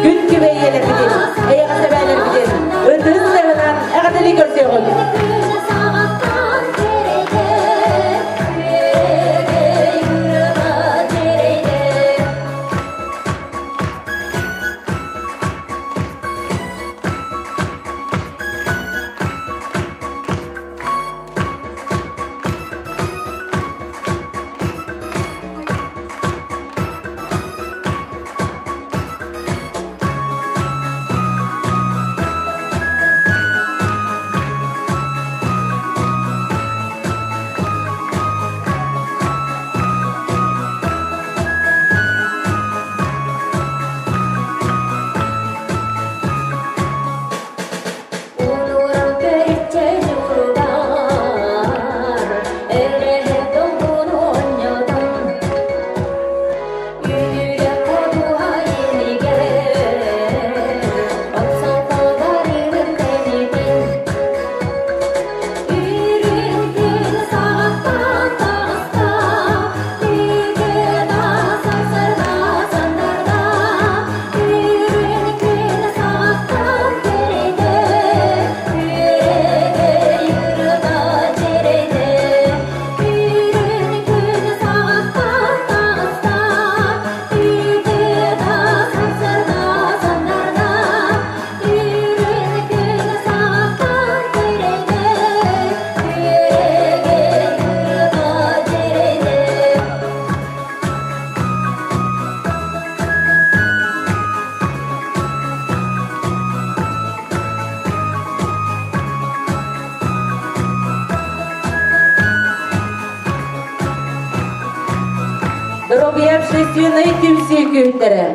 Gün gibi yeler bidin, ayağa severler bidin, öldürün sevilen, ağadeli görse olur. Здоровья общественной тюмси күхтері.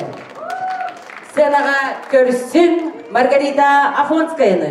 Сценаға көрсін Маргарита Афонскаяны.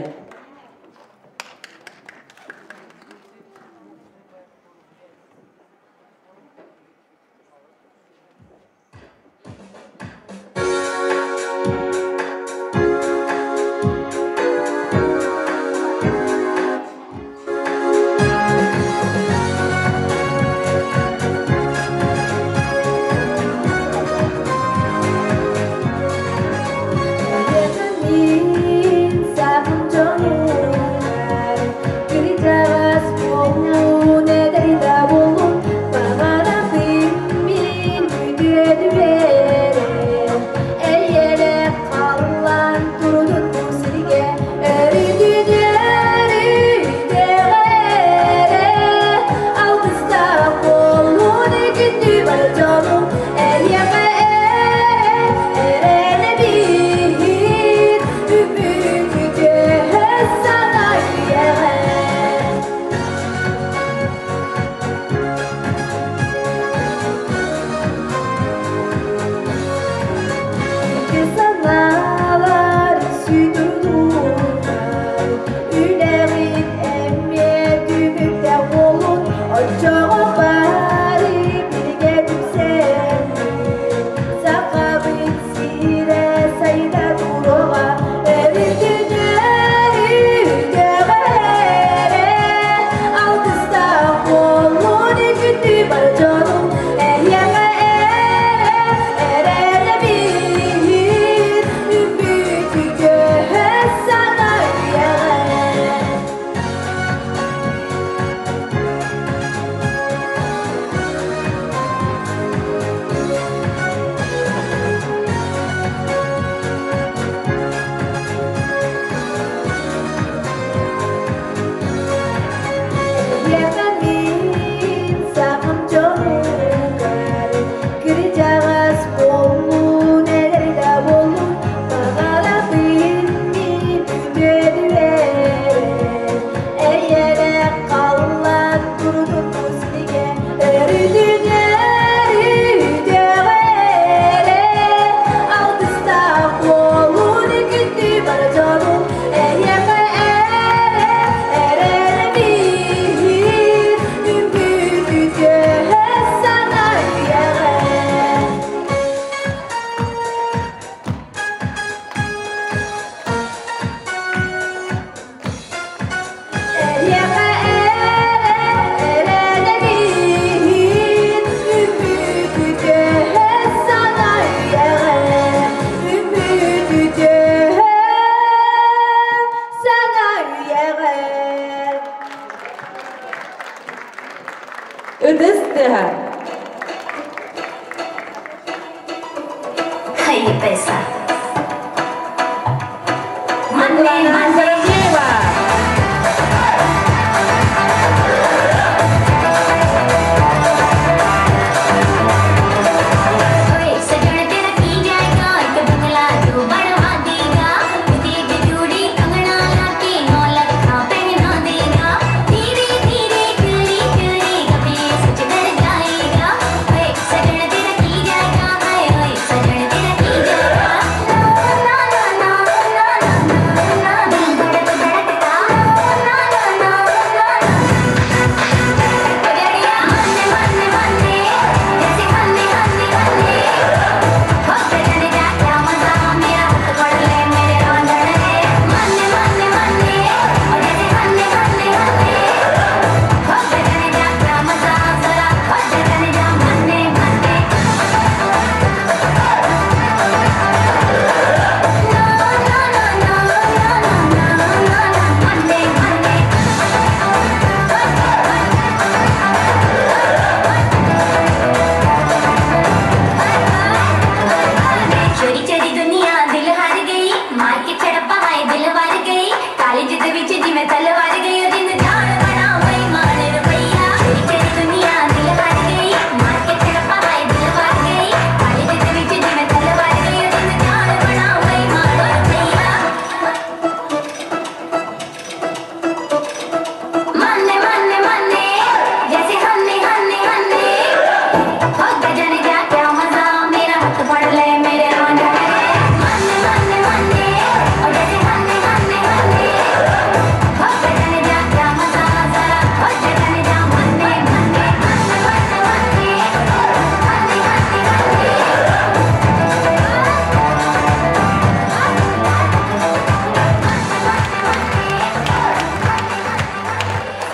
Jane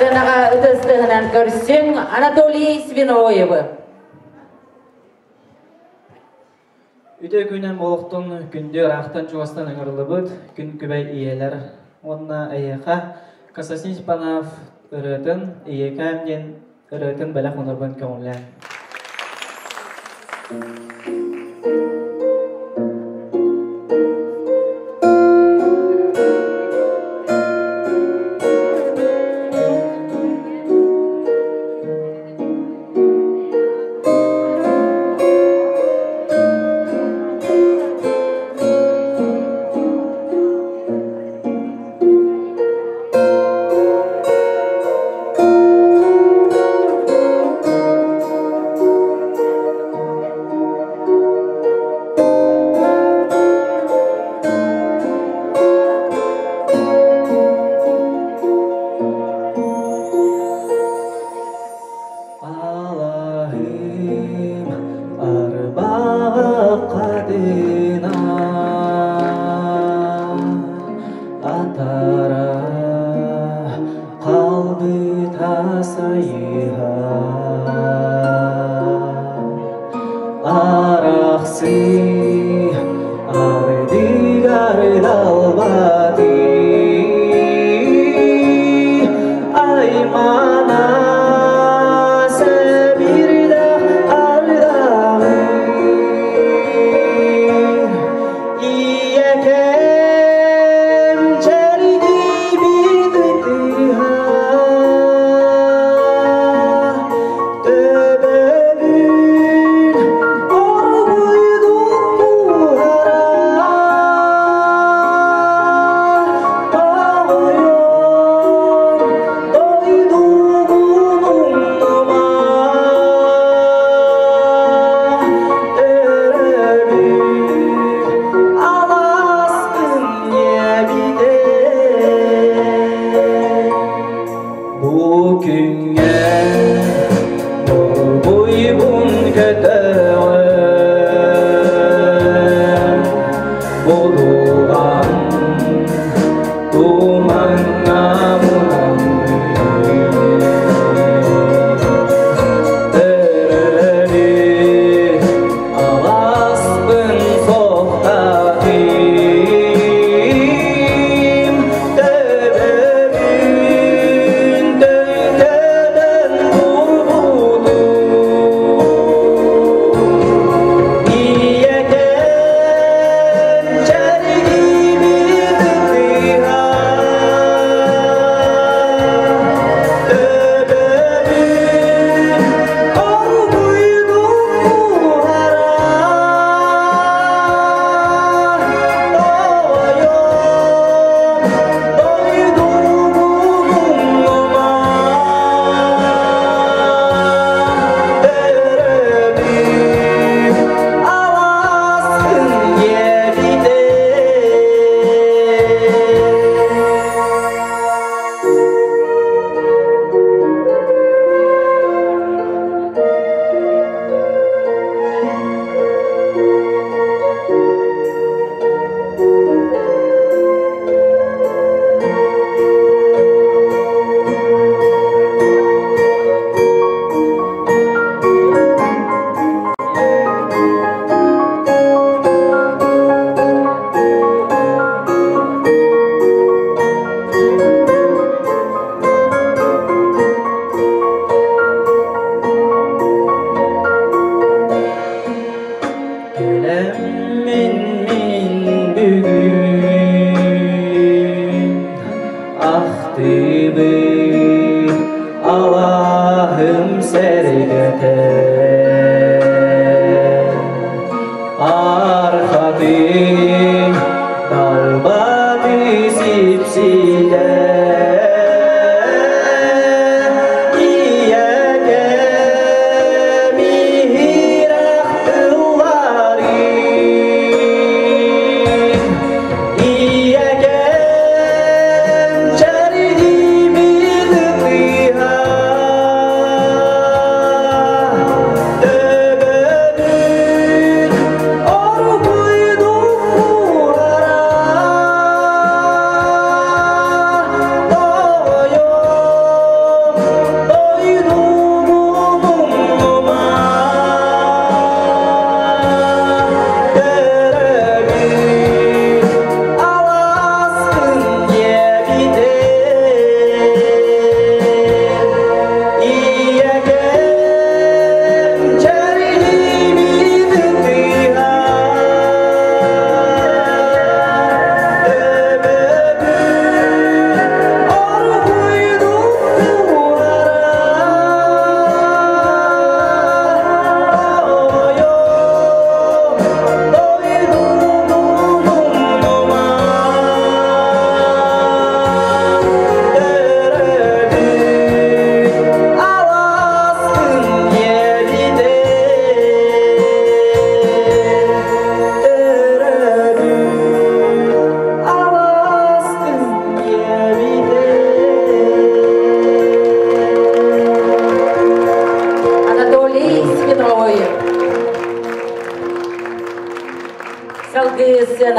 Айданаға ұтыстығынан көрсің Анатолий Свиноевы. Үтө күнен болуқтың күнде рақтан жуастан аңырылы бұд, күн көбәй иелер. Онна айеқа Касасин Спанав ұрытын, иеқа әмден ұрытын бәләқ онырбын көңілен.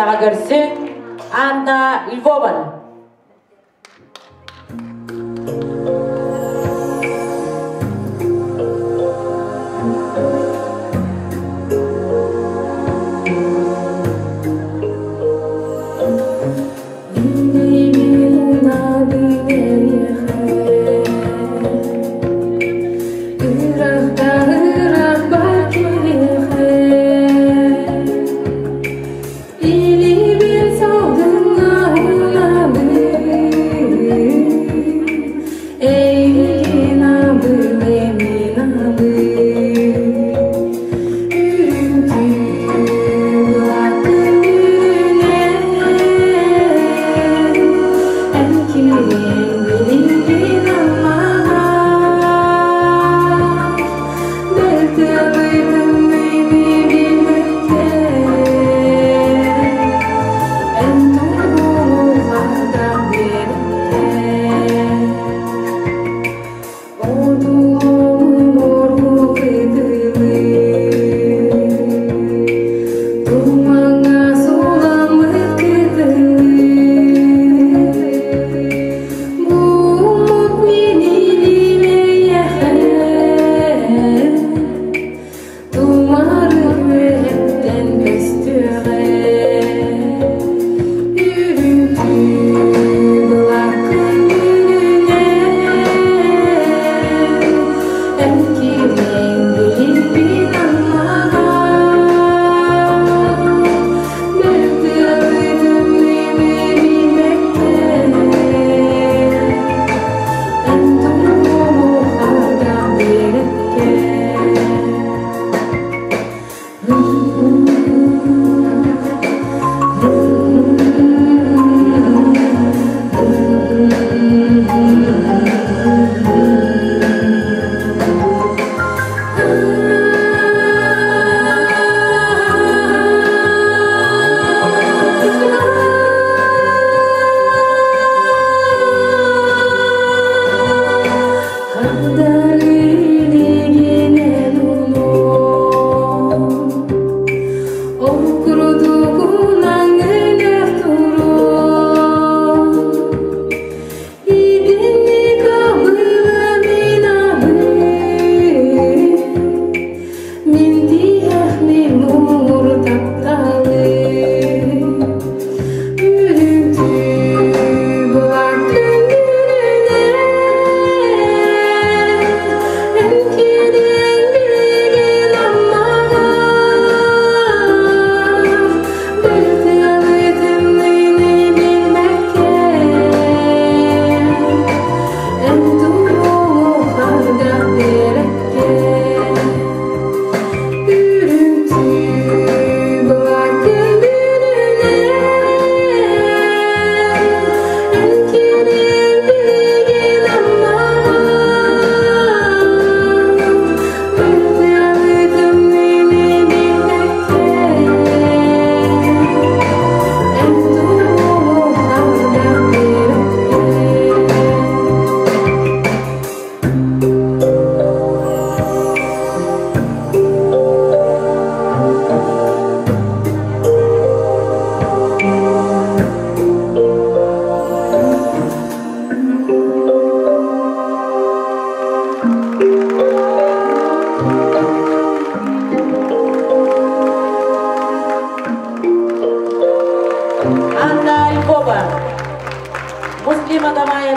Даға көрсін Анна Львован.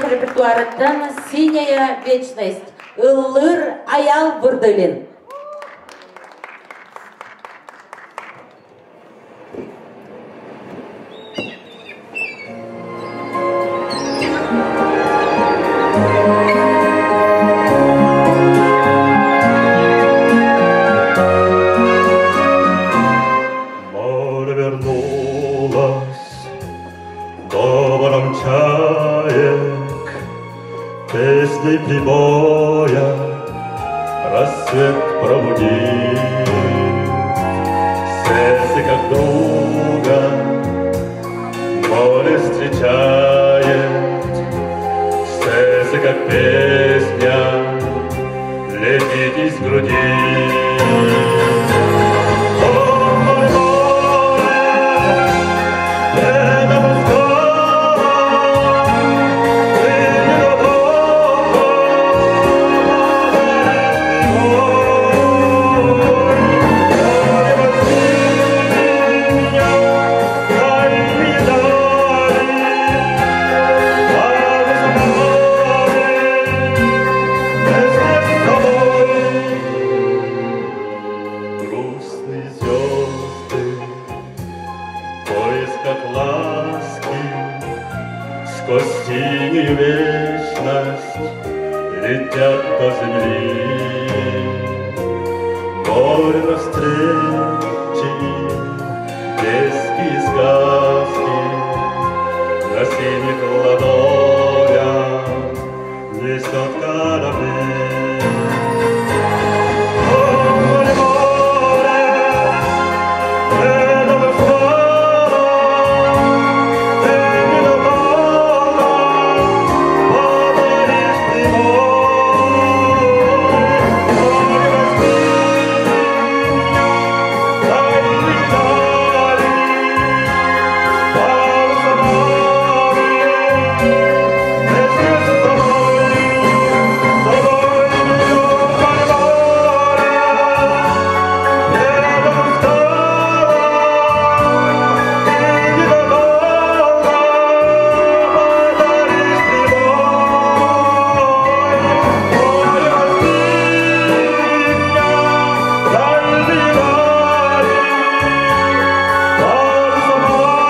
Репертуарыттан «Синяя вечность» Ыллыр Аял Бурдылин. Прибоя рассвет пробудил, сердце как друга море встречает, сердце как песня летит из груди. О, мой море, летят по земле. Море навстречу им, детские сказки, на синих ладонях несет корабли. Море, море, это Москва, ты не напала, поборишь прибой. Море, возьми меня, дай мне дали, паруса море, вместе с тобой, с тобой идет море, небо устало, ты ненадолго подаришь прибой. Море, возьми меня, дай мне дали, паруса море, вместе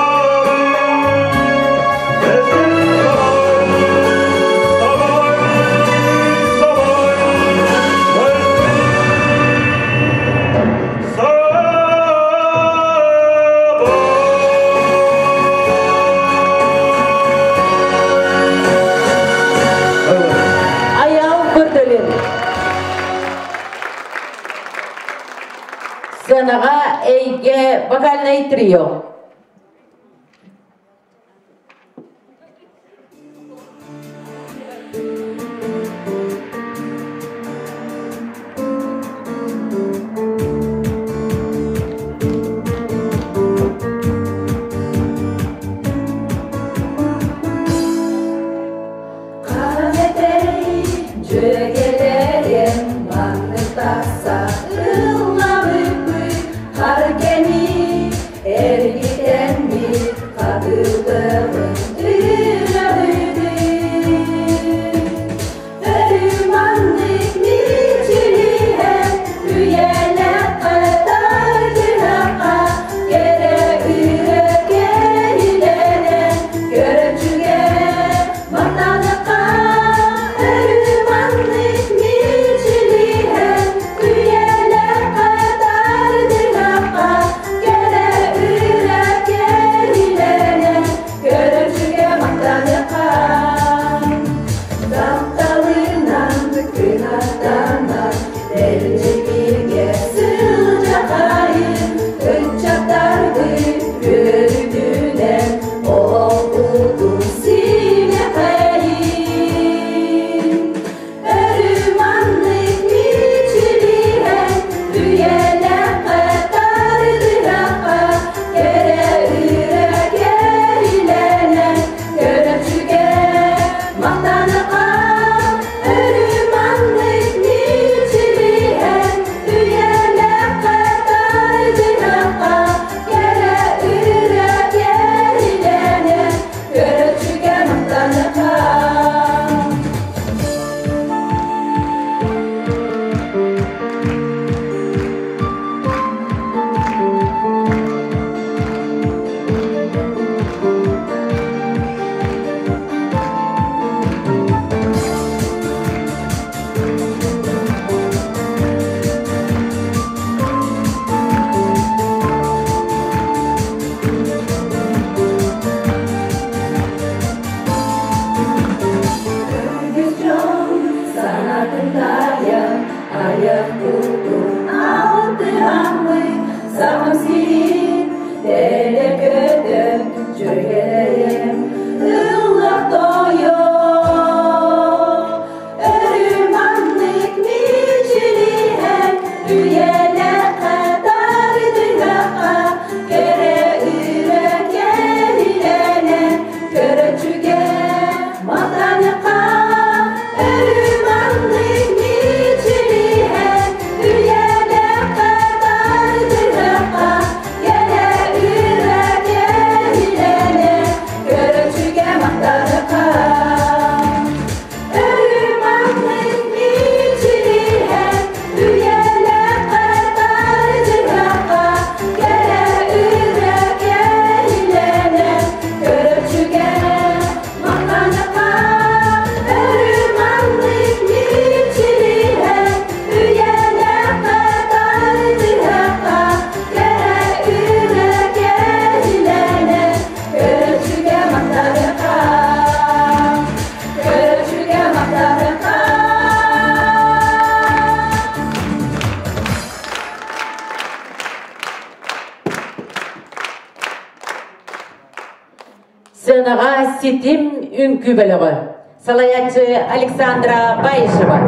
с Аял көрдөлен. Сценаға әйге вокальный трио. Yeah. Sitim Ünkü bölüğü. Salayatçı Alexandra Bayışeva.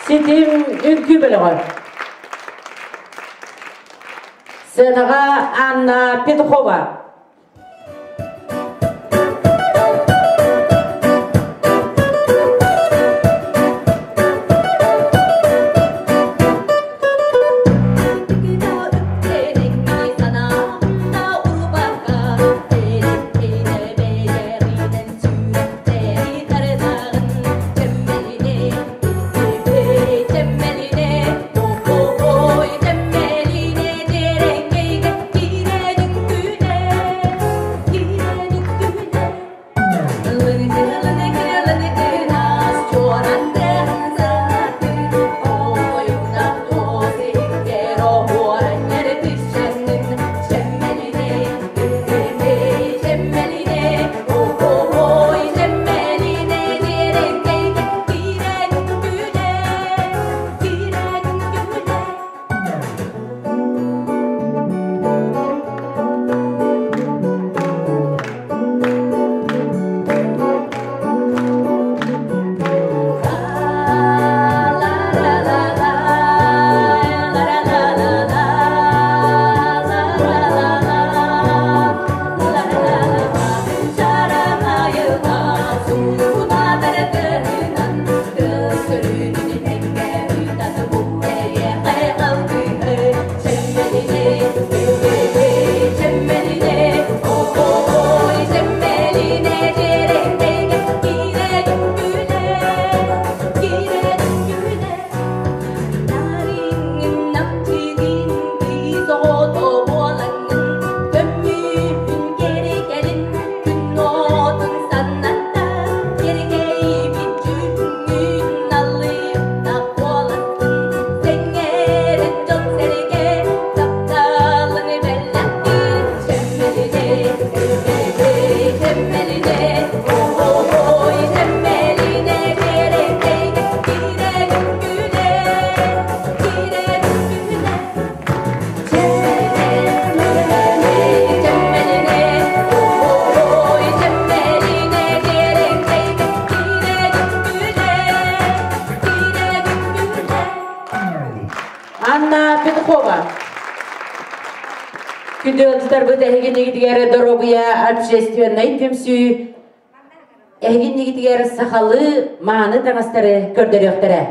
Sitim Ünkü bölüğü. Sığınağa Anna Petkova. Анна Петухова. Күдөлстер бұд әйгеннегітігері Доробия общественной түмсі әйгеннегітігері сақалы маңы таңастары көрдіріқтірі.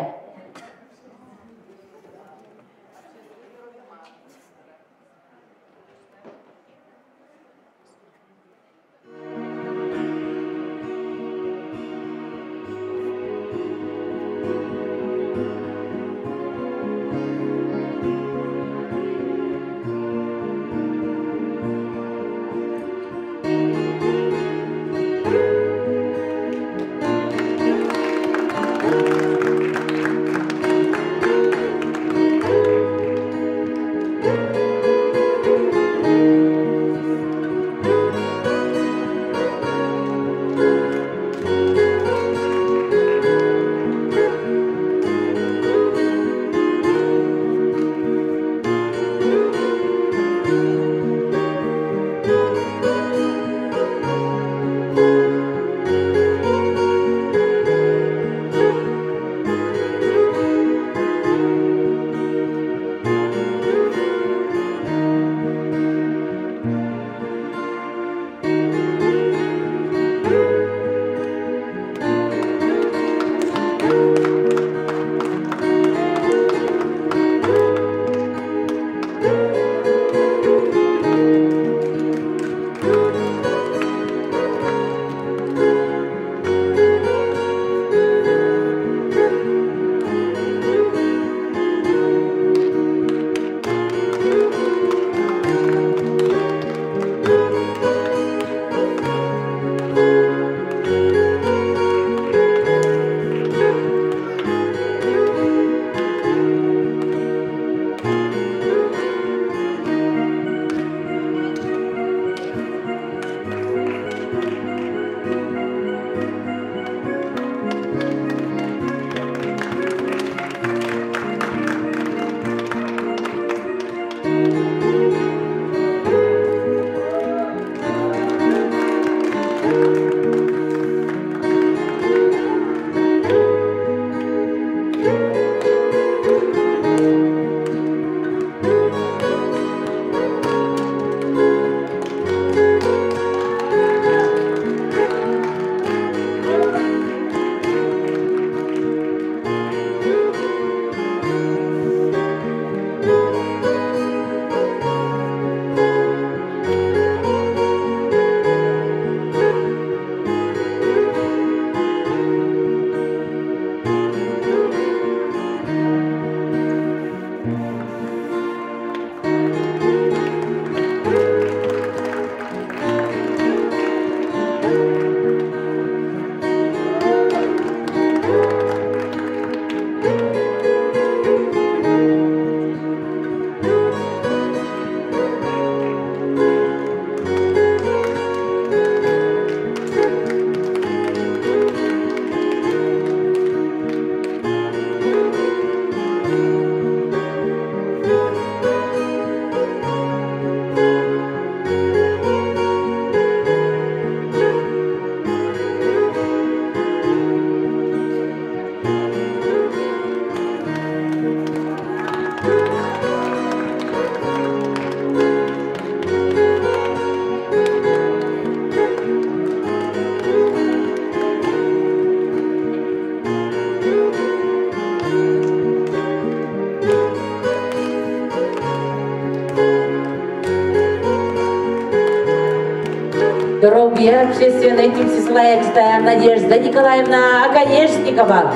Здоровья общественной Всеславянская Надежда Николаевна Оконешникова.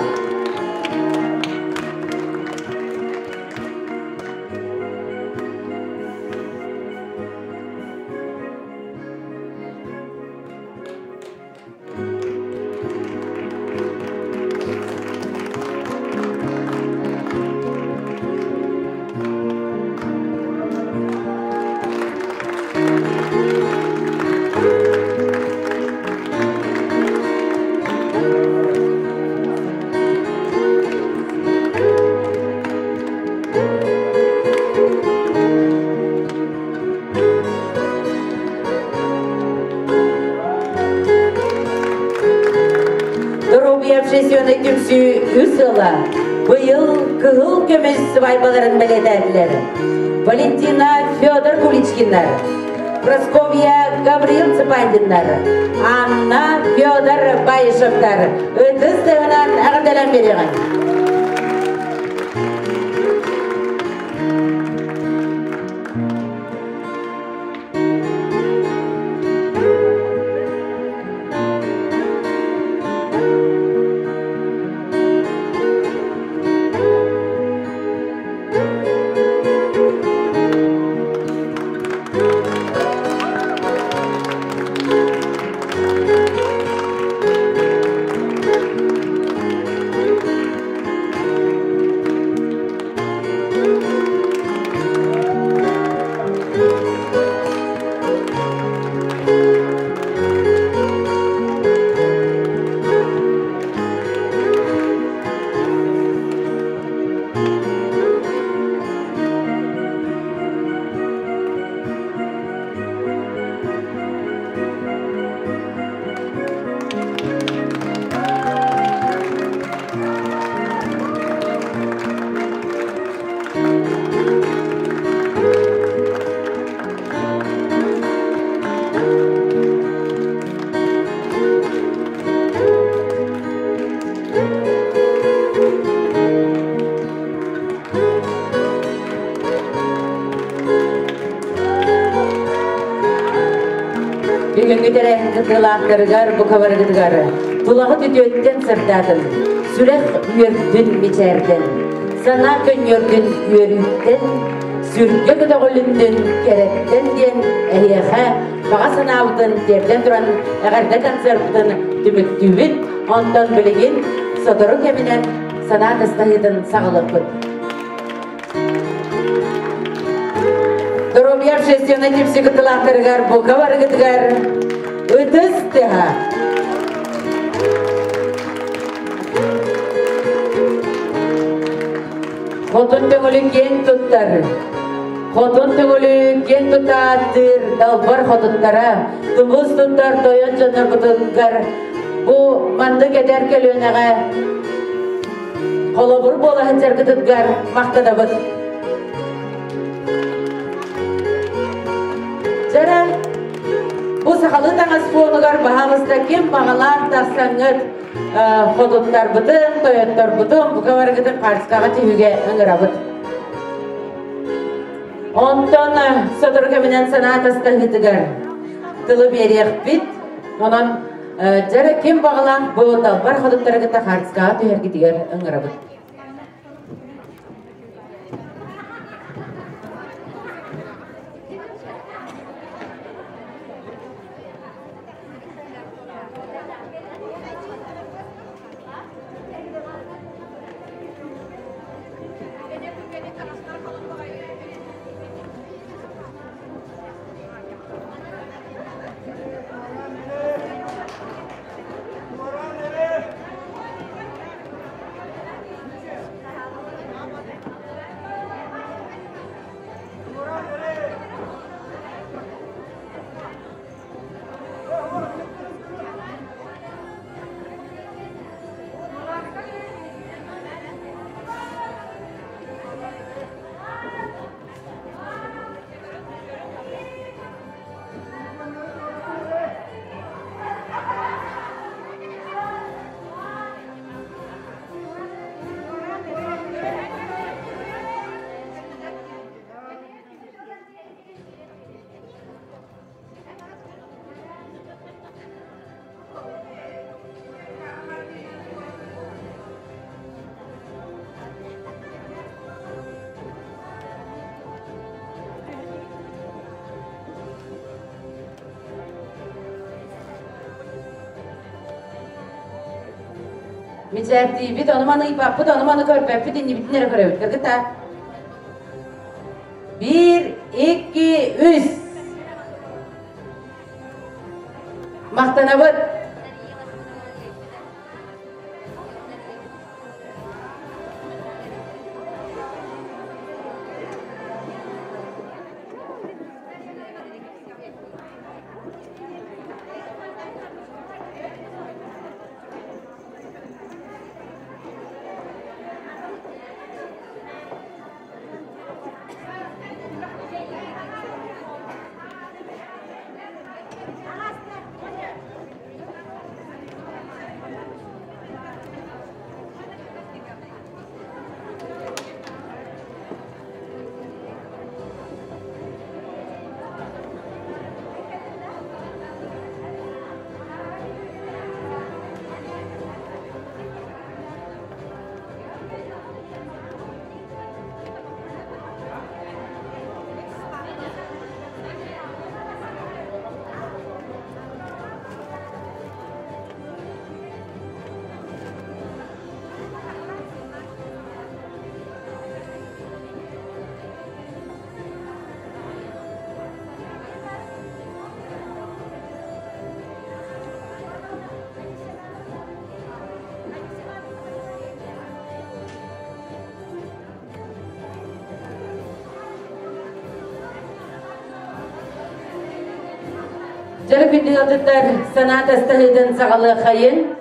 Здоровья общественной Усыла. Bu yıl kıhıl kömüş sıvaybaların belederdiler. Valentina Fyodor Kulichkinler, Praskovya Gabriel Цыпандинler, Anna Fyodor Bayışovlar, ötüz tığınan ağırdalan veriyorlar. Kıtılaqtırgar bu kavargıdgar, tulağı tütüötten sırtadın, sürek üyerdün miçerdin, sana könyördün üyerütten, sürge gıdağılındın keretten diyen, ehiyehe, bağa sınavdın, derden duran, eğerde konservdın, tümüktübün, ondan bilgin, sotoru keminen, sana kıstahıdın sağlıklı. Здоровья общественной психотолактыргар, буковаргыдгар, ütüstüha. Xotun töngülü gen tuttar. Xotun töngülü gen tutattır, dalbar xotuttara. Tumuz tuttar, toyon jonar bututgar. Bu mandık eder kelöneğe. Kolobur bola hıncar gıtıtgar, maqtadabıt. Jara, bu sakalı taŋas fonugar bahamızda kim bağalar taksangıt xodutlar bıtın, toyotlar bıtın, bu kavargıdın qarskağa tühüge ıngırabıt. Ondan sotur keminen sanat astahıdıgar tılı beriyek bit, ondan jara kim bağalar bu dalbar xodutlara gıta qarskağa tühergidigar ıngırabıt. Micerdi, bir donumanı ipap, bu donumanı körpep, bir dinli bitinlere körevit, kırgıta. 1, 2, 3. Maqtanabıt. Жарык битигатыттар санат астахыдын сағалы қайын.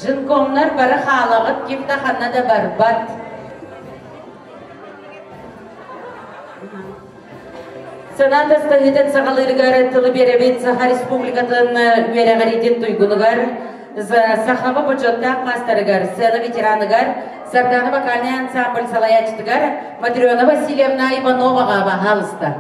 Жынкомнар бары халағыт кепті қанада барбат. Санат астахыдын сағалырғар тылы беребет Саха Республикатын верағариден туйгулығар, Сахабы бұджоттақ мастарығар, сәні ветераныгар, Сарданы вокальный ансамбль салаячтыгар, Матриона Васильевна Ивановаға бағалысты.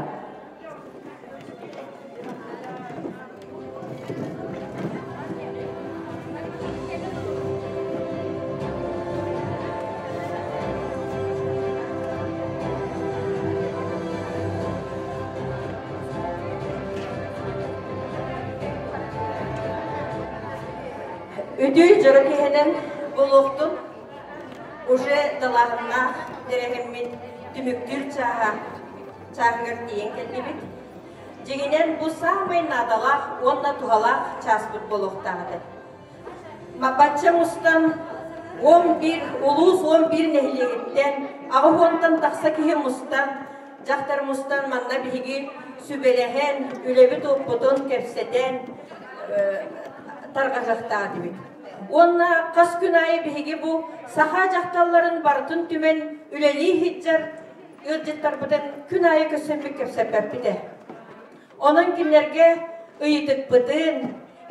Үдүй жыры кехенен болуқтың уже далағына дерегіммен түміктір чағығыр дейін келдебет. Дегенен бұл самай надалақ, онна туғалақ часпыт болуқтағыды. Мапатча мұстан 11, улус 11 нәхілегеттен, ағы онтан тақса кеге мұстан, жақтар мұстан манна бігі сүбелеген, үлебет оппытын кепсетен тарғажақтағы бет. Онна қас күн айы бігі бұл саха жақталарын бартын түмен үлелі хиджар үрдеттар бұдан күн айы көсенбік кепсепер біде. Оның кинлерге ұйытық бұдын,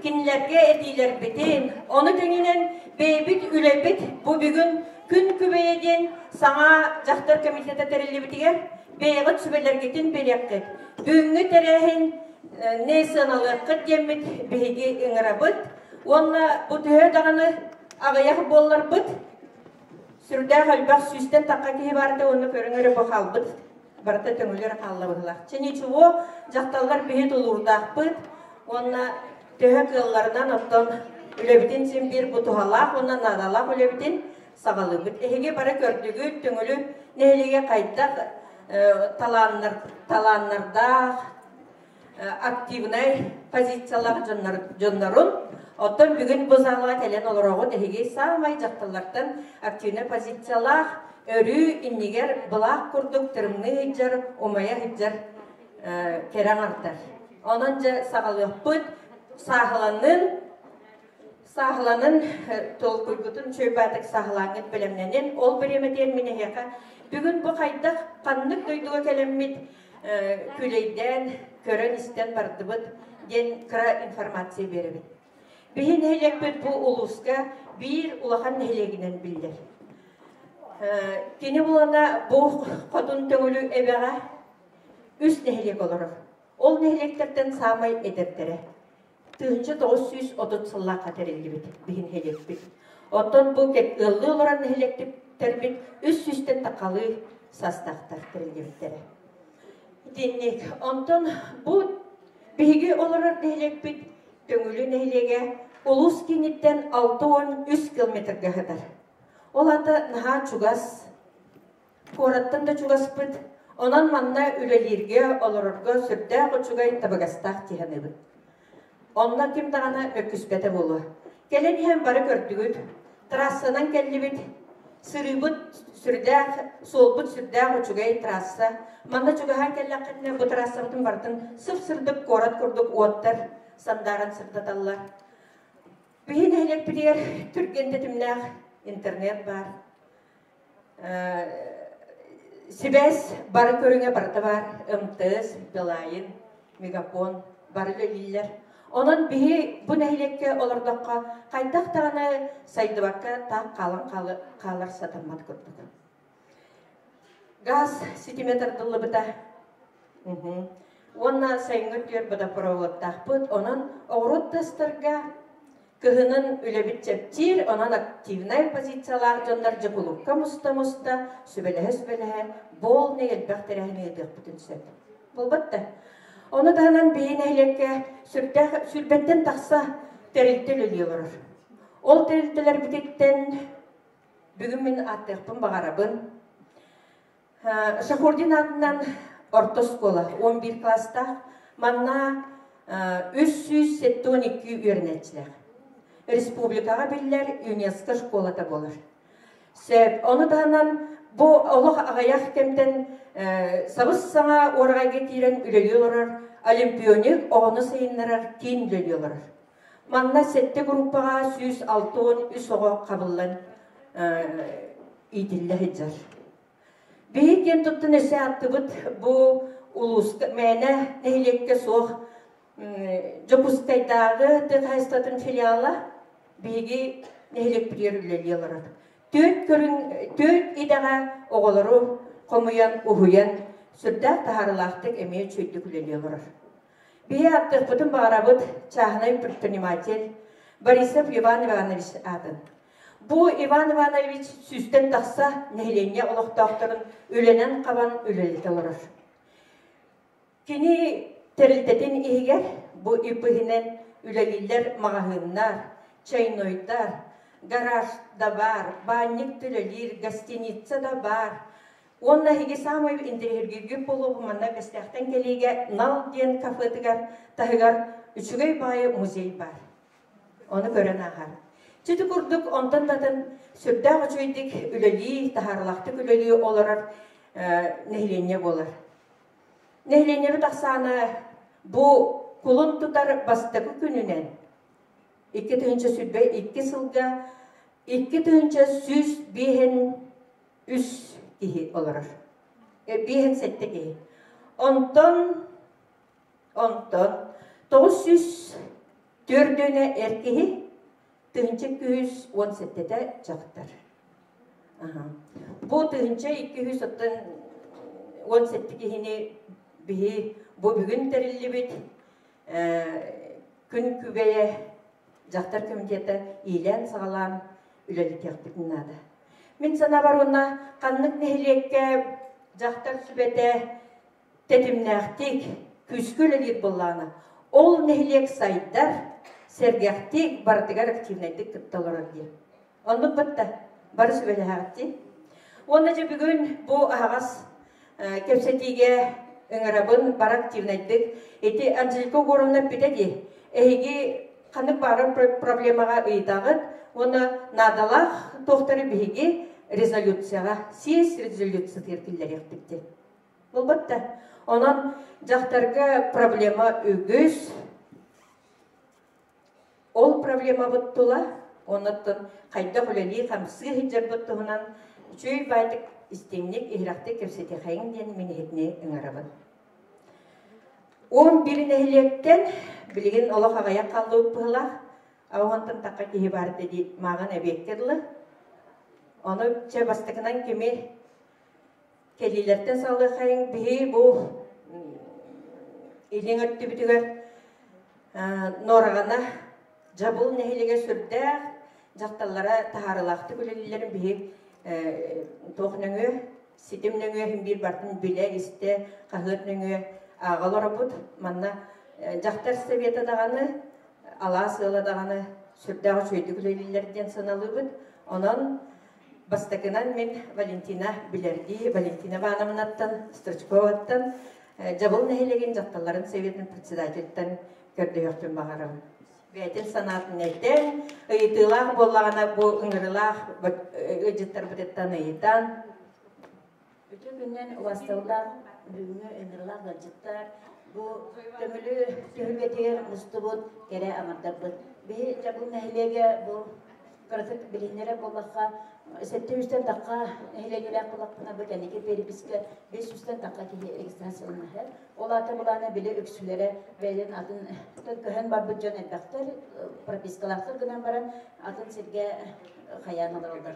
кинлерге әдейлер бітін, оны көнінен бейбіт үлебіт бұл бүгін күн күбейеден саңа жақтар комитеті тәрелі бітігер бейғыт сүбелергетін береккет. Бүгінгі тәрәхін несіналығы қыт демет бігі ұңыра бұд. Онна бұд өйдағаны ағаяқ болылар бұд. Сүрдәғ әлбақ сүстен таққа кейі барды, оны көріңірі бұқал бұд. Барда төңілер қалла бұдылақ. Чәне чуо жақталар бейт ұлырдақ бұд. Онна төйі қылларынан оттан үлебітін сен бір бұтығалақ, онна надалақ үлебітін сағалы бұд. Әйге бары көрдігі төңілі нәйлеге қайттақ таланнардақ, активнай позициялар жоннарын. Оттан бүгін бұзалыға кәлен олырауғы дәхеге самай жақталардан активнай позициялар өрі иннегер бұлақ күрдік түрімні хиджар, омая хиджар керен артар. Онын жа сағалық бұд сағыланын тол күлгітін чөйбатық сағылаңын білімненен ол біреметен мені хеқа. Бүгін бұл қайдақ қаннық дөйдіға кәлеммет күлейден, көрін істен барды бұд ден қыра информация беремет. Бейін әлек бұд бұл ұлысқа бір ұлақан әлегінен білдер. Кені бұлана бұл қотын төңілі әбеға үс нәхелек олырыр. Ол нәхелектерден самай әдердері. Түйінші 930 сылла қатарелі біт, бейін әлек біт. Оттан бұл кәк ұлы олыран нәхелектер біт, үс сүстен тақалы састақтар тәрелі біттері. Деннек, онтан бұл бейге олырар нәхелек біт, төңілі нәхелеге ұлыс кенеттен 6-13 километрге қадар. Ол аты наға чугас, кораттан да чугас бұд, онан манна үлелерге, олырырға сүрді құчугай табығастақ тиханы бұд. Онна кем дағана өкіспеті болу. Келен ем бары көрдігіт, трассынан келі бұд, сыры бұд, сол бұд сүрді құчугай трасса. Манна чугахан келі қытына бұд трассаудың бардың сып-сырдық корат көрдік оттар, сандарын сырдаталар. Бейін әлек білер түргенді тімнәқ интернет бар. Себәс бары көріңе барды бар, МТС, Билайн, Мегапон, бары лөлілер. Onun bihi bu nehлекке олардаққа қайдақтағаны сайдыбаққа тақ қалын қалар сатамат көрдік. Газ сантиметр дылы бұта. Онна сайыңыр түйер бұда проводтақ бұд. Onun оғырот тастырға кығының үлебіт чәптер, onun активнай позициялар жондар жықылыққа мұста-мұста, сүбелігі бол негел бәқтерәхіне едіқ бұтын сөп. Болбатта. Оны таһынан бейін әйлекке сүрбеттен тақса тәрілтел өліyorlar. Ол тәрілтелер бітеттен бүгін мен аттықпын бағарабын. Шахурдин атынан орта школа 11 класста манна 372 үйренетчілер. Республикаға білілер ЮНЕСКО школата болар. Оны таһынан бұл олық ағаяқ кемтен сабыз саңа орға кетирен үлелиyorlar, олимпионик оғыны сайынларар кейін үлелиyorlar. Манна сетті группаға 106-3 оға қабыллан идиллі хеджар. Бейі кен тұттын өсе аттыбыт бұл улуска мәне нейлекке соқ Жопускайдағы тығайстатын филиала бейге нейлек бірер үлелиyorlar. Төт идаға оғылыру қомуян, ұхуян, сүрдәк тахарылақтық әмей чөйдік үлелиyorlar. Бейі аттық бұтын бағарабыт чағынай предприниматель Борисов Иван Иванович атын. Бұл Иван Иванович сүстен тақса нейлене олықтақтырын өленен қабан үлелетілірір. Кені терілтетін егер бұл үпігінен үлелілер мағahыннар, чайнойдар, гараж да бар, банник түлелер, гостиница да бар. Онна хеге самай интерьергерге болу бұманна гостяқтан келеге нал ден кафетігар, тағығар үшігей байы музей бар. Оны көрін ағар. Чөті күрдік онтан датын сүрдәғ үшейдік үлелі, тахарлақтық үлелі оларар нәйлене болар. Нәйлене тақсаны бұл құлын тұтар бастығы күнінен 2 түгінші сүрбе 2 сылға 2 түгінші сүз бейін үс кеге оларар. Бейін сәтті кеге. Онтан 904 әркеге түгінші 217-де жақтар. Бұл түгінші 217 кегені бейі бұл бүгін тәрілі бет күн күбәйе жақтар комитеті ейлен сағалан үлелі тектігін ады. Мен сана бар оны қанлық нәйлекке жақтар сүбәті тәтімнәқтік күскөлелер болғаны. Ол нәйлек сайдар сәргәқтік бардығар активнайдық күтталар де. Онлық бұтты бары сүбәті әғітті. Оны же бүгін бұл ағас кепсетіге өңірабын бар активнайдық. Эти Анжелика Горовна бітеді. Әйге қанық бары проблемаға ұйдағыд, оны надалақ тоқтары бейге резолюцияға, сес резолюция теркілдер ектікті. Бұл бұтты. Онан жақтарға проблема өгіз. Ол проблема бұттыла, онаттың қайда құлелі қамсы хиджар бұттығынан чөй байдық істемнік ихрақты кепсеті қайын ден мен етіне өңірабын. 11 нәйлектен білген олық ағая қалды ұппығыла, ауғантын таққа кейі барды дейді маған әбеккерлі. Оны чә бастықынан кеме келилерден салы қайын бейі бұл елен өтті бүтігер норағана жабыл нәйлеге сүрдәқ жақталлара тағарылақты көлелілерін бейі тоқныңы, сетімніңі бір бартын біле істе қағытныңы ағалар бұд, манна жақтар совета дағаны, ала сыйла дағаны сүрдағы сөйді күлейлерден сыналы бұд. Онан бастықынан мен Валентина білерді, Валентина Ванамнаттан, Строчковаттан, жабыл нәйлеген жақталарын советінің председательттен көрді өқтін бағарым. Бәйтін санатын әйттен, ұйытылақ болағына бұл ұңырылақ өджеттер бұдеттан ұйытан. Өте күннен уастаулар, бүгіні ұңырылақ ғаджеттар, бұл төмілі түйілгетер мұстыбыд, кере амардар бұд. Бей жабыл нәйлеге бұл қырытық білінері болаққа, сәтті үстен таққа нәйлегелер қолақпына бұд, әнеке переписке 500-тен таққа кейі регистрацияланығы. Ол аты бұланы білі өксілері бәйден атын көхен бар бұд жон әдбақтар, пропискалақтар күнен баран атын серге қаян алар олдар.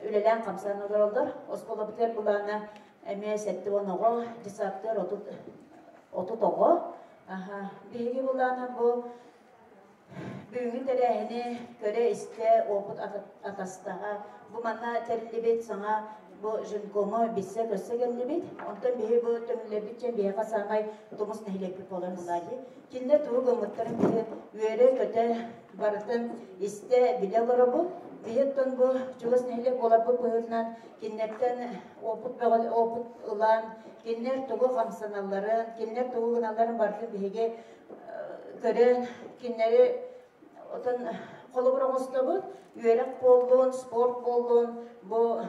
Үлелен қамсан алар олдар. Осқола бұтер бұланы әме сәтті оноғы, десаптыр, оту тоғы. Бейге бұланы бұл Büyüğün terehini köre iste oput atastağa. Bu manna terlibet sana bu jünkomu bitse köse gelibet. Ondan bihi bu tümlebitçen bihe kasamay tumus nehileklik olanılaydı. Kinde tuğu gımıtların bihi üyere köte barıtın iste bile gara bu. Bihetton bu çuğuz nehilek olabı bıhırnan kinnetten oput ılan, kinner tuğu kamsanalların, kinner tuğu gınaların barıtın bihige köre kinleri otan kolabora mostabı üyerek boldun, sport boldun, bu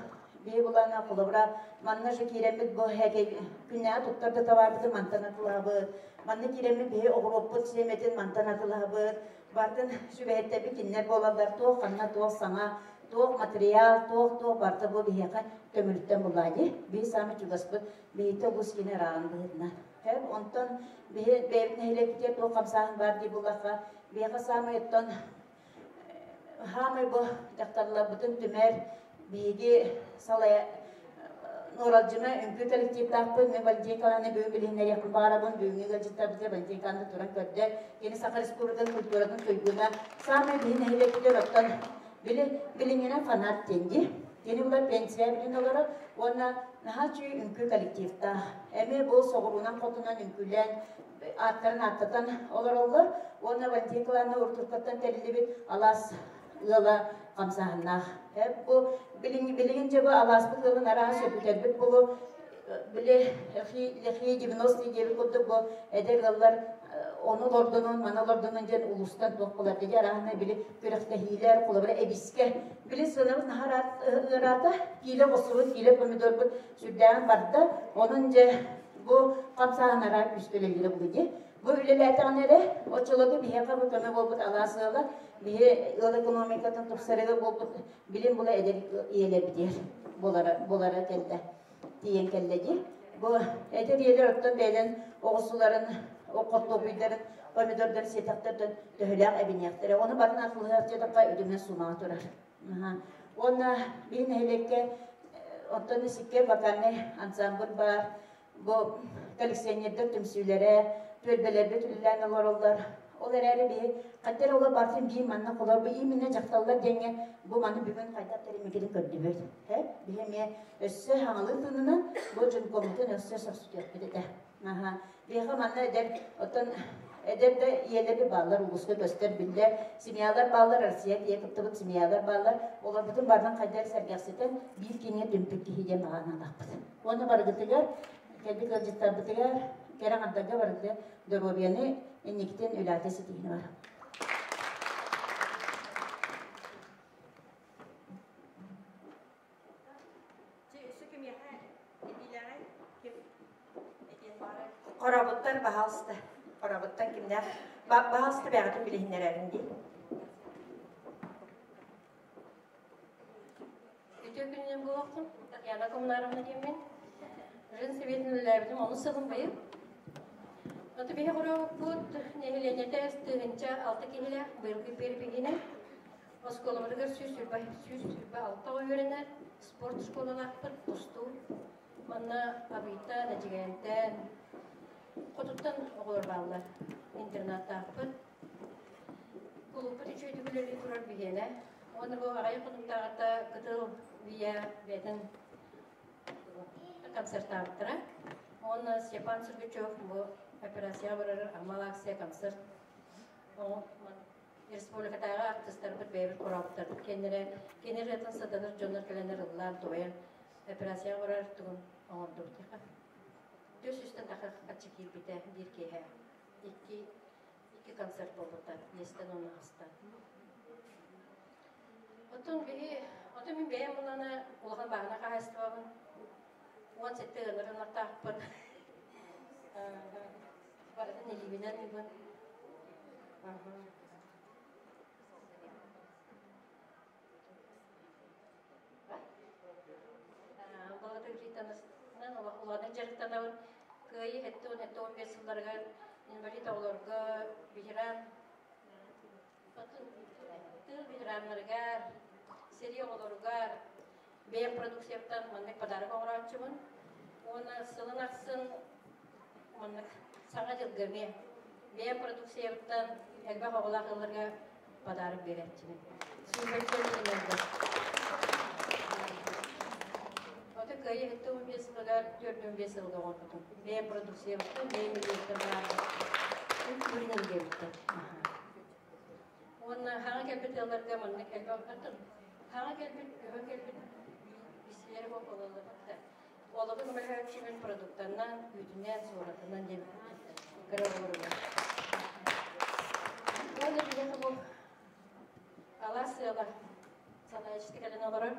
bir bulana kolabora manna kiremit bu hege günne tuttarda tavardı mantanatılabı, manna kiremit bir oğroput semetin mantanatılabı, bartın şübehette bir kinler bolalar toğ kanna toğ sana toğ materyal toğ barta bu biheka kömürütten bulaydı, bir sami çugaspı bir tobus kine rağındığına. Hep ondan bir bevin helekte toğ kamsağın var diye bulaka bir sami etton hamı bu daktarlar bütün tümer bilgi salaya noralcıma ünkü kolektif tapın ve balcı kalanı büyük bilimler yakın bağırabın büyüğünü gacıtta bize balcı kandı turan kötü yeni Sakarya'nın kültürünün köygüne sami bir helekte baktan bilimine fanat tenci yeni bunlar pensiye bilin olarak ona nahaçı ünkü kolektifta eme bu soğurunan kotunan ünkülen artların artatan olur ona balcı kalanı orturkattan telli bir alas ıla kamsahına hep bu bilince bu alasbıklığın arağı söpütelbik bu bile lehi gimnosti gibi kudu bu edergalar onu lordunun mana lordunun jen ulustan toqlar diye arağına bile kürektehiler kulabra ebiske bile sınavın harata kile bosu kile pomidor bu südden barda onunca bu kamsahına arağı üstüleyle bu diye bu ülkelerden nere o çoluğu bir hafta bu köme bol alasılar bir ekonomikatan topsarıda bol bilim bula eder iyilebilir bolara kelde diyen kelleci bu eder yerler ottan belen oğusuların o kotlobuyların pomidorların setaklardan töhülak ebiniyakları onu bakın atılığırca da kay ödümden sunağı durar ona bir nehlekke ottan sikke bakanne ansambul var bu koleksiyonerler tümsülere tölbelerde tülülen olurlar. Olar eri bir kader ola bartın bir manna kolar bu iyi minne jaktallar denge bu manı bugün kayda terimekini kördübür. Hep biheme össe hangalı tınına bu jün komutan össe sarsıtıyor dedi. Bir manna eder otan eder de iyeleri bağlar uluska göster biller simyalar bağlar arsiye diye kıptıbıt simyalar bağlar olar bütün bardan kayda sergiyaseten bir kine dümpükki hiye mağana laqpıdı. Onu bargıtıgar kelbi kılcıktar bıtıgar kerang antaga vardı dorobiyane enikten ülatesi dini var. Korabutlar bahalstı. Korabuttan kimler? Bahalstı bağıtın bilehinlerin değil. Bütün günün bu vaktim, yana komunarımda diyeyim ben. Rın seviyetinler bizim onu sığınmayıp. Atı bir korabut nehilenye testerince altı kehile, bölgü perpegine. O skolalarga süsürbe altı öğrenler. Sport skolalar postu. Manna abita necigenten. Kututtan oğur bağlar. İnternatta apıt. Kuluput içöydü güleri kurar bihene. Onu bu ağaya kututlarında kıtıl via beden konser tarttıra. Onu Stepan Sırgıçov bu operasyon varır amal aksiya konser. O Respublika'da artistler bir beyler kuraptır. Kendileri atan sadanır, jonlar kelenler ıdılar doyan. Operasyon varır tuğun ağırdır. Düz üstten takı açık ilbite bir kehe. İki konser buldular. Yesten onu hasta. Otun bir beyem bulana ulağın bağına kahastı babın. Ulan sette ılarına tapın. Barada nelibinen mi bu? Barada üretitanız. Ulanın jarıktanavın. Kıyı hette 15 yıllarga üniversite olarga bihiran. Tıl bihiranlarga seri olarga beyan produksiyaptan mannek padarı kongrağıçımın. Ona sılın aksın mannek sana jılgırmaya. Beyan produksiyaptan Elbette oğlaklarga padarı beretçini. Sümbetçilerinde. O da kayı etti 15 yıllar, 4-15 yılda oldu. Ne prodüksiyon yaptı, ne milliyette vardı. Ürünün geldi. Onun hangi kelbet yıllarda mı ne kelbet atın? Hangi kelbet işleri bu olanlarda. Olanın böyle kimin produktandan, gücünden, sonradan dem kırılır. Ben de bir bu Alasya'da sana eşlik eden olarak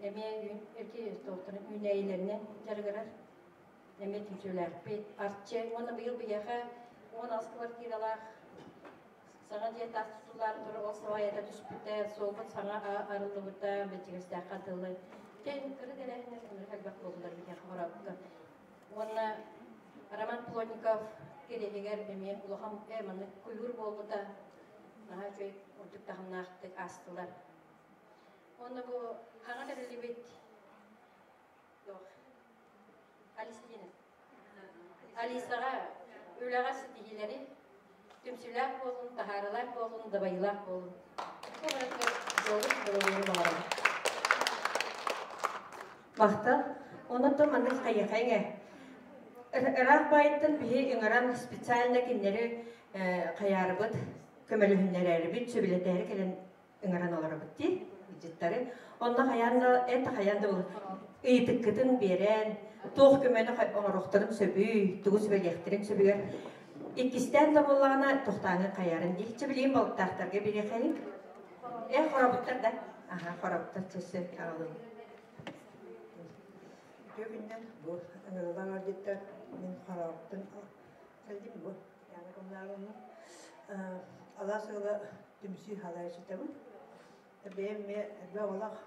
emeğe gün erkeği doktorun üneylerine jargırar. Emeğe tümsüler. Bir artçı, onu bir yaka, onu askılar kiralar. Sana diye tahtular durur, o savayada düşüpte, soğuk sana arılığında, beceriksizler katılı. Ben kırı derehine sınırı kalbak oldular bir yaka horabıda. Ona Roman Plotnikov gereğer emeğe ulaham emanı kuyur oldu da daha çok olduk daha naktık astılar. Onu bu hangi dereli bit? Yok. Alistina. Alisa'ya ülağa sütihileri tümsüler olun, taharalar olun, dabayılar olun. Bu arada yolu bulunuyor var. Vakta onu da manık kayıkayın. Irak bayıttın bir ıngıran spesialne günleri kayarıbıt, kömeli hünleri bir çöbiletleri gelen ıngıran olarıbıt değil, vücutları. Onda hayanda olur. Iytıkkıdın beren, toğ kömeli oğruqtırın söbü, tuğuz bölektirin söbüger. İkisten de bolağına toğtağını kayarın değil. Çöbileyim balıktağıtlarga bir yakayın. Xorabıtlar da. Aha, xorabıtlar çösü ağalım. Köpünden bu ıngırılan adetler men xorabıtın kaldım bu. Yani onların Alasya'da tümsü halayışıtamın. Benim ve olaq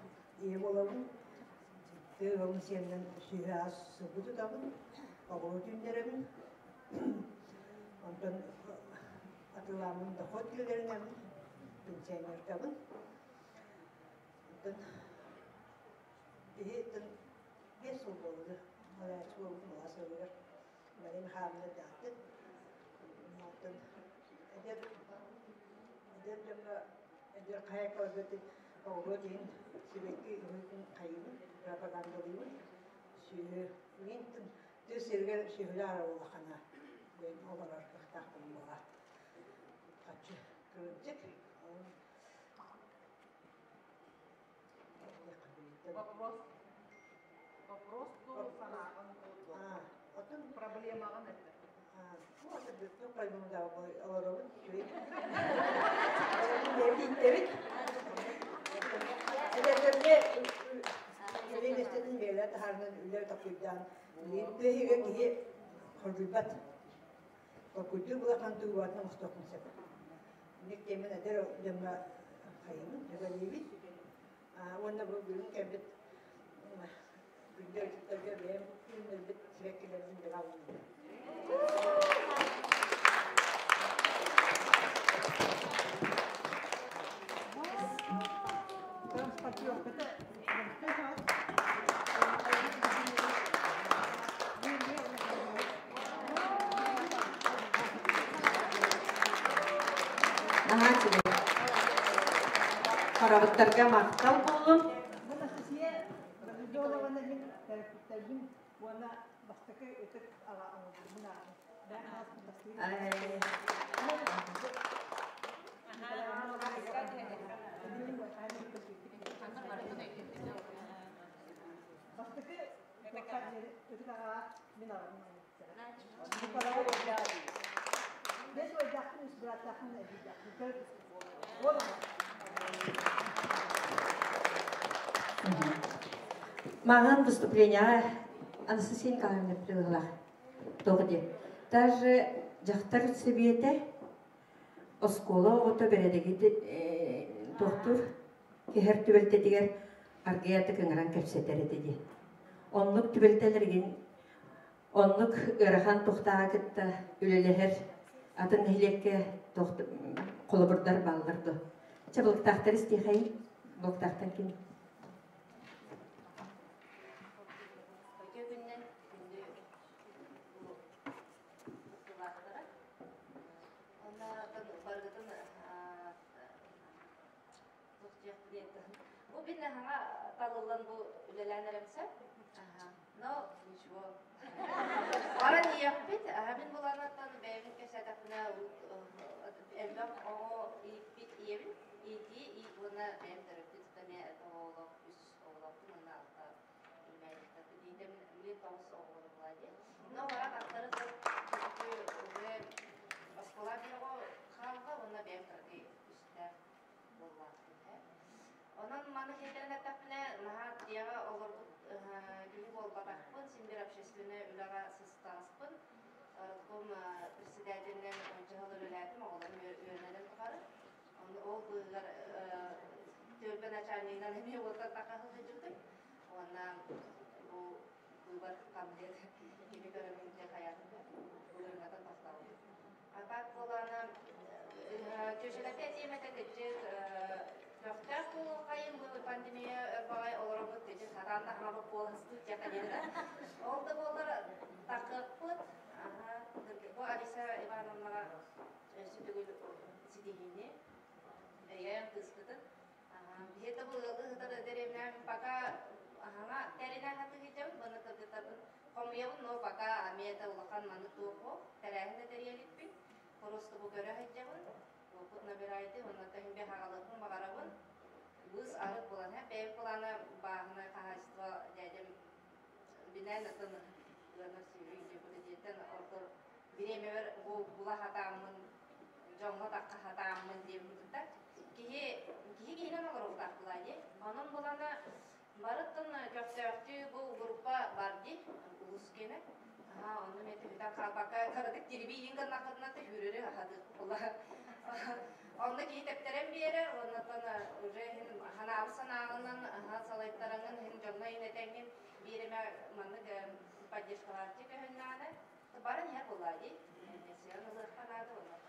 iyi olalım. Onun senden süre az sıvı tutamın. Ağır günlerimin. Ondan atılamın da hot yıllarından pensioner tamın. Ondan bir yıl oldu. Halayışı oldu. Alasya'da benim hamile dağıttı. Ondan eder kayak kalbeti ağır değil. Sürekli ümidin kayını, propagandalıyım. Sürekli düzsirgen şehirler olakana. Ben olarak taktım bana. Kaçı kırıcık. Вопрос до санаан. Отын проблемаға нетті. Bu arada bütün kalbimde ağırlığı şöyle. Devlet. Elin istediğin yerler taharının üller takıdan. Lehige ki hırgıbat. Bakıcı bulakan tuğbatına mustaqim sebep. Nikkemin eder demle hayın, cebelivi. Onda bu bölüm kebet. Gündür tutarca benim ürünler bit süreklilerin devamında. Aha şimdi. Karabıtlarga maqtal bolun. Маған выступление Анастасия Николаевна привела. Тогда даже жақтар себете оскола ото бередеги доктор кехер түбелте дигер аргията кыңран кепсетери деди. Онлук түбелтелерген онлук ырахан тохтаа кытта үлелехер атын хилекке колобурдар балдырды. Чабылктактар истихай блоктактан кин. bin hanga talıllan bu üleleniremse. No, nичего. Ara niye yapıp? Bin bulanattan beyvin kesedakına elbap o bit yevin. İyi buna benim tarafı tutamaya oğlum üst oğlum bunun altta ilmeğilikte dediğim millet olsa oğlum var diye. No ara aktarı da ve başkalar bir o kalka ona benim tarafı üstte olmak diye. Onun manı şeylerine tapne nahat diye olur gibi olmadan şimdi общественное ülara sıstaspın. Kum presidentinden önce halırladım oğlum yönelen tutarı. O bunlar törbe načальниğinden hemen orta takahıl edildim. Ondan bu var kamdet gibi görevinde hayatında bunlardan başladı. Atak olanı köşelerde etmete geçecek. Doktor bu kayın bu pandemiye bağay olarak geçecek. Hatta ama bu polhastı çakalıydı. Oldu bunlar takıpıt. Bu Alisa Ivanovna sütügül sidihini. Yang kısıtı. Kita bu kadar deremler baka ama terina hatı geçiyor bana tabii komiyavun no baka amiyete ulakan manı tuğu terahinde teriyelik bin prosto bu göre hecevun bu nabiraydı onu da himbe hağalıkın bagarabın buz arık bulan hep ev kulağına bağına kahastı dedim binen atını görünür sürüyünce bu cidden orta biremever bu bula hatamın jonga dakka hatamın diyeyim tutak Kihi olur ortaklığı. Onun bulana barıttın köftörtü bu grupa vardı. Ulus gene. Onun metodida kabaka karadık diribi yingan nakadına da hürürü hadı. Onda kihi tepteren bir yere. Ondan hana alsan ağının salaytlarının jonga inetengin bir yerime manlık поддержкаларчы köhünnane. Barın her bulaydı. Mesela nazar kanadı ondan.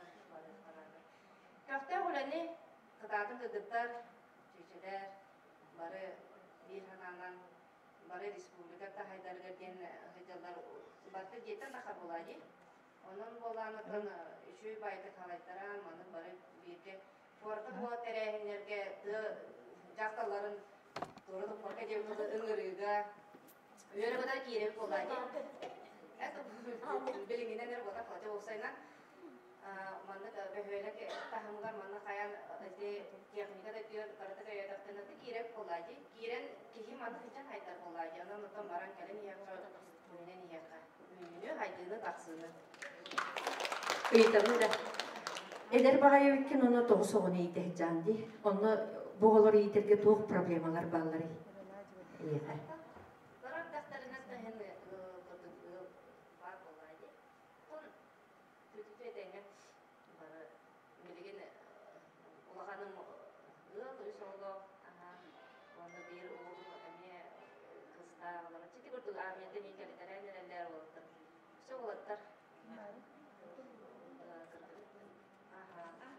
Köfte bulanı Kıdadın gıdıklar, çeşitler, barı bir hananan, barı Respublika'da haydarıga gen hıcalar batı geten nakar bulayı. Onun bolanıkın şu baydı kalaytara, onun barı birde Forta bu terehinlerge jaktaların doğru porka cevizde ıngırıga, öyle kadar kirek bulayı. Bilingine nere kadar kaçı olsayna, manlık böyle ki tahımlar manlık kayan işte teknikada diyor karate kaya daktana da kirek kolaydı. Kiren kihi manlık için haytar kolaydı. Onun tam baran kalen yakar, menen yakar. Menen haydını taksını. Uyutamı da. Eder bağaya vikin onu toğusoğunu iyitehcandı. Onu boğulur iyiterge toğu problemalar bağları. Yakar. Barak daktarına da hen var kolaydı. Kun tütütü edengen Bilgin ulağanım ıı solda onda bir oğlum emiye kızda olarak ciddi kurdu amiyette nikeliteren neler oldu. Soğulatlar.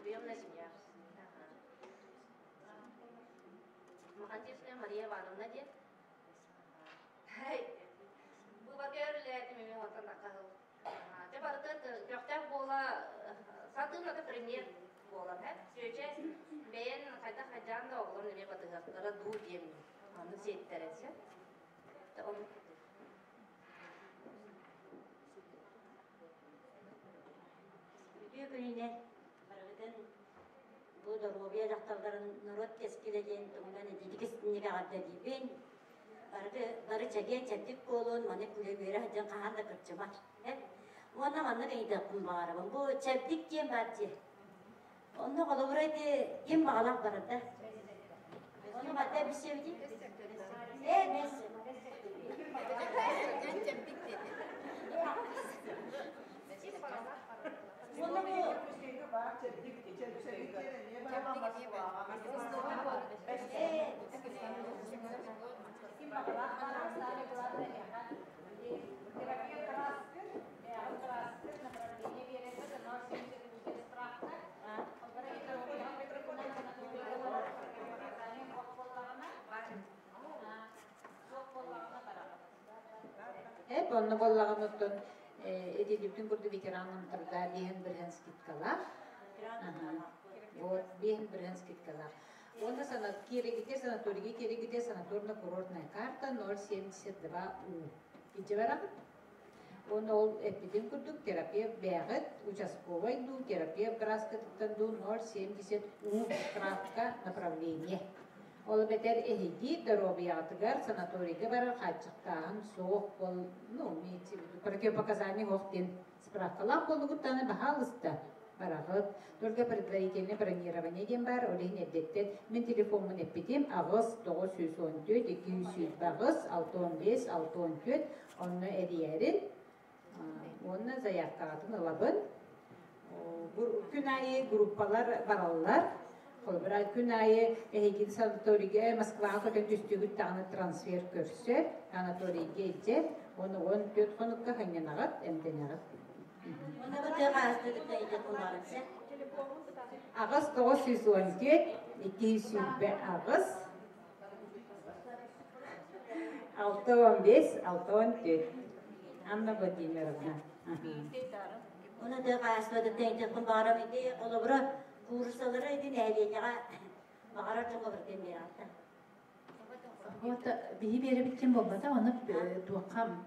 Biliyorum ne şimdi ya. Mahancısına Maria Ivanovna diye. Hey, bu bakıyor lehti mimi ondan takahıl. Coba tuh dokter bola satu nanti premier bola kan, cuaca ben kata kajan da oğlum ne patah kara dua diem, anu sih terus ya, tamam. Bir gününe, baradan bu da Robiya doktorların nurut keskelegen, ondan edikisini kadar dibin. Barı çeken çektik kolun, manı kule göre hacın kahan da kırçıma. Ona manı kaydı kum bağırım. Bu çektik diyem batı. Onu kalı buraydı, yem bağlak barada. Onu madde bir şey değil. Neyse. Çektik dedi. Onu bu. Hep onu bollağımızdan ediliptin kurdu veteranım turda bihen bir henskit kala. Bu bihen bir henskit kala. Он санаторий, киригите санаторно-курортная карта 072У. Итеварак. Он ол эпидем курдук терапия бягет, участковый ду, терапия браскаттанду 070У справка направление. Ол бетер эхиги здоровьятыгар санаторийге барар хачыктаан соох бол, противопоказаний хохтин справкалак болгуттаны бахалыста. Барахыт, только предварительное бронирование дем бар, олейн эддеттет. Мен телефонмун эппитим, ағыз 914, 200 бағыз, 615, 614, онны эриерин, онны заявкағатын ылабын. Күн айы группалар баралар, күн айы әйгін санаторийге Москваға көтен түстігіт тағаны трансфер көрсер, санаторийге ежет, оны 14 қоныққа қанен ағат, әмден ағат. Ағыз 914, 200 ағыз, 615, 614. Анна Владимировна. Оны да қасыды тәйдіқін барам еді, қолы бұра курсалары еді нәлейдіға бағара жоғы бірден бері атты. Вот биһи бери биттен болбата, оны туақам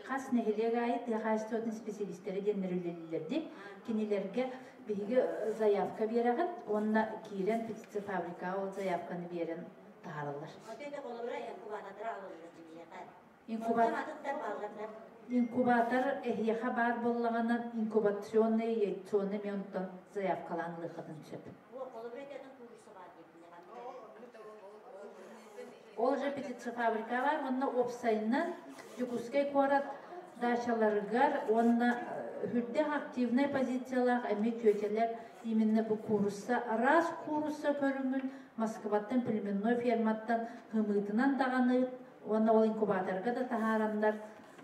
қас нехилеге айт ғайстотын специалисттері деннерілелерді. Кенелерге биһиге заявка берағын, онына кейлен петиция фабрика ол заявканы берін тағарылар. Инкубатор эхияха бар боллағанан инкубационный яйцоны меонтон заявкаланлы қадын сөп. Ол же петиция фабрика бар, онна опсайынан жүкускай қорат дачаларыгар, онна хүрдек активный позициялар, әме көтелер именно бұл курса, раз курса көрімін, Москваттан племенной ферматтан ғымытынан дағаны, онна ол инкубаторға да тағарандар,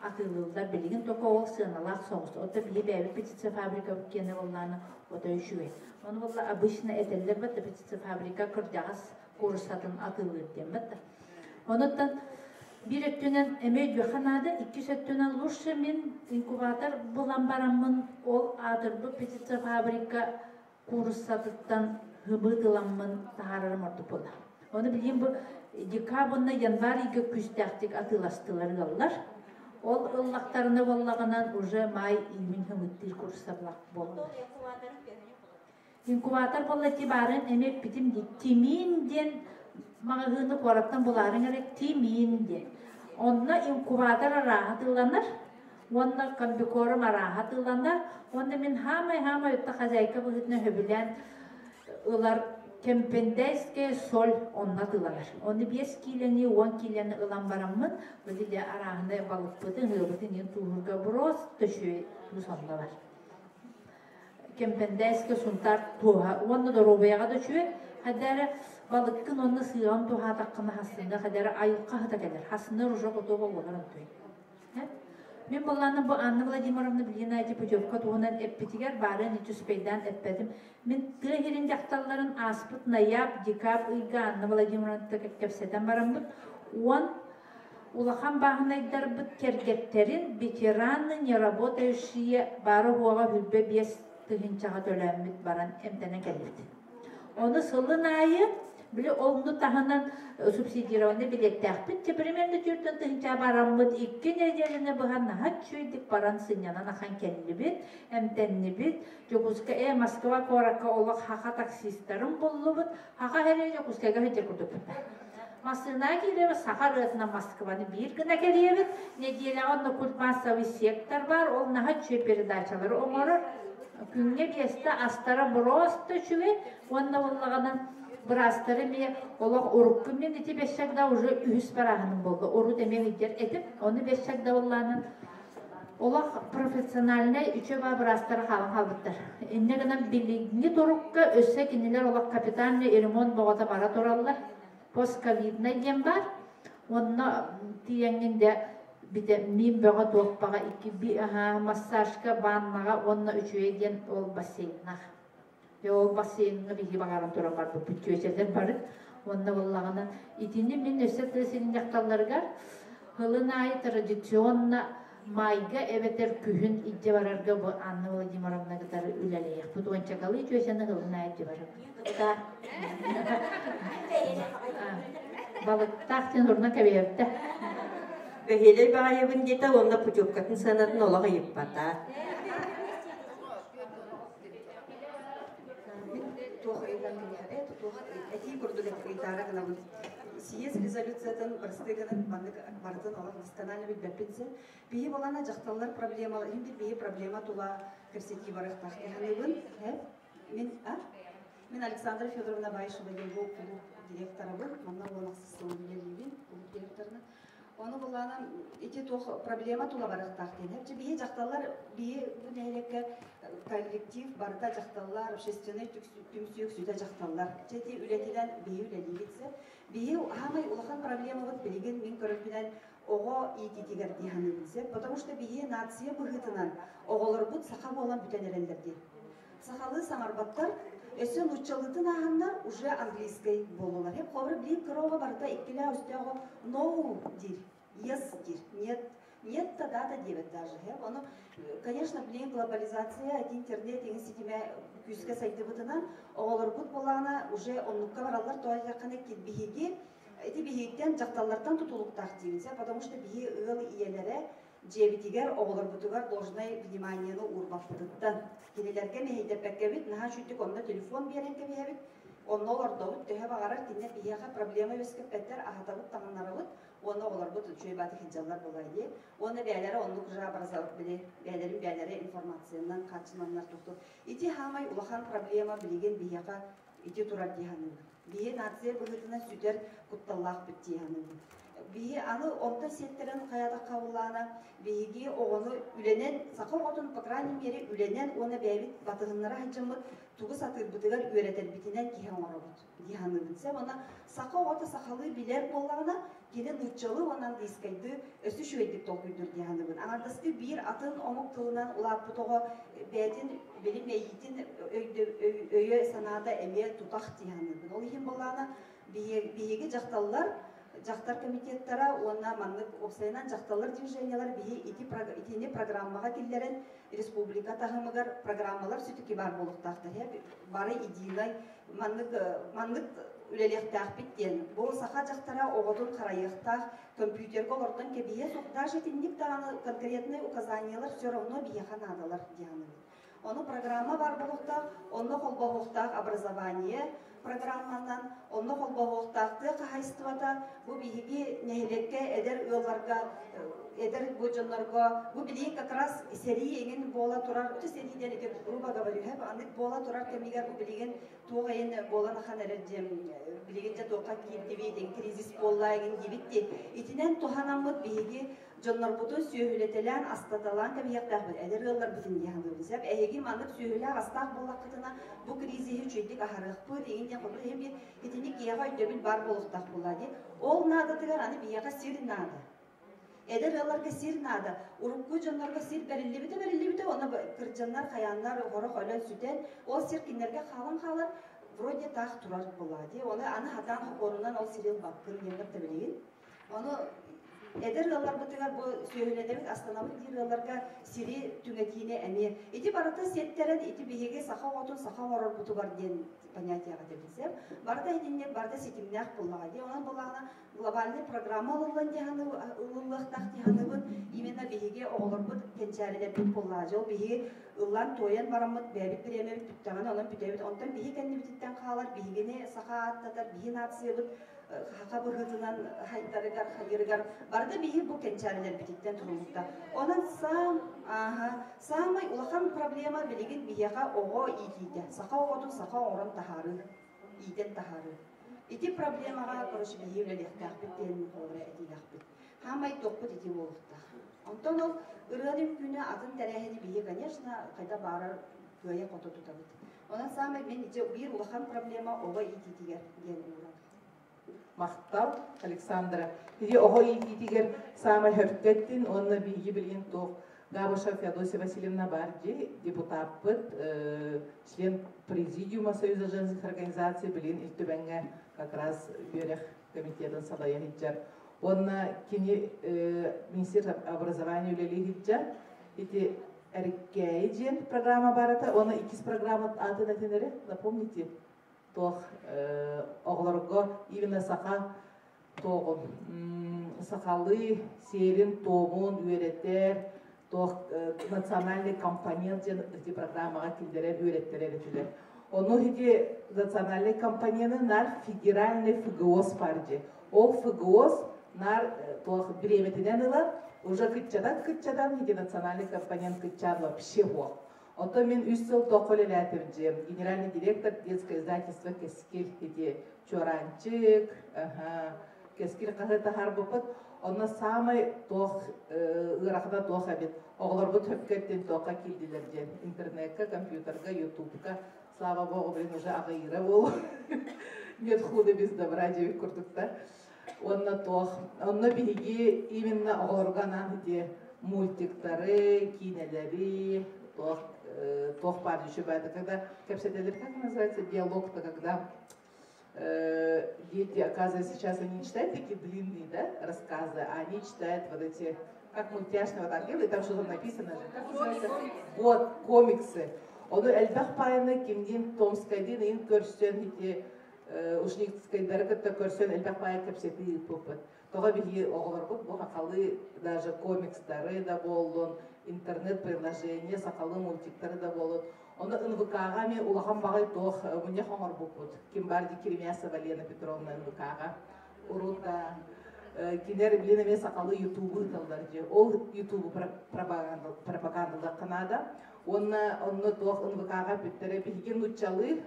атылылдар білген тоқа ол сыналақ соғысы. Ота бейі бәйбі петиция фабрика өткені оланы ота үшуе. Оны олар обычно әтелер бәді петиция фабрика күрдағыз курсатын атылыр дем бәді. Онықтан bir öttünen emeği gökhanada, 200 öttünen luşa min inkubator bulan baramın ol adır bu pizza fabrika kursatıktan hıbıdılanmın tahararım ordu bula. Onu bileyim bu dekabında yanvar iki küstektik atılastılar yollar. Ol ıllaklarına bollağınan uca may ilmin hıbıttir kursatılak bollar. Inkubator bolla tibaren emek bitim timinden mağazını korattan buların gerek timinden. Onunla inkubatora rahatlanır. Onunla kombikorum rahatlanır. Onunla min hamay yutta khazayka bugütne höbülen ılar kempendeyske sol onunla tılanır. Onu 5 kileni 10 kileni ılan baramın böyle de arahına balık bıdın hıbıdın yin tuğurga bros tüşü musonda var. Kempendeyske suntar tuğa. Onunla da robayağa da çüye. Hadara balıkkın onu sığan tuğa takkını hasında hadara ayılqa hıda gelir. Hasında rujak otoba olarak tüy. Men bollanın bu Anna Vladimirovna Bilinaydı Pudevka tuğunan eppetiger bari nitüspeyden etpedim. Men tığhirin jaktalların aspıt nayap, dikap, ıyga Anna Vladimirovna kepseden baramıd. Он улахан бағынайдар бұд кергеттерін ветераны не работающие бары оға хүлбе 5 тығынчаға төләміт баран әмдені кәліпті. Оны сылын айы білі олны тағынан субсидированы билеттәқпіт, примерно түртін тығынча барамыд 2 неделіне бұған нағат чөйдік баран сынянан ақан кәлі бет, әмдені бет, жоғызға Москва қораққа олық хақа таксистерін болу бұд, хақа әрі жоғызғаға хөтер күрдік бұд. Масына келебі, сақар өтіна Москваны бір күні келебі, неделя онны культмассовый сектор бар, ол нағат чөй передачалары оңырыр, күнге бесті астары бұросты чөй, онны олығынан бір астары ме олық ұрып күнмен еті 5 шақда уже үйіс барағының болды. Ұру деме өйдер етіп, оны 5 шақда олағының олық профессиональный үші бір астары қалың қалбыттыр. Инне ғынан білігіне тұрыққа өсі кенелер олық капитальный ремонт боғата бара тұралар. Пост-ковидный дем бар, онны тиеңінде биде мен бөға тоқпаға массажка, ваннаға, онны үшуеден ол бассейнға. Ол бассейнға бигі бағаран тұран бар, бұл бүтті өселер бары. Онны олағынан. Итінде мен өсет тәсілін жақталарға ғылын айы традиционна майга эбетер күһүн идде барарга бу Анна Владимировна гытары үлелеях. Бу туанчакалы чөйсәне гылына идде барар. Балык тахтен урна кабиятта. Бәһеле багайыбын дете онда путевкатын санатын олага еппата. Съезд резолюциятын бірстігінің бардың олар досконально білбәппенсе, бейі болана жақталар проблема, енді бейі проблема тула көрсетки барық тақтығанығын, мен Александра Федоровна Байшева елгі окулу директоры, манна олақсыз білелейбен, окулу директорына. Оны болана ете тоқ проблема тула барық тақтығын. Әпче бейі жақталар, бейі бұнәйлекке коллектив барда жақталар, общественный түмсүйік сүйді жақталар. Жәте үлетілен бейі үлелейбетсе, бейі хамай улахан проблема вот білген мен көріппеден оға иететігер дейханы білсе, потому что бейі нация бұғытынан оғалар бұд сақа болан бүтен әрелерде. Сақалы самарбаттар, өсен ұтчалытын ағандар уже английской болулар. Хеп қобыр білейін кірова барда еккелі өстеғо no дир, yes дир, нет тогда-то девять даже. Оно, конечно, блин, глобализация, интернет, еңі сетеме күзге сайды бұтынан, оғалар бұд болағына уже онлыққа баралар тоғайқаны бейге, эти бейгеттен жақталардан тұтылықтақ дейміз, потому что бейге ұғыл иелері жебетігер оғалар бұтығар должной вниманиені урбаппыдыттан. Келелерге мейдеп бәккебет, наға шүттік онда телефон берен кебебет, онна олардауыт төһе бағарар кенне бейге проблема өскіп бәттер ағатабыт таңынарауыт, оны олар бұт чөй баты хиджалар болайды. Оны бәлері, оны күжа баразауыт біле, бәлері информациянан қатшынанлар тұқты. Ити хамай улахан проблема білеген бейге ити турар дейханын. Бейе нация бұғытына сүтер құтталлақ бүт дейханын. Бейе аны онта сеттерін қаяда қауылана, бейге оғыны үленен, сақы оғытын, по крайней мере, үленен оны бәйбіт батығынлары ханчымы туғы сатыр бұтығар өретер бітінен кейхан ора бұт. Дейханын бітсе, оны сақы оғыты сақалы білер болағына, келен ұтчалы онан дейскайды өсі шөйдік толқүйдір дейханын бұт. Аңардасты бір атын омық тылынан ұлап бұтығы бәйтін білім әйітін өйе санада әме тұтақ дейханын бұт. Ол ең болағына бейеге жақталылар, жақтар комитеттара, онна маңлық опсайынан жақталар движениялар бейе итіне программаға келдерін республика тағымығар программалар сүтікі бар болуқтақтар. Бары идеялай маңлық үлелектақ біттен. Бұл сақа жақтара оғытын қарайықтақ, компьютерға олардың кебейе даже тіндік тағаны конкретный указаниялар все равно бейехан адалар дейяны. Оны программа бар болуқтақ, оны қолбағуқтақ образование программанан, оны қолбағуқтақты қағайыстывата, бұл бейге нәйлекке әдер ұлғарға, әдер бұджынларға, бұл білейін как раз сәрі еңін бола тұрар, өте сәриден әдер грубо говорю, анық бола тұрар кәмегер бұл білеген туғайын болан ақан әрәдем, білеген жа тоқа кейдебейден, кризис болла еген дебетте, етінен туғанамыд бейге Жоннор буту сүйөлетелен астаталан кәбияқтақ бір әдер ғылдар бүтін дейханды білсеп, әйеге маңдық сүйөлі астақ болаққытына бұл кризиі чөйдік ағарық бұ дегенден қобыр ембе етінік еға өтөбіл бар болықтақ болады. Ол надатығар аны бияға сир нады. Әдер ғыларға сир нады. Урукку жоннорға сир бәрілі біті, оны кірджанлар, қаянлар, ғорық өлен сүтен, ол сир кенлерге қалын вроде тақ тұрар болады. Оны аны хатан орынан ол сирил баққын емдірді білейін. Оны Эдер ғалар бұтығар бұл сөйленемік астанамын дейір ғаларға сири түңетіне әме. Еті барыта сеттерін, еті бейге сақа отын, сақа орыр бұтығар ден понятияға дебілсем. Барыта едінен барыта сетімнәқ бұллаға де. Онан бұлағына глобальный программа ұлылан дегені ұлылықтақ дегені бұд. Именно бейге оғылыр бұд кенчәрілер бүт бұллаға. Ол бейге ұллан тойын барамыд, бәбіт біремемет бүттіғаны, онан бүтебет. Онтан бейге кәнне бүтіттен қалар, бейгені сақа аттатар, бейге нация бұд. Хақа бұғытынан хайттарығар, хайырығар. Барды бейі бұл кәнчәрілер бітіктен тұрылықта. Онан самай ұлақан проблема білеген бейеға оға итейді. Сақа оғытын сақа орын тахары, итен тахары. Ити проблемаға құрышы бейі өлелектақ біт, ден қолыры әтейдақ біт. Хамай тоқпыт ити болықта. Онтан ол ұрғаным күні атын тәрәхені бейі, конечно, қайда барар көйе қоты тұтабыт. Онан самай мен бір ұлақан проблема оға итейдігер ден ұран. Мақтал Александра. Иди ого итигер самый хөркеттин, онна биги билген тоқ. Габыша Феодосия Васильевна Барди, депутат быт, член президиума Союза женских организаций, билген илтүбәңе как раз бюрех комитетын салая хиджар. Онна кини Министерство образования үлелигиджа эти эркейджен программа барата, оны 2 программа аты нәтенері, напомните, тох оғларга именно сақа тоғын, сақалы серин тоғын үйреттер, тох национальный компонент жен эти программаға келдерен үйреттерер етілер. Оны хеде национальный компоненты нар федеральный ФГОС парде. Ол ФГОС нар тох береметінен ылар, уже кытчадан хеде национальный компонент кытчан вообще хуақ. Ото мен 3 жыл тоқылы ләтімде, генеральный директор детское издательство Кескил хеде Чоранчик, Кескил қағыта харбопыт, оны самый тоқ, ұрақына тоқ әбет, оғылар бұт хөпкеттен тоқа келділерден, интернетка, компьютерга, ютубка, слава богу, блин, уже ағайыра болу. Нет худа без добра, девик күрдікта. Онна тоқ, онна биге именно оғыларғанан хеде мультиктары, кинелері, тоқ бар еще байды, когда капсетелер, как называется, диалог-то, когда дети, оказывается, сейчас они читают такие длинные, да, рассказы, а они читают вот эти, как мультяшные вот так делают, там что-то написано же, как называется, вот, комиксы. Он әлбәқ пайыны кемден Томскайден ең көрсен ете ұшникскайдары күтті көрсен әлбәқ пайы кәпсеті етпіппіт. Тоға бігі оғылар бұд, бұл ақалы даже комикстары да болын, интернет-приложение, сақалы мультиктары да болын. Оны НВК-ға мен улахан бағай тоқ мұне қоңыр бұппыт. Кем барды Керемясова Лена Петровна НВК-ға. Урута, кенер білені мен сақалы ютубы талдар же. Ол ютубы пропагандалы қынада. Оны тоқ НВК-ға біттері бігген ұтчалы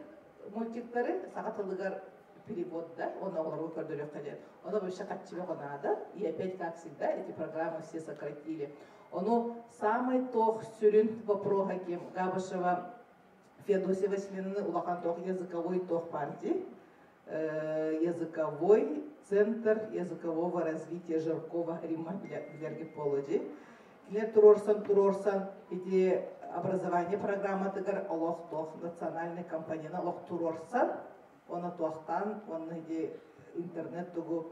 мультиктары сағатылығар переводда, оны оларға көрдірек қадет. Оны больше қатчыбе қонады, и опять, как всегда, эти программы все сократили. Оно самый тоқ сүрін вопроға кем Габышева Феодосия Васильевна улахан тоқ языковой тоқ партии, языковой центр языкового развития Жиркова Римма Глергиполоджи. Килер турорсан, эти образование программа тыгар олох тоқ национальный компонент олох турорсан, оны тоқтан, оны интернет тугу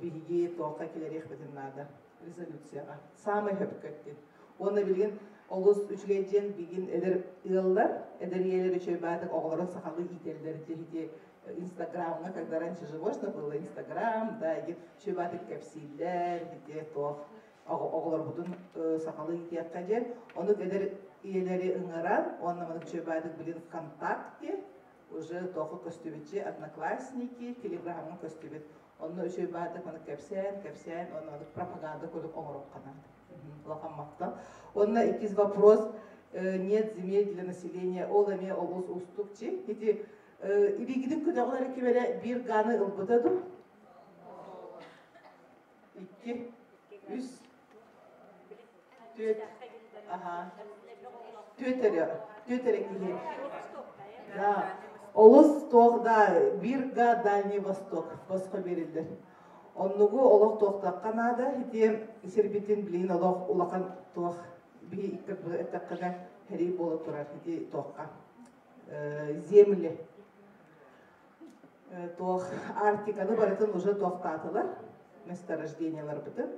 бігіге тоққа келерек бітін нада. Резолюцияға. Самый хөпкеттен. Оны білген олыс үчігейден білген әдір ұллар, әдір елер үшей бәдік оғыларын сақалы ителдер дейді Инстаграмға, когда раньше же можно было Инстаграм, да, үшей бәдік кәпсейлер, дейді тоқ оғылар бұдың сақалы итек қадер. Оны әдір елері ұңыран, оны мұны үшей бәдік білген ВКонтакте, уже тоқы көстебетші, Одноклассники, Телеграмның көстебет. Онны үшей бәдік мұны кәпсән, оны пропаганда көдік оңырып қанады. Лақаммақтан. Онна 2 вопрос, нет земель для населения, ол әме олыс ұстықчы. Еті, ibigidin küdağları ki böyle bir ganı ılbıdadı. 2, 3, 4, aha, 4 ki. Da, olus toğda bir ga Дальний Восток, басқа берілді. Оннугу олық тоқтақ қанады, хитем сербетін білейін олық улақан тоқ, бей әттаққыға хәрей болы тұрар, хите тоққа. Землі. Тоқ Арктиканы барытын уже тоқтатылар, месторождениялар бұты.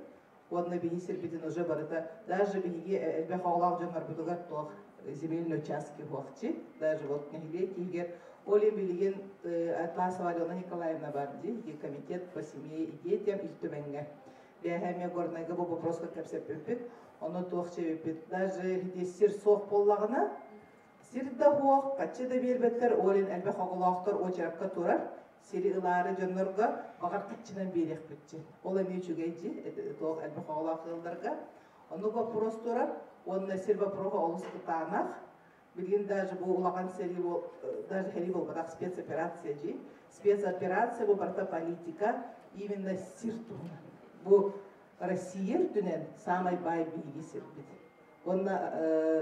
Онны бей сербетін уже барыта, даже бейге әлбәқ оғлақ жоңар бұтыға тоқ земельный участки вовчи, даже вот нигде тигер. Оле билеген Атласова Алена Николаевна барды, и комитет по семье и детям и Тюменге. Бяхаме горнайга бұл вопроска кәпсеп өппет, оны тоқче өппет. Даже сир соқ боллағына, сир да хоқ, қатчы да бербеттер, олен әлбәқ оғылақтар очарапқа тұрар, сири ылары жонларға бағар қатчынан берек бітчі. Ол әме үшігейді, тоқ әлбәқ оғылақтыларға. Оны вопрос тұрар, онына сир вопроға олысқы тағынақ, Билин даже был улахан серии, даже херивал бадах спецоперация же. Спецоперация был барта политика именно сиртуна. Был Россия тунен самый бай биги сирбит. Он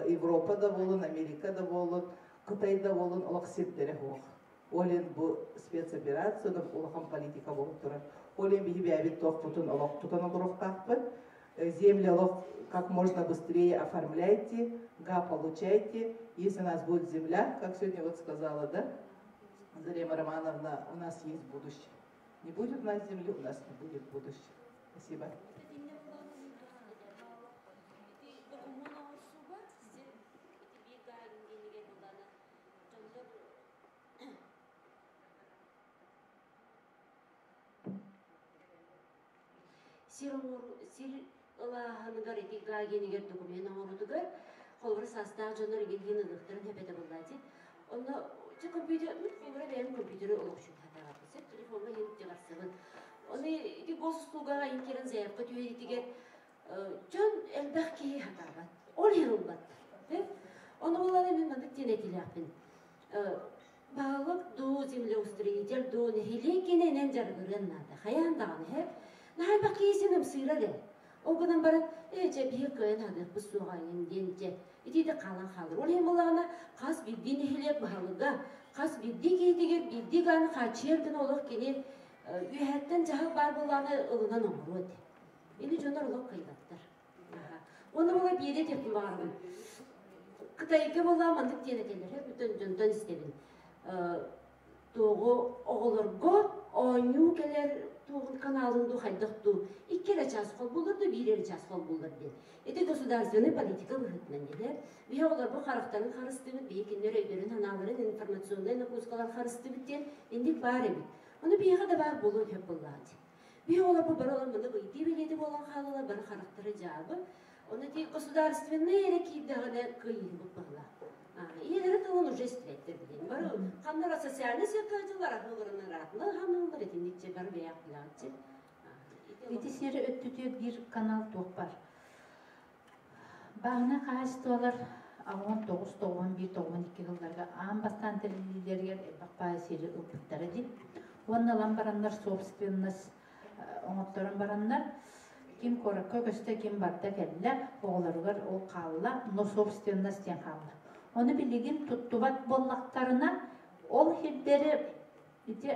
Европа да болон, Америка да болон, Кытай да болон улах сиртере хох. Олен был спецоперация, да улахан политика болон тура. Олен биги бябит тох путун улах тутан улах тахпат. Земли улах как можно быстрее оформляйте, получайте. Если у нас будет земля, как сегодня вот сказала, да, Зарема Романовна, у нас есть будущее. Не будет у нас земли, у нас не будет будущего. Спасибо. Сир ылаханыгар эти гагенигер документ оңорудугар холбар састаак жонор келген ылыктарын хепете булдати. Онда че компьютер, холбар бэм компьютері олокшун хатагапсы. Телефонга хен жагасыбын. Оны эти госуслугага инкерен заявка түйетигер жон элбах ки хатагат. Ол херулбат. Оны боланы мен мындык тенетилякпин. Бағылық ду землеустроитель ду нехилекененен жаргырын нады. Хаяндағын хеп. Нахай бақиесінім сыйрады. Оғыдан барат, же бір көйін адық біз суғайын денде. Итеді қалан қалыр. Ол ең болағына қас бірді нехилек бағылыға, қас бірді кейдігер, бірді ғаны қачердің олық кене үйәттен жағыл бар болағына ұлынан оңыр өте. Ені жондар олық қайдаттар. Оны бола бейде тепті бағармын. Қытайға бола мандық денетелер, бүтін жондан істебін. Тоғы оғылырғы ойну келер тоғын каналынды қайдықту. Иккері час қол болырды, бірері час қол болырды. Эти государственный политика выхытынан деді. Бе олар бұл қарақтарын қарысты біт, бейкендер өйдерін, аналарын, информационный нақұзқалар қарысты біттен, ендік бар емет. Оны бейға да бар болу көп болады. Бе олар бұл бір olan мұны бұйты беледі болған қалылар, бір қарақтары жабы. Оны де государственный әрекейдіғіне қиын бұл бағыла. Иелері тылын уже істілеттер білейін. Бары қамнара социальный сектажылар атылырының ратында, қамнағылар етіндікше бар бейақ білағытшы. Етесері өттүтек бір канал тоқ бар. Бағына қағыстуалар 19-91-92 жылдарға аң бастан тәрелерге бақпай сері ұлпыттары деп. Онналан барандар собственность оңыттарын барандар. Ким коракка көсті кем барда кәлі оғыларығар ол қалыла, но собственность ден қалыла. Оны білеген тұттубат боллақтарына ол хеддері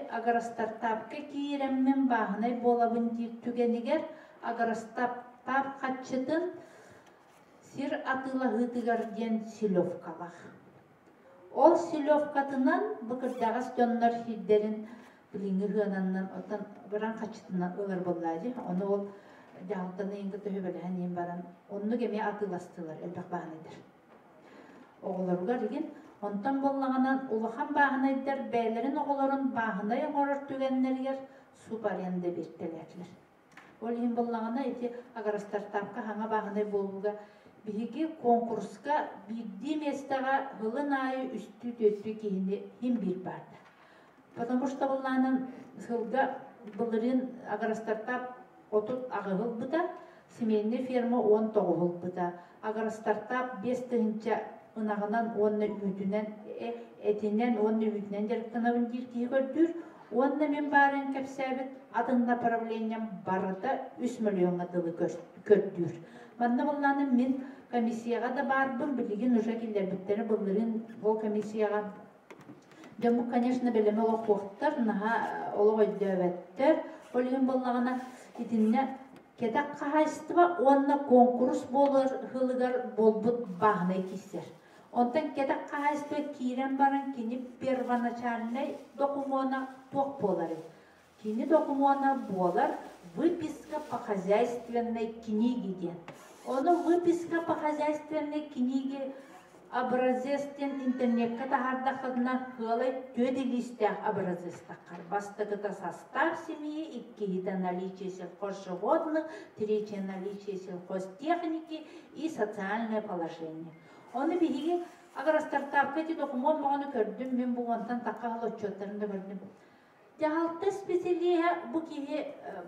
агарастартапқа кейіреммен бағынай болабын дейіп түгенігер агарастартап қатшытын сир атыла ғытығар ден силовкалақ. Ол силовкатынан бұқырдағас жонлар хеддерін біліңі ғананнан отан ғыран қатшытынан ұлар боллады. Оны ол жағылтаны енді төбеліген ең баран. Оны кеме атыластылар, әлбақ бағынайдар. Оғыларыға деген, онтан боллағынан ұлыған бағынайдар, бәйлерін оғыларын бағынай оғырыр түгенлергер су баренде беттелерлер. Ол ең боллағына еті агарастартапқа хаңа бағынай болуға бігі конкурсқа бірді местаға ғылын айы үсті төтті кейінде хем бір барды. Потому что боллағынан ғылға бұлырын агарастартап отут ағығыл бұда, семейный ферма 19 бұда. Агарастартап 5 тыңча ынағынан онны үйтінен, әтінен онны үйтінен жарықтанабын диркей көрдір. Онны мен барын кәпсәбіт адын направлениям барыда 3 миллионға дылы көрдір. Манна болланы мен комиссияға да барбын, білген ұжа келдер біттері бұлырын ол комиссияға. Дәмі, конечно, білімі оқуқтар, наға олы өйдәвәттер. Олығын боллағына етінне кетақ қағайыстыба, онна конкурс болыр, ғылығар болбыт бағынай кесер. Онтан кетақ қағайыстыба кейрен баран кені первоначальный докумона тоқ болары. Кені докумона болар выписка по хозяйственной книге. Оны выписка по хозяйственной книге образестен интернетке тахардақына ғылай төді листях образестақар. Бастығыда состав семьи, иккида наличие сельхозживотных, третье наличие сельхозтехники и социальное положение. Оны бігіге агарастартапқа еді документ мағаны көрдім, мен бұғантан тақағыл отчеттарында көрдім. Жағалты специалия бұл кейі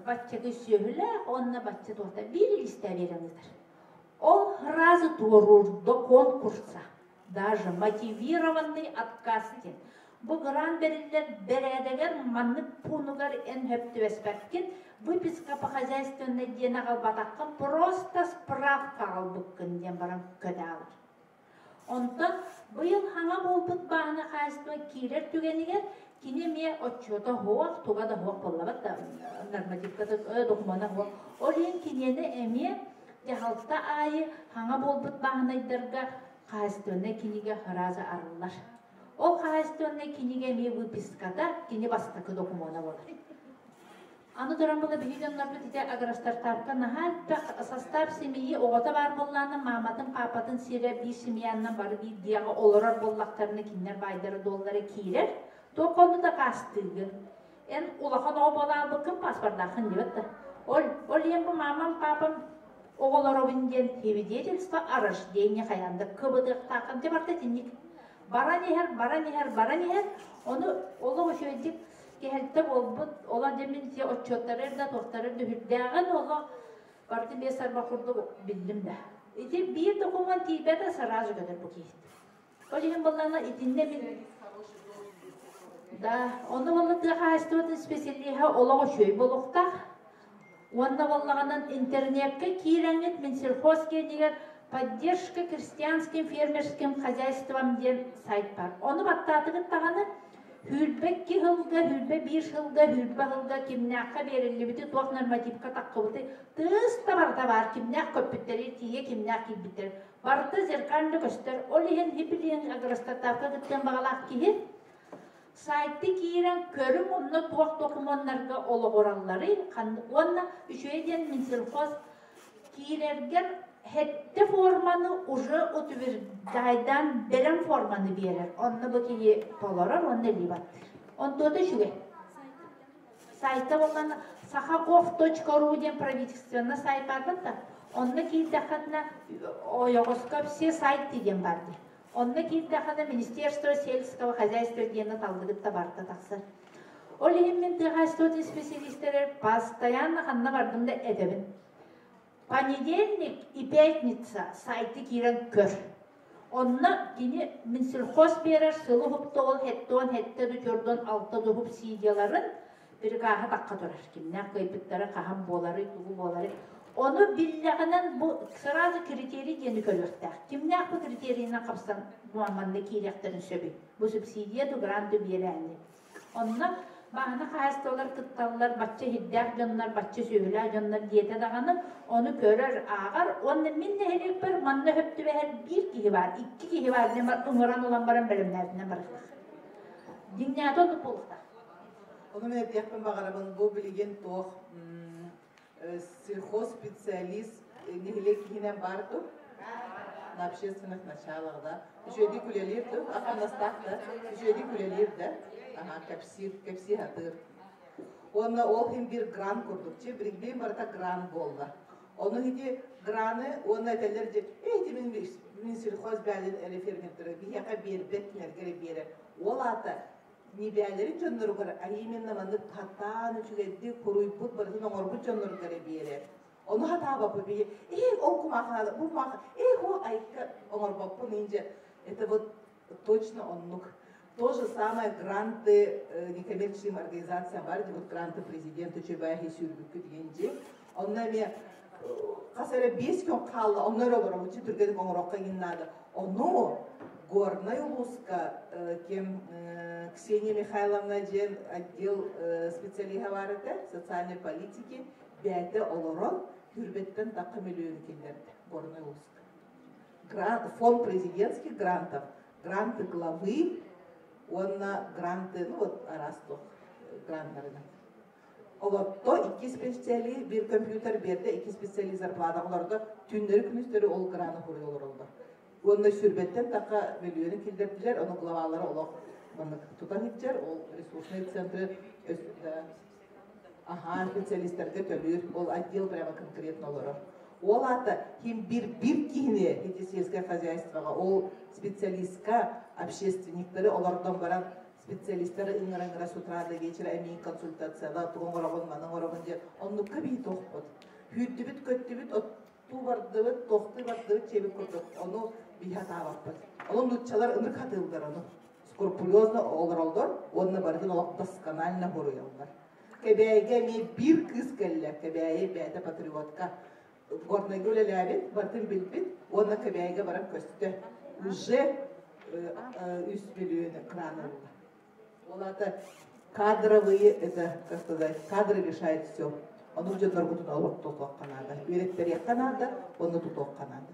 батчағы сөйлі, онына батчы тоқта бір листя веріңіздер. Ол разы турur до конкурса, даже мотивированный откастен. Бұл гран берілер бередегер манны пунугар ен höpті веспәткен, выписка по хозяйственной дена қалбатаққан просто справка қалбыққын ден баран көді алыр. Онтан бұйыл хаңа болбыт бағына қайыстыма кейлер түгенігер, кене ме отчета хоқ, туға да хоқ болабат да нормативката докумана хоқ. Ол ен кенені әме Жағалта айы хаңа болбыт бағынайдарға қайыстығына кенеге ғыразы арылар. Ол қайыстығына кенеге ме выпискада кене бастықы докумана болар. Аны дөрәм була бигеннәр бит аграстар тарка нахал состав семьи огата бар булланы маматын папатын сире bir семьянна бар bir диага олорор буллактарны киннер байдары доллары кирер. То конду да кастыгын. En ulakan o bana bakın paspardakın diyordu. Ol yen bu mamam papam oğulları binden heviyedilse arajдение hayanda kıbıdık takın debarda dinlik. Bara neher onu oğlu şöydik geldi olbut ola demin ki o çotları da doktorları da hüddağın oğlu vardı mesar bakırdı bildim de. İşte bir doküman tibede sarazı kadar bu ki. Ol yen bunlarla idinle bir да, оны валлы хастот специалиха олого шөй болукта. Онда валлаганан интернетке киреңет мен сельхозке деген поддержка крестьянским фермерским хозяйствам ден сайт бар. Оны баттатыгыт таганы хүлбекки хылга, хүлбе bir хылга, хүлбе хылга кимнякка берилибити туак нормативка таккыбыты тыз табарда бар кимняк көппүттери тие кимняк килбиттер. Барда зерканды көстөр. Ол ен хипилин агростатавка гыттен багалак киһи Сайты кирен көрüm онна туак документlarga ологораллары, онна үшөйден Минсельхоз кирерген хетте форманы уже утверждайдан берем форманы берер. Онна бу кие толорор, онна либат. Онтода шуге. Сайта болган Сахаков.ру ден правительственно сайт бар да. Онна кийдахатна оёгоска все сайт деген барды. Онна кийдахана Министерство сельского хозяйства дені талдығытта барда тақсыр. Ол еммен тығастотын специалисттері постоянно қанна бардымда әдебін. Понедельник и пятница сайты кирен көр. Онна кені Минсельхоз берер сылы хуптоғыл хетті дүчөрден алты дұғып сидияларын бір қаға таққа тұрар. Кімнен қайпыттары қағам болары, туғы болары. Onu billağının bu sırası kriteri deni kölüktək. Kimnək bu kriteriyina kapsan bu amanda kiyləklərin söbü. Bu subsidiya da grantı berəndi. Onunla bağına xastalar, tıttallar, batça hiddək canlar, batça söhülə canlar diyete dağını onu görür ağır. Onun minne helek bir manna höptü ve her bir kihi var, iki kihi var. Umuran olan baran bölümlerine barıqlıq. Dünyada onu bulukta. Onu mən deyəqbən bağırabın bu bilgin toq сельхозспециалист нехилек хинен барды на общественных началах, да. Еще иди кулелирді, ақанастақты, еще иди кулелирді, кепси хатыр. Оны ол хин bir грант көрдік, че бірігбейін барда грант болды. Оны хиди граны, оны әтелер же, әйді мен сельхоз бәлін әрі ферменттері, бияқа бербет нергері берер. Ол аты Нибиалери жоннору кара, а именно манды хаттан үчүгедди куруйпут барысын оңорбут жоннору кара биере. Onu hata бапы бие, ол кумаханада, бу маха, о айка оңорбапы нинже. Это вот точно оннук. То же самое гранты некоммерческим организациям бар, вот гранты президента Чебайхи Сюрбүккү дегенде. Оннаме касара 5 күн калды, оннор бар, учи түргедик оңорокка гиннады. Ону Горная Луска, кем Ксения Михайловна ден отдел специалиха бар еді, социальной политики, бәді олорон, хүрбеттен тақы миллион келдерді, Горная Луска. Фонд президентских грантов, гранты главы, онна гранты, ну вот, арастық гранттарына. Олотто 2 специали, bir компьютер берді, 2 специали зарплата оларды, түндері күністері ол граны құры олырылды. Онда сүрбеттен таққа миллионы келдерділер, оның главалары олық тұтан етчер, ол ресурсный центры специалистерге төлір, ол отдел прямо конкретно олары. Ол аты, кем бір кейіне, эти сельское хозяйствоға, ол специалистка, общественниктері, олардан баран специалисттері ыңыр-ыңыра с утра до вечера әмейін консультацияда, тұғын орағын, маның орағын дер, оны көбей тоқпыд. Хүйтті-біт, көтті-біт, ту барды-біт, тоқты барды-біт, чебі көрдік, оны бейхат ағаппыд. Олың нүтчалар ыңыр қатылдар, оны скрупулезно олар-олдар, онына бардың олақ досконально ғұрыялдар. Кәбәйге мен бір кыз кәлі, кәбәйе бәді патриотка, горный гөлі ләбет, бардың білбет, онына кәбәйге барам көсті. Уже 3 миллионы краны болды. Ол аты кадровые, это, как сказать, кадры решают все. Onu ucunlar kutun alıp tutuq kanadı. Öğretleri yakanadı, onu tutuq kanadı.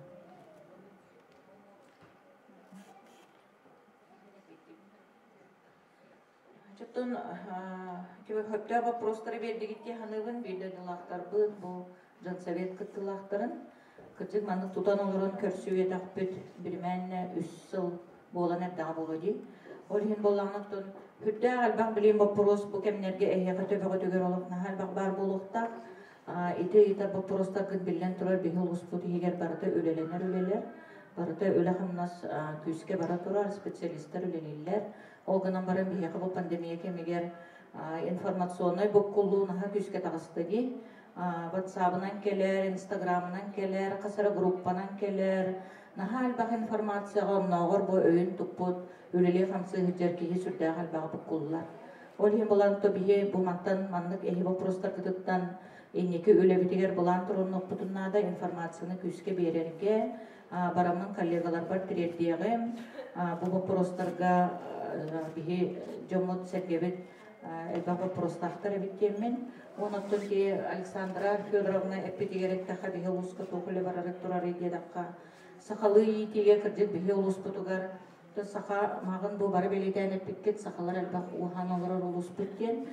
оттон хөптө вопростары бердигитти ханыбын бирден лахтарбын бу Жансовет кыттылахтарын кытык маны тутан олорон көрсүе тахпыт бирменне 3 жыл болан эрдага болгоди. Олхин боллаңыттон хүддә албак билем вопрос бу кемнерге эхе төбөгө төгөр олук нахалбак бар болуктак. Ите вопростар кын билен турар бихил успут егер барда үлелер. Барда үлехамнас күскә бара турар специалисттар үлелелер. Олгынан барын бихе бу пандемия кемегер информационный боккулу наха күскә тагыстыги. WhatsApp-нан келер, Instagram-нан келер, касара группанан келер. Нахал бак информацияга ногор бу өйүн туппут үлеле хамсы хиджерки сүрдәгәл баг букуллар. Ол хем булан то бие бу мактан маннык эһи вопростар кытыттан энеке үле битигер булан турунук бутуннада информацияны күскә берерге барамның коллегалар бар тирдиеге бу вопростарга бие жомот сергебет бак вопростактар биттемен. Онуттан ки Александра Федоровна эпидигерек таха бие луска токуле барар турар идедакка сахалы итиге кырдык бие луспутугар саха магын бу бары белетен эпиккет сахалар албак уханалар луспуткен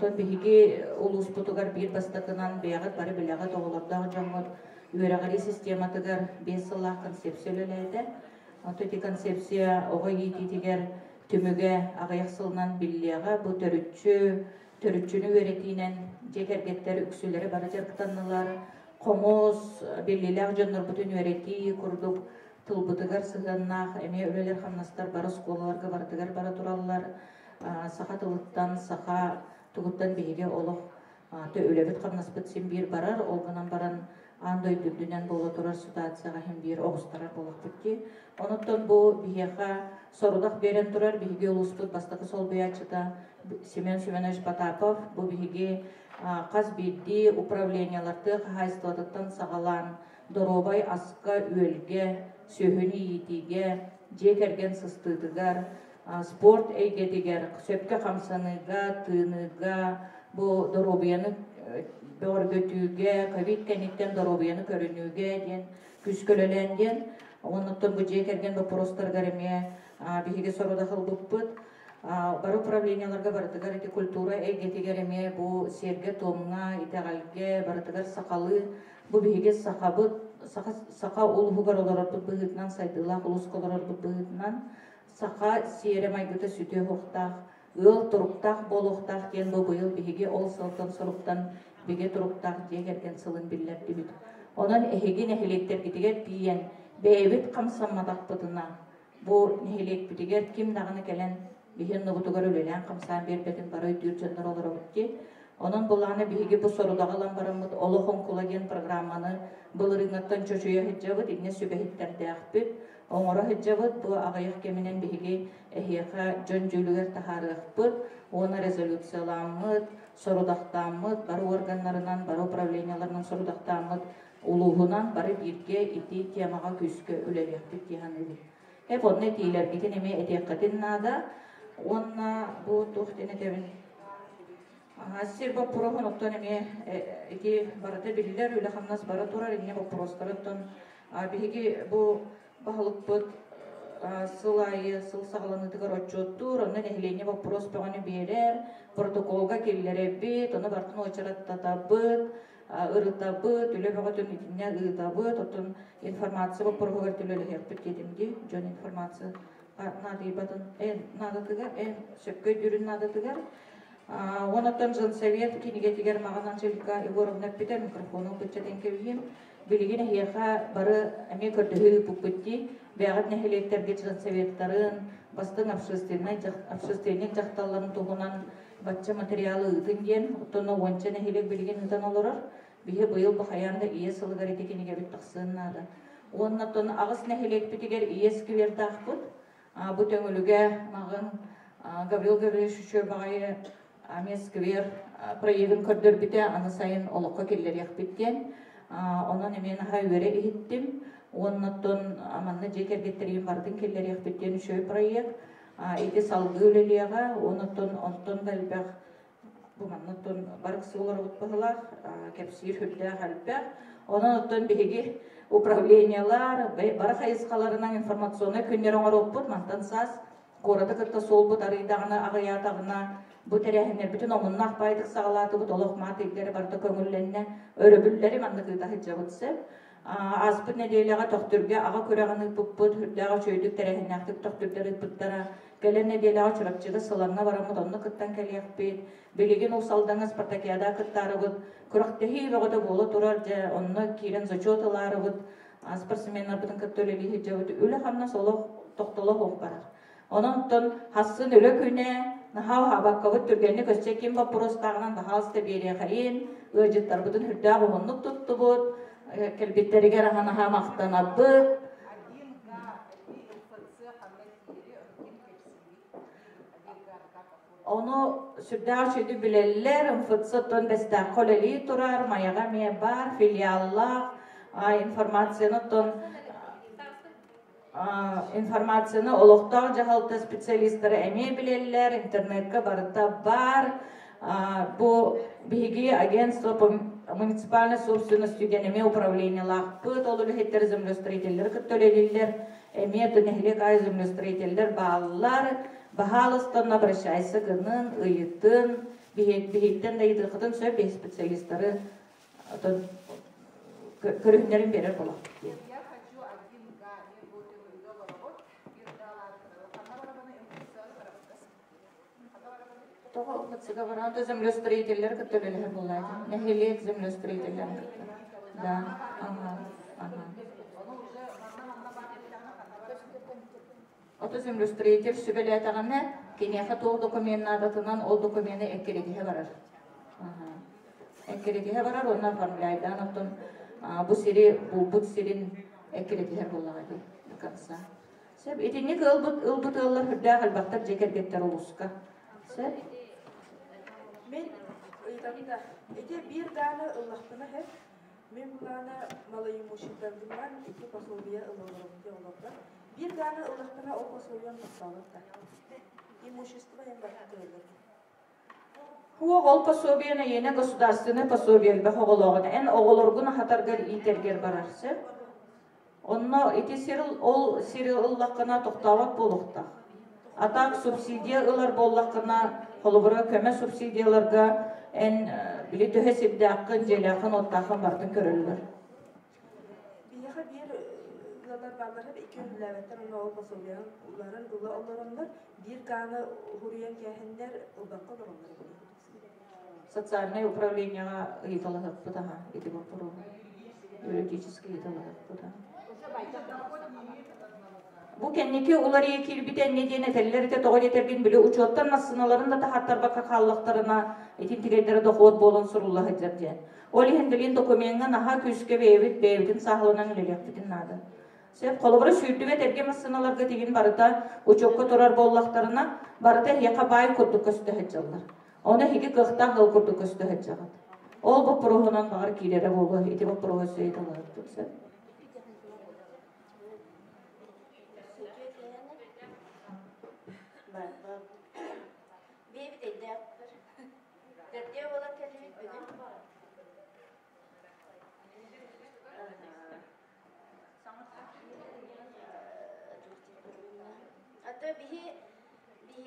то биге луспутугар бир бастакынан бягат бары белага тоголордагы жамгот үйрәгәри систематыгар 5 сыллах концепциялеләйдә. Аты концепция огай итигер төмөгә агаяқсылынан биллега бу төрүччүнү өретинен жекергеттер үксүләре бары жарктаннылар комос беллиләр жоннор бүтүн өрети курдук тылбытыгар сыганнах эме өлелер хамнастар бары школаларга бардыгар бара тураллар саха тылыттан саха тугуттан биге олох тө өлебит хамнаспыт сен бир барар олгынан баран андай дүндүнен боло турар ситуацияга хем бир огустарар болок битти. Онуттан бу бияха сорудак берен турар биге улуспут бастакы сол буячыда Семен Семенович Потапов бу биге каз бидди управленияларды хозяйствотуктан сагалан доробай аска өлге сөһүнү итиге жекерген сыстыдыгар спорт эйгедигер сөпкө камсаныга тыныга бу доробияны бөргөтүүгө ковид кенеттен доробияны көрүнүүгө ден күскөлөлөнден онуттан бу жекерген вопростарга эме биге сорода кылбыппыт бар управленияларга бардыгар эти культура эйгетигер эме бу серге томга итегалге бардыгар сакалы бу биге сакабыт сака улугар олорорбут быгытынан сайдылак улусколорорбут быгытынан сака сере майгыты сүтө хоктак ыл туруктак болохтак кен бу быйыл биге ол сылтан соруктан биге туруктак жегерген сылын биллерди бит. Онан эхеген эхелектер гитигер тиен бэбит камсаммадакпытына бу нехелек битигер ким дагыны келен биген нугутугар өлелен камсан бербетин барой дүйржөндөр олоробутти. Онан буланы биге бу сорудагылан барамыт олохон кулаген программаны былырыңаттан чочуя хиджабыт инне сүбехиттерде акпыт. Оңора хиджабыт бу агаяк кеминен биге эхияка жон жүлүгер тахарыакпыт. Оны резолюцияламыт, сорудактамыт, бары органнарынан, бары управленияларынан сорудактамыт, улугунан бары бирге ити темага күскө үлелиакпыт тиһаныбыт. Hep onun etiler gidin eme etiyakatin nada, onna bu tuhtine tevin. Sir bu prohun ottan eme eti barada bilirler öyle hamnas bara turar inne bu prostarıttan. Bihigi bu bahalık bud sılayı sıl sağlanıdıgar oçottur, onun ehliğine bu prospağını birer, protokolga kellere bit, onu barkın oçaratta bud. Ырытабыт, үле бағатын итіне ырытабыт, отын информация бұл пұрғығыр түлелі херпіт дедімде, жон информация надыйбатын, надытыгар, сөпкөй дүрін надытыгар. Онаттан Жансовет кенегетігер маған Анжелика Егоровна өппетер микрофону бұтчатен кебейім. Білген әйеға бары әме көрдігі бұппетті, бәғат нәхелектерге Жансоветтарын, бастың общественник жақталарын тұғынан батча материалы ытынген, оттоны онча нәхелек білген ытан олырар. Бихе быйыл бахаянда иес сылыгар етекенеге бит тақсыннады. Оннаттон ағыс нәхелек бітігер иес ківерді ақпыт. Бұ төңіліге мағын Гаврил Гаврилович үші бағайы амес ківер проегін көрдір біте аны сайын олыққа келлер яқ біттен. Онан емен аға өре ехіттім. Оннаттон аманны жекергеттерген бардың келлер яқ біттен үші проег. Эти салгы өлелеға, оннаттон бәлбәқ Буманнаттон барык суулар утпахылар, кепсир хүлдә хәлбәк. Онан оттон беге управлениялар, бары хайыскаларынан информационный көннер оңар оппут, мантан сас Горада кытта сол бут арыйдагына агыятагына бу терехинер бүтүн омуннах байдык сагалаты бут олох матыйдери барда көңүлленне өрөбүллери манны кыйда хыджабытсы. Аспыт неделяга тохтурга ага көрөганы буппут хүрдага чөйдүк терехиннактык тохтурдары буттара келен неделяга чурапчыга сылаңга барамыт онны кыттан келиякпит. Билигин усалдаңа спартакиада кыттарыбыт. Курактехи бөгөдө боло турар же онны кирен зачетыларыбыт. Спортсменнер бутун кыттөлели хыджабыт. Үле хамна солох тохтолох ок барар. Онон хасын өлө күнэ нахау хабаккабыт түргенни көсчекин бапуростагынан дахалысты бере кайын ыжыттар бутун хүрдагы оннук туттубут. Келбеттерге раханаха мактанабыт. Onu sürdağ çöydü bileller, ımfıtsıttın bestak koleli turar, mayaga me bar, filiallar, informasyonu oluqtaq jahalta spesialistleri eme bileller, internetke barıta bar. Bu bihigi агентство по муниципальной собственности генеме управления лахпыт олулы хеттер землестроительдер кыттөлелилер эме төнехлек ай землестроительдер бааллар бахалыстан обращайся гынын ыйытын бихиттен да идыкытын сөп специалисттары көрүнөрүн берер болот. Того муниципальный землестроительдер кыттөлелер болот. Нехилек землестроительдер. Да, ага. Ото землестроитель сүбеле атаганы кенеха тоо документатынан ол документы эккелетиге барар. Эккелетиге барар, оны оформляйдан оттон бу сирин эккелетиге боллага ди конца. Сеп этинник ылбытылар хүрдә албактар жекергеттер улуска. Сеп мен ыйтамда эти бир даны ыллахтына хеп мен булана малайым ушитардыман эти пособия ылларымды олапта бир даны ыллахтына о пособиян салатта имущество им бактылыр. Ол пособияны ене государственный пособия бе хогологын эн оголоргун хатаргар итергер барарсы. Онно эти сирил ыллакына токтабат болукта. Атак субсидия ылар боллакына холобура көмө субсидияларга эн билетөһө сибдакын желакын оттакын бардын көрөлөр. Бияха бир ылар балдар хеп эки үлләбеттер ол пособия уларын уларындар бир ганы хуруян кехендер ылбакка баралар. Социальное управление италыгы бутага ити бапуру. Юридический италыгы бутага. Bu kendiki ulariye kilbiten nedeni tellerde toğul yetergen bile uçottan nasınaların da tahattar baka kallıklarına etin tigayları dokuot bolun surulla hıcırca. Oli hendelin dokumenga naha küske ve evit sağlanan lelektitin nadı. Sep kolubara sürdü ve terge nasınalarga tigin barıta uçokka torar bollaklarına barıta yaka bay kurdu köstü hıcırlar. Ona higi kıhtan hıl kurdu köstü hıcırlar. Ol bu prohunan bağır kilere bolu iti bu prohu söydalar. Hatta bihi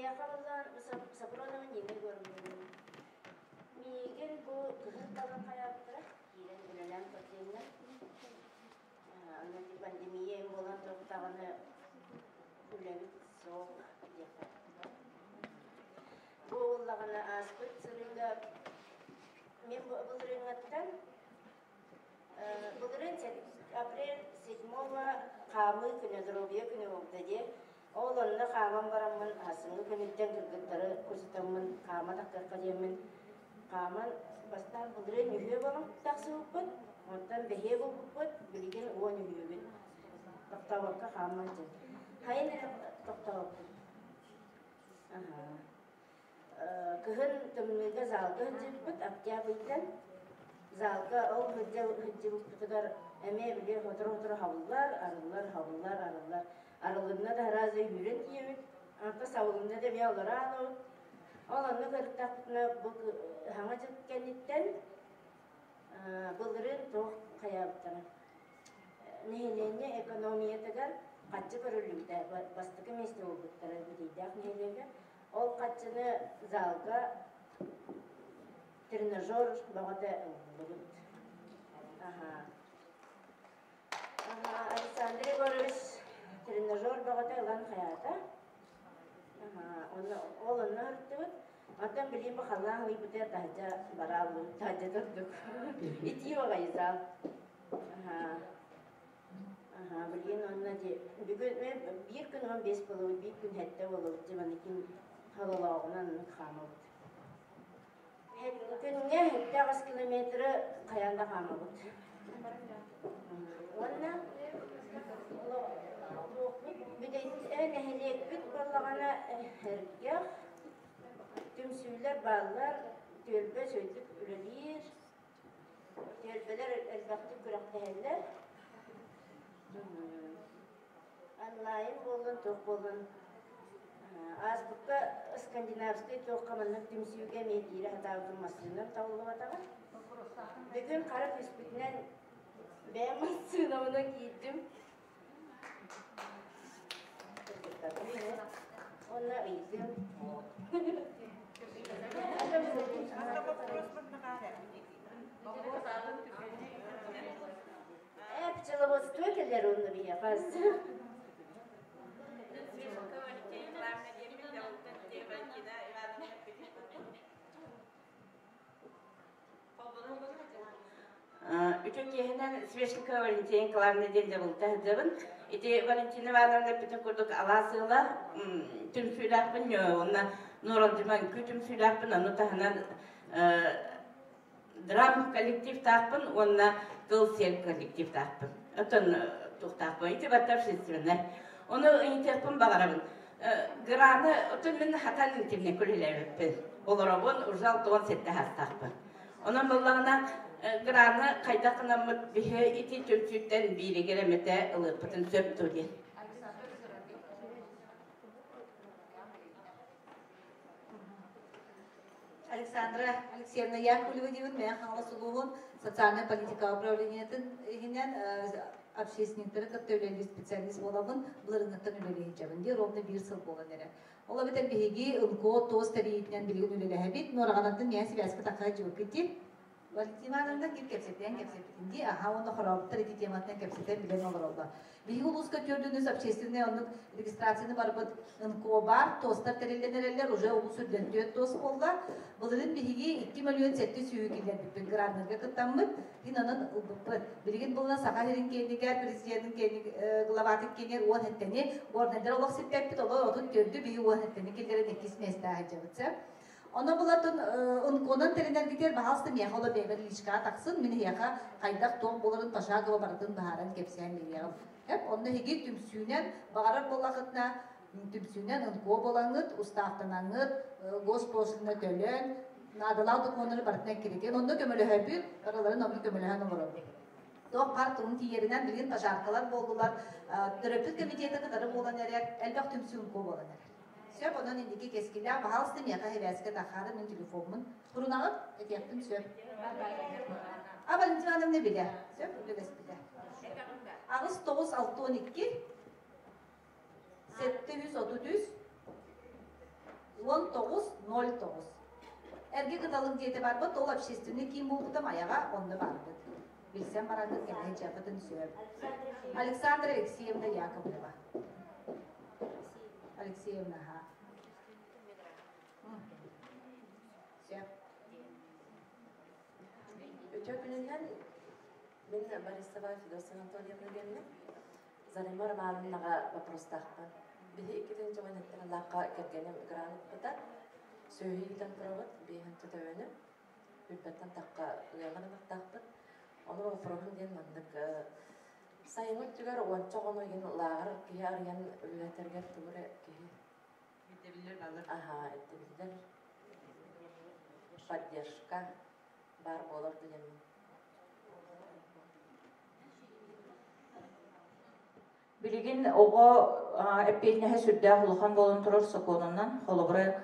yakalarlar sabırlanın yeni görünüyor. Migin bu kızın kalan hayatları yine bilinen bakımda. Anladın pandemiye olan toplağını kullanıp soğuk yapar. Bu olanlara aspet sırında men bu bulurunattan bulurun april 7'a kamı günü drobiye günü oldu diye. Oğlanla kamam baramın asını günüden kırgıtları kusutamın kama takır kayamın kaman bastan bulurun yühüye balam taksı hukut ondan behe bu hukut bilgin o yühüye taktavakka kamacı hayır taktavakka kıhın tümlüge zalga hıcıbıt aktiyabıyken zalga o hıcıbıt kadar emeğe bile hodur havlular arılar aralarında da razı yürün yiyip arka savununda da bir yollara alıp olanı kırıktakına bu hangacık kenditten bunların çok kayaptığını nehilenye ekonomiye kadar қатчы көрілігді бастықы месте олғыттары бідейдақ нелегі. Ол қатчыны залға тренажер бағыты ұлғыт. Александр Егорович тренажер бағыты ұлан қаята. Ол ұнны ұрттығыт. Антон білейін бұқалан ұйбыты тағжа баралу, тағжа тұрдық. Ити оғайызал. Білейін онына де. Бүгін бір күн 15 болу, бір күн әтті болу. Жеманекін халылауғынан қамы бұд. Күнге 7 километрі қаянда қамы бұд. Онына бүдейін әхелек бүт болағана әргеғ. Tümsüller, bağlar, tölbe söylük üreliyir. Tölbeler elbette kürekteheller. Allah'ın bolun, çok bolun. Az bukka Skandinavski çok kamanlık tümsüge meydiri hata oturmasından tavulu vatağa. Bugün kara küspükten beğenmez sınavına giydim. Ona iyiydim. Пчеловод стойкелер он bir yapaz. Üçüncü yerinden Sveşlikova Valentina Nikolaevna delde buldu hacabın. İti Valentina Ivановна bütün kurduk alasıyla tüm süylakpın onunla Nuralcıman kütüm süylakpın onu tahanan dram kollektif takpın onunla kılsel kollektif takpın. Otun tuhtakpın. İti batar seslenler. Onu interpın bağırabın. Granı otun min hatan intimne kulülevripin. Olarabın urjal doğan sette hastakpın. Onun bullağına Granı kaydakınamıt bihe iti tümsütten biri geremete ılıpıtın söp tuğdien. Александра Алексеевна Яковлева деймін, мен Хаңла Сұлуғын социальный политика управлениетін общественниктері көптеулерді специалист болабын, бұларыңыттан үлелейін жабынде, ровно бір сыл болған әрі. Ола бітен бігеге ұнко, тоз тәрейетінен білген үлелі әбет, норағанаттың мен себәскі таққа жауып кетті. Валентина Ивановна кепсеттен кепсеттенде, аха оны құрауыптыр еті тематынан кепсеттен білен олар олды. Биги улуска көрдүнүз общественный онлук регистрацияны барбыт НКО бар, тостар терелленерелер уже улус үрдентөт тос болда. Бұлырын биги 2 миллион 700 сүйгілер бітпен граннырға кыттаммыт. Бин анын билген бұлына сақа жерін кенігер, президенттің главатын кенер оған әттені, орнадыр олық сетпеппіт, олар отын көрді биги оған әттені келдерін екес месті ажабытса. Ona bulatın ondan teriner biter bahalsı miyaholo beber ilişka taksın mini yaha kaydak toğ boların paşa gıva baratın baharan kepsiyen miyahol. Hep onda hegi tümsünen bağırar bolakıtna tümsünen ınko bolangıt, ustahtanangıt, gosposuna tölen, nadalavdık onları baratına kireken. Onda kömölü höpü, araların onu kömölühen olur. Toğ partının tiyerinden bilgin paşarkalar boldular. Terapit komiteti kadarı bolan erer, elbaq tümsü ınko bolan erer. Söp onun indiki keskiler bahalsım yaka heveske takarı min telefonumun. Kurunağıp etiyaptım söp. Valentina Hanım ne bilir? Söp öyle bilir. Ağız 9612 733 1909. Erge gıdalık diyeti var bu dolap şestini kim buldum ayağa onda vardı. Bilsem barandı gene cevaptın söp. Alexandra Alexeyevna Yakovleva. Alexeyevna ha. Ötüklünden ben Борисова Федосия Анатольевна geldim. Zanimar malımnağa вопрос taqpan. Bir ikiden çoğunetten laqqa kergenim granit bata. Söhiyden provat bihan tutavene. Bilbatan taqqa uyağına taqpan. Onu program den mandık. Sayımık tüger onçoğunu yen lağır ki arayan ületerger tügüre ki. Edebilir alır. Aha, edebilir. Поддержка бар болар дегенмен. Билигин ого эппейнеhe сүрдә хулхан болон турар соконунан холобра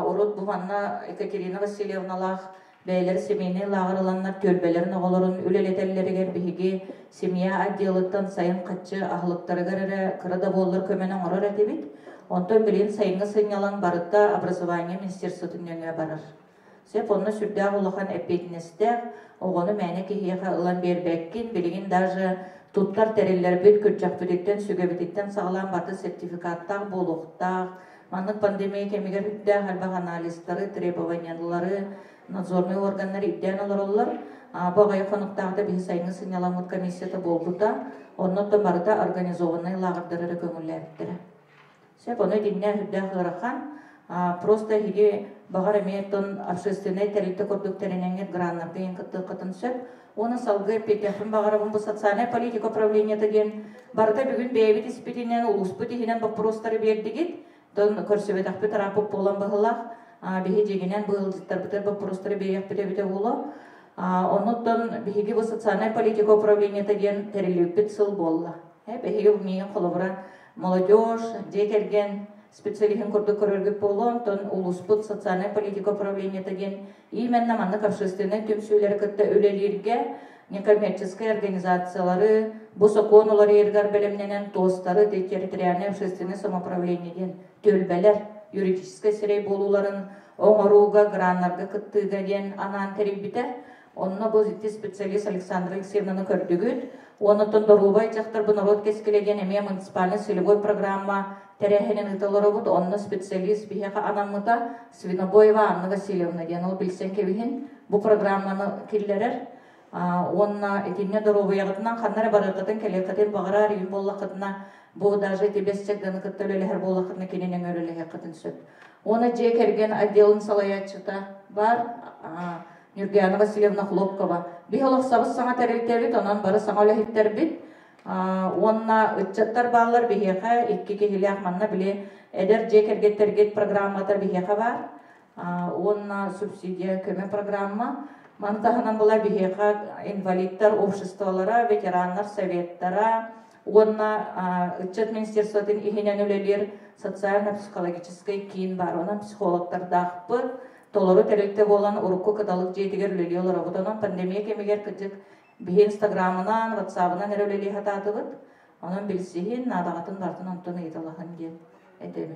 урут буманна Екатерина Васильевналах Beyler semini lağırılanlar tölbelerin oğulарын üleletellerger bihigi semya addiyalıttan sayın kaççı ahılıkları garara kırada bollar kömenen orar etebit. Ondan bilin sayınga sınyalan barıtta образование министерствотun yöne barar. Sep onu sürdağ olakan epetnestek oğunu mene kihiyaha ılan berbekkin biligin даже tuttar teriller büt kürçak büdükten sügebititten sağlam batı sertifikattağ boluqtağ manlık pandemiya kemiger hüddağ halbağ analistleri требованиялары надзорный органнары идден алар олар багай конуктагда бии сайынгы сынyalamыт комиссията болбута оннотто барыта организованный лагердары көңүлләптер. Сеп оны динне хүддә хырахан просто хиге багар эметтон общественный терилте көрдүктеринен граннарды еңкытты кытын сөп оны салгы петефин багарабын бу социальная политика управления деген барыта бүгүн бейбит испитинен улуспут ихинен вопростары бердигит дон көрсөбетакпы тарапып болан быгылак биһи жегенен быылдыттар бытыр вопростары берекпите боло оннотон биһиги бу социальная политика управления деген терилиппит сыл болла биһиги миин колобура молодежь декерген специалихин курдук көрөргүп болон тон улуспут социальная политика управления деген именно маннык общественный түмсүйлер кытта үлелирге некоммерческая организациялары бу законулар эргар белемненен тостары территориальное общественное самоуправлениеден төлбелер юридическая сирей болуларын оңоруга граннарга кыттыга ден анан терибите онно бу специалист Александра Алексеевнаны көрдүгүт оны тондорубай жактар бу народ кескилеген эме муниципальный целевой программа терехенен ыталарыбыт онно специалист бихека анамыта Свинобоева Анна Васильевна ден ол билсен кебихин бу программаны киллерер онна этинне доробуягытынан ханнара баракытын келекатын багарар юм боллакытына бу даже тебестегден кыттөлелер боллакытына кененен өрөлеге кытын сөп оны же керген отделын салаячыта бар Нюргиана Васильевна Хлопкова бихолох сабыз саңа терилтебит онан бары саңа олехиттербит онна ытчаттар баалар бихеха икки кехилях манна биле эдер же кергеттергет программатар бихеха бар онна субсидия көмө программа мантаханан була бихеха инвалидтар обществолара ветераннар советтара онна ытчат министерствотын ихинен үлелер социально-психологический кийин бар онан психологтар дахпы толору теректе болан урукку кыталык жейтигер үлели олар обутанан пандемия кемигер кыжык бихи инстаграмынан ватсабынан эрөлели хататыбыт онан билсихин надагатын бартын онтон ыйталахан ден этеми